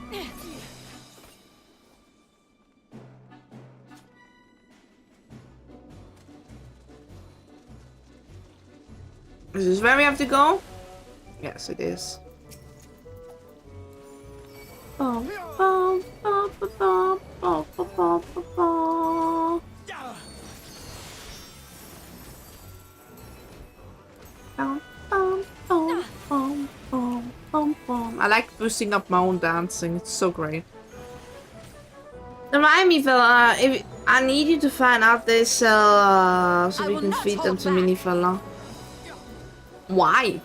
Is this where we have to go? Yes, it is. I like boosting up my own dancing. It's so great. Remind me, fella, if I need you to find out this so we can feed them to Mini Fella. Why?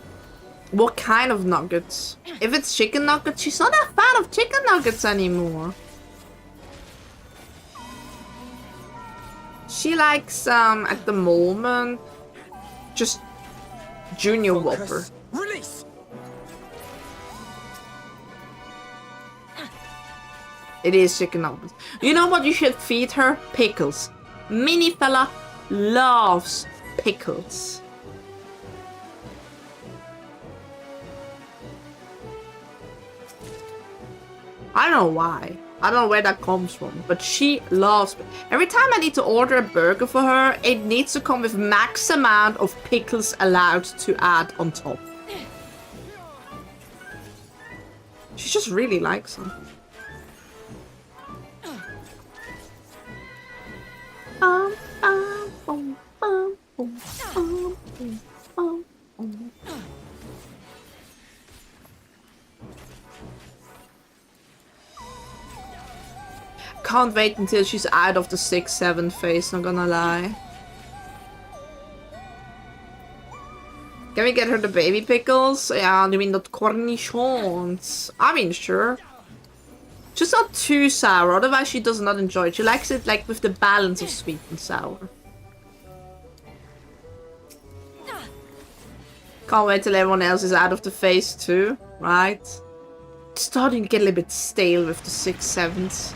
What kind of nuggets? If it's chicken nuggets, she's not a fan of chicken nuggets anymore. She likes, at the moment, just Junior Whopper. Release. It is chicken nuggets. You know what you should feed her? Pickles. Mini Fella loves pickles. I don't know why. I don't know where that comes from, but she loves it. Every time I need to order a burger for her, it needs to come with max amount of pickles allowed to add on top. She just really likes them. Can't wait until she's out of the 6-7 phase, not gonna lie. Can we get her the baby pickles? Yeah, you mean the cornichons? I mean, sure. Just not too sour, otherwise she does not enjoy it. She likes it like with the balance of sweet and sour. Can't wait till everyone else is out of the phase too, right? It's starting to get a little bit stale with the 6-7s.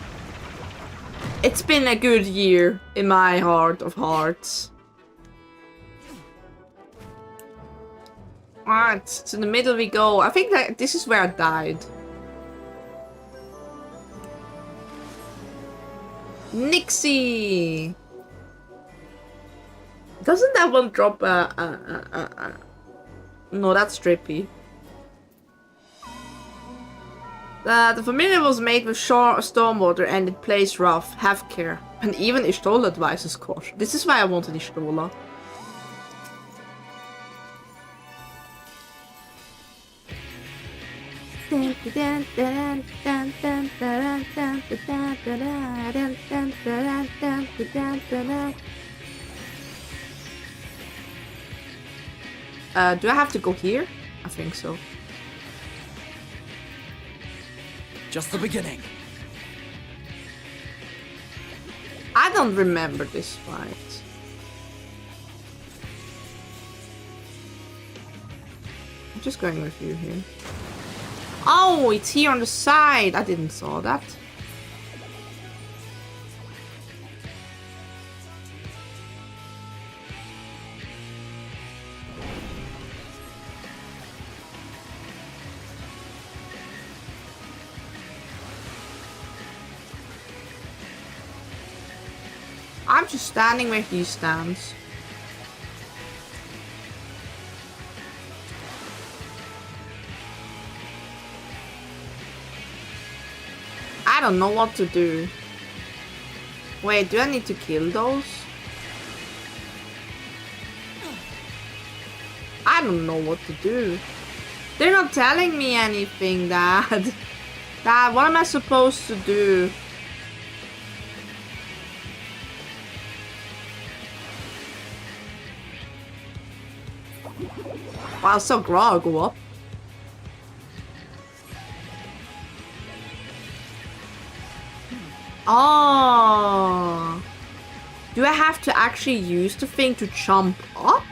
It's been a good year in my heart of hearts. Alright, to the middle we go. I think that this is where I died. Nixie! Doesn't that one drop No, that's Drippy. The familiar was made with stormwater and it plays rough. Have care. And even Ishtola advises caution. This is why I wanted Ishtola. Do I have to go here? I think so. Just the beginning. I don't remember this fight. I'm just going with you here. Oh, it's here on the side. I didn't saw that. I'm just standing where he stands. I don't know what to do. Wait, do I need to kill those? I don't know what to do. They're not telling me anything, Dad. Dad, what am I supposed to do? Wow, so Gra go up. Oh. Do I have to actually use the thing to jump up?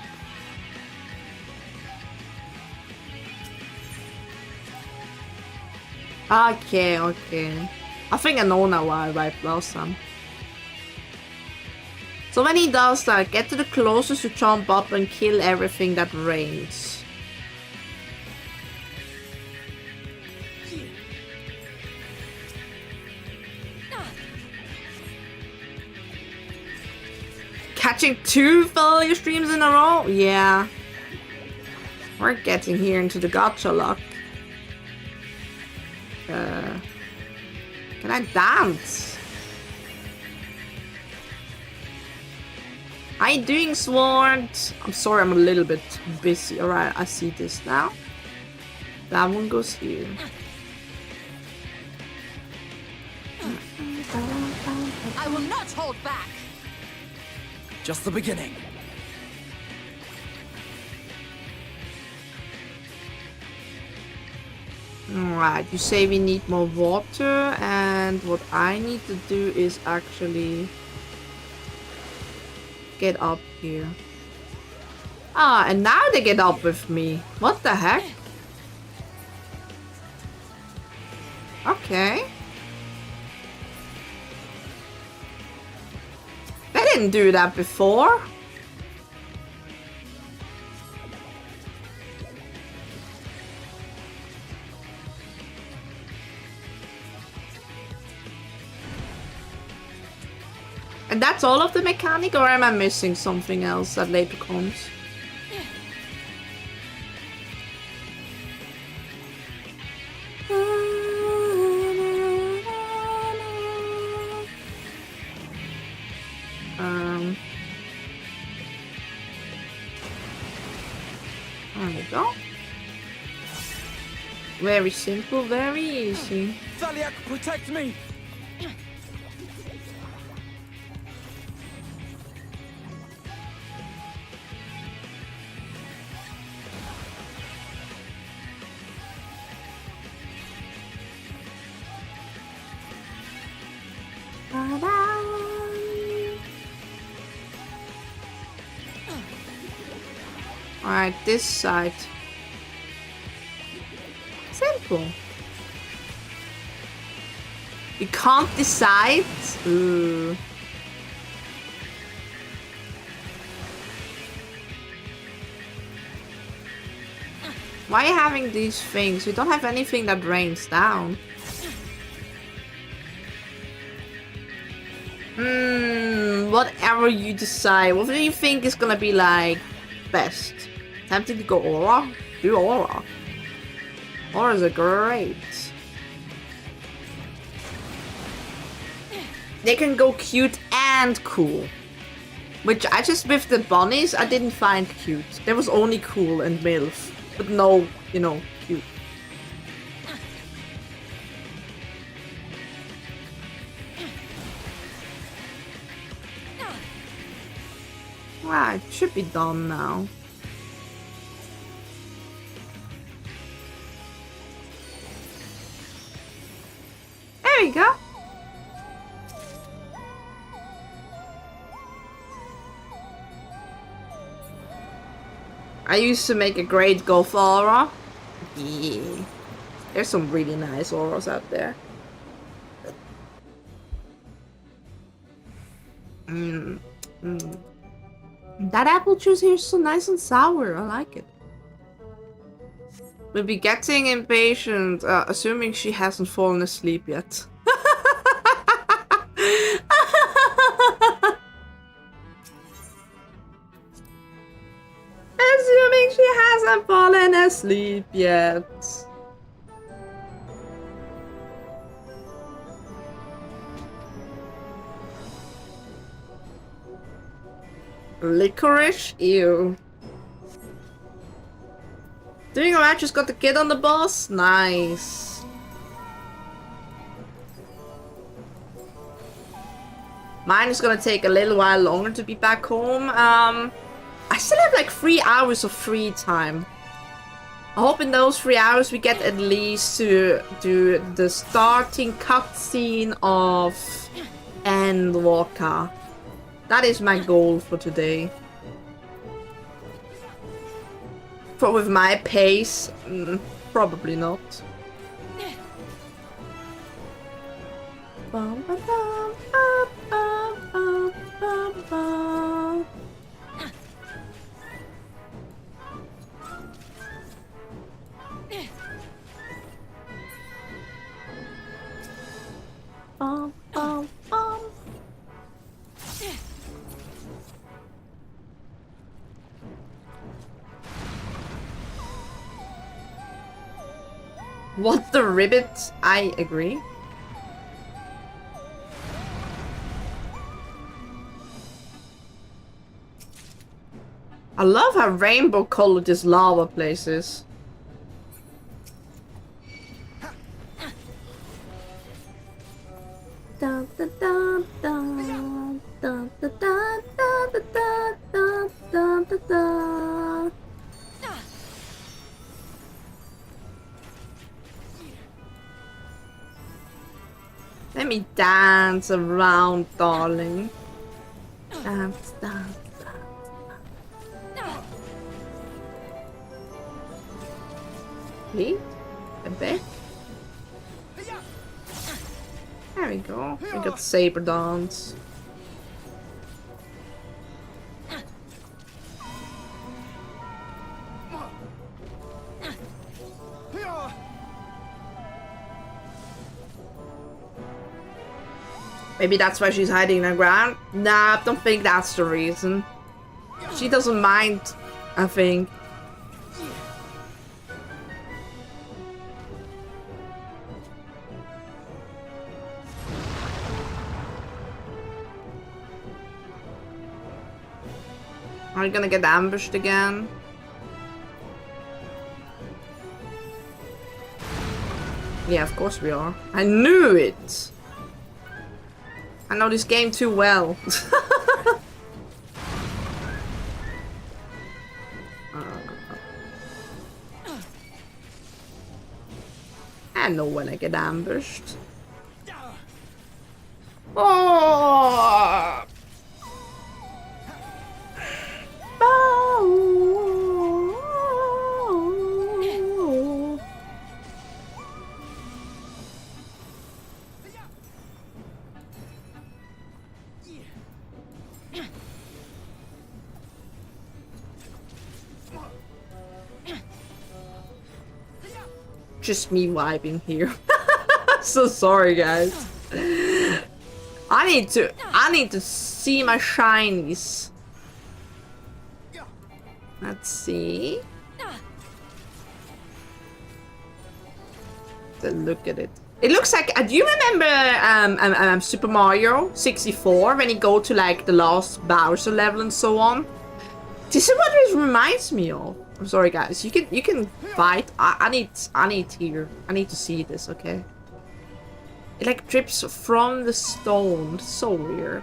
Okay, okay. I think I know now why I wiped last time. So when he does that, get to the closest to jump up and kill everything that rains. Catching 2 Fela'lyr streams in a row? Yeah. We're getting here into the gacha luck. Can I dance? How you doing, Sword? I'm sorry, I'm a little bit busy. Alright, I see this now. That one goes here. I will not hold back. Just the beginning. Alright, you say we need more water, and what I need to do is actually get up here. Ah, and now they get up with me. What the heck? Okay. They didn't do that before. And that's all of the mechanic, or am I missing something else that later comes? There we go. Very simple, very easy. Fela'lyr, protect me! Alright, this side. Simple. You can't decide? Ooh. Why are you having these things? We don't have anything that rains down. Whatever you decide. What do you think is gonna be like best? Tempting to go aura? Do aura. Auras are great. They can go cute and cool. Which I just, with the bunnies, I didn't find cute. There was only cool and MILF. But no, you know, cute. Right, should be done now. There we go. I used to make a great golf aura. Yeah. There's some really nice auras out there. That apple juice here is so nice and sour. I like it. We'll be getting impatient, assuming she hasn't fallen asleep yet. Assuming she hasn't fallen asleep yet. Licorice? Ew. Doing alright, just got the kid on the bus? Nice. Mine is gonna take a little while longer to be back home. I still have like 3 hours of free time. I hope in those 3 hours we get at least to do the starting cutscene of Endwalker. That is my goal for today. For with my pace, probably not. Bum, bum, bum, bum, bum, bum, bum. Bum, bum, bum. What the ribbit? I agree. I love how rainbow colored this lava place is. Dun, dun, dun, dun, dun, dun, dun, dun, dun, dun, dun, dun. Let me dance around, darling. Dance, dance. Please? A bit? There we go. We got saber dance. Maybe that's why she's hiding in the ground? Nah, I don't think that's the reason. She doesn't mind, I think. Are we gonna get ambushed again? Yeah, of course we are. I knew it! I know this game too well. I know when I get ambushed. Oh! Just me vibing here. So sorry, guys. I need to see my shinies. Let's see. Look at it. It looks like. Do you remember Super Mario 64 when you go to like the last Bowser level and so on? This is what it reminds me of. I'm sorry, guys. You can fight. I need to see this. Okay. It like drips from the stone. So weird.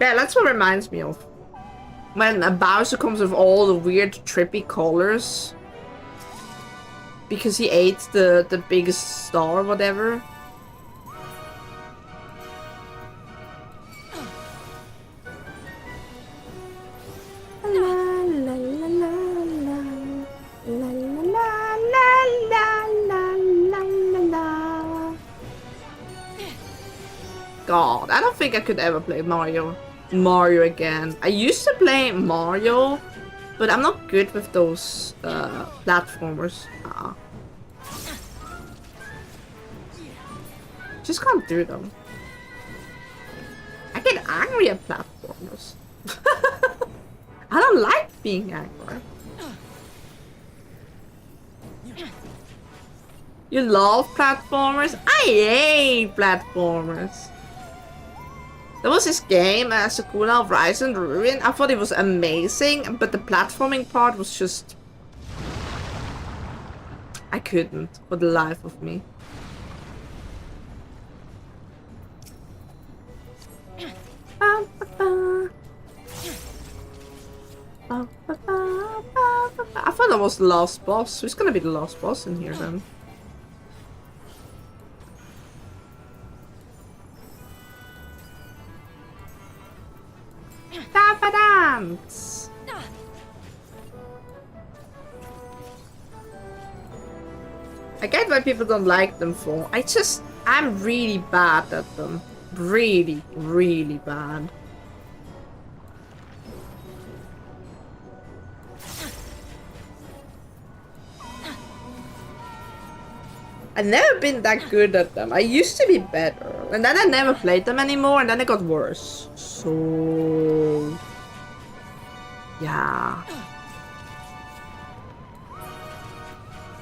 Yeah, that's what it reminds me of. When a Bowser comes with all the weird trippy colors. Because he ate the biggest star or whatever. God, I don't think I could ever play Mario again. I used to play Mario, but I'm not good with those platformers. Just can't do them. I get angry at platformers. I don't like being angry. You love platformers? I hate platformers. There was this game, Sakuna of Rise and Ruin. I thought it was amazing, but the platforming part was just... I couldn't, for the life of me. Ba, ba, ba. Ba, ba, ba. I thought that was the last boss. Who's gonna be the last boss in here then? Dance! I get why people don't like them for. I'm really bad at them. Really, really bad. I've never been that good at them. I used to be better. And then I never played them anymore, and then it got worse. So... yeah.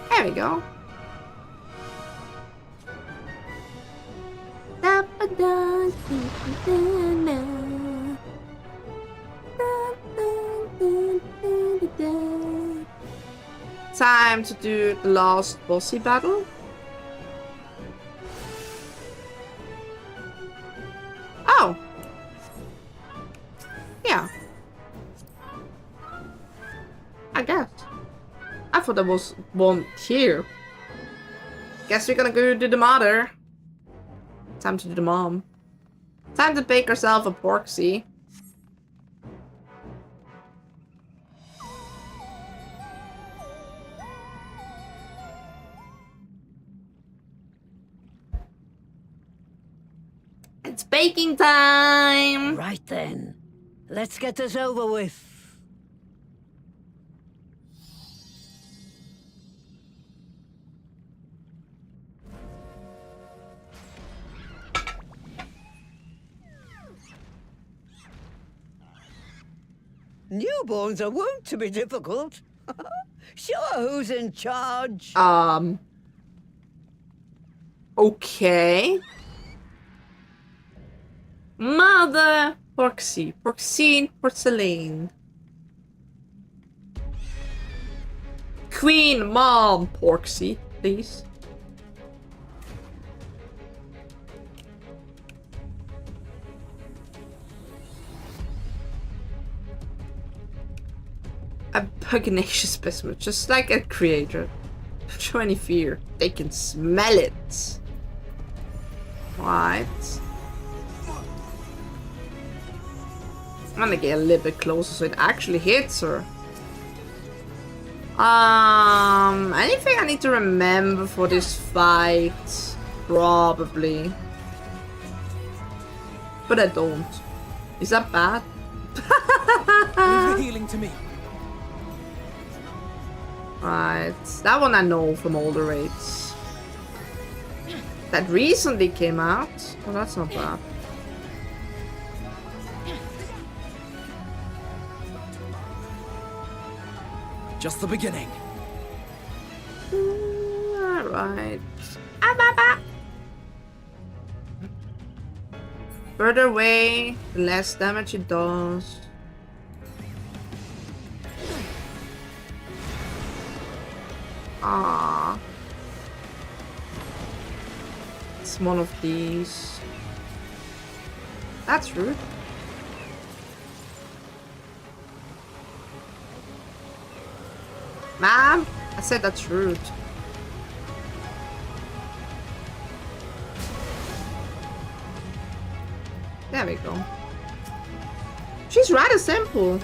There we go. Time to do the last bossy battle. Oh. Yeah. I guess. I thought there was one here. Guess we're gonna go do the mother. Time to do the mom. Time to bake herself a porksy. It's baking time! Right then. Let's get this over with. Newborns are wont to be difficult. Sure, who's in charge? Okay. Mother Porksy. Porcine Porcelain. Queen Mom Porksy, please. A pugnacious specimen, just like a creator. Don't show any fear. They can smell it. Right. I'm gonna get a little bit closer so it actually hits her. Anything I need to remember for this fight? Probably. But I don't. Is that bad? Leave the healing to me. Right. That one I know from older raids. That recently came out. Oh, that's not bad. Just the beginning. Alright. Further away, the less damage it does. Ah, it's one of these. That's rude. Ma'am, I said that's rude. There we go. She's rather simple.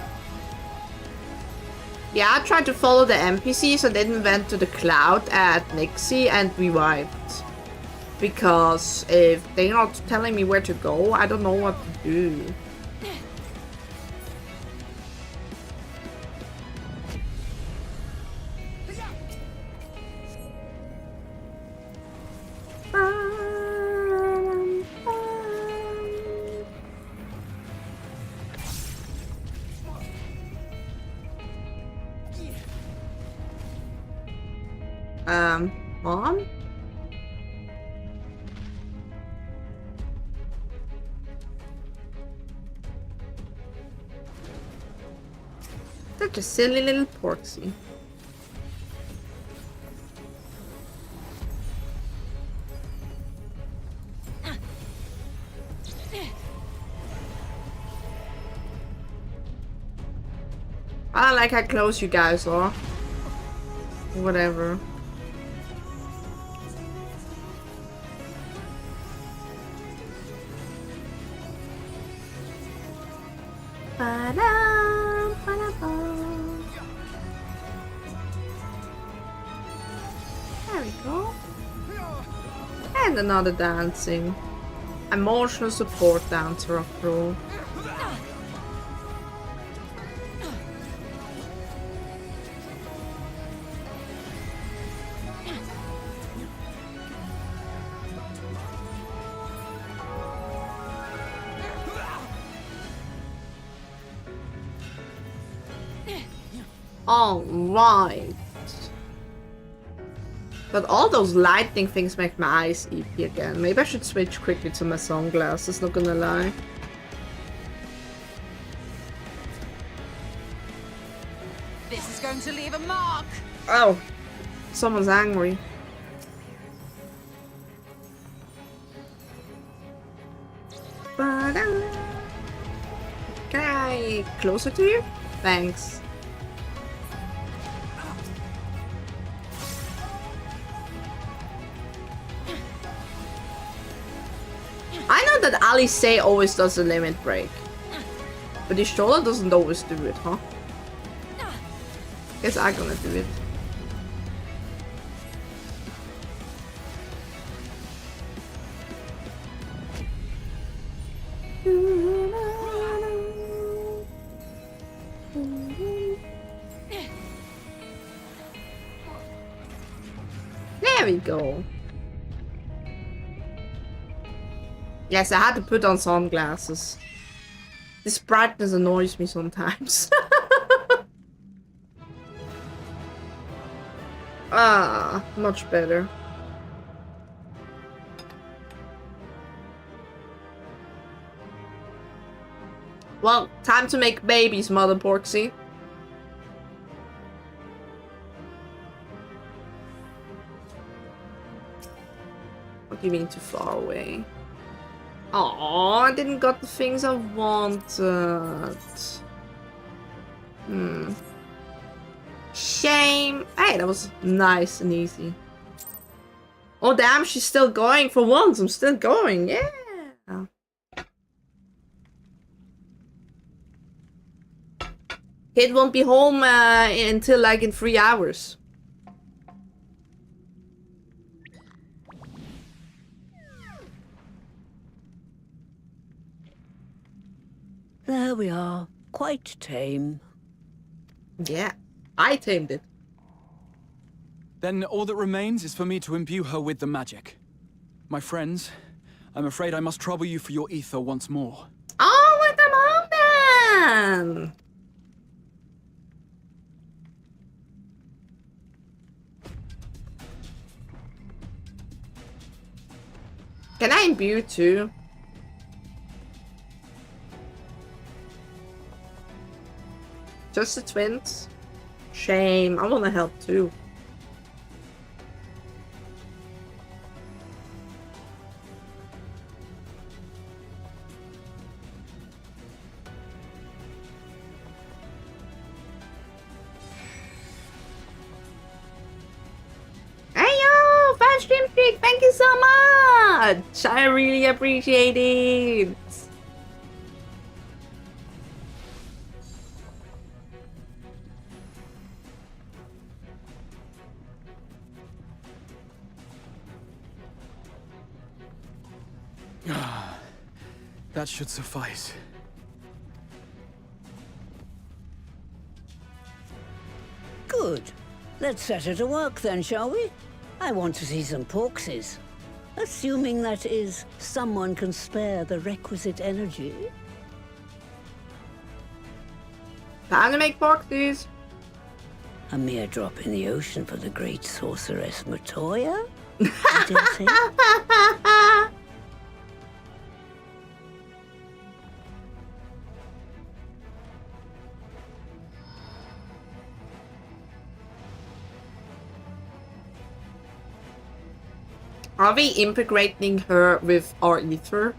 Yeah, I tried to follow the NPCs and then went to the cloud at Nixie and revived. Because if they're not telling me where to go, I don't know what to do. Mom? Such a silly little porksy. I like how close you guys are. Whatever. Ba-dum, ba-da-bum. There we go. And another dancing. Emotional support dancer after all. All right. But all those lightning things make my eyes eepy again. Maybe I should switch quickly to my sunglasses, not gonna lie. This is going to leave a mark. Oh, someone's angry. Can I closer to you? Thanks. I know that Alice always does a limit break, but Ishtola doesn't always do it, huh? Guess I'm gonna do it. There we go. Yes, I had to put on sunglasses. This brightness annoys me sometimes. Ah, much better. Well, time to make babies, Mother Porksy. What do you mean too far away? Oh, I didn't got the things I wanted. Shame. Hey, that was nice and easy. Oh damn, she's still going for once. I'm still going. Yeah. Kid won't be home until like in 3 hours. There we are. Quite tame. Yeah, I tamed it. Then all that remains is for me to imbue her with the magic. My friends, I'm afraid I must trouble you for your ether once more. Oh, what a moment! Can I imbue too? Just the twins? Shame. I want to help too. Hey yo! 5 stream streak! Thank you so much! I really appreciate it! That should suffice. Good. Let's set her to work then, shall we? I want to see some porksies. Assuming that is, someone can spare the requisite energy. Time to make porksies. A mere drop in the ocean for the great sorceress Matoya? I dare say. Are we integrating her with our ether?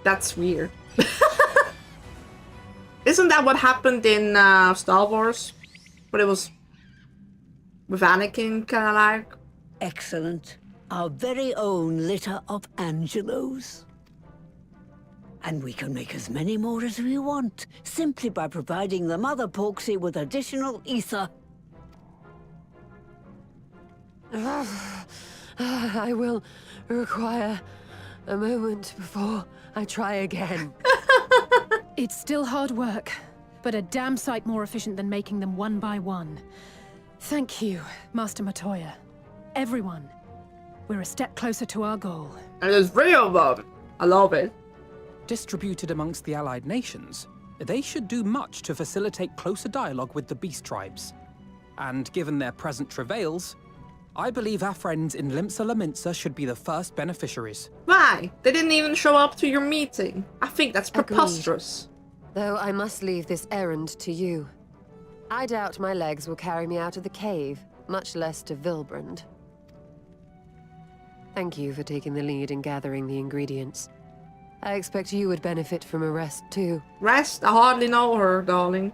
That's weird. Isn't that what happened in Star Wars? But it was with Anakin, kind of like. Excellent. Our very own litter of Angelos. And we can make as many more as we want, simply by providing the Mother Porksy with additional ether. I will require a moment before I try again. It's still hard work, but a damn sight more efficient than making them one by one. Thank you, Master Matoya. Everyone. We're a step closer to our goal. And there's 3 of them. I love it. Distributed amongst the allied nations, they should do much to facilitate closer dialogue with the beast tribes. And given their present travails, I believe our friends in Limsa Laminsa should be the first beneficiaries. Why? They didn't even show up to your meeting. I think that's preposterous. Though I must leave this errand to you. I doubt my legs will carry me out of the cave, much less to Vilbrand. Thank you for taking the lead in gathering the ingredients. I expect you would benefit from a rest too. Rest? I hardly know her, darling.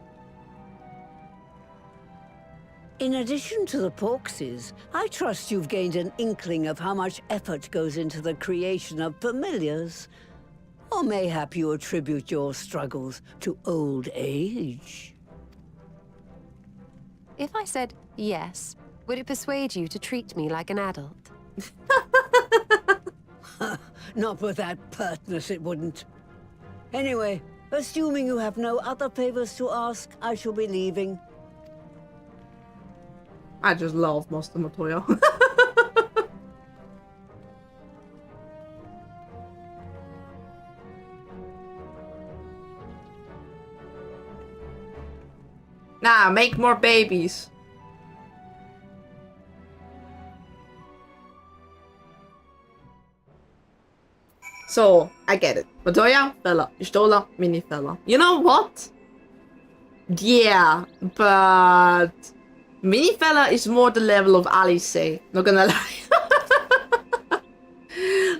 In addition to the Porksies, I trust you've gained an inkling of how much effort goes into the creation of familiars. Or mayhap you attribute your struggles to old age? If I said yes, would it persuade you to treat me like an adult? Not with that pertness, it wouldn't. Anyway, assuming you have no other favors to ask, I shall be leaving. I just love Master Matoya. Nah, make more babies. So, I get it. Matoya, Fela, Y'shtola, Mini Fela. You know what? Yeah, but Mini Fela is more the level of Alice. Not gonna lie.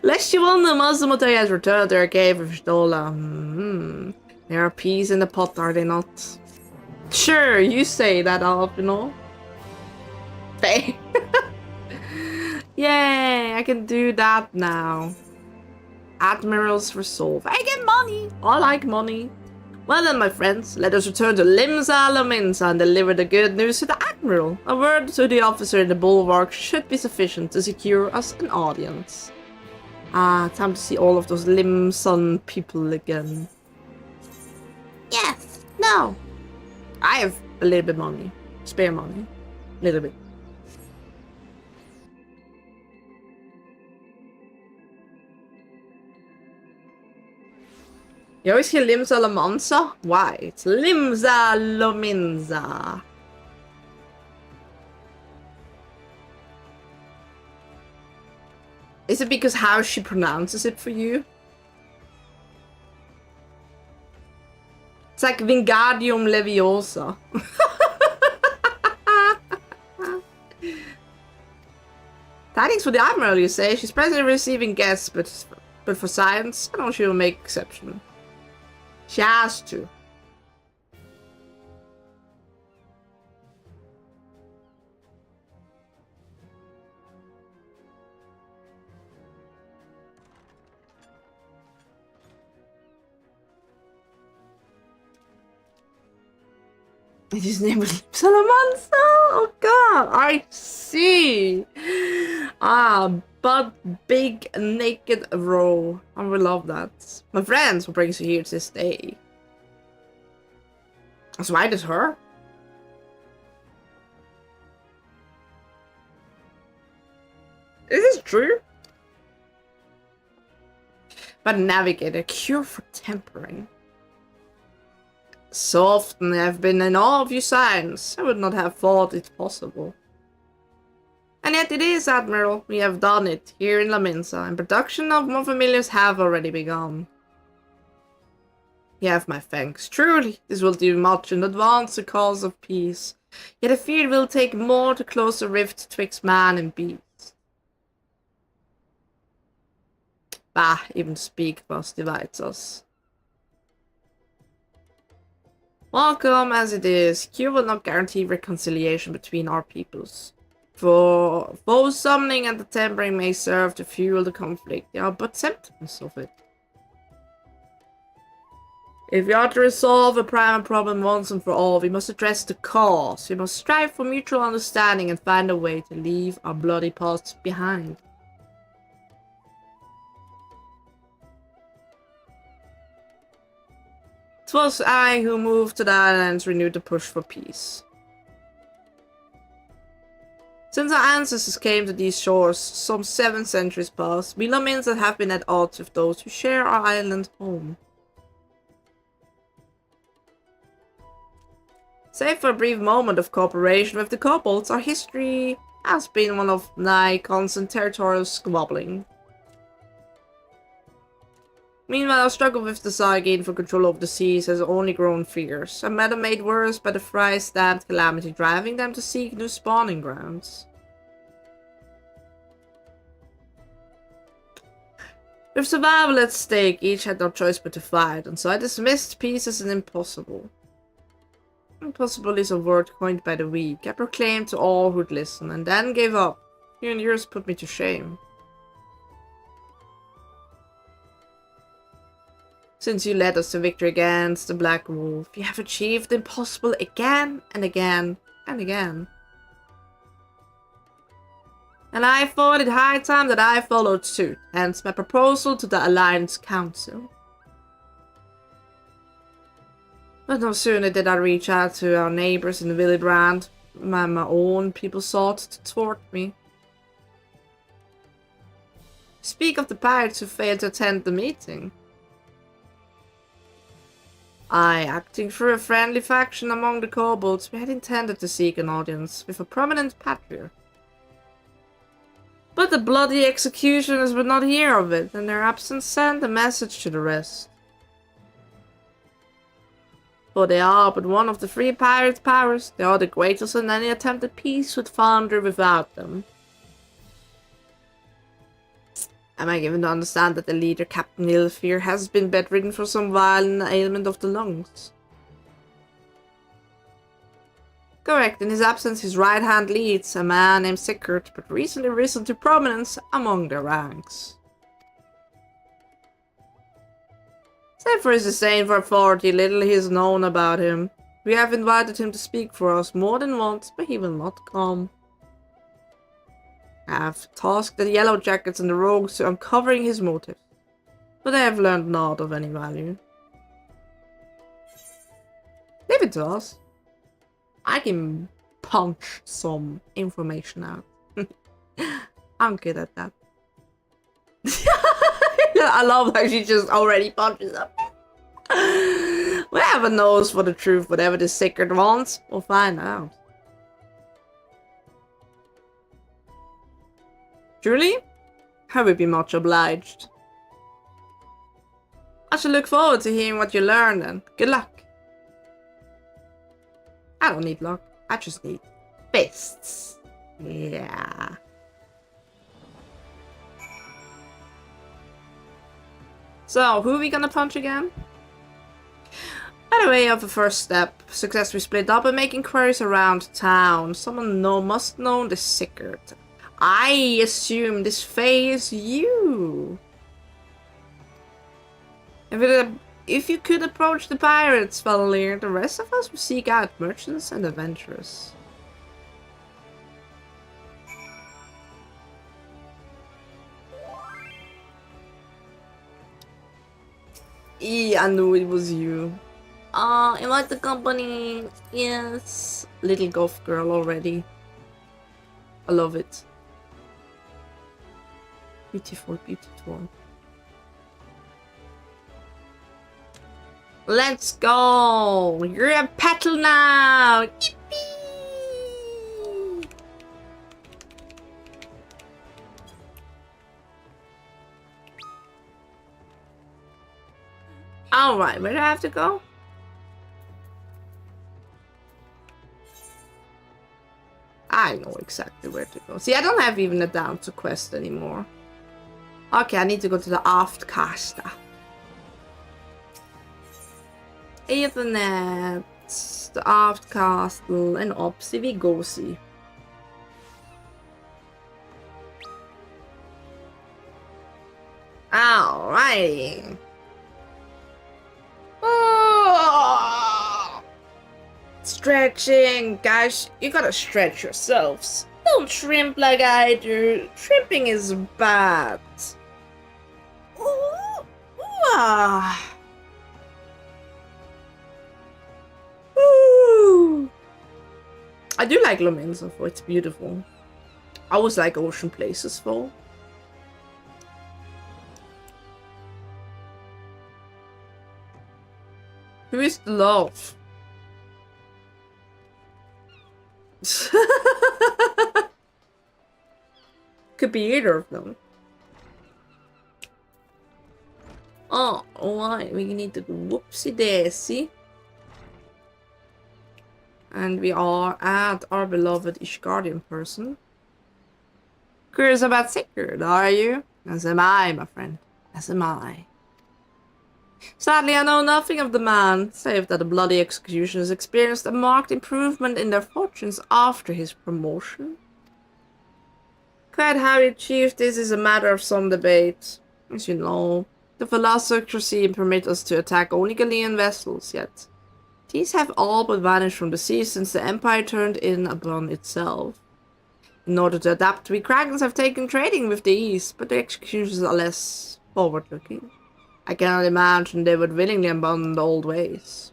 Lest you wonder, Master Matoya has returned to her cave with Y'shtola. There are peas in the pot, are they not? Sure, you say that up, you know. Hey. Yay, I can do that now. Admiral's Resolve. I get money! I like money. Well then, my friends, let us return to Limsa Laminsa and deliver the good news to the Admiral. A word to the officer in the bulwark should be sufficient to secure us an audience. Ah, time to see all of those Limsan people again. Yes, no. I have a little bit money. Spare money. A little bit. You always hear Limsa Lamansa? Why? It's Limsa Lominsa. Is it because how she pronounces it for you? It's like Wingardium Leviosa. Tidings for the Admiral, you say? She's presently receiving guests, but for science, I know she will make exception. She has to. His name was Salamanca. Oh god, I see. Ah, but big naked row. I would love that. My friends, what brings you here to this day? As white as her? Is this true? But navigate a cure for tempering. So often I've been in awe of your science. I would not have thought it possible. And yet it is, Admiral. We have done it here in Laminsa, and production of more familiars have already begun. You have my thanks. Truly, this will do much in advance the cause of peace. Yet I fear it will take more to close the rift twixt man and beast. Bah, even to speak thus divides us. Welcome as it is, cure will not guarantee reconciliation between our peoples. For both summoning and the tempering may serve to fuel the conflict, they are but symptoms of it. If we are to resolve a primal problem once and for all, we must address the cause. We must strive for mutual understanding and find a way to leave our bloody past behind. It was I who moved to the islands, renewed the push for peace. Since our ancestors came to these shores some 7 centuries past, we Lamins have been at odds with those who share our island home. Save for a brief moment of cooperation with the kobolds, our history has been one of nigh constant territorial squabbling. Meanwhile, our struggle with the Sargin for control of the seas has only grown fierce, a matter made worse by the Fry-stabbed calamity driving them to seek new spawning grounds. With survival at stake, each had no choice but to fight, and so I dismissed peace as an impossible. Impossible is a word coined by the weak. I proclaimed to all who'd listen, and then gave up. You and yours put me to shame. Since you led us to victory against the Black Wolf, you have achieved the impossible again and again and again. And I thought it high time that I followed suit, hence my proposal to the Alliance Council. But no sooner did I reach out to our neighbors in Willibrand, my own people sought to thwart me. Speak of the pirates who failed to attend the meeting. I, acting through a friendly faction among the kobolds, we had intended to seek an audience with a prominent patriarch. But the bloody executioners would not hear of it, and their absence sent a message to the rest. For they are but one of the 3 pirate powers, they are the greatest, and any attempt at peace would founder without them. Am I given to understand that the leader, Captain Fela'lyr, has been bedridden for some violent ailment of the lungs? Correct, in his absence his right hand leads, a man named Sigurd, but recently risen to prominence among their ranks. Save for his disdain for authority, little is known about him. We have invited him to speak for us more than once, but he will not come. I have tasked the Yellow Jackets and the Rogues to uncovering his motives, but they have learned naught of any value. Leave it to us. I can punch some information out. I'm good at that. I love how she just already punches up. Whoever knows for the truth, whatever the Sigurd wants, we'll find out. Truly? I would be much obliged. I shall look forward to hearing what you learn then. Good luck. I don't need luck. I just need fists. Yeah. So, who are we gonna punch again? By the way of the first step, successfully split up and make inquiries around town. Someone must know the Sigurd. I assume this Fae is you. If you could approach the pirates, Fela'lyr, the rest of us will seek out merchants and adventurers. I knew it was you. You like the company? Yes. Little goth girl already. I love it. Beautiful, beautiful. Let's go! You're a petal now! Yippee! Alright, where do I have to go? I know exactly where to go. See, I don't have even a down to quest anymore. Okay, I need to go to the aftcaster. Ethernet, the aft castle, and up see we go see. Alrighty. Oh! Stretching, guys, you gotta stretch yourselves. Don't shrimp like I do. Shrimping is bad. Ooh. Ah. Ooh. I do like Lomenzo, it's beautiful. I always like ocean places though. Who is the love? Could be either of them. Oh, why? We need to whoopsie daisy. And we are at our beloved Ishgardian person. Curious about Sigurd, are you? As am I, my friend. As am I. Sadly, I know nothing of the man, save that the bloody executioners experienced a marked improvement in their fortunes after his promotion. Quite how he achieved this is a matter of some debate. As you know, the Fela'lyr permit us to attack only Galilean vessels, yet these have all but vanished from the sea since the Empire turned in upon itself. In order to adapt, we Kragans have taken trading with the East, but the executioners are less forward-looking. I cannot imagine they would willingly abandon the old ways.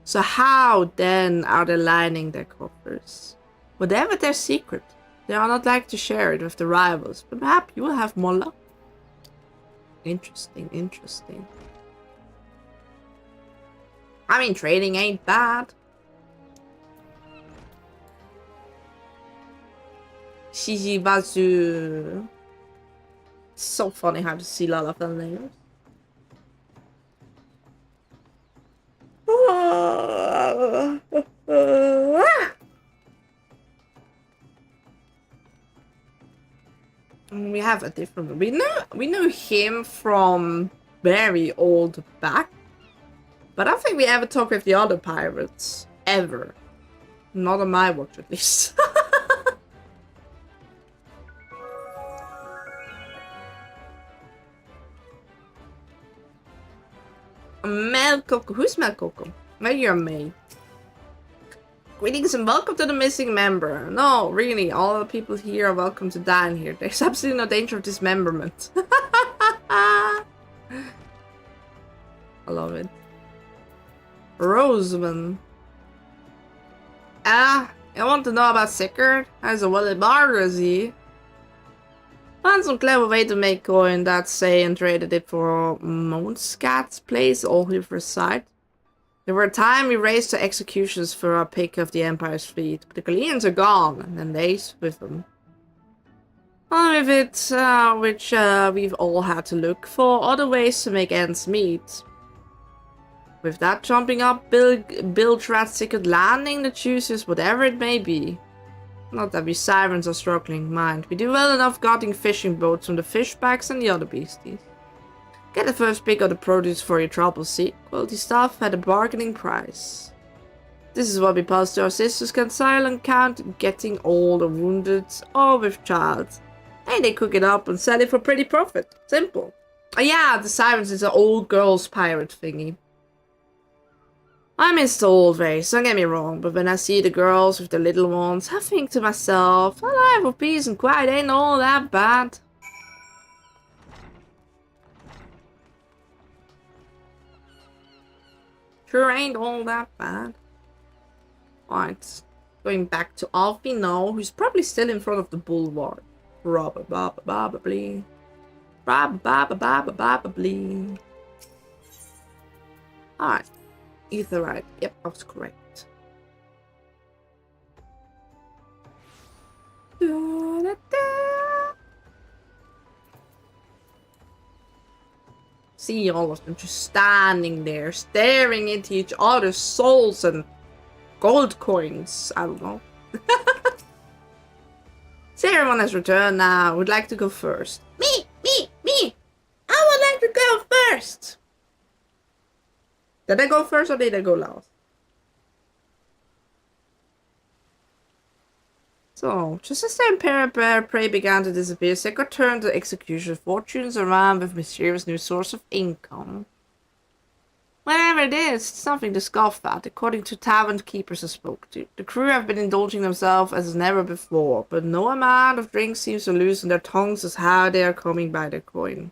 So how, then, are they lining their coffers? Whatever their secret, they are not like to share it with the rivals, but perhaps you will have more luck. Interesting, interesting. I mean, trading ain't bad. Shiji Bazu. It's so funny how to see Lalafell names. We have a different. We know him from very old back, but I don't think we ever talked with the other pirates ever. Not on my watch, at least. Melkoko. Who's Melkoko? Maybe you're me. Greetings and welcome to the missing member. No, really, all the people here are welcome to die in here. There's absolutely no danger of dismemberment. I love it. Roseman. I want to know about Sigurd. How's a well is he? Found some clever way to make coin that say and traded it for Monskat's place all over side. There were a time we raised the executions for our pick of the Empire's fleet, but the Galileans are gone, and then they with them. All of it, which we've all had to look for other ways to make ends meet. With that jumping up, Biltrat's Secret Landing that chooses whatever it may be. Not that we sirens are struggling, mind. We do well enough getting fishing boats from the fishbacks and the other beasties. Get the first pick of the produce for your troubles, see? Quality stuff at a bargaining price. This is what we pass to our sisters can silent count getting old or wounded or with child. And they cook it up and sell it for pretty profit. Simple. Oh yeah, the sirens is an old girls pirate thingy. I miss the old ways, don't get me wrong, but when I see the girls with the little ones, I think to myself, a life of peace and quiet ain't all that bad. Sure ain't all that bad. Right, going back to Alfie now, who's probably still in front of the bulwark. Probably. Alright. Etherite. Yep, I was correct. See all of them just standing there, staring into each other's souls and gold coins. I don't know. So everyone has returned now. Would like to go first. Me. first? Did I go first or did I go last? So, just as the Imperial prey began to disappear, Sekor turned the execution fortunes around with mysterious new source of income. Whatever it is, it's nothing to scoff at, according to tavern keepers I spoke to. The crew have been indulging themselves as never before, but no amount of drink seems to loosen their tongues as how they are coming by their coin.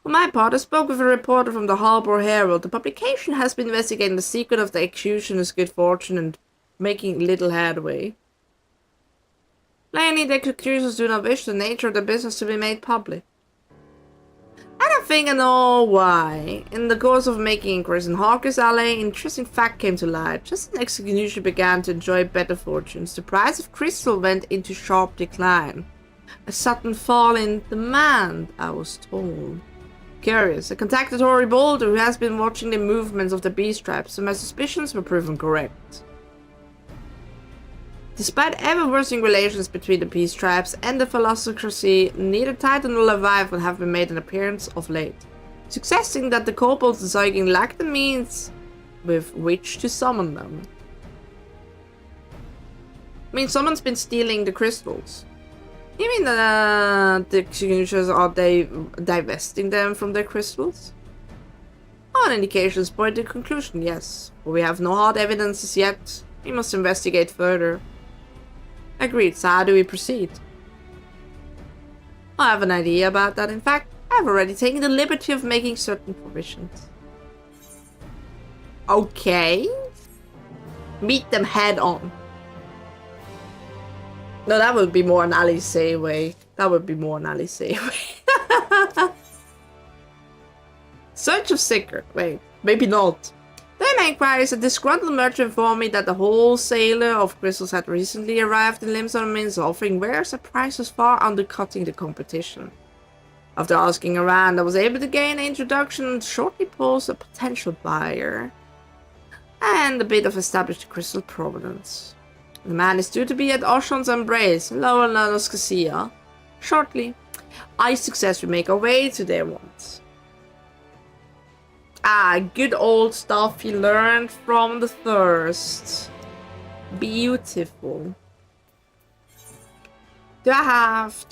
For my part, I spoke with a reporter from the Harbor Herald. The publication has been investigating the secret of the executioner's good fortune and making little headway. Plainly, the executors do not wish the nature of the business to be made public. I don't think I know why. In the course of making inquiries in Hawker's Alley, an interesting fact came to light. Just as the executioner began to enjoy better fortunes, the price of crystal went into sharp decline. A sudden fall in demand, I was told. Curious, I contacted Hoary Boulder, who has been watching the movements of the beast traps, and my suspicions were proven correct. Despite ever-worsening relations between the peace tribes and the philosophy, neither Titan nor Leviathan have been made an appearance of late, suggesting that the kobolds and Zeugin lack the means with which to summon them. I mean, someone's been stealing the crystals. You mean that the executioners are divesting them from their crystals? All indications point to the conclusion, yes, but we have no hard evidences yet. We must investigate further. Agreed, so how do we proceed? I have an idea about that. In fact, I've already taken the liberty of making certain provisions. Okay. Meet them head on. No, that would be more an Alice way. That would be more an Alice way. Search of secret. Wait, maybe not. Then my inquiries, a disgruntled merchant informed me that the wholesaler of crystals had recently arrived in Limsonmin's, offering wares at prices far undercutting the competition. After asking around, I was able to gain an introduction and shortly posed a potential buyer. And a bit of established crystal provenance. The man is due to be at Oshon's Embrace, Lower Nanoscasia. Shortly, I suggest we make our way to their ones. Ah, good old stuff you learned from the thirst. Beautiful. Do I have?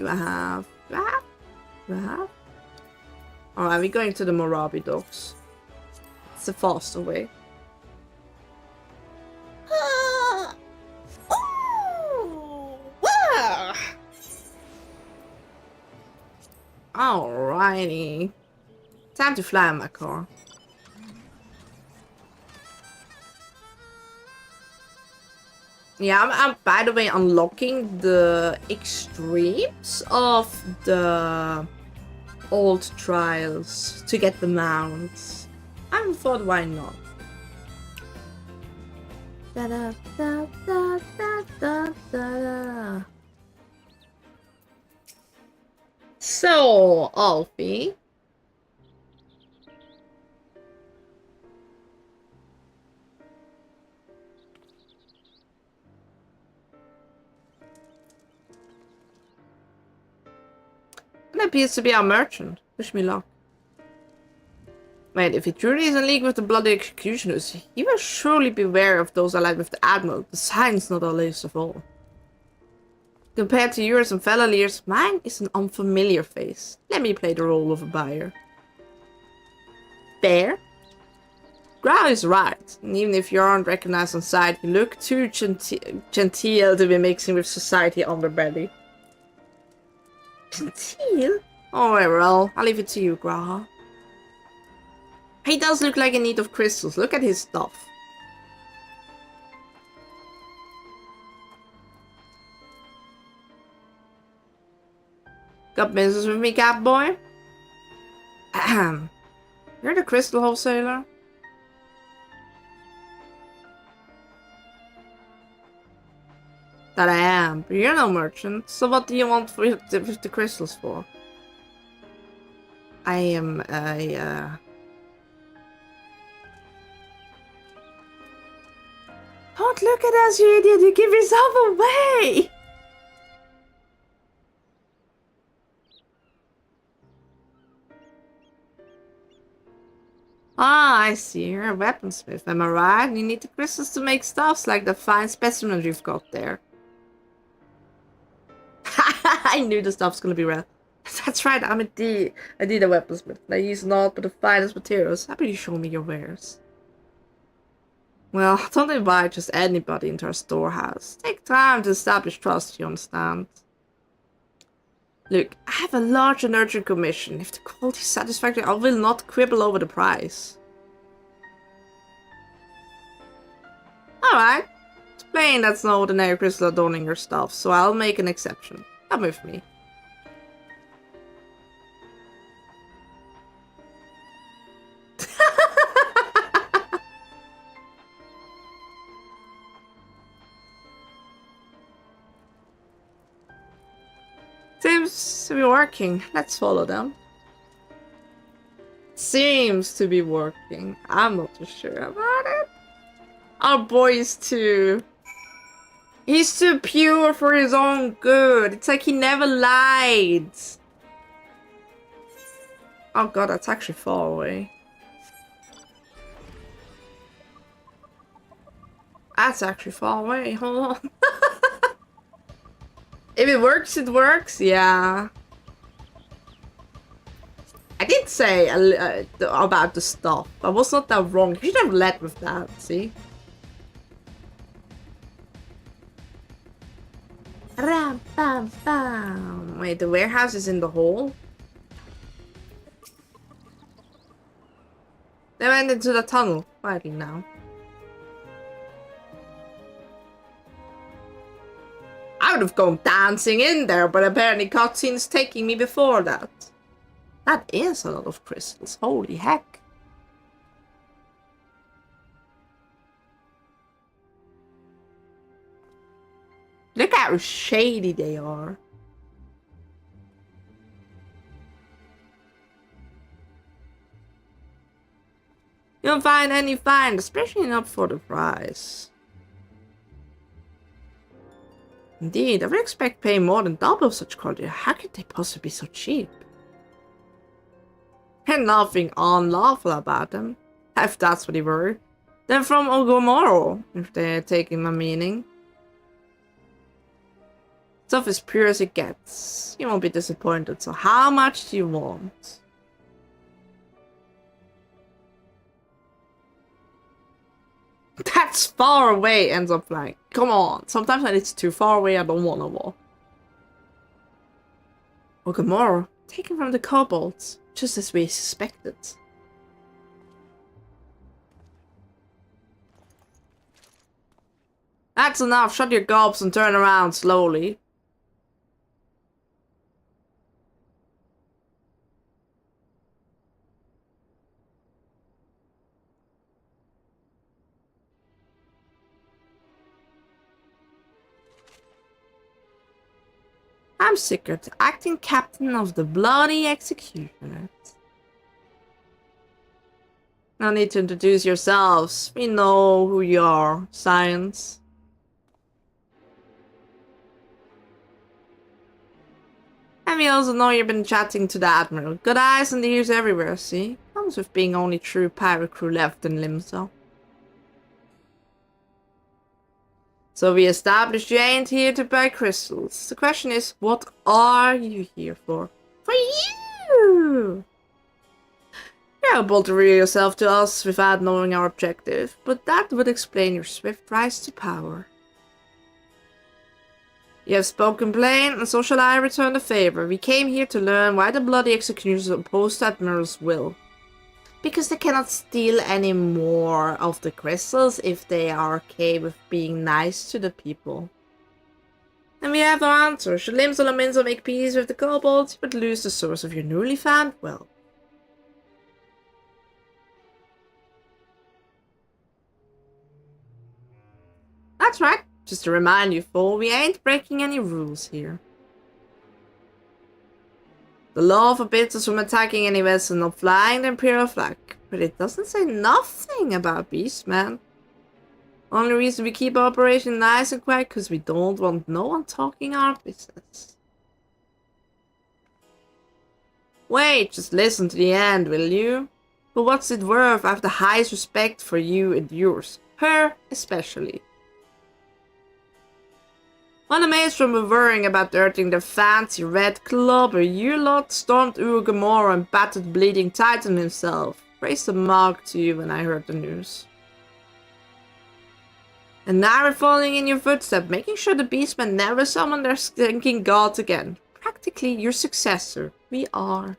Alright, we're going to the Morabi docks. It's the faster way. Alrighty. Time to fly in my car. Yeah, I'm by the way unlocking the extremes of the old trials to get the mounts. I thought, why not? Da da da da da da da. So, Alfie. That appears to be our merchant. Wish me luck. Wait, if he truly is in league with the bloody executioners, he will surely beware of those allied with the Admiral. The sign's not our least of all. Compared to yours and Fela'lyr's, mine is an unfamiliar face. Let me play the role of a buyer. Fair? Grau is right, and even if you aren't recognized on sight, you look too genteel to be mixing with society underbelly. Genteel? Oh, well, I'll leave it to you, Grau. He does look like in need of crystals. Look at his stuff. Got business with me, Catboy? Ahem. You're the crystal wholesaler? That I am, but you're no merchant. So what do you want with the crystals for? I am a, Don't look at us, you idiot! You give yourself away! Ah, I see. You're a weaponsmith, am I right? You need the crystals to make stuffs like the fine specimens you've got there. I knew the stuff's gonna be rare. That's right, I'm indeed a weaponsmith. I use naught but the finest materials. How about you show me your wares? Well, don't invite just anybody into our storehouse. Take time to establish trust, you understand? Look, I have a large and urgent commission. If the quality is satisfactory, I will not quibble over the price. Alright. It's plain that's no ordinary crystal adorning your stuff, so I'll make an exception. Come with me. Seems to be working. Let's follow them. Seems to be working. I'm not too sure about it. Our boy is too... He's too pure for his own good. It's like he never lied. Oh god, that's actually far away. That's actually far away. Hold on. If it works, it works. Yeah. I did say about the stuff. I was not that wrong. You should have led with that, see? Ram, bam, bam. Wait, the warehouse is in the hall? They went into the tunnel quietly now. I would have gone dancing in there, but apparently cutscene's taking me before that. That is a lot of crystals. Holy heck. Look how shady they are. You don't find any find, especially not for the price. Indeed, I would expect paying more than double such quality. How could they possibly be so cheap? And nothing unlawful about them, if that's what they were. They're from Ogomoro, if they're taking my meaning. Stuff as pure as it gets. You won't be disappointed, so how much do you want? That's far away, ends up like, come on. Sometimes when it's too far away, I don't want to walk. Ogomoro, taken from the kobolds, just as we suspected. That's enough. Shut your gulps and turn around slowly. I'm Sigurd, acting captain of the bloody executioners. No need to introduce yourselves. We know who you are, Science. And we also know you've been chatting to the Admiral. Good eyes and ears everywhere, see? Comes with being only true pirate crew left in Limsa. So we established you ain't here to buy crystals. The question is, what are you here for? For you! You're able to reveal yourself to us without knowing our objective, but that would explain your swift rise to power. You have spoken plain, and so shall I return the favor. We came here to learn why the bloody executioners oppose the Admiral's will. Because they cannot steal any more of the crystals if they are okay with being nice to the people. And we have our answer. Should Limsa Minsa make peace with the kobolds, you would lose the source of your newly found wealth. That's right. Just to remind you, fool, we ain't breaking any rules here. The law forbids us from attacking any vessel not flying the Imperial flag, but it doesn't say nothing about Beastman. Only reason we keep our operation nice and quiet because we don't want no one talking our business. Wait, just listen to the end, will you? But what's it worth? I have the highest respect for you and yours. Her especially. Unamazed from worrying about dirtying the fancy red club, you lot stormed Ur Gamora and battered Bleeding Titan himself. Praised the mark to you when I heard the news. And now we're following in your footsteps, making sure the Beastmen never summon their stinking gods again. Practically your successor. We are.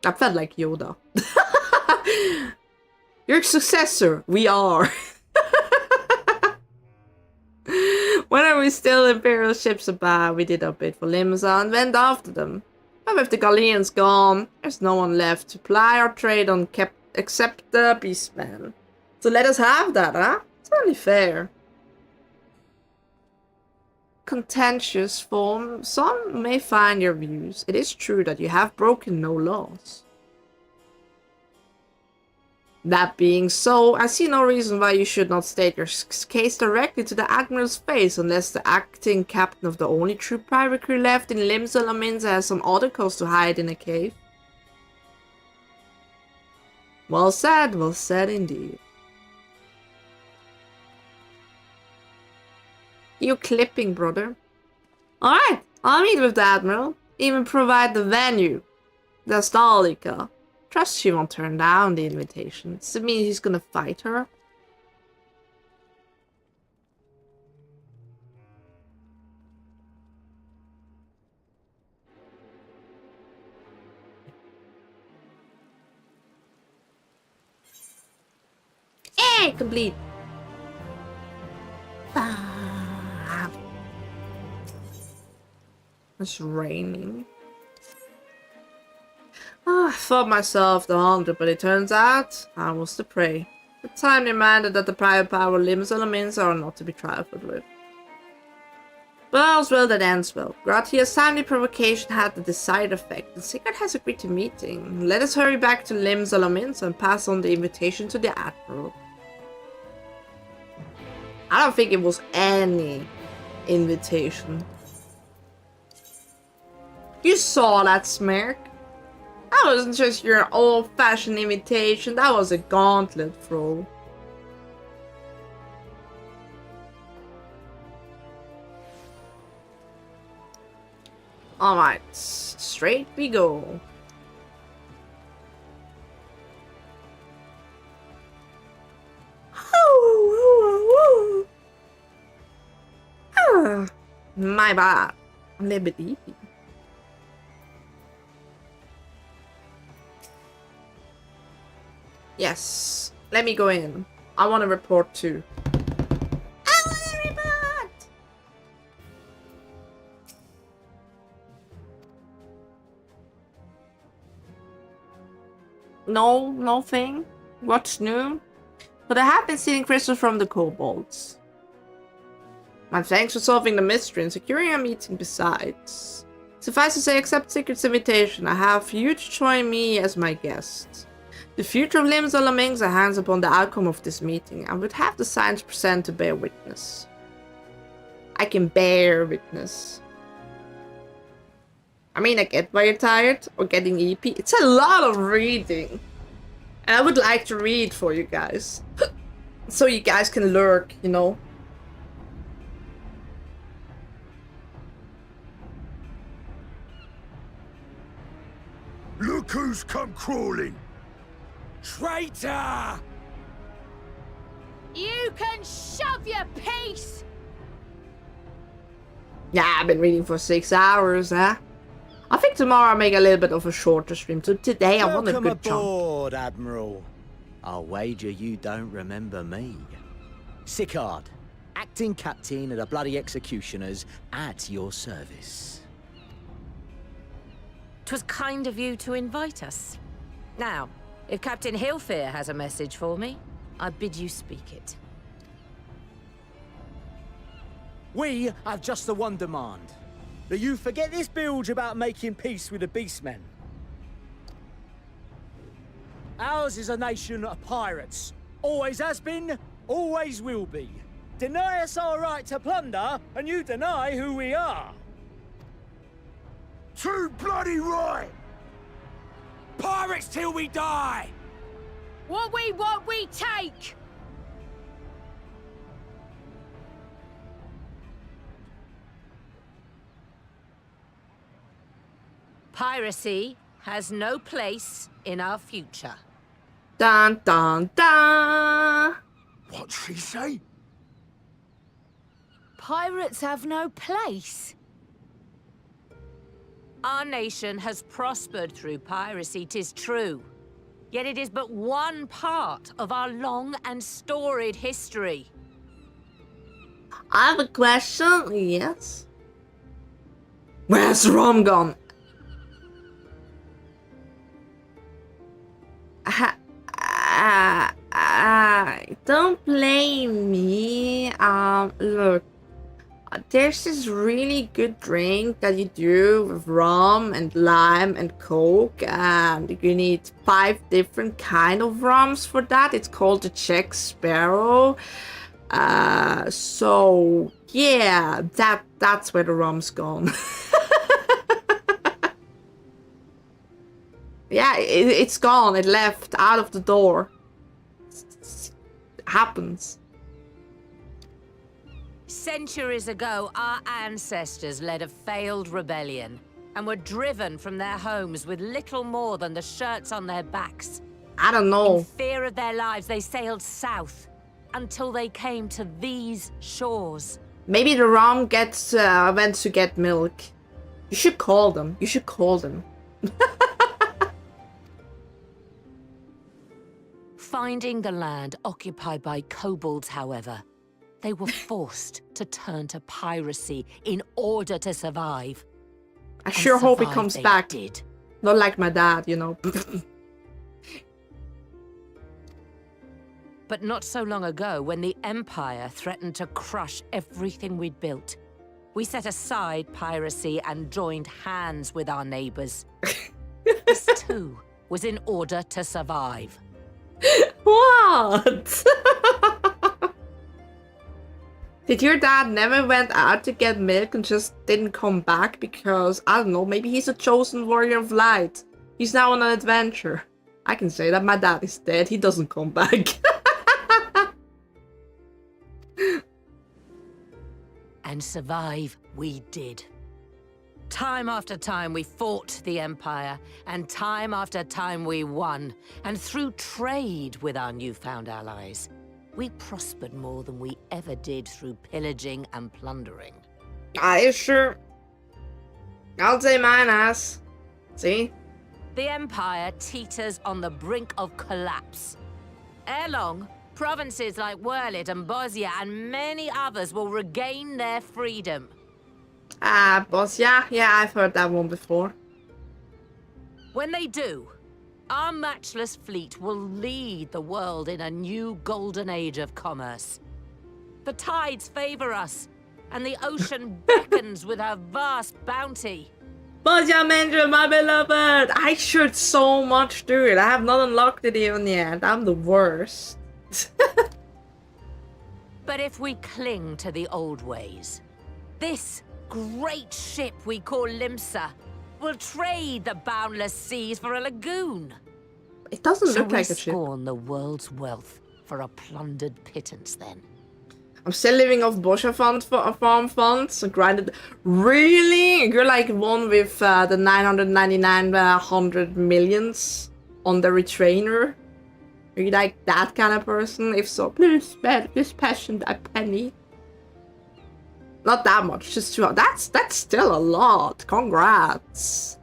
I felt like Yoda. Your successor. We are. When are we still Imperial ships about? We did our bid for Limsa and went after them. But with the Galleons gone, there's no one left to ply our trade on except the Beastmen. So let us have that, huh? It's only fair. Contentious form. Some may find your views. It is true that you have broken no laws. That being so, I see no reason why you should not state your case directly to the Admiral's face, unless the acting captain of the only true pirate crew left in Limsa Lominsa has some other cause to hide in a cave. Well said indeed. You clipping, brother. Alright, I'll meet with the Admiral, even provide the venue. The Stalika. Trust she won't turn down the invitation. Does it mean he's gonna fight her? Hey, complete. It's raining. I thought myself the hunter, but it turns out I was the prey. The time demanded that the private power Limsa Lominsa are not to be trifled with. But all's well that ends well. Gratia's timely provocation had the desired effect, and Sigurd has agreed to meeting. Let us hurry back to Limsa Lominsa and pass on the invitation to the Admiral. I don't think it was any invitation. You saw that smirk? That wasn't just your old-fashioned invitation, that was a gauntlet throw. Alright, straight we go. My bad. A little bit easy. Yes, let me go in. I want to report too. I want to report! No, nothing. What's new? But I have been stealing crystals from the kobolds. My thanks for solving the mystery and securing a meeting besides. Suffice to say, accept Sigurd's invitation. I have you to join me as my guest. The future of Limsa Lominsa hangs upon the outcome of this meeting. I would have the signs present to bear witness. I can bear witness. I mean, I get why you're tired or getting EP. It's a lot of reading. And I would like to read for you guys. So you guys can lurk, you know. Look who's come crawling! Traitor! You can shove your peace! Yeah, I've been reading for 6 hours, huh? I think tomorrow I'll make a little bit of a shorter stream. So today I want a good chunk. Welcome aboard, Admiral. I'll wager you don't remember me. Sigurd, acting captain of the bloody executioners, at your service. 'Twas kind of you to invite us. Now, if Captain Hilfear has a message for me, I bid you speak it. We have just the one demand. That you forget this bilge about making peace with the Beastmen. Ours is a nation of pirates. Always has been, always will be. Deny us our right to plunder, and you deny who we are. Too bloody right! Pirates till we die! What we want, we take! Piracy has no place in our future. Dun dun dun! What'd she say? Pirates have no place. Our nation has prospered through piracy, 'tis true. Yet it is but one part of our long and storied history. I have a question. Yes. Where's the rum gone? Don't blame me. Look. There's this really good drink that you do with rum and lime and coke, and you need 5 different kind of rums for that. It's called the Jack Sparrow. So yeah, that's where the rum's gone. Yeah, it's gone. It left out of the door. It happens. Centuries ago, our ancestors led a failed rebellion and were driven from their homes with little more than the shirts on their backs. I don't know. In fear of their lives, they sailed south until they came to these shores. Maybe the rum went to get milk. You should call them. You should call them. Finding the land occupied by kobolds, however, they were forced to turn to piracy in order to survive. I sure hope he comes back. Did. Not like my dad, you know. But not so long ago, when the Empire threatened to crush everything we'd built, we set aside piracy and joined hands with our neighbors. This too was in order to survive. What? Did your dad never went out to get milk and just didn't come back because, I don't know, maybe he's a chosen warrior of light. He's now on an adventure. I can say that my dad is dead. He doesn't come back. And survive we did. Time after time we fought the Empire, and time after time we won. And through trade with our newfound allies, we prospered more than we ever did through pillaging and plundering. I sure. I'll say mine ass. See? The Empire teeters on the brink of collapse. Ere long, provinces like Litle and Bosnia and many others will regain their freedom. Bosnia? Yeah, I've heard that one before. When they do, our matchless fleet will lead the world in a new golden age of commerce. The tides favor us, and the ocean beckons with her vast bounty. Bosnia Mendra, my beloved! I should so much do it. I have not unlocked it even yet. I'm the worst. But if we cling to the old ways, this great ship we call Limsa will trade the boundless seas for a lagoon. It doesn't look like a ship. Scorn the world's wealth for a plundered pittance then. I'm still living off Bosnia farm funds and grinded. Really? You're like one with the 999 100 millions on the retrainer? Are you like that kind of person? If so, please spend this passion a penny. Not that much, just 2. That's still a lot. Congrats.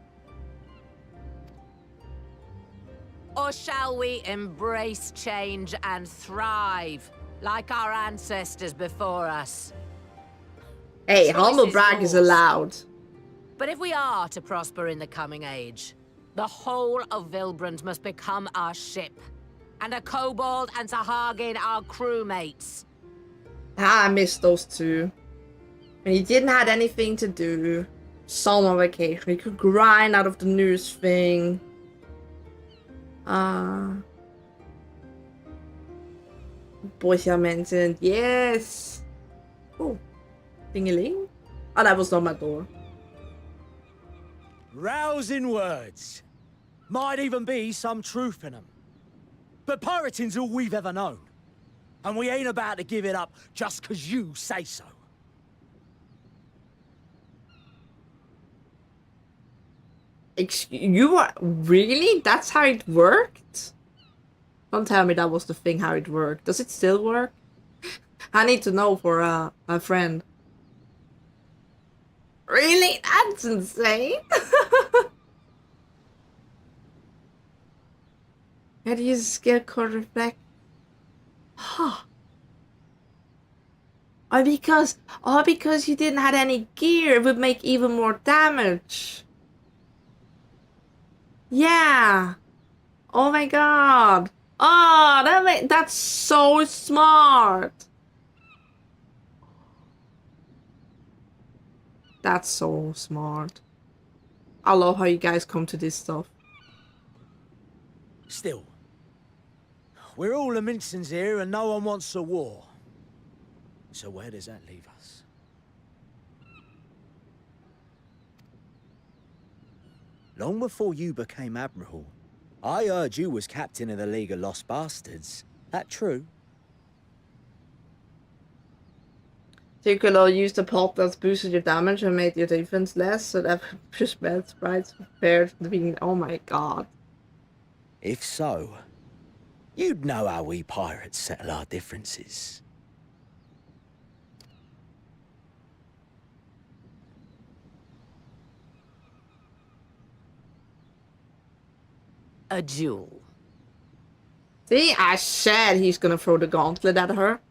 Or shall we embrace change and thrive, like our ancestors before us? Hey, humble brag is allowed. But if we are to prosper in the coming age, the whole of Vilbrand must become our ship, and a kobold and Sahagin our crewmates. I miss those two. When you didn't have anything to do, summer vacation, you could grind out of the news thing. Bosnia mentioned, yes. Oh, ding-a-ling. Oh, that was not my door. Rousing words. Might even be some truth in them. But pirating's all we've ever known. And we ain't about to give it up just 'cause you say so. You are... Really? That's how it worked? Don't tell me that was the thing how it worked. Does it still work? I need to know for a friend. Really? That's insane. How do you use skill code reflect? Huh. Because you didn't have any gear, it would make even more damage. Yeah. Oh my god. Oh, that's so smart. That's so smart. I love how you guys come to this stuff. Still, we're all Mincins here and no one wants a war. So where does that leave us? Long before you became Admiral, I heard you was captain of the League of Lost Bastards. That true? So you could all use the pot that's boosted your damage and made your defense less, so that just bad sprites compared to being... Oh my god. If so, you'd know how we pirates settle our differences. A duel. See, I said he's gonna throw the gauntlet at her.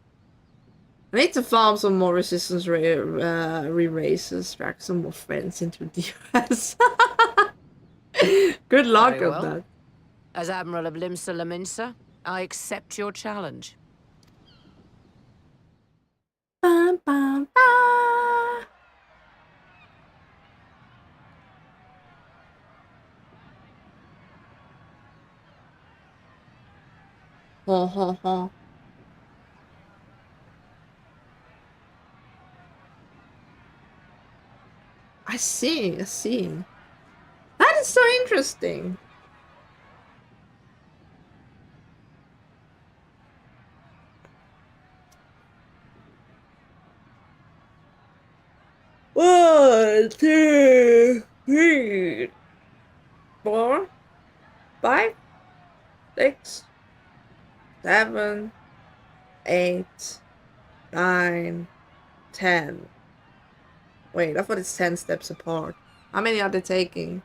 I need to farm some more resistance re-races, drag some more friends into the US. Good luck Very on well. that. As Admiral of Limsa, I accept your challenge. Bum, bum, bum. Ho ho ho. I see, I see. That is so interesting. One, two, three, 4, 5, 6, 7, 8, 9, 10. Wait, I thought it's 10 steps apart. How many are they taking?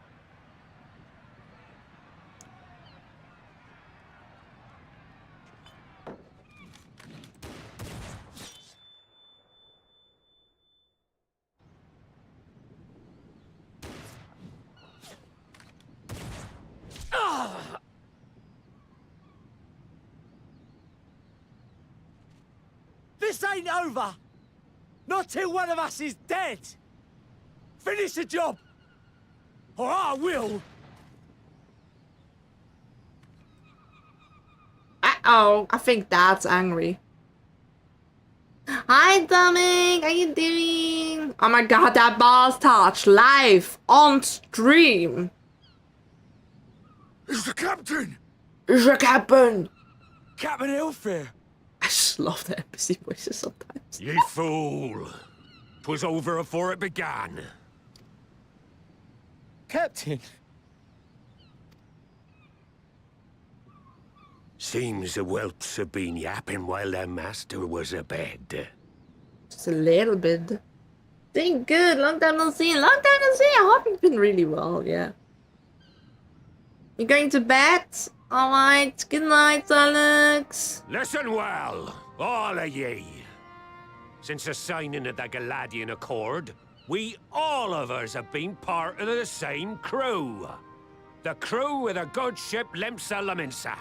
This ain't over! Not till one of us is dead! Finish the job! Or I will! Uh-oh, I think Dad's angry. Hi, Dominic, how you doing? Oh my god, that boss touch live on stream. It's the captain! It's the captain! Captain Ilfir! I just love the NPC voices sometimes. Ye fool! 'Twas over afore it began. Captain! Seems the whelps have been yapping while their master was abed. Just a little bit. Doing good, long time no see, long time no see. I hope you've been really well, yeah. You going to bed? Alright, good night, Alex. Listen well, all of ye. Since the signing of the Galadian Accord, we all of us have been part of the same crew. The crew of the good ship Limsa.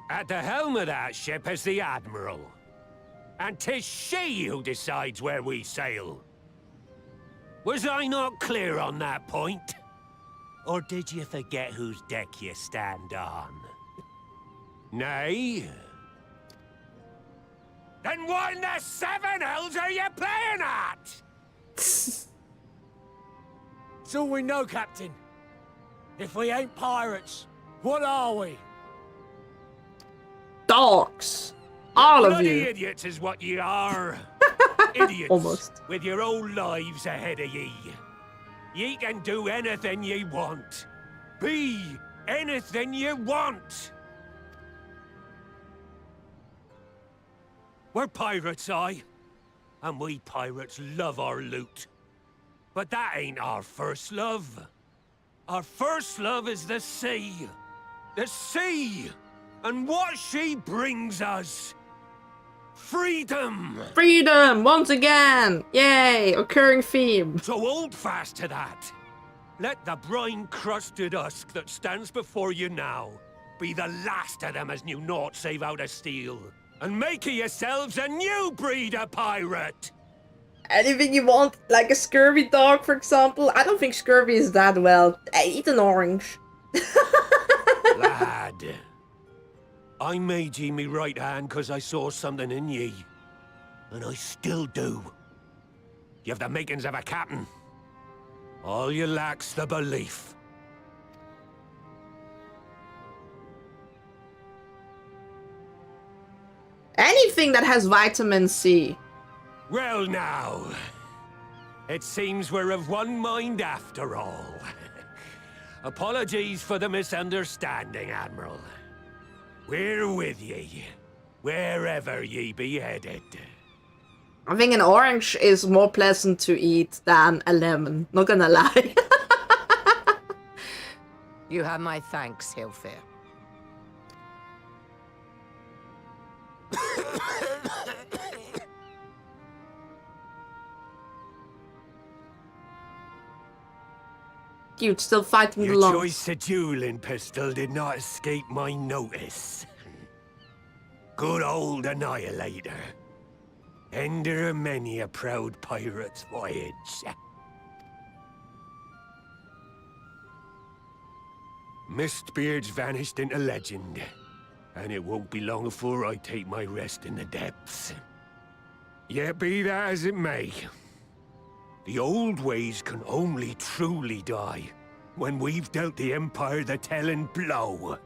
At the helm of that ship is the Admiral. And 'tis she who decides where we sail. Was I not clear on that point? Or did you forget whose deck you stand on? Nay? Then what in the 7 hells are you playing at? That's all we know, Captain. If we ain't pirates, what are we? Dogs. All of Bloody you. idiots is what ye are. Idiots. Almost. With your own lives ahead of ye. Ye can do anything ye want. Be anything ye want. We're pirates, aye. And we pirates love our loot. But that ain't our first love. Our first love is the sea. The sea! And what she brings us. Freedom! Freedom! Once again! Yay! Occurring theme. So hold fast to that. Let the brine-crusted husk that stands before you now be the last of them as knew naught save out of steel. And make of yourselves a new breed of pirate! Anything you want, like a scurvy dog, for example. I don't think scurvy is that well. Eat an orange. Lad, I made ye me right hand because I saw something in ye. And I still do. You have the makings of a captain. All you lack's the belief. Anything that has vitamin C. Well now, it seems we're of one mind after all. Apologies for the misunderstanding, Admiral. We're with ye, wherever ye be headed. I think an orange is more pleasant to eat than a lemon, not gonna lie. You have my thanks, Hilfir. Dude, still fighting the Your lungs. choice of dueling pistol did not escape my notice. Good old Annihilator. Ender of many a proud pirate's voyage. Mistbeard's vanished into legend, and it won't be long before I take my rest in the depths. Yet be that as it may, the old ways can only truly die when we've dealt the Empire the telling blow.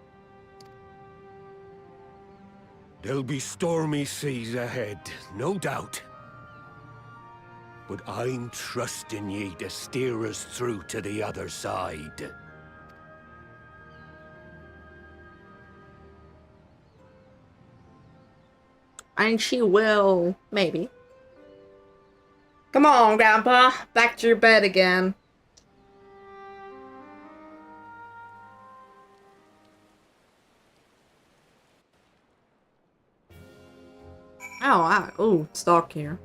There'll be stormy seas ahead, no doubt. But I'm trusting ye to steer us through to the other side. And she will, maybe. Come on, Grandpa. Back to your bed again. Oh, wow. Ooh, it's dark here.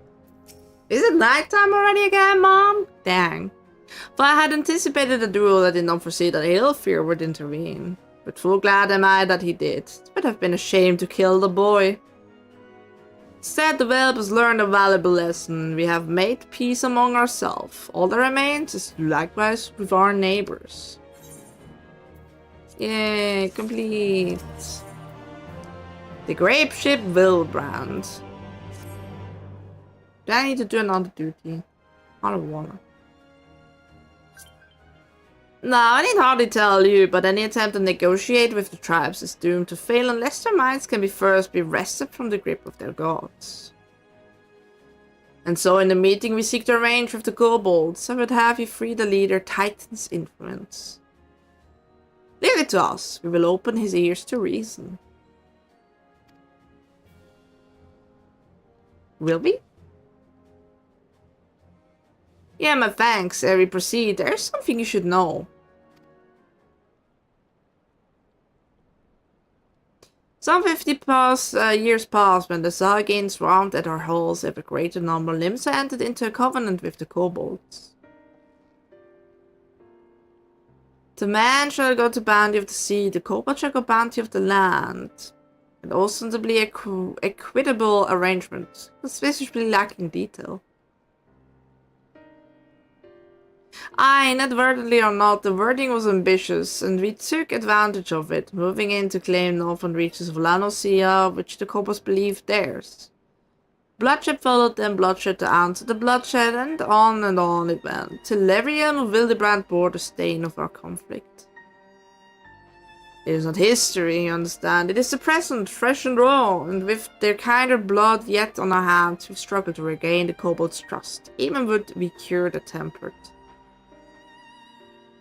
Is it nighttime already again, Mom? Dang. If I had anticipated a duel, I did not foresee that Hilfir would intervene. But full glad am I that he did. It would have been a shame to kill the boy. Instead, the Whelps learned a valuable lesson. We have made peace among ourselves. All that remains is to do likewise with our neighbors. Yay, complete. The grape ship Wilbrand. Do I need to do another duty? I don't wanna. No, I need hardly tell you, but any attempt to negotiate with the tribes is doomed to fail unless their minds can first be wrested from the grip of their gods. And so in the meeting we seek to arrange with the kobolds, I would have you free the leader Titan's influence. Leave it to us, we will open his ears to reason. Will we? Yeah, my thanks, ere we proceed. There's something you should know. Some 50 years passed when the Sargain swarmed at our halls. Ever greater number Limsa entered into a covenant with the kobolds. The man shall go to bounty of the sea, the kobold shall go bounty of the land. And ostensibly equitable arrangement, suspiciously lacking detail. Aye, inadvertently or not, the wording was ambitious, and we took advantage of it, moving in to claim northern reaches of Lanosia, which the kobolds believed theirs. Bloodshed followed, then bloodshed to answer the bloodshed, and on it went, till every young of Wildebrand bore the stain of our conflict. It is not history, you understand. It is the present, fresh and raw, and with their kinder blood yet on our hands, we struggle to regain the kobolds' trust, even would we cure the tempered.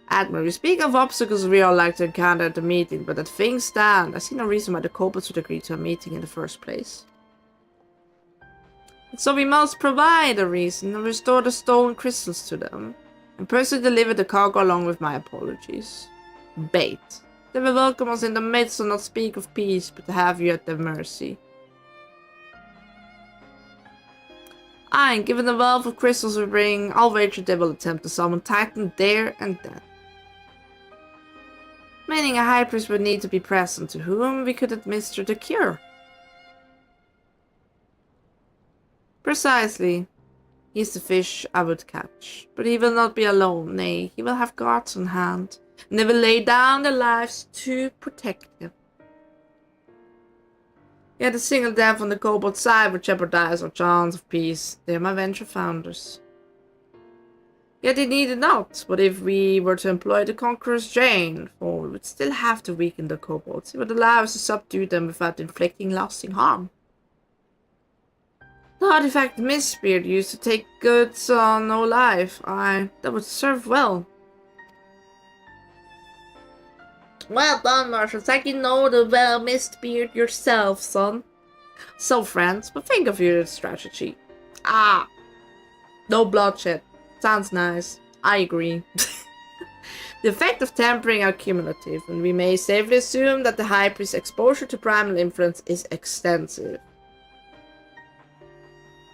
Admiral, you speak of obstacles we all like to encounter at the meeting, but as things stand, I see no reason why the kobolds would agree to a meeting in the first place. And so we must provide a reason and restore the stolen crystals to them, and personally deliver the cargo along with my apologies. Bait. They will welcome us in the midst and not speak of peace, but to have you at their mercy. Aye, and given the wealth of crystals we bring, I'll wager they will attempt to summon Titan there and then. Meaning a high priest would need to be present, to whom we could administer the cure. Precisely. He is the fish I would catch, but he will not be alone, nay, he will have guards on hand. And they will lay down their lives to protect him. Yet a single death on the kobold side would jeopardize our chance of peace. They are my venture founders. Yet they need it not. What if we were to employ the Conqueror's Jane? For we would still have to weaken the kobolds. It would allow us to subdue them without inflicting lasting harm. The artifact Mistbeard used to take goods on no life. Aye, that would serve well. Well done, Marshal. It's like you know the Mistbeard yourself, son. So, friends, but think of your strategy. Ah, no bloodshed. Sounds nice. I agree. The effect of tampering are cumulative, and we may safely assume that the High Priest's exposure to primal influence is extensive.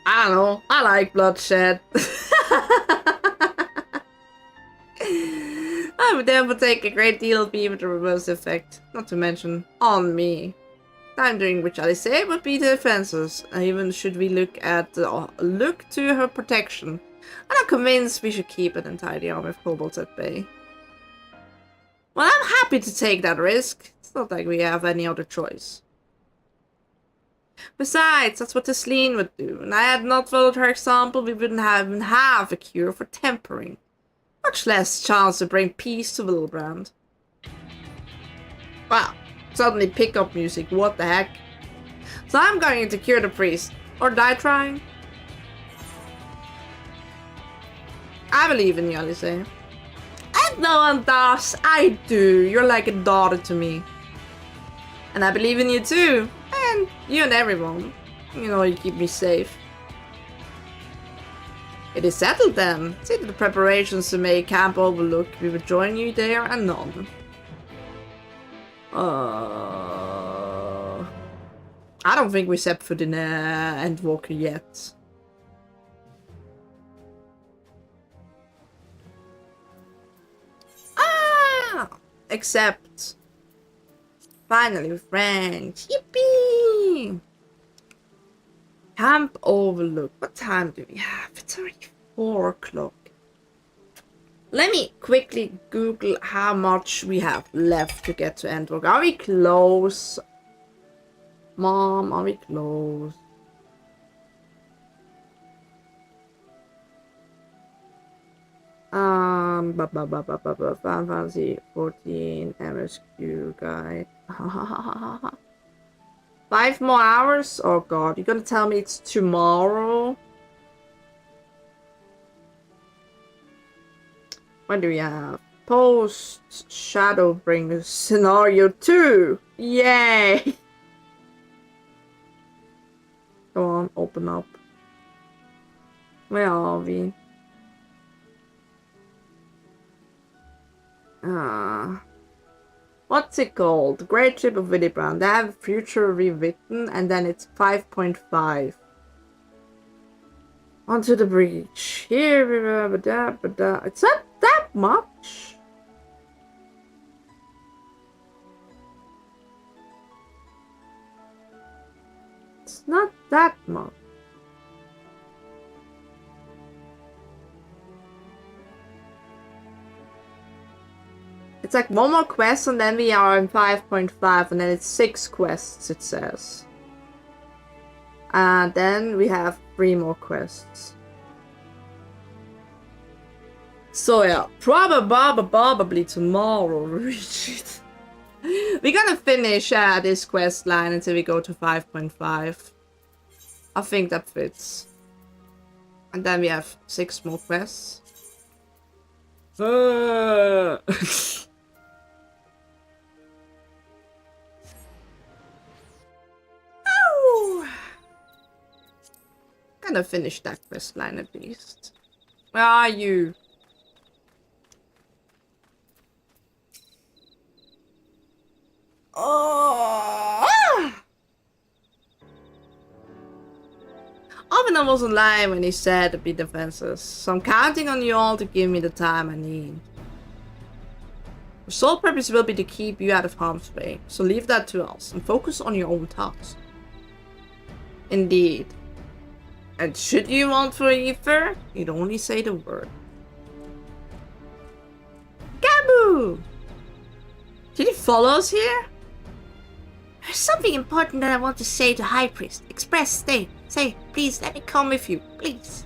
I don't know. I like bloodshed. I would therefore take a great deal of beaver to reverse the effect, not to mention on me. Time during which I say would be the defenses, even should we look to her protection. I'm not convinced we should keep an entire army of kobolds at bay. Well, I'm happy to take that risk. It's not like we have any other choice. Besides, that's what the Sleen would do, and I had not followed her example, we wouldn't even have a cure for tempering. Much less chance to bring peace to Wildebrand. Wow, suddenly pickup music, what the heck? So I'm going to cure the priest, or die trying. I believe in you, Alice. And no one does, I do. You're like a daughter to me. And I believe in you too, and you and everyone. You know, you keep me safe. It is settled then. See to the preparations to make Camp Overlook. We will join you there anon. I don't think we set foot in Endwalker yet. Except finally with friends. Yippee! Camp Overlook. What time do we have? It's already 4 o'clock. Let me quickly Google how much we have left to get to Endwalker. Are we close? Mom, are we close? Final Fantasy 14 MSQ guide. 5 more hours? Oh god, you're gonna tell me it's tomorrow? What do we have? Post Shadowbringers Scenario 2! Yay! Go on, open up. Where are we? What's it called? Great Ship of Wildebrand. They have future rewritten and then it's 5.5. Onto the breach. Here, it's not that much. It's not that much. It's like 1 more quest and then we are in 5.5 and then it's 6 quests, it says. And then we have 3 more quests. So yeah, probably tomorrow we'll reach it. We're gonna finish this quest line until we go to 5.5. I think that fits. And then we have 6 more quests. Oh! Gonna finish that quest line at least. Where are you? Oh! Avena wasn't lying when he said to be defenseless, so I'm counting on you all to give me the time I need. Your sole purpose will be to keep you out of harm's way, so leave that to us and focus on your own tasks. Indeed. And should you want for ether, you'd only say the word. Gabu! Did you follow us here? There's something important that I want to say to High Priest. Express, stay. Say, please, let me come with you. Please.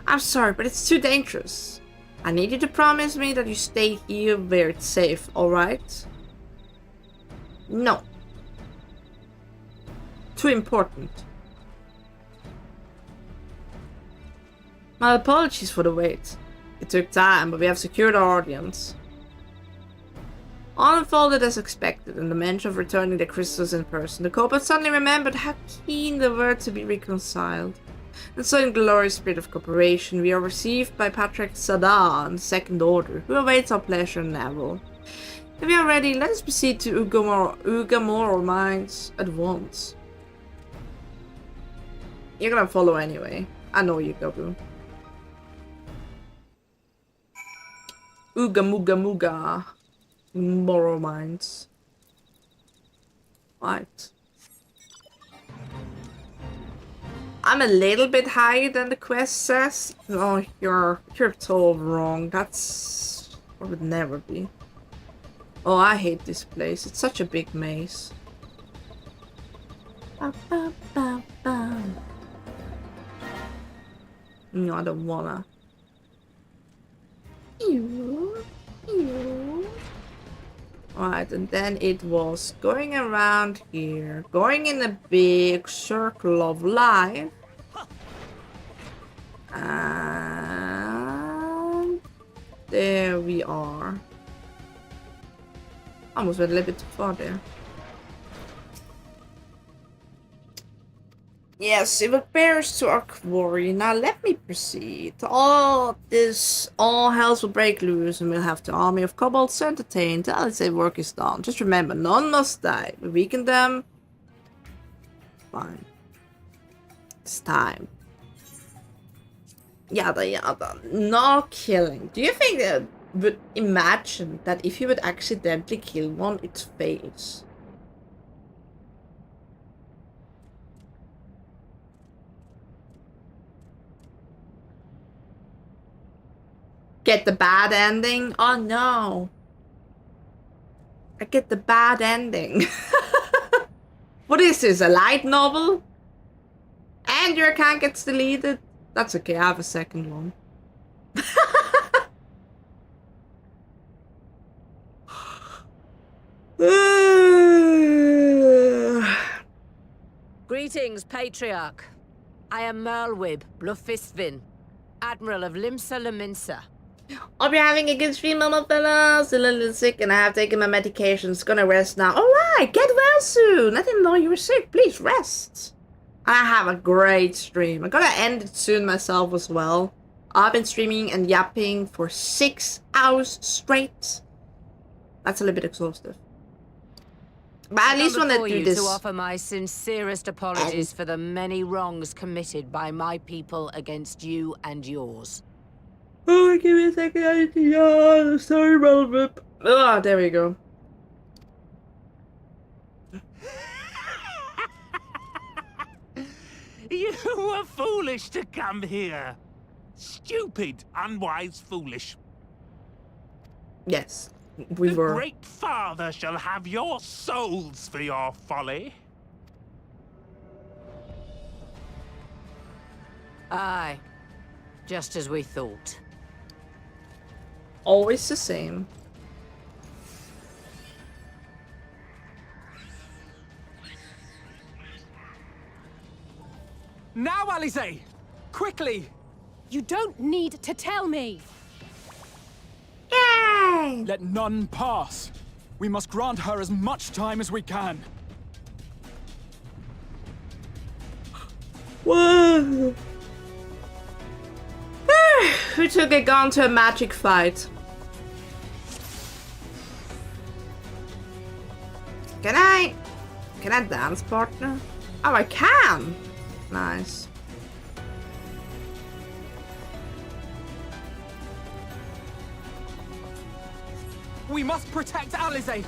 I'm sorry, but it's too dangerous. I need you to promise me that you stay here where it's safe, alright? No. Too important. My apologies for the wait. It took time, but we have secured our audience. All unfolded as expected, and the mention of returning the crystals in person. The culprit suddenly remembered how keen they were to be reconciled. And so in glorious spirit of cooperation, we are received by Patrick Sada and the Second Order, who awaits our pleasure and Neville. If we are ready, let us proceed to Ugamor Mines at once. You're gonna follow anyway. I know you, Gabu. Muga. Morrow Mines. Right. I'm a little bit higher than the quest says. Oh, you're totally wrong. That's... I would never be. Oh, I hate this place. It's such a big maze. No, I don't wanna. Alright, and then it was going around here, going in a big circle of life. And there we are. Almost went a little bit too far there. Yes, it repairs to our quarry. Now let me proceed. All hells will break loose and we'll have the army of kobolds entertained till its work is done. Just remember, none must die. We weaken them. Fine. It's time. Yada yada. No killing. Do you think that would imagine that if you would accidentally kill one, it fails? Get the bad ending? Oh no. I get the bad ending. What is this, a light novel? And your account gets deleted? That's okay, I have a second one. Greetings, Patriarch. I am Merlwib Bluffistvin, Admiral of Limsa Leminsa. Hope you're having a good stream, mama fellas. Still a little sick and I have taken my medications. Gonna rest now. Alright, get well soon. I didn't know you were sick. Please rest. I have a great stream. I'm gonna end it soon myself as well. I've been streaming and yapping for 6 hours straight. That's a little bit exhaustive. But at least when I do this... to offer my sincerest apologies for the many wrongs committed by my people against you and yours. Oh, give me a second. Yeah, sorry, Relvip. Ah, there we go. You were foolish to come here. Stupid, unwise, foolish. Yes. we the were. Great Father shall have your souls for your folly. Aye. Just as we thought. Always the same. Now, Alize! Quickly! You don't need to tell me! Yay! Let none pass. We must grant her as much time as we can. Whoa! Who took a gun to a magic fight? Can I dance, partner? Oh, I can! Nice. We must protect Alize!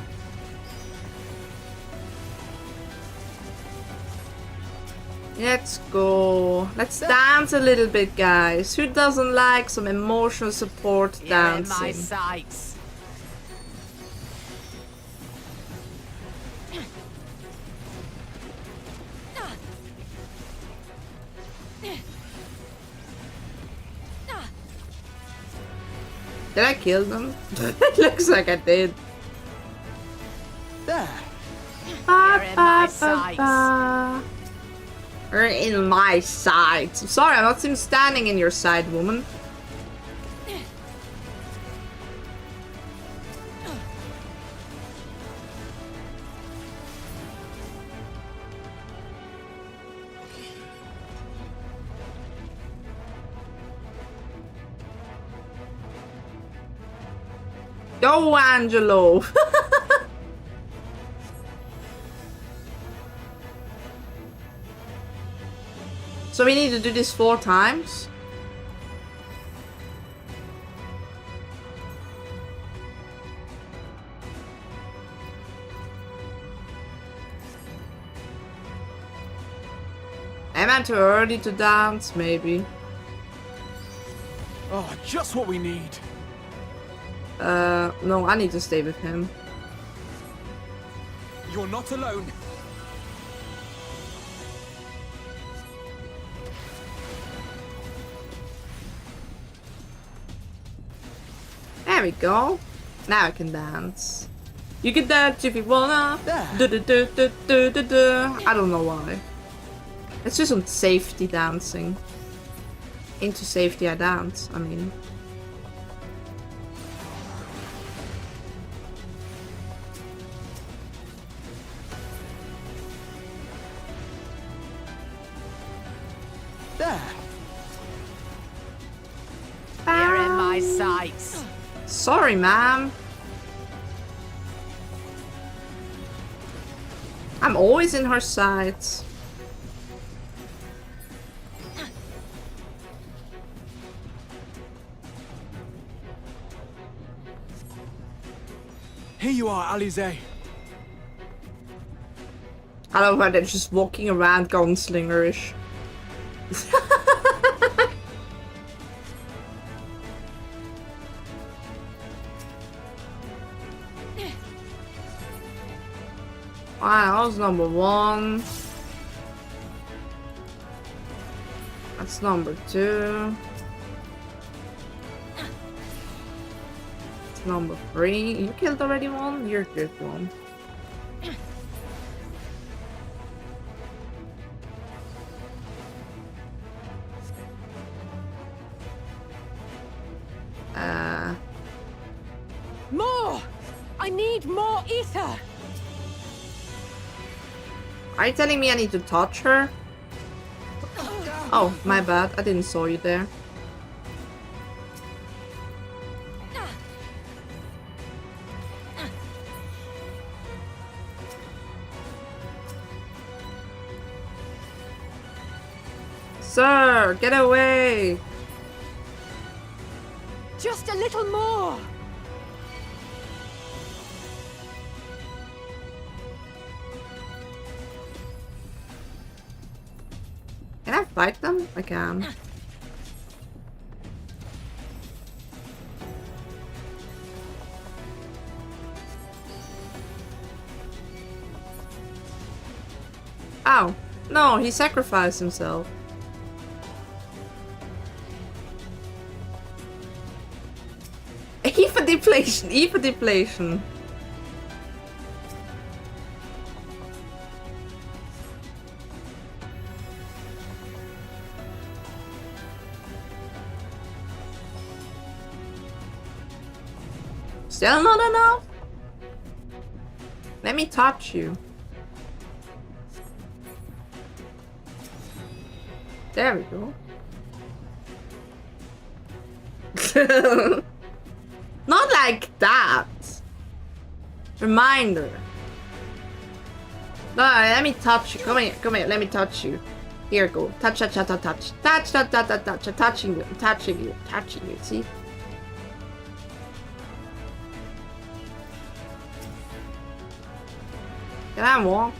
Let's go. Let's dance a little bit, guys. Who doesn't like some emotional support dancing? You're in my sights. Did I kill them? It looks like I did. There. You're in my sights. You're in my sights. I'm sorry, I'm not even standing in your side, woman. Go, Angelo! So we need to do this 4 times? Am I too early to dance? Maybe. Oh, just what we need. No, I need to stay with him. You're not alone. There we go. Now I can dance. You can dance if you wanna. Do, do, do, do, do, do, do. I don't know why. It's just some safety dancing. Into safety I dance, I mean. There. You're in my sights. Sorry, ma'am. I'm always in her sights. Here you are, Alize. I love how they're just walking around gunslingerish. Wow, that was number 1. That's number 2. That's number 3. You killed already one? You're a good one. More! I need more ether! Are you telling me I need to touch her? Oh, my bad. I didn't saw you there. Sir, get away! Just a little more! Can I fight them? I can. Oh, no, he sacrificed himself. E for deflation, E for deflation. Still not enough? Let me touch you. There we go. Not like that. Reminder. No, let me touch you. Come here, let me touch you. Here, go. Touch, touch, touch, touch, touch. Touch, touch, touch, touch, touch. Touching you, touching you, touching you, see? Can I walk?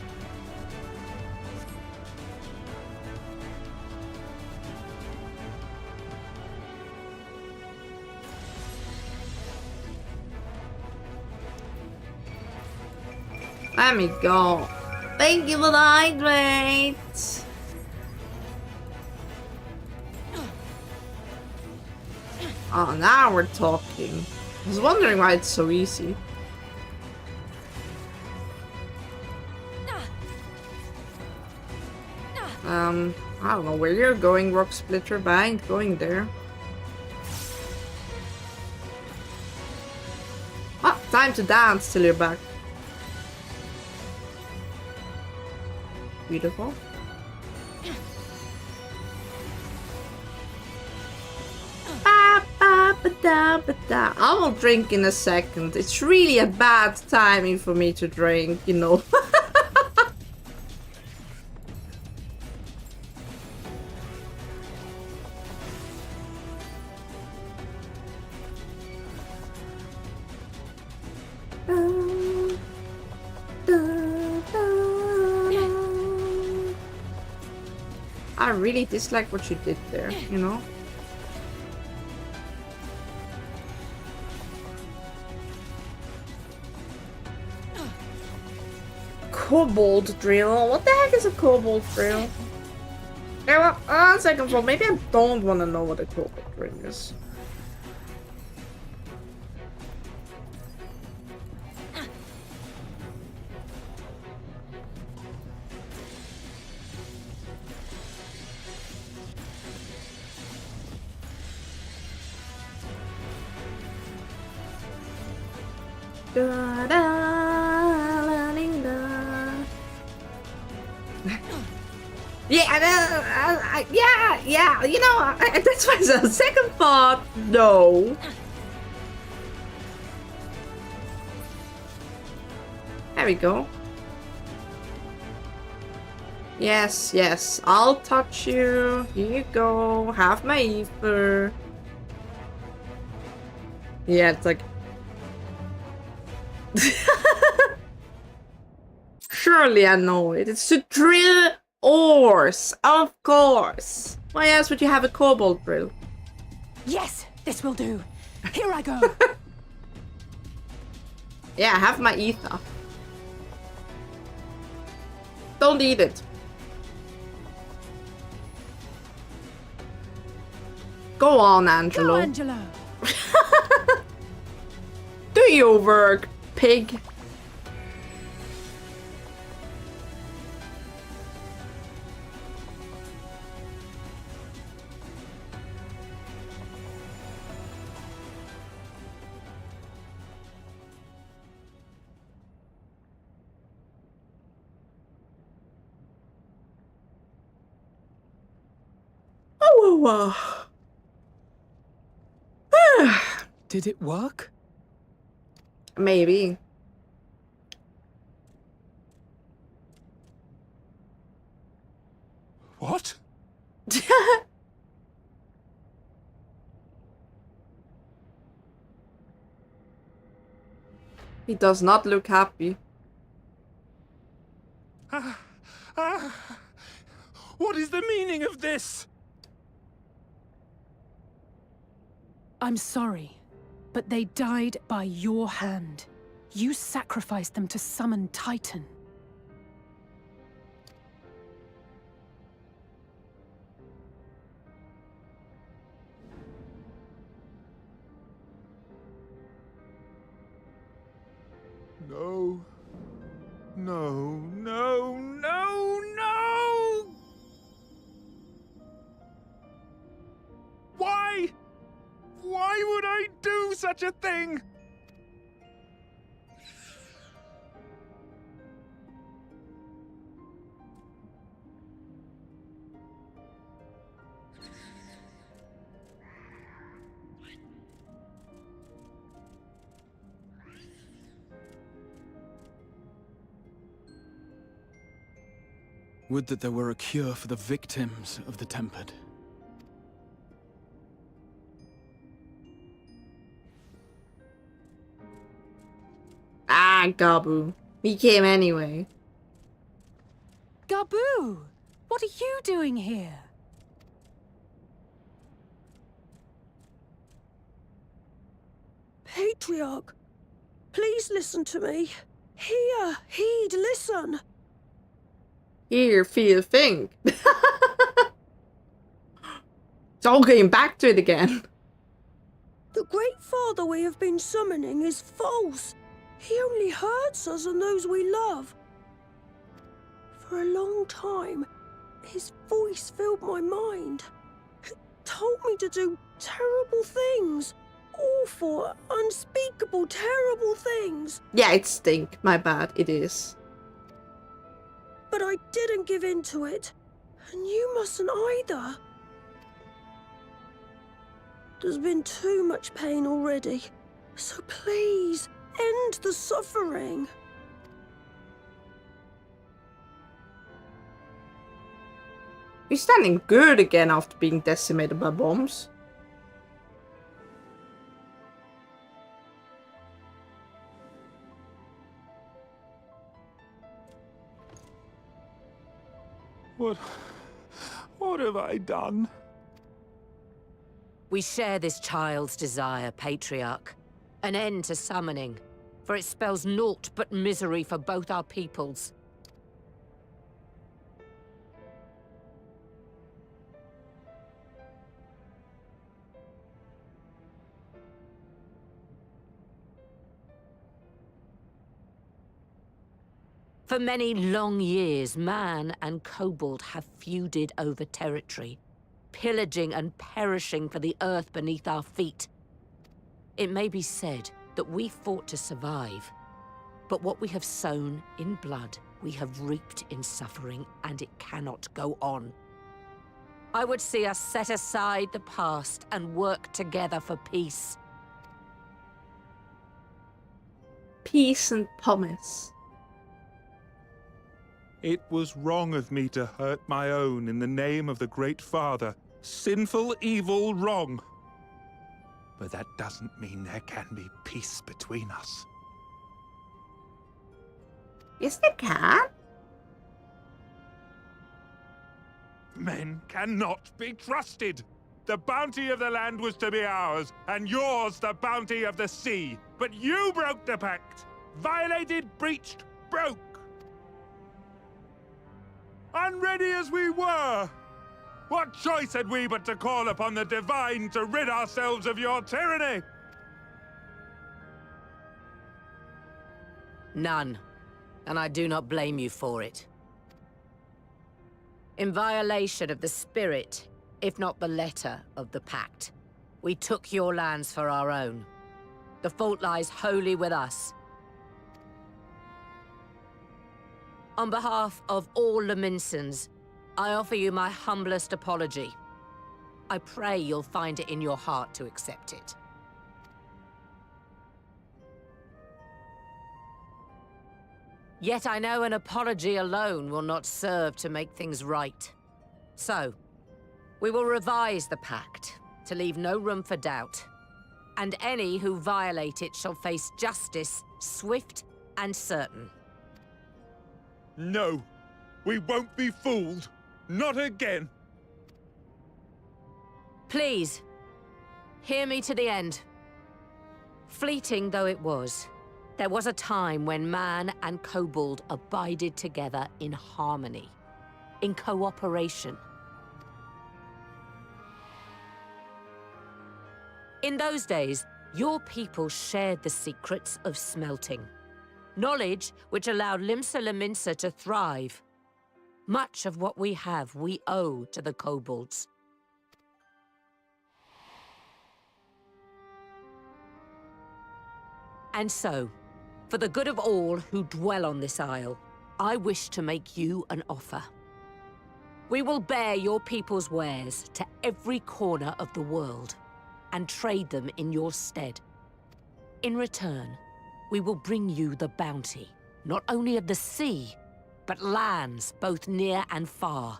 Let me go. Thank you for the hydrate. Oh, now we're talking. I was wondering why it's so easy. I don't know where you're going, Rock Splitter, but I ain't going there. Ah, time to dance till you're back. Beautiful. I will drink in a second. It's really a bad timing for me to drink, you know. I really dislike what you did there, you know? Kobold drill? What the heck is a kobold drill? Yeah, well, second of all, maybe I don't want to know what a kobold drill is. Yeah, you know, that's my second thought. No. There we go. Yes, yes, I'll touch you. Here you go. Have my ether. Yeah, it's like... Surely I know it. It's to drill ores, of course. Why else would you have a kobold drill? Yes, this will do. Here I go. Yeah, have my ether. Don't eat it. Go on, Angelo. Go, Angelo. Do your work, pig. Did it work? Maybe. What? He does not look happy. What is the meaning of this? I'm sorry, but they died by your hand. You sacrificed them to summon Titan. No. No, no, no, no! Why? Why would I do such a thing? Would that there were a cure for the victims of the Tempered. Ah, Gabu. He came anyway. Gabu! What are you doing here? Patriarch, please listen to me. Hear, heed, listen. Hear, feel, think. It's all going back to it again. The Great Father we have been summoning is false. He only hurts us and those we love. For a long time, his voice filled my mind. It told me to do terrible things. Awful, unspeakable, terrible things. Yeah, it stink. My bad. It is. But I didn't give in to it. And you mustn't either. There's been too much pain already. So please, end the suffering. We're standing good again after being decimated by bombs. What have I done? We share this child's desire, Patriarch. An end to summoning, for it spells naught but misery for both our peoples. For many long years, man and kobold have feuded over territory, pillaging and perishing for the earth beneath our feet. It may be said that we fought to survive, but what we have sown in blood, we have reaped in suffering, and it cannot go on. I would see us set aside the past and work together for peace. Peace and promise. It was wrong of me to hurt my own in the name of the Great Father. Sinful, evil, wrong. But that doesn't mean there can be peace between us. Yes, they can. Men cannot be trusted. The bounty of the land was to be ours, and yours the bounty of the sea. But you broke the pact. Violated, breached, broke. Unready as we were, what choice had we but to call upon the divine to rid ourselves of your tyranny? None, and I do not blame you for it. In violation of the spirit, if not the letter, of the pact, we took your lands for our own. The fault lies wholly with us. On behalf of all Leminsons, I offer you my humblest apology. I pray you'll find it in your heart to accept it. Yet I know an apology alone will not serve to make things right. So, we will revise the pact to leave no room for doubt. And any who violate it shall face justice, swift and certain. No, we won't be fooled. Not again. Please, hear me to the end. Fleeting though it was, there was a time when man and kobold abided together in harmony, in cooperation. In those days, your people shared the secrets of smelting. Knowledge which allowed Limsa Lominsa to thrive. Much of what we have, we owe to the kobolds. And so, for the good of all who dwell on this isle, I wish to make you an offer. We will bear your people's wares to every corner of the world, and trade them in your stead. In return, we will bring you the bounty, not only of the sea, but lands both near and far.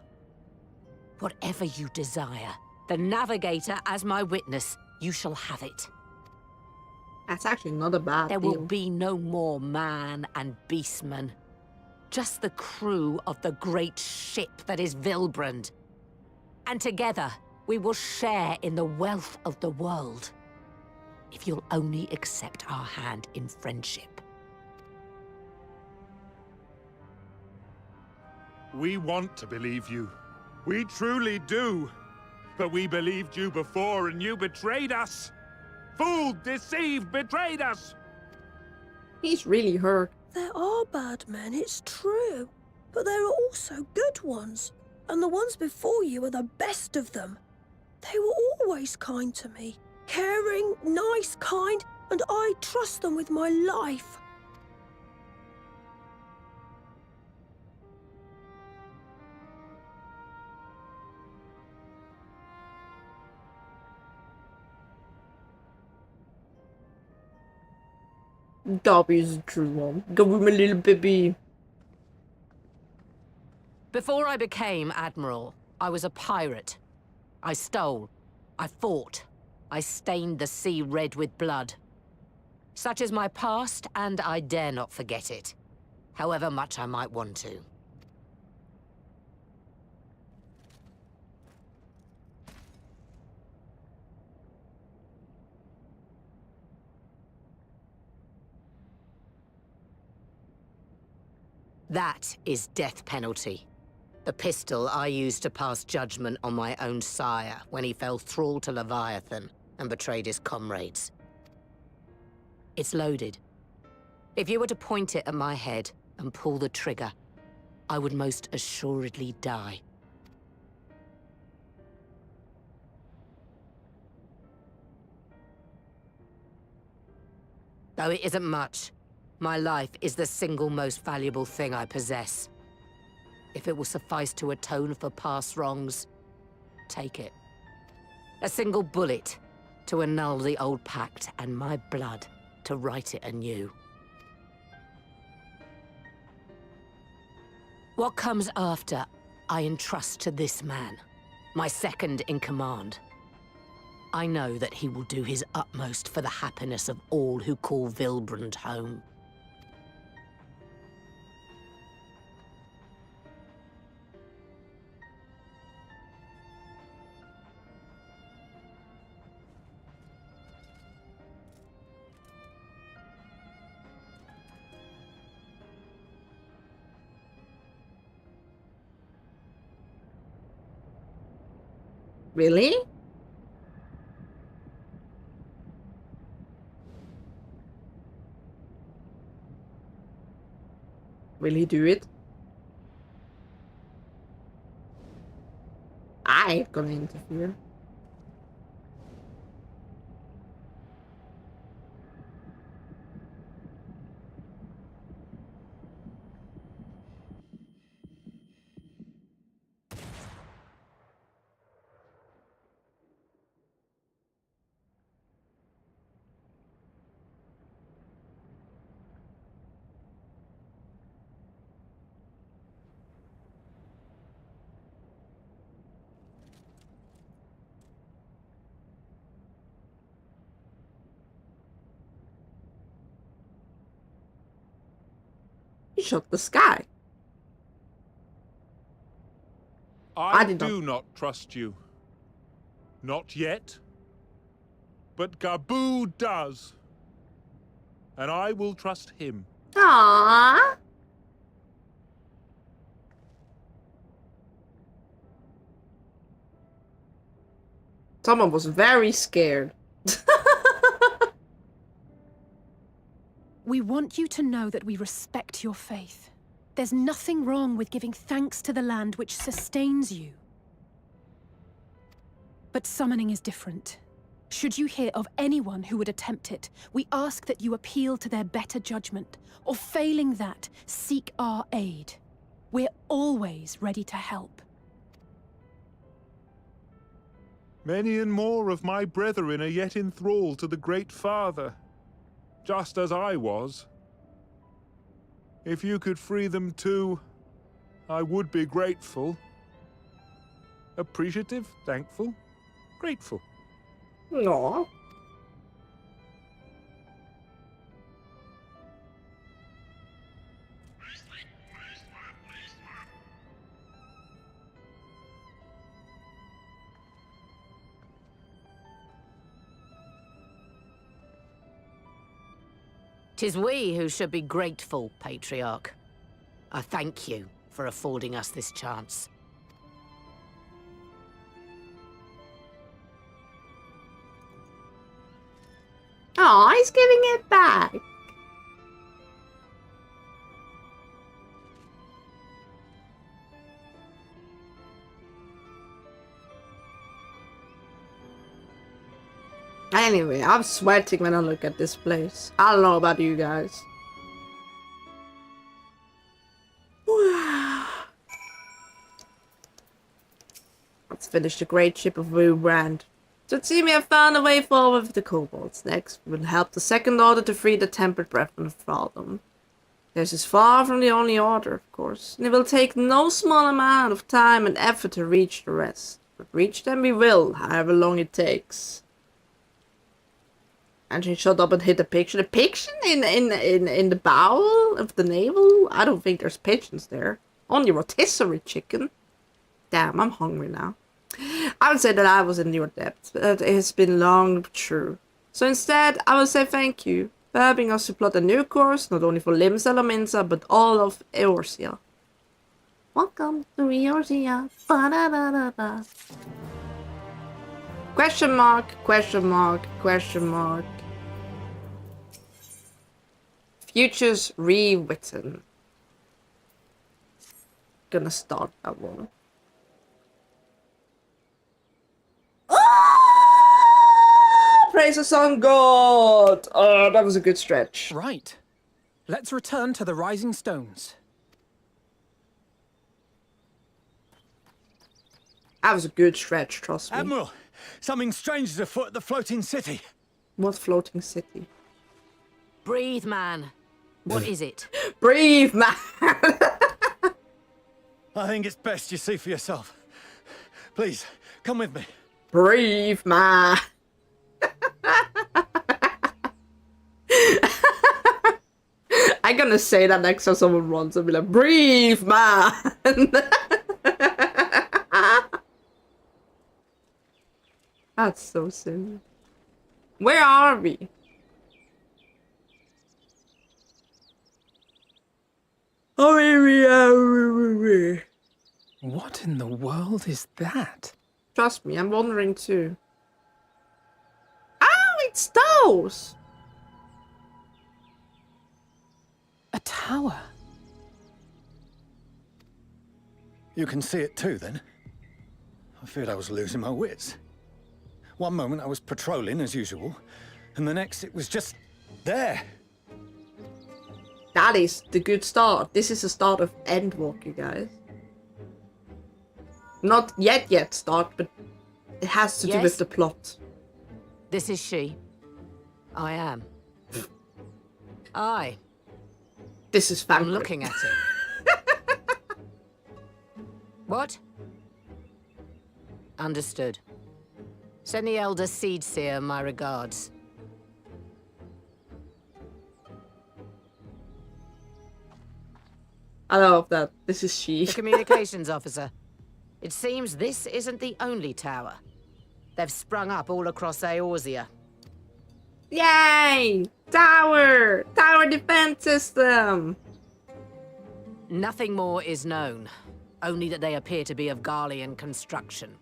Whatever you desire, the Navigator as my witness, you shall have it. That's actually not a bad There deal. will be no more man and beastman. Just the crew of the great ship that is Vilbrand. And together, we will share in the wealth of the world. If you'll only accept our hand in friendship. We want to believe you. We truly do. But we believed you before and you betrayed us. Fooled, deceived, betrayed us. He's really hurt. There are bad men, it's true. But there are also good ones. And the ones before you are the best of them. They were always kind to me. Caring, nice, kind, and I trust them with my life. Dobby's a true one. Go with my little baby. Before I became Admiral, I was a pirate. I stole. I fought. I stained the sea red with blood. Such is my past, and I dare not forget it, however much I might want to. That is death penalty. The pistol I used to pass judgment on my own sire when he fell thrall to Leviathan and betrayed his comrades. It's loaded. If you were to point it at my head and pull the trigger, I would most assuredly die. Though it isn't much, my life is the single most valuable thing I possess. If it will suffice to atone for past wrongs, take it. A single bullet to annul the old pact, and my blood to write it anew. What comes after, I entrust to this man, my second in command. I know that he will do his utmost for the happiness of all who call Vilbrand home. Really? Will he do it? I ain't gonna interfere. He shot the sky. I do not trust you. Not yet. But Gaboo does. And I will trust him. Aww. Someone was very scared. We want you to know that we respect your faith. There's nothing wrong with giving thanks to the land which sustains you. But summoning is different. Should you hear of anyone who would attempt it, we ask that you appeal to their better judgment, or failing that, seek our aid. We're always ready to help. Many and more of my brethren are yet enthralled to the Great Father, just as I was. If you could free them too, I would be grateful. Appreciative, thankful, grateful. No. Tis we who should be grateful, Patriarch. I thank you for affording us this chance. Oh, he's giving it back. Anyway, I'm sweating when I look at this place. I don't know about you guys. Let's finish the great ship of Wubrand. So it seems we have found a way forward with the kobolds. Next, we will help the Second Order to free the Tempered Breath from thraldom. This is far from the only order, of course, and it will take no small amount of time and effort to reach the rest. But reach them we will, however long it takes. And she shut up and hit a pigeon. A pigeon in the bowel of the navel? I don't think there's pigeons there. Only rotisserie chicken. Damn, I'm hungry now. I would say that I was in your debt, but it has been long true. So instead, I will say thank you for helping us to plot a new course, not only for Limsa Lominsa, but all of Eorzea. Welcome to Eorzea. Ba-da-da-da-da. Question mark, question mark, question mark. Futures rewritten. Gonna start that one. Praise the sun god! Oh, that was a good stretch. Right. Let's return to the Rising Stones. That was a good stretch, trust me. Admiral, something strange is afoot at the floating city. What floating city? Breathe, man. What is it? Breathe, man! I think it's best you see for yourself. Please, come with me. Breathe, man! I'm gonna say that next time someone runs and be like, breathe, man! That's so silly. Where are we? What in the world is that? Trust me, I'm wondering too. Oh, it's those! A tower. You can see it too, then? I feared I was losing my wits. One moment I was patrolling as usual, and the next it was just there. That is the good start. This is the start of Endwalker, guys. Not yet start, but it has to do with the plot. This is she. I am. I. This is I'm looking at it. What? Understood. Send the Elder Seedseer my regards. I love that. This is she. The communications officer. It seems this isn't the only tower. They've sprung up all across Eorzea. Yay! Tower! Tower defense system! Nothing more is known. Only that they appear to be of Garlean construction.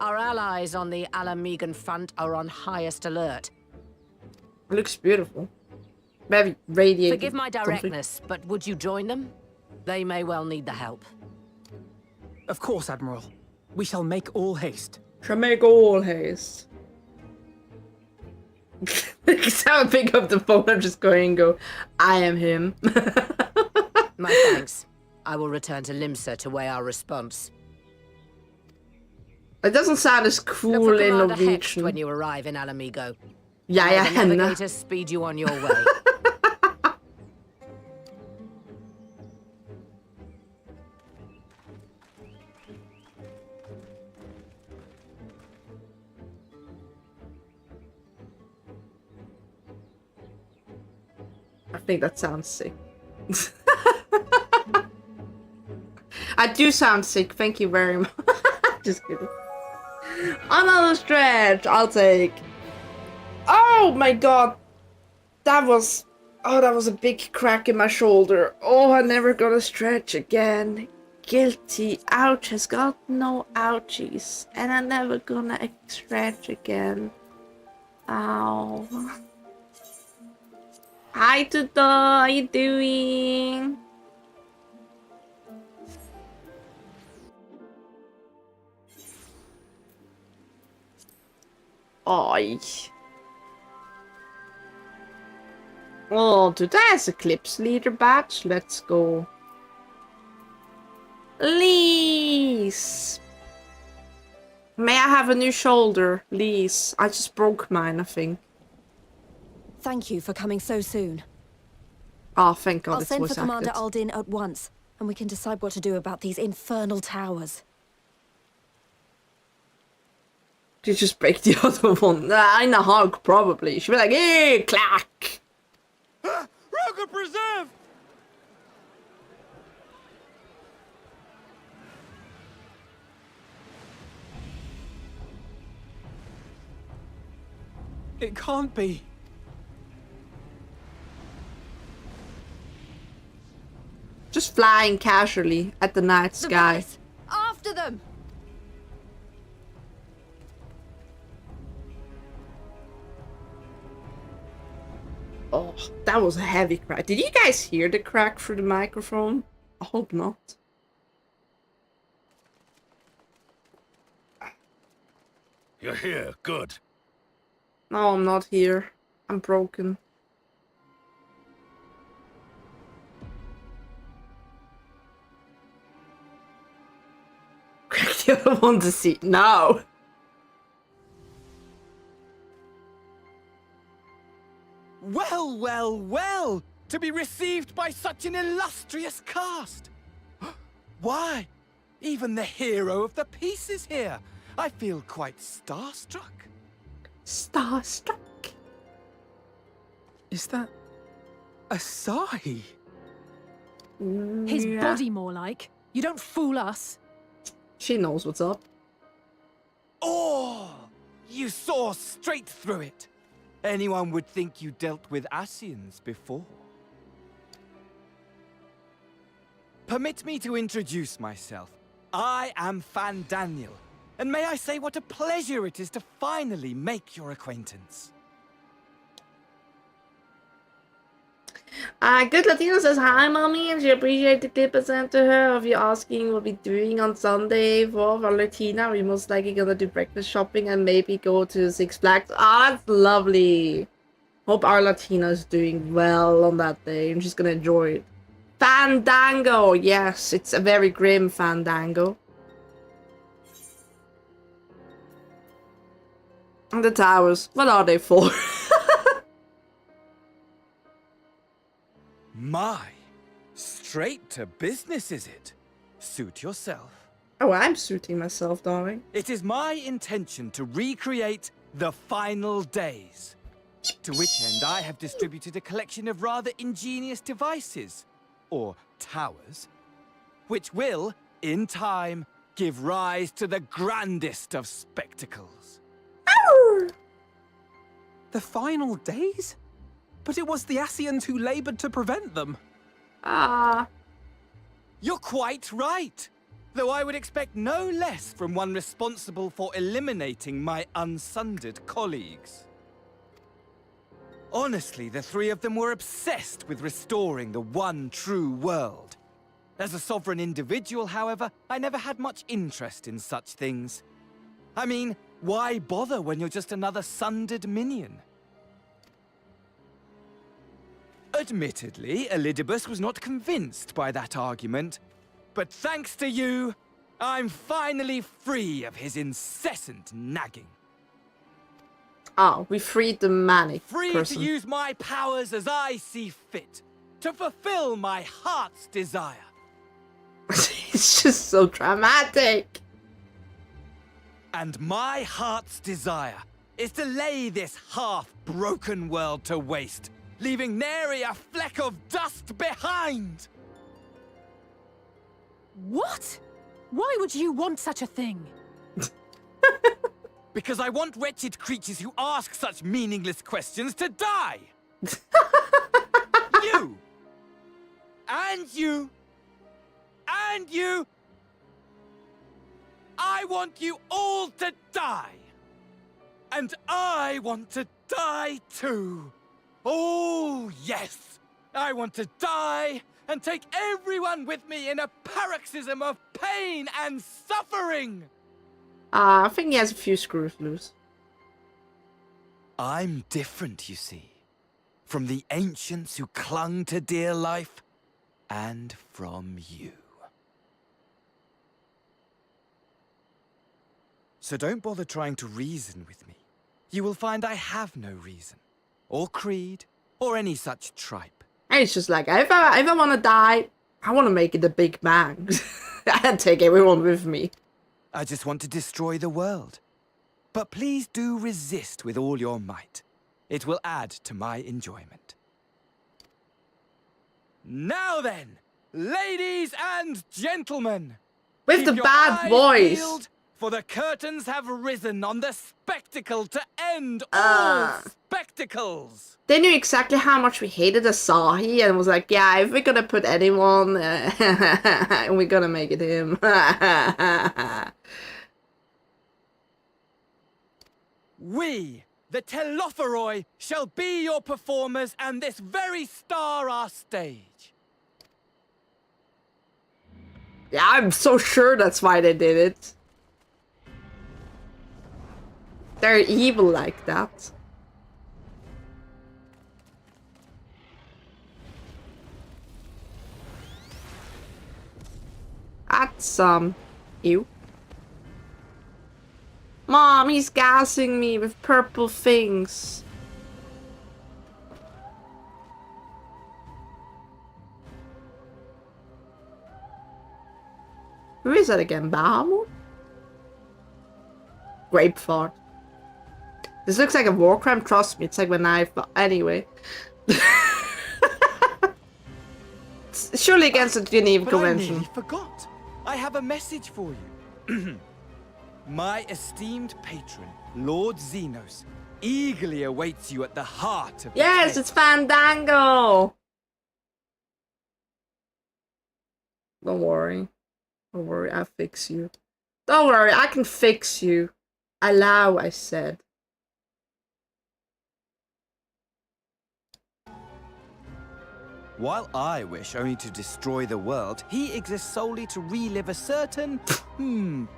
Our allies on the Alamegan front are on highest alert. Looks beautiful. Very radiating. Forgive my directness, but would you join them? They may well need the help. Of course, Admiral. We shall make all haste. Shall make all haste. Next time I pick up the phone, I'm just going and go, I am him. My thanks. I will return to Limsa to weigh our response. It doesn't sound as cool in Norwegian. When you arrive in Alamigo. Yeah, the navigator speed you on your way. I think that sounds sick. I do sound sick, thank you very much. Just kidding. Another stretch, I'll take. Oh my god. That was a big crack in my shoulder. Oh, I'm never gonna stretch again. Guilty. Ouch has got no ouchies. And I'm never gonna stretch again. Ow. Hi Tuto, how you doing? Oi. Oh, Tuto has a Clips Leader badge. Let's go. Lise! May I have a new shoulder, Lise? I just broke mine, I think. Thank you for coming so soon. Oh, thank God. I'll it's send for voice Commander acted. Aldin at once, and we can decide what to do about these infernal towers. Did you just break the other one? In a hug, probably. She'd be like, hey, clack! Roger Preserve! It can't be. Just flying casually at the night sky. Device! After them! Oh, that was a heavy crack. Did you guys hear the crack through the microphone? I hope not. You're here. Good. No, I'm not here. I'm broken. Crack the other one to see. No! Well, well, well! To be received by such an illustrious cast! Why, even the hero of the piece is here! I feel quite starstruck. Starstruck? Is that a sigh? His body more like. You don't fool us. She knows what's up. Oh! You saw straight through it! Anyone would think you dealt with Ascians before. Permit me to introduce myself. I am Fan Daniel, and may I say what a pleasure it is to finally make your acquaintance. Good Latina says, hi mommy, and she appreciates the clip I sent to her of you asking what we're doing on Sunday for Latina. We're most likely gonna do breakfast shopping and maybe go to Six Flags. Ah, that's lovely. Hope our Latina is doing well on that day and she's gonna enjoy it. Fandango! Yes, it's a very grim Fandango. And the towers, what are they for? My, straight to business is it? Suit yourself. Oh, I'm suiting myself, darling. It is my intention to recreate the final days. To which end I have distributed a collection of rather ingenious devices, or towers, which will, in time, give rise to the grandest of spectacles. The final days? But it was the Ascians who labored to prevent them. You're quite right. Though I would expect no less from one responsible for eliminating my unsundered colleagues. Honestly, the three of them were obsessed with restoring the one true world. As a sovereign individual, however, I never had much interest in such things. I mean, why bother when you're just another sundered minion? Admittedly, Elidibus was not convinced by that argument, but thanks to you, I'm finally free of his incessant nagging. Oh, we freed the manic Free person. to use my powers as I see fit, to fulfill my heart's desire. It's just so dramatic. And my heart's desire is to lay this half-broken world to waste, leaving nary a fleck of dust behind! What? Why would you want such a thing? Because I want wretched creatures who ask such meaningless questions to die! You! And you! And you! I want you all to die! And I want to die too! Oh, yes! I want to die and take everyone with me in a paroxysm of pain and suffering! I think he has a few screws loose. I'm different, you see. From the ancients who clung to dear life, and from you. So don't bother trying to reason with me. You will find I have no reason, or creed, or any such tripe. And it's just like, if I want to die, I want to make it a big bang. And take everyone with me. I just want to destroy the world. But please do resist with all your might. It will add to my enjoyment. Now then, ladies and gentlemen, with keep the your bad eyes voice. peeled, for the curtains have risen on the spectacle to end all spectacles. They knew exactly how much we hated Asahi and was like, yeah, if we're gonna put anyone, we're gonna make it him. We, the Telophoroi, shall be your performers and this very star our stage. Yeah, I'm so sure that's why they did it. They're evil like that. That's, ew. Mom, he's gassing me with purple things. Who is that again? Bahamut? Grapefart. This looks like a war crime, trust me, it's like a knife, but anyway. Surely against the Geneva Convention. I nearly forgot. I have a message for you. My esteemed patron, Lord Xenos, eagerly awaits you at the heart of Yes, it's Fandango! Don't worry. Don't worry, I'll fix you. Don't worry, I can fix you. Allow, I said. While I wish only to destroy the world, he exists solely to relive a certain,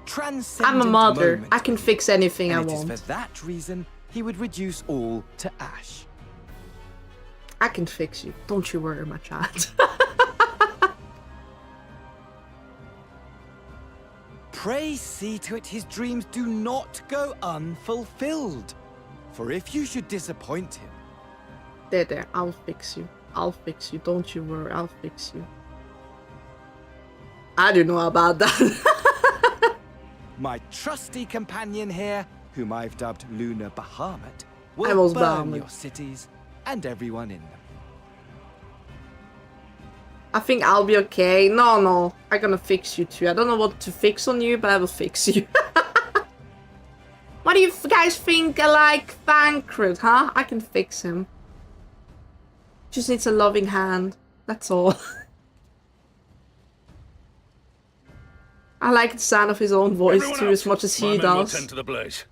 transcendent I'm a mother. moment. I can fix anything I And it want. is for that reason he would reduce all to ash. I can fix you. Don't you worry, my child. Pray see to it his dreams do not go unfulfilled. For if you should disappoint him... There, I'll fix you. I'll fix you. Don't you worry, I'll fix you. I don't know about that. My trusty companion here, whom I've dubbed Lunar Bahamut, I will was burn Bahamut. your cities and everyone in them. I think I'll be okay. No, I'm gonna fix you too. I don't know what to fix on you, but I will fix you. What do you guys think I like Thancred, huh? I can fix him. Just needs a loving hand. That's all. I like the sound of his own voice Everyone too, out. as much as My he men will does. tend to the blaze.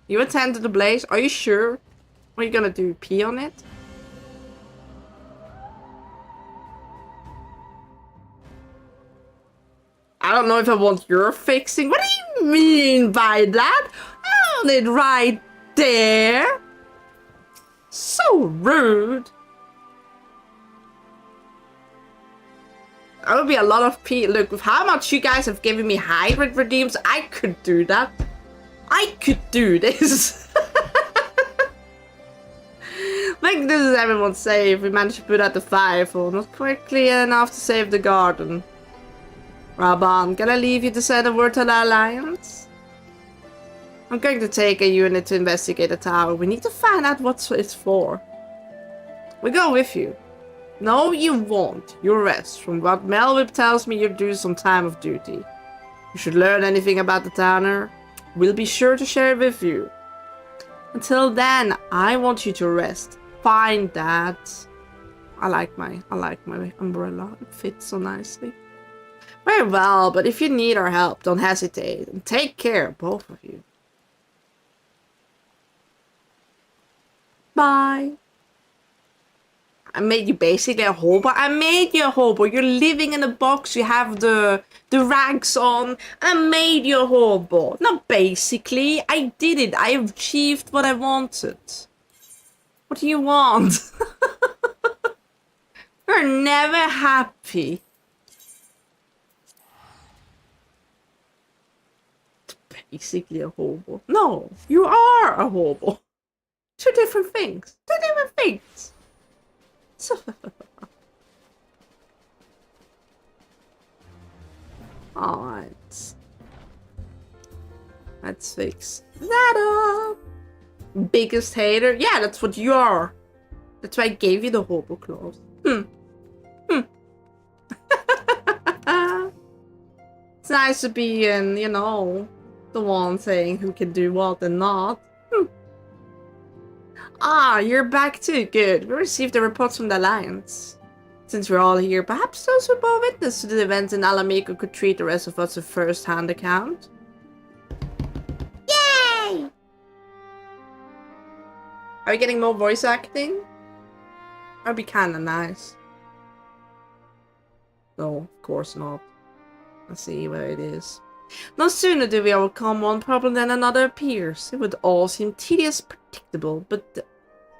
You attend to the blaze? Are you sure? What are you gonna do? Pee on it? I don't know if I want your fixing. What do you mean by that? I own it right there. So rude. That would be a lot of pee. Look, with how much you guys have given me hybrid redeems, I could do that. I could do this. Like this is everyone's save. We managed to put out the firefall. Not quickly enough to save the garden. Raban, can I leave you to send a word to the Alliance? I'm going to take a unit to investigate the tower. We need to find out what it's for. We go with you. No, you won't. You rest. From what Melwip tells me, you're due some time of duty. You should learn anything about the towner. We'll be sure to share it with you. Until then, I want you to rest. Find that. I like my umbrella. It fits so nicely. Very well, but if you need our help, don't hesitate. And take care, both of you. Bye. I made you basically a hobo. I made you a hobo. You're living in a box. You have the rags on. I made you a hobo. Not basically. I did it. I achieved what I wanted. What do you want? You're never happy. Basically a hobo. No, you are a hobo. Two different things. Two different things. Alright. Let's fix that up. Biggest hater? Yeah, that's what you are. That's why I gave you the hobo claws. It's nice to be in, you know, the one saying who can do what and not. Ah, you're back too. Good. We received the reports from the Alliance. Since we're all here, perhaps those who bore witness to the events in Alamiko could treat the rest of us a first-hand account. Yay! Are we getting more voice acting? That'd be kinda nice. No, of course not. Let's see where it is. No sooner do we overcome one problem than another appears. It would all seem tedious, predictable, but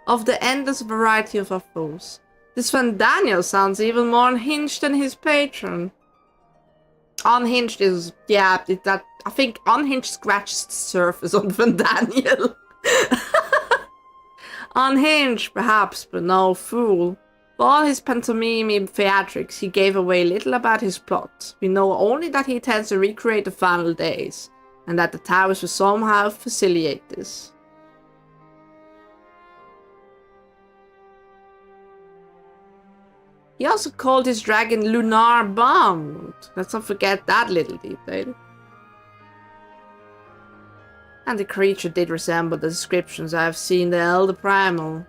of the endless variety of our foes. This Van Daniel sounds even more unhinged than his patron. Unhinged is, yeah, I think unhinged scratches the surface on Van Daniel. Unhinged, perhaps, but no fool. For all his pantomime theatrics, he gave away little about his plot. We know only that he intends to recreate the final days, and that the towers will somehow facilitate this. He also called his dragon Lunar Bound. Let's not forget that little detail. And the creature did resemble the descriptions I have seen the Elder Primal.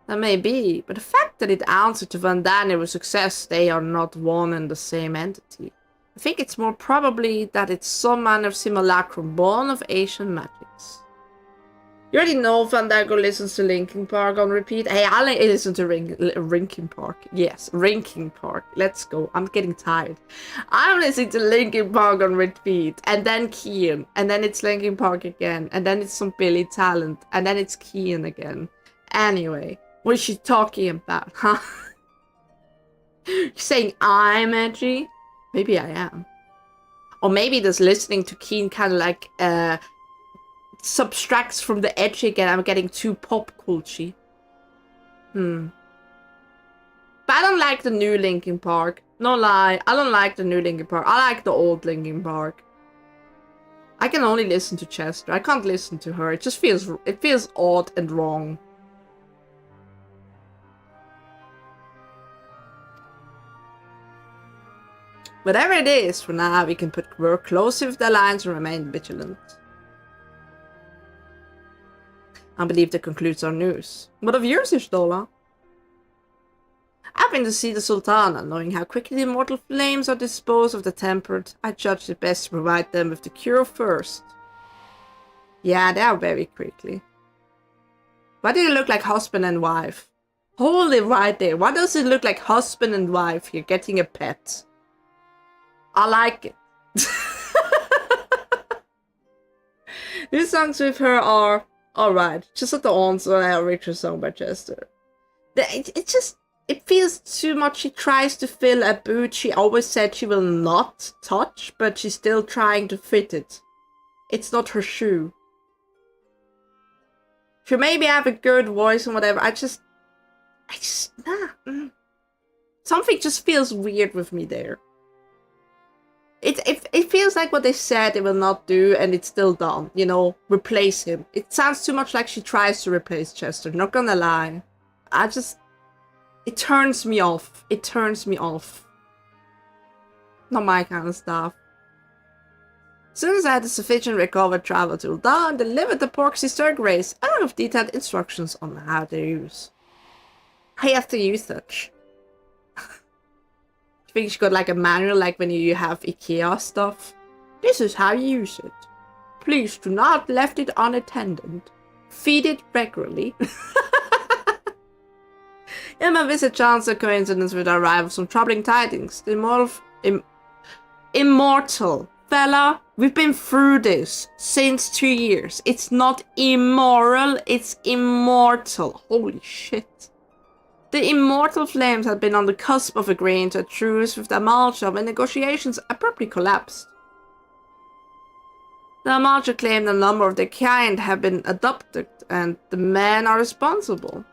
That may be, but the fact that it answered to Van Daniel with success, they are not one and the same entity. I think it's more probably that it's some manner of simulacrum born of ancient magics. You already know Fandango listens to Linkin Park on repeat. Hey, I listen to Linkin Park. Yes, Linkin Park. Let's go. I'm getting tired. I'm listening to Linkin Park on repeat. And then Kian. And then it's Linkin Park again. And then it's some Billy Talent. And then it's Kian again. Anyway, what is she talking about, huh? You're saying I'm edgy? Maybe I am. Or maybe just listening to Keen kind of like, subtracts from the edge again. I'm getting too pop culture. But I don't like the new Linkin Park. No lie, I don't like the new Linkin Park. I like the old Linkin Park. I can only listen to Chester. I can't listen to her. It just feels odd and wrong. Whatever it is, for now we can work closely with the Alliance and remain vigilant. I believe that concludes our news. What of yours, Ishdola? I've been to see the Sultana, knowing how quickly the immortal flames are disposed of the tempered. I judged it best to provide them with the cure first. Yeah, they are very quickly. Why do they look like husband and wife? Holy right there. Why does it look like husband and wife here getting a pet? I like it. These songs with her are alright. Just like the answer and a richer song by Chester. It feels too much. She tries to fill a boot she always said she will not touch, but she's still trying to fit it. It's not her shoe. She maybe have a good voice and whatever. Something just feels weird with me there. It feels like what they said they will not do, and it's still done. You know, replace him. It sounds too much like she tries to replace Chester. Not gonna lie, it turns me off. It turns me off. Not my kind of stuff. As soon as I had the sufficient recovered travel tool done, delivered the Porxy Sturg race, along with detailed instructions on how to use. I have to use such. I think she got like a manual, like when you have IKEA stuff. This is how you use it. Please do not left it unattended. Feed it regularly. In my visit, chance a coincidence with our arrival, some troubling tidings. The immortal fella, we've been through this since 2 years. It's not immoral, it's immortal. Holy shit. The immortal flames had been on the cusp of agreeing to a truce with the Amalja when negotiations abruptly collapsed. The Amalja claimed a number of their kind have been adopted, and the men are responsible.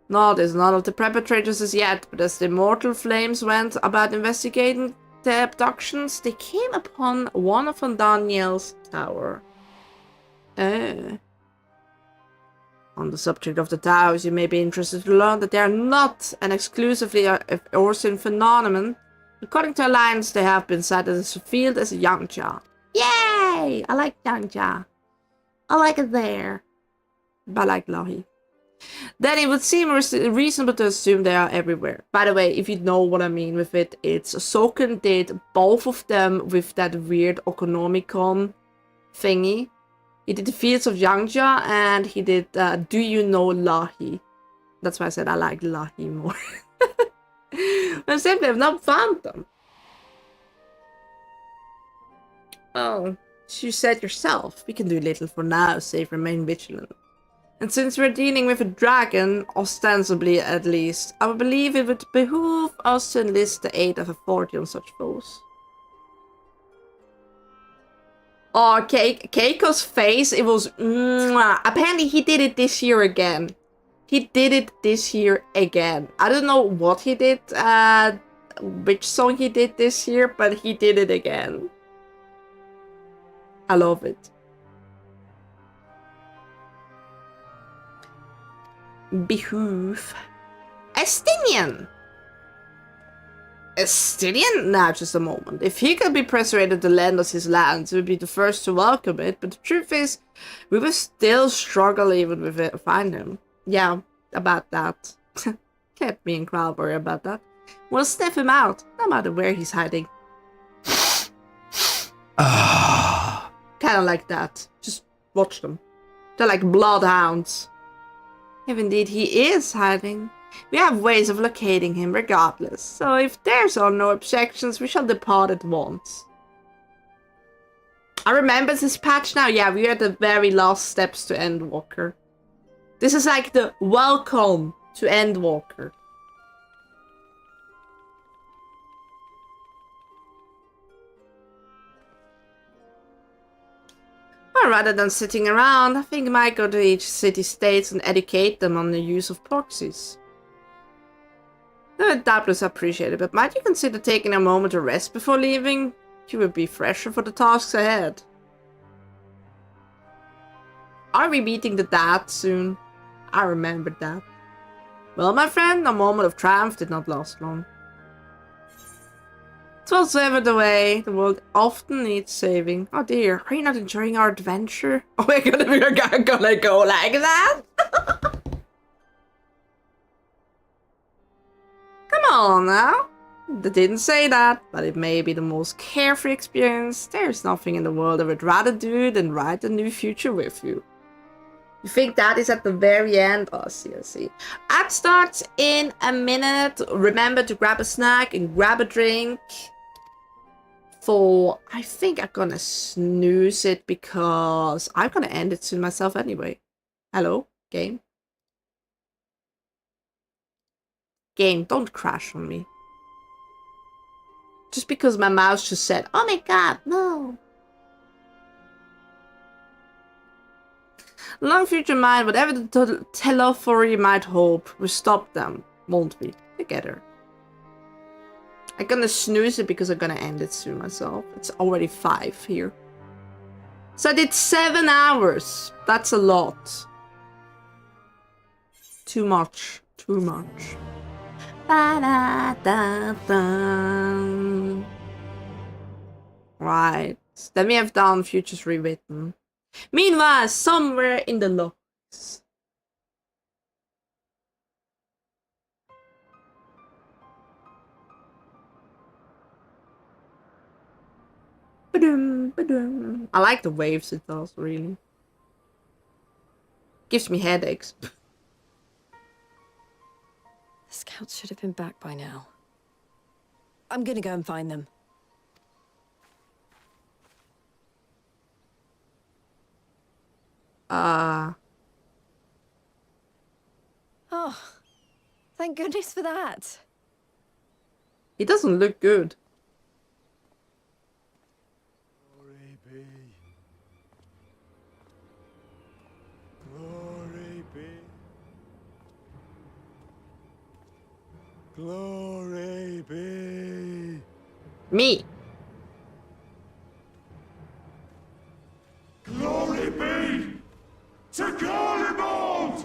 No, there's none of the perpetrators as yet, but as the immortal flames went about investigating the abductions, they came upon one of Daniel's tower. On the subject of the towers, you may be interested to learn that they are not an exclusively Orson phenomenon. According to Alliance, they have been cited as revealed as Yangja. Yay! I like Yangja. I like it there. But I like Lahi. Then it would seem reasonable to assume they are everywhere. By the way, if you know what I mean with it, it's Soken did both of them with that weird Okonomicon thingy. He did the Fields of Yangja and he did Do You Know Lahi? That's why I said I like Lahi more. I simply have not found them. Oh, you said yourself. We can do little for now, save remain vigilant. And since we're dealing with a dragon, ostensibly at least, I would believe it would behoove us to enlist the aid of authority on such foes. Oh, Keiko's face, it was... Apparently he did it this year again. He did it this year again. I don't know what he did, which song he did this year, but he did it again. I love it. Behoove. Estinian! Estinian? Nah, just a moment. If he could be persuaded to lend us his lands, he would be the first to welcome it, but the truth is, we will still struggle even with it, find him. Yeah, about that. Can't me and Kral worry about that. We'll sniff him out, no matter where he's hiding. Kinda like that. Just watch them. They're like bloodhounds. If indeed he is hiding, we have ways of locating him regardless, so if there's no objections, we shall depart at once. I remember this patch now. Yeah, we are at the very last steps to Endwalker. This is like the welcome to Endwalker. Well, rather than sitting around, I think I might go to each city-states and educate them on the use of proxies. I would doubtless appreciate it, but might you consider taking a moment to rest before leaving? You would be fresher for the tasks ahead. Are we meeting the dad soon? I remembered that. Well, my friend, a moment of triumph did not last long. Whatsoever the way, the world often needs saving. Oh dear, are you not enjoying our adventure? Oh, we're gonna go like that? Come on now. They didn't say that, but it may be the most carefree experience. There's nothing in the world I would rather do than write a new future with you. You think that is at the very end? Oh, I see. Ad starts in a minute. Remember to grab a snack and grab a drink. I think I'm gonna snooze it because I'm gonna end it soon myself anyway. Hello, game? Game, don't crash on me. Just because my mouse just said, oh my god, no. Long future mind, whatever the telephony might hope, we stop them, won't we? Together. I'm gonna snooze it because I'm gonna end it soon myself. It's already 5 here. So I did 7 hours. That's a lot. Too much. Too much. Ba-da-da-da. Right. Then we have done Futures Rewritten. Meanwhile, somewhere in the logs. Ba-dum, ba-dum. I like the waves it does, really. Gives me headaches. The scouts should have been back by now. I'm gonna go and find them. Oh, thank goodness for that. He doesn't look good. Glory be. Glory be. Glory be. Me. Glory be to Garlemald!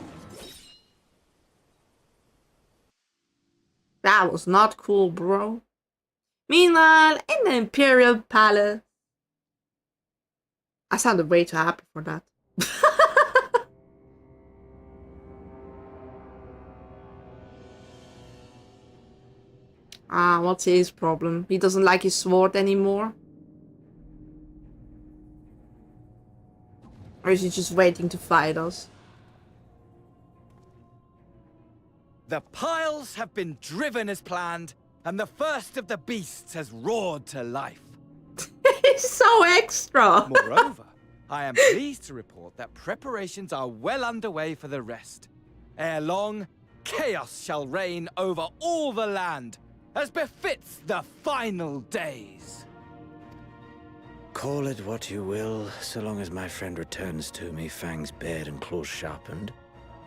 That was not cool, bro. Meanwhile, in the Imperial Palace. I sounded way too happy for that. What's his problem? He doesn't like his sword anymore? Or is he just waiting to fight us? The piles have been driven as planned, and the first of the beasts has roared to life. He's so extra! Moreover, I am pleased to report that preparations are well underway for the rest. Ere long, chaos shall reign over all the land, as befits the final days. Call it what you will, so long as my friend returns to me, fangs bared and claws sharpened.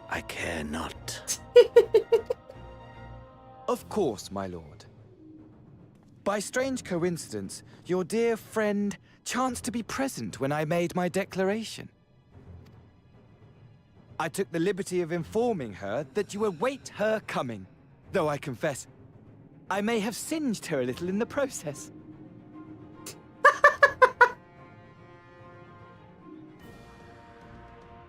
I care not. Of course, my lord. By strange coincidence, your dear friend chanced to be present when I made my declaration. I took the liberty of informing her that you await her coming, though I confess, I may have singed her a little in the process.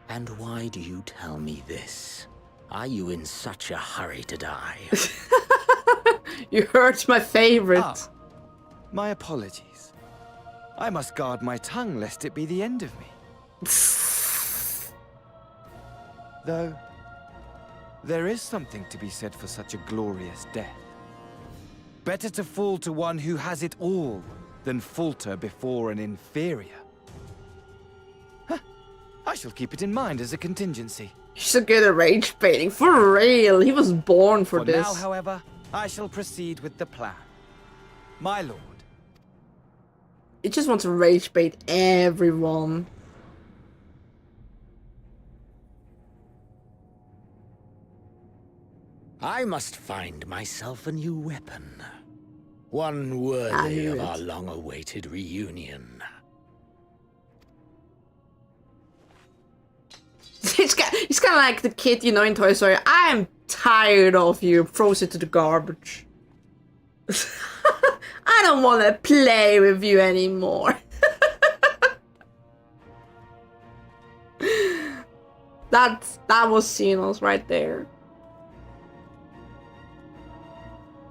And why do you tell me this? Are you in such a hurry to die? You hurt my favorite. My apologies. I must guard my tongue lest it be the end of me. Though, there is something to be said for such a glorious death. Better to fall to one who has it all than falter before an inferior. I shall keep it in mind as a contingency. You're so good at rage baiting. For real. He was born for this. Now, however, I shall proceed with the plan. My lord. He just wants to rage bait everyone. I must find myself a new weapon. One worthy of our long-awaited reunion. He's kind of like the kid, you know, in Toy Story. I'm tired of you. Throws it to the garbage. I don't want to play with you anymore. That was Xenos right there.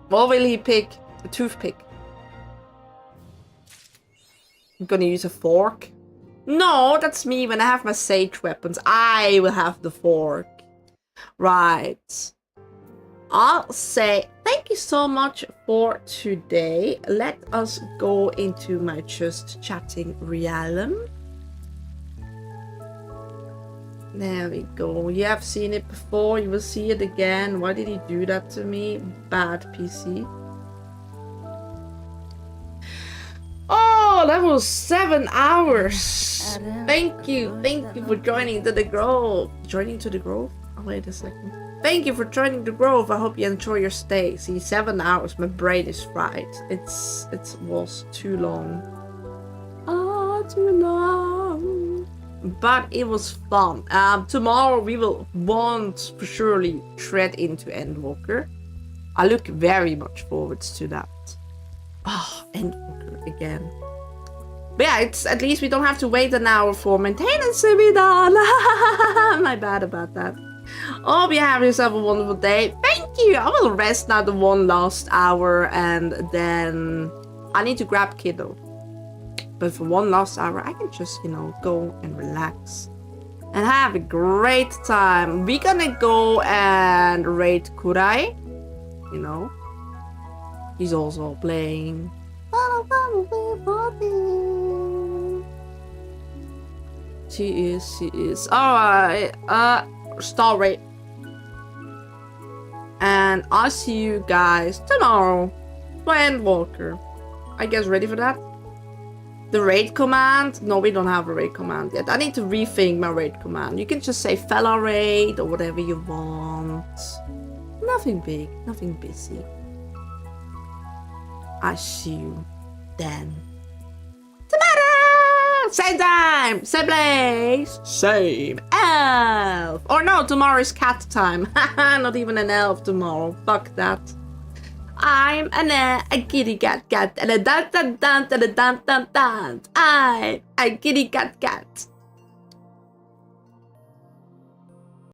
What will he pick? A toothpick. I'm gonna use a fork. No, that's me when I have my sage weapons. I will have the fork. Right. I'll say thank you so much for today. Let us go into my just chatting realm. There we go. You have seen it before. You will see it again. Why did he do that to me? Bad PC. Oh, that was 7 hours. Thank you for joining to the Grove. Joining to the Grove? Oh, wait a second. Thank you for joining the Grove. I hope you enjoy your stay. See, 7 hours. My brain is fried. It was too long. Oh, too long. But it was fun. Tomorrow we will want for surely tread into Endwalker. I look very much forward to that. Oh, Endwalker again. But yeah, it's at least we don't have to wait an hour for maintenance to be done. My bad about that. Hope you have yourself a wonderful day. Thank you. I will rest now the one last hour and then I need to grab Kiddo. But for one last hour, I can just, go and relax and have a great time. We're gonna go and raid Kurai. He's also playing. She is. Alright, star raid. And I'll see you guys tomorrow for Endwalker. I guess ready for that? The raid command? No, we don't have a raid command yet. I need to rethink my raid command. You can just say Fela'lyr raid or whatever you want. Nothing big, nothing busy. I see you then. Tomorrow! Same time, same place, same elf. Or no, tomorrow is cat time. Not even an elf tomorrow. Fuck that. I'm a kitty cat and a dun dun dun dun dun dun dun. I'm a kitty cat.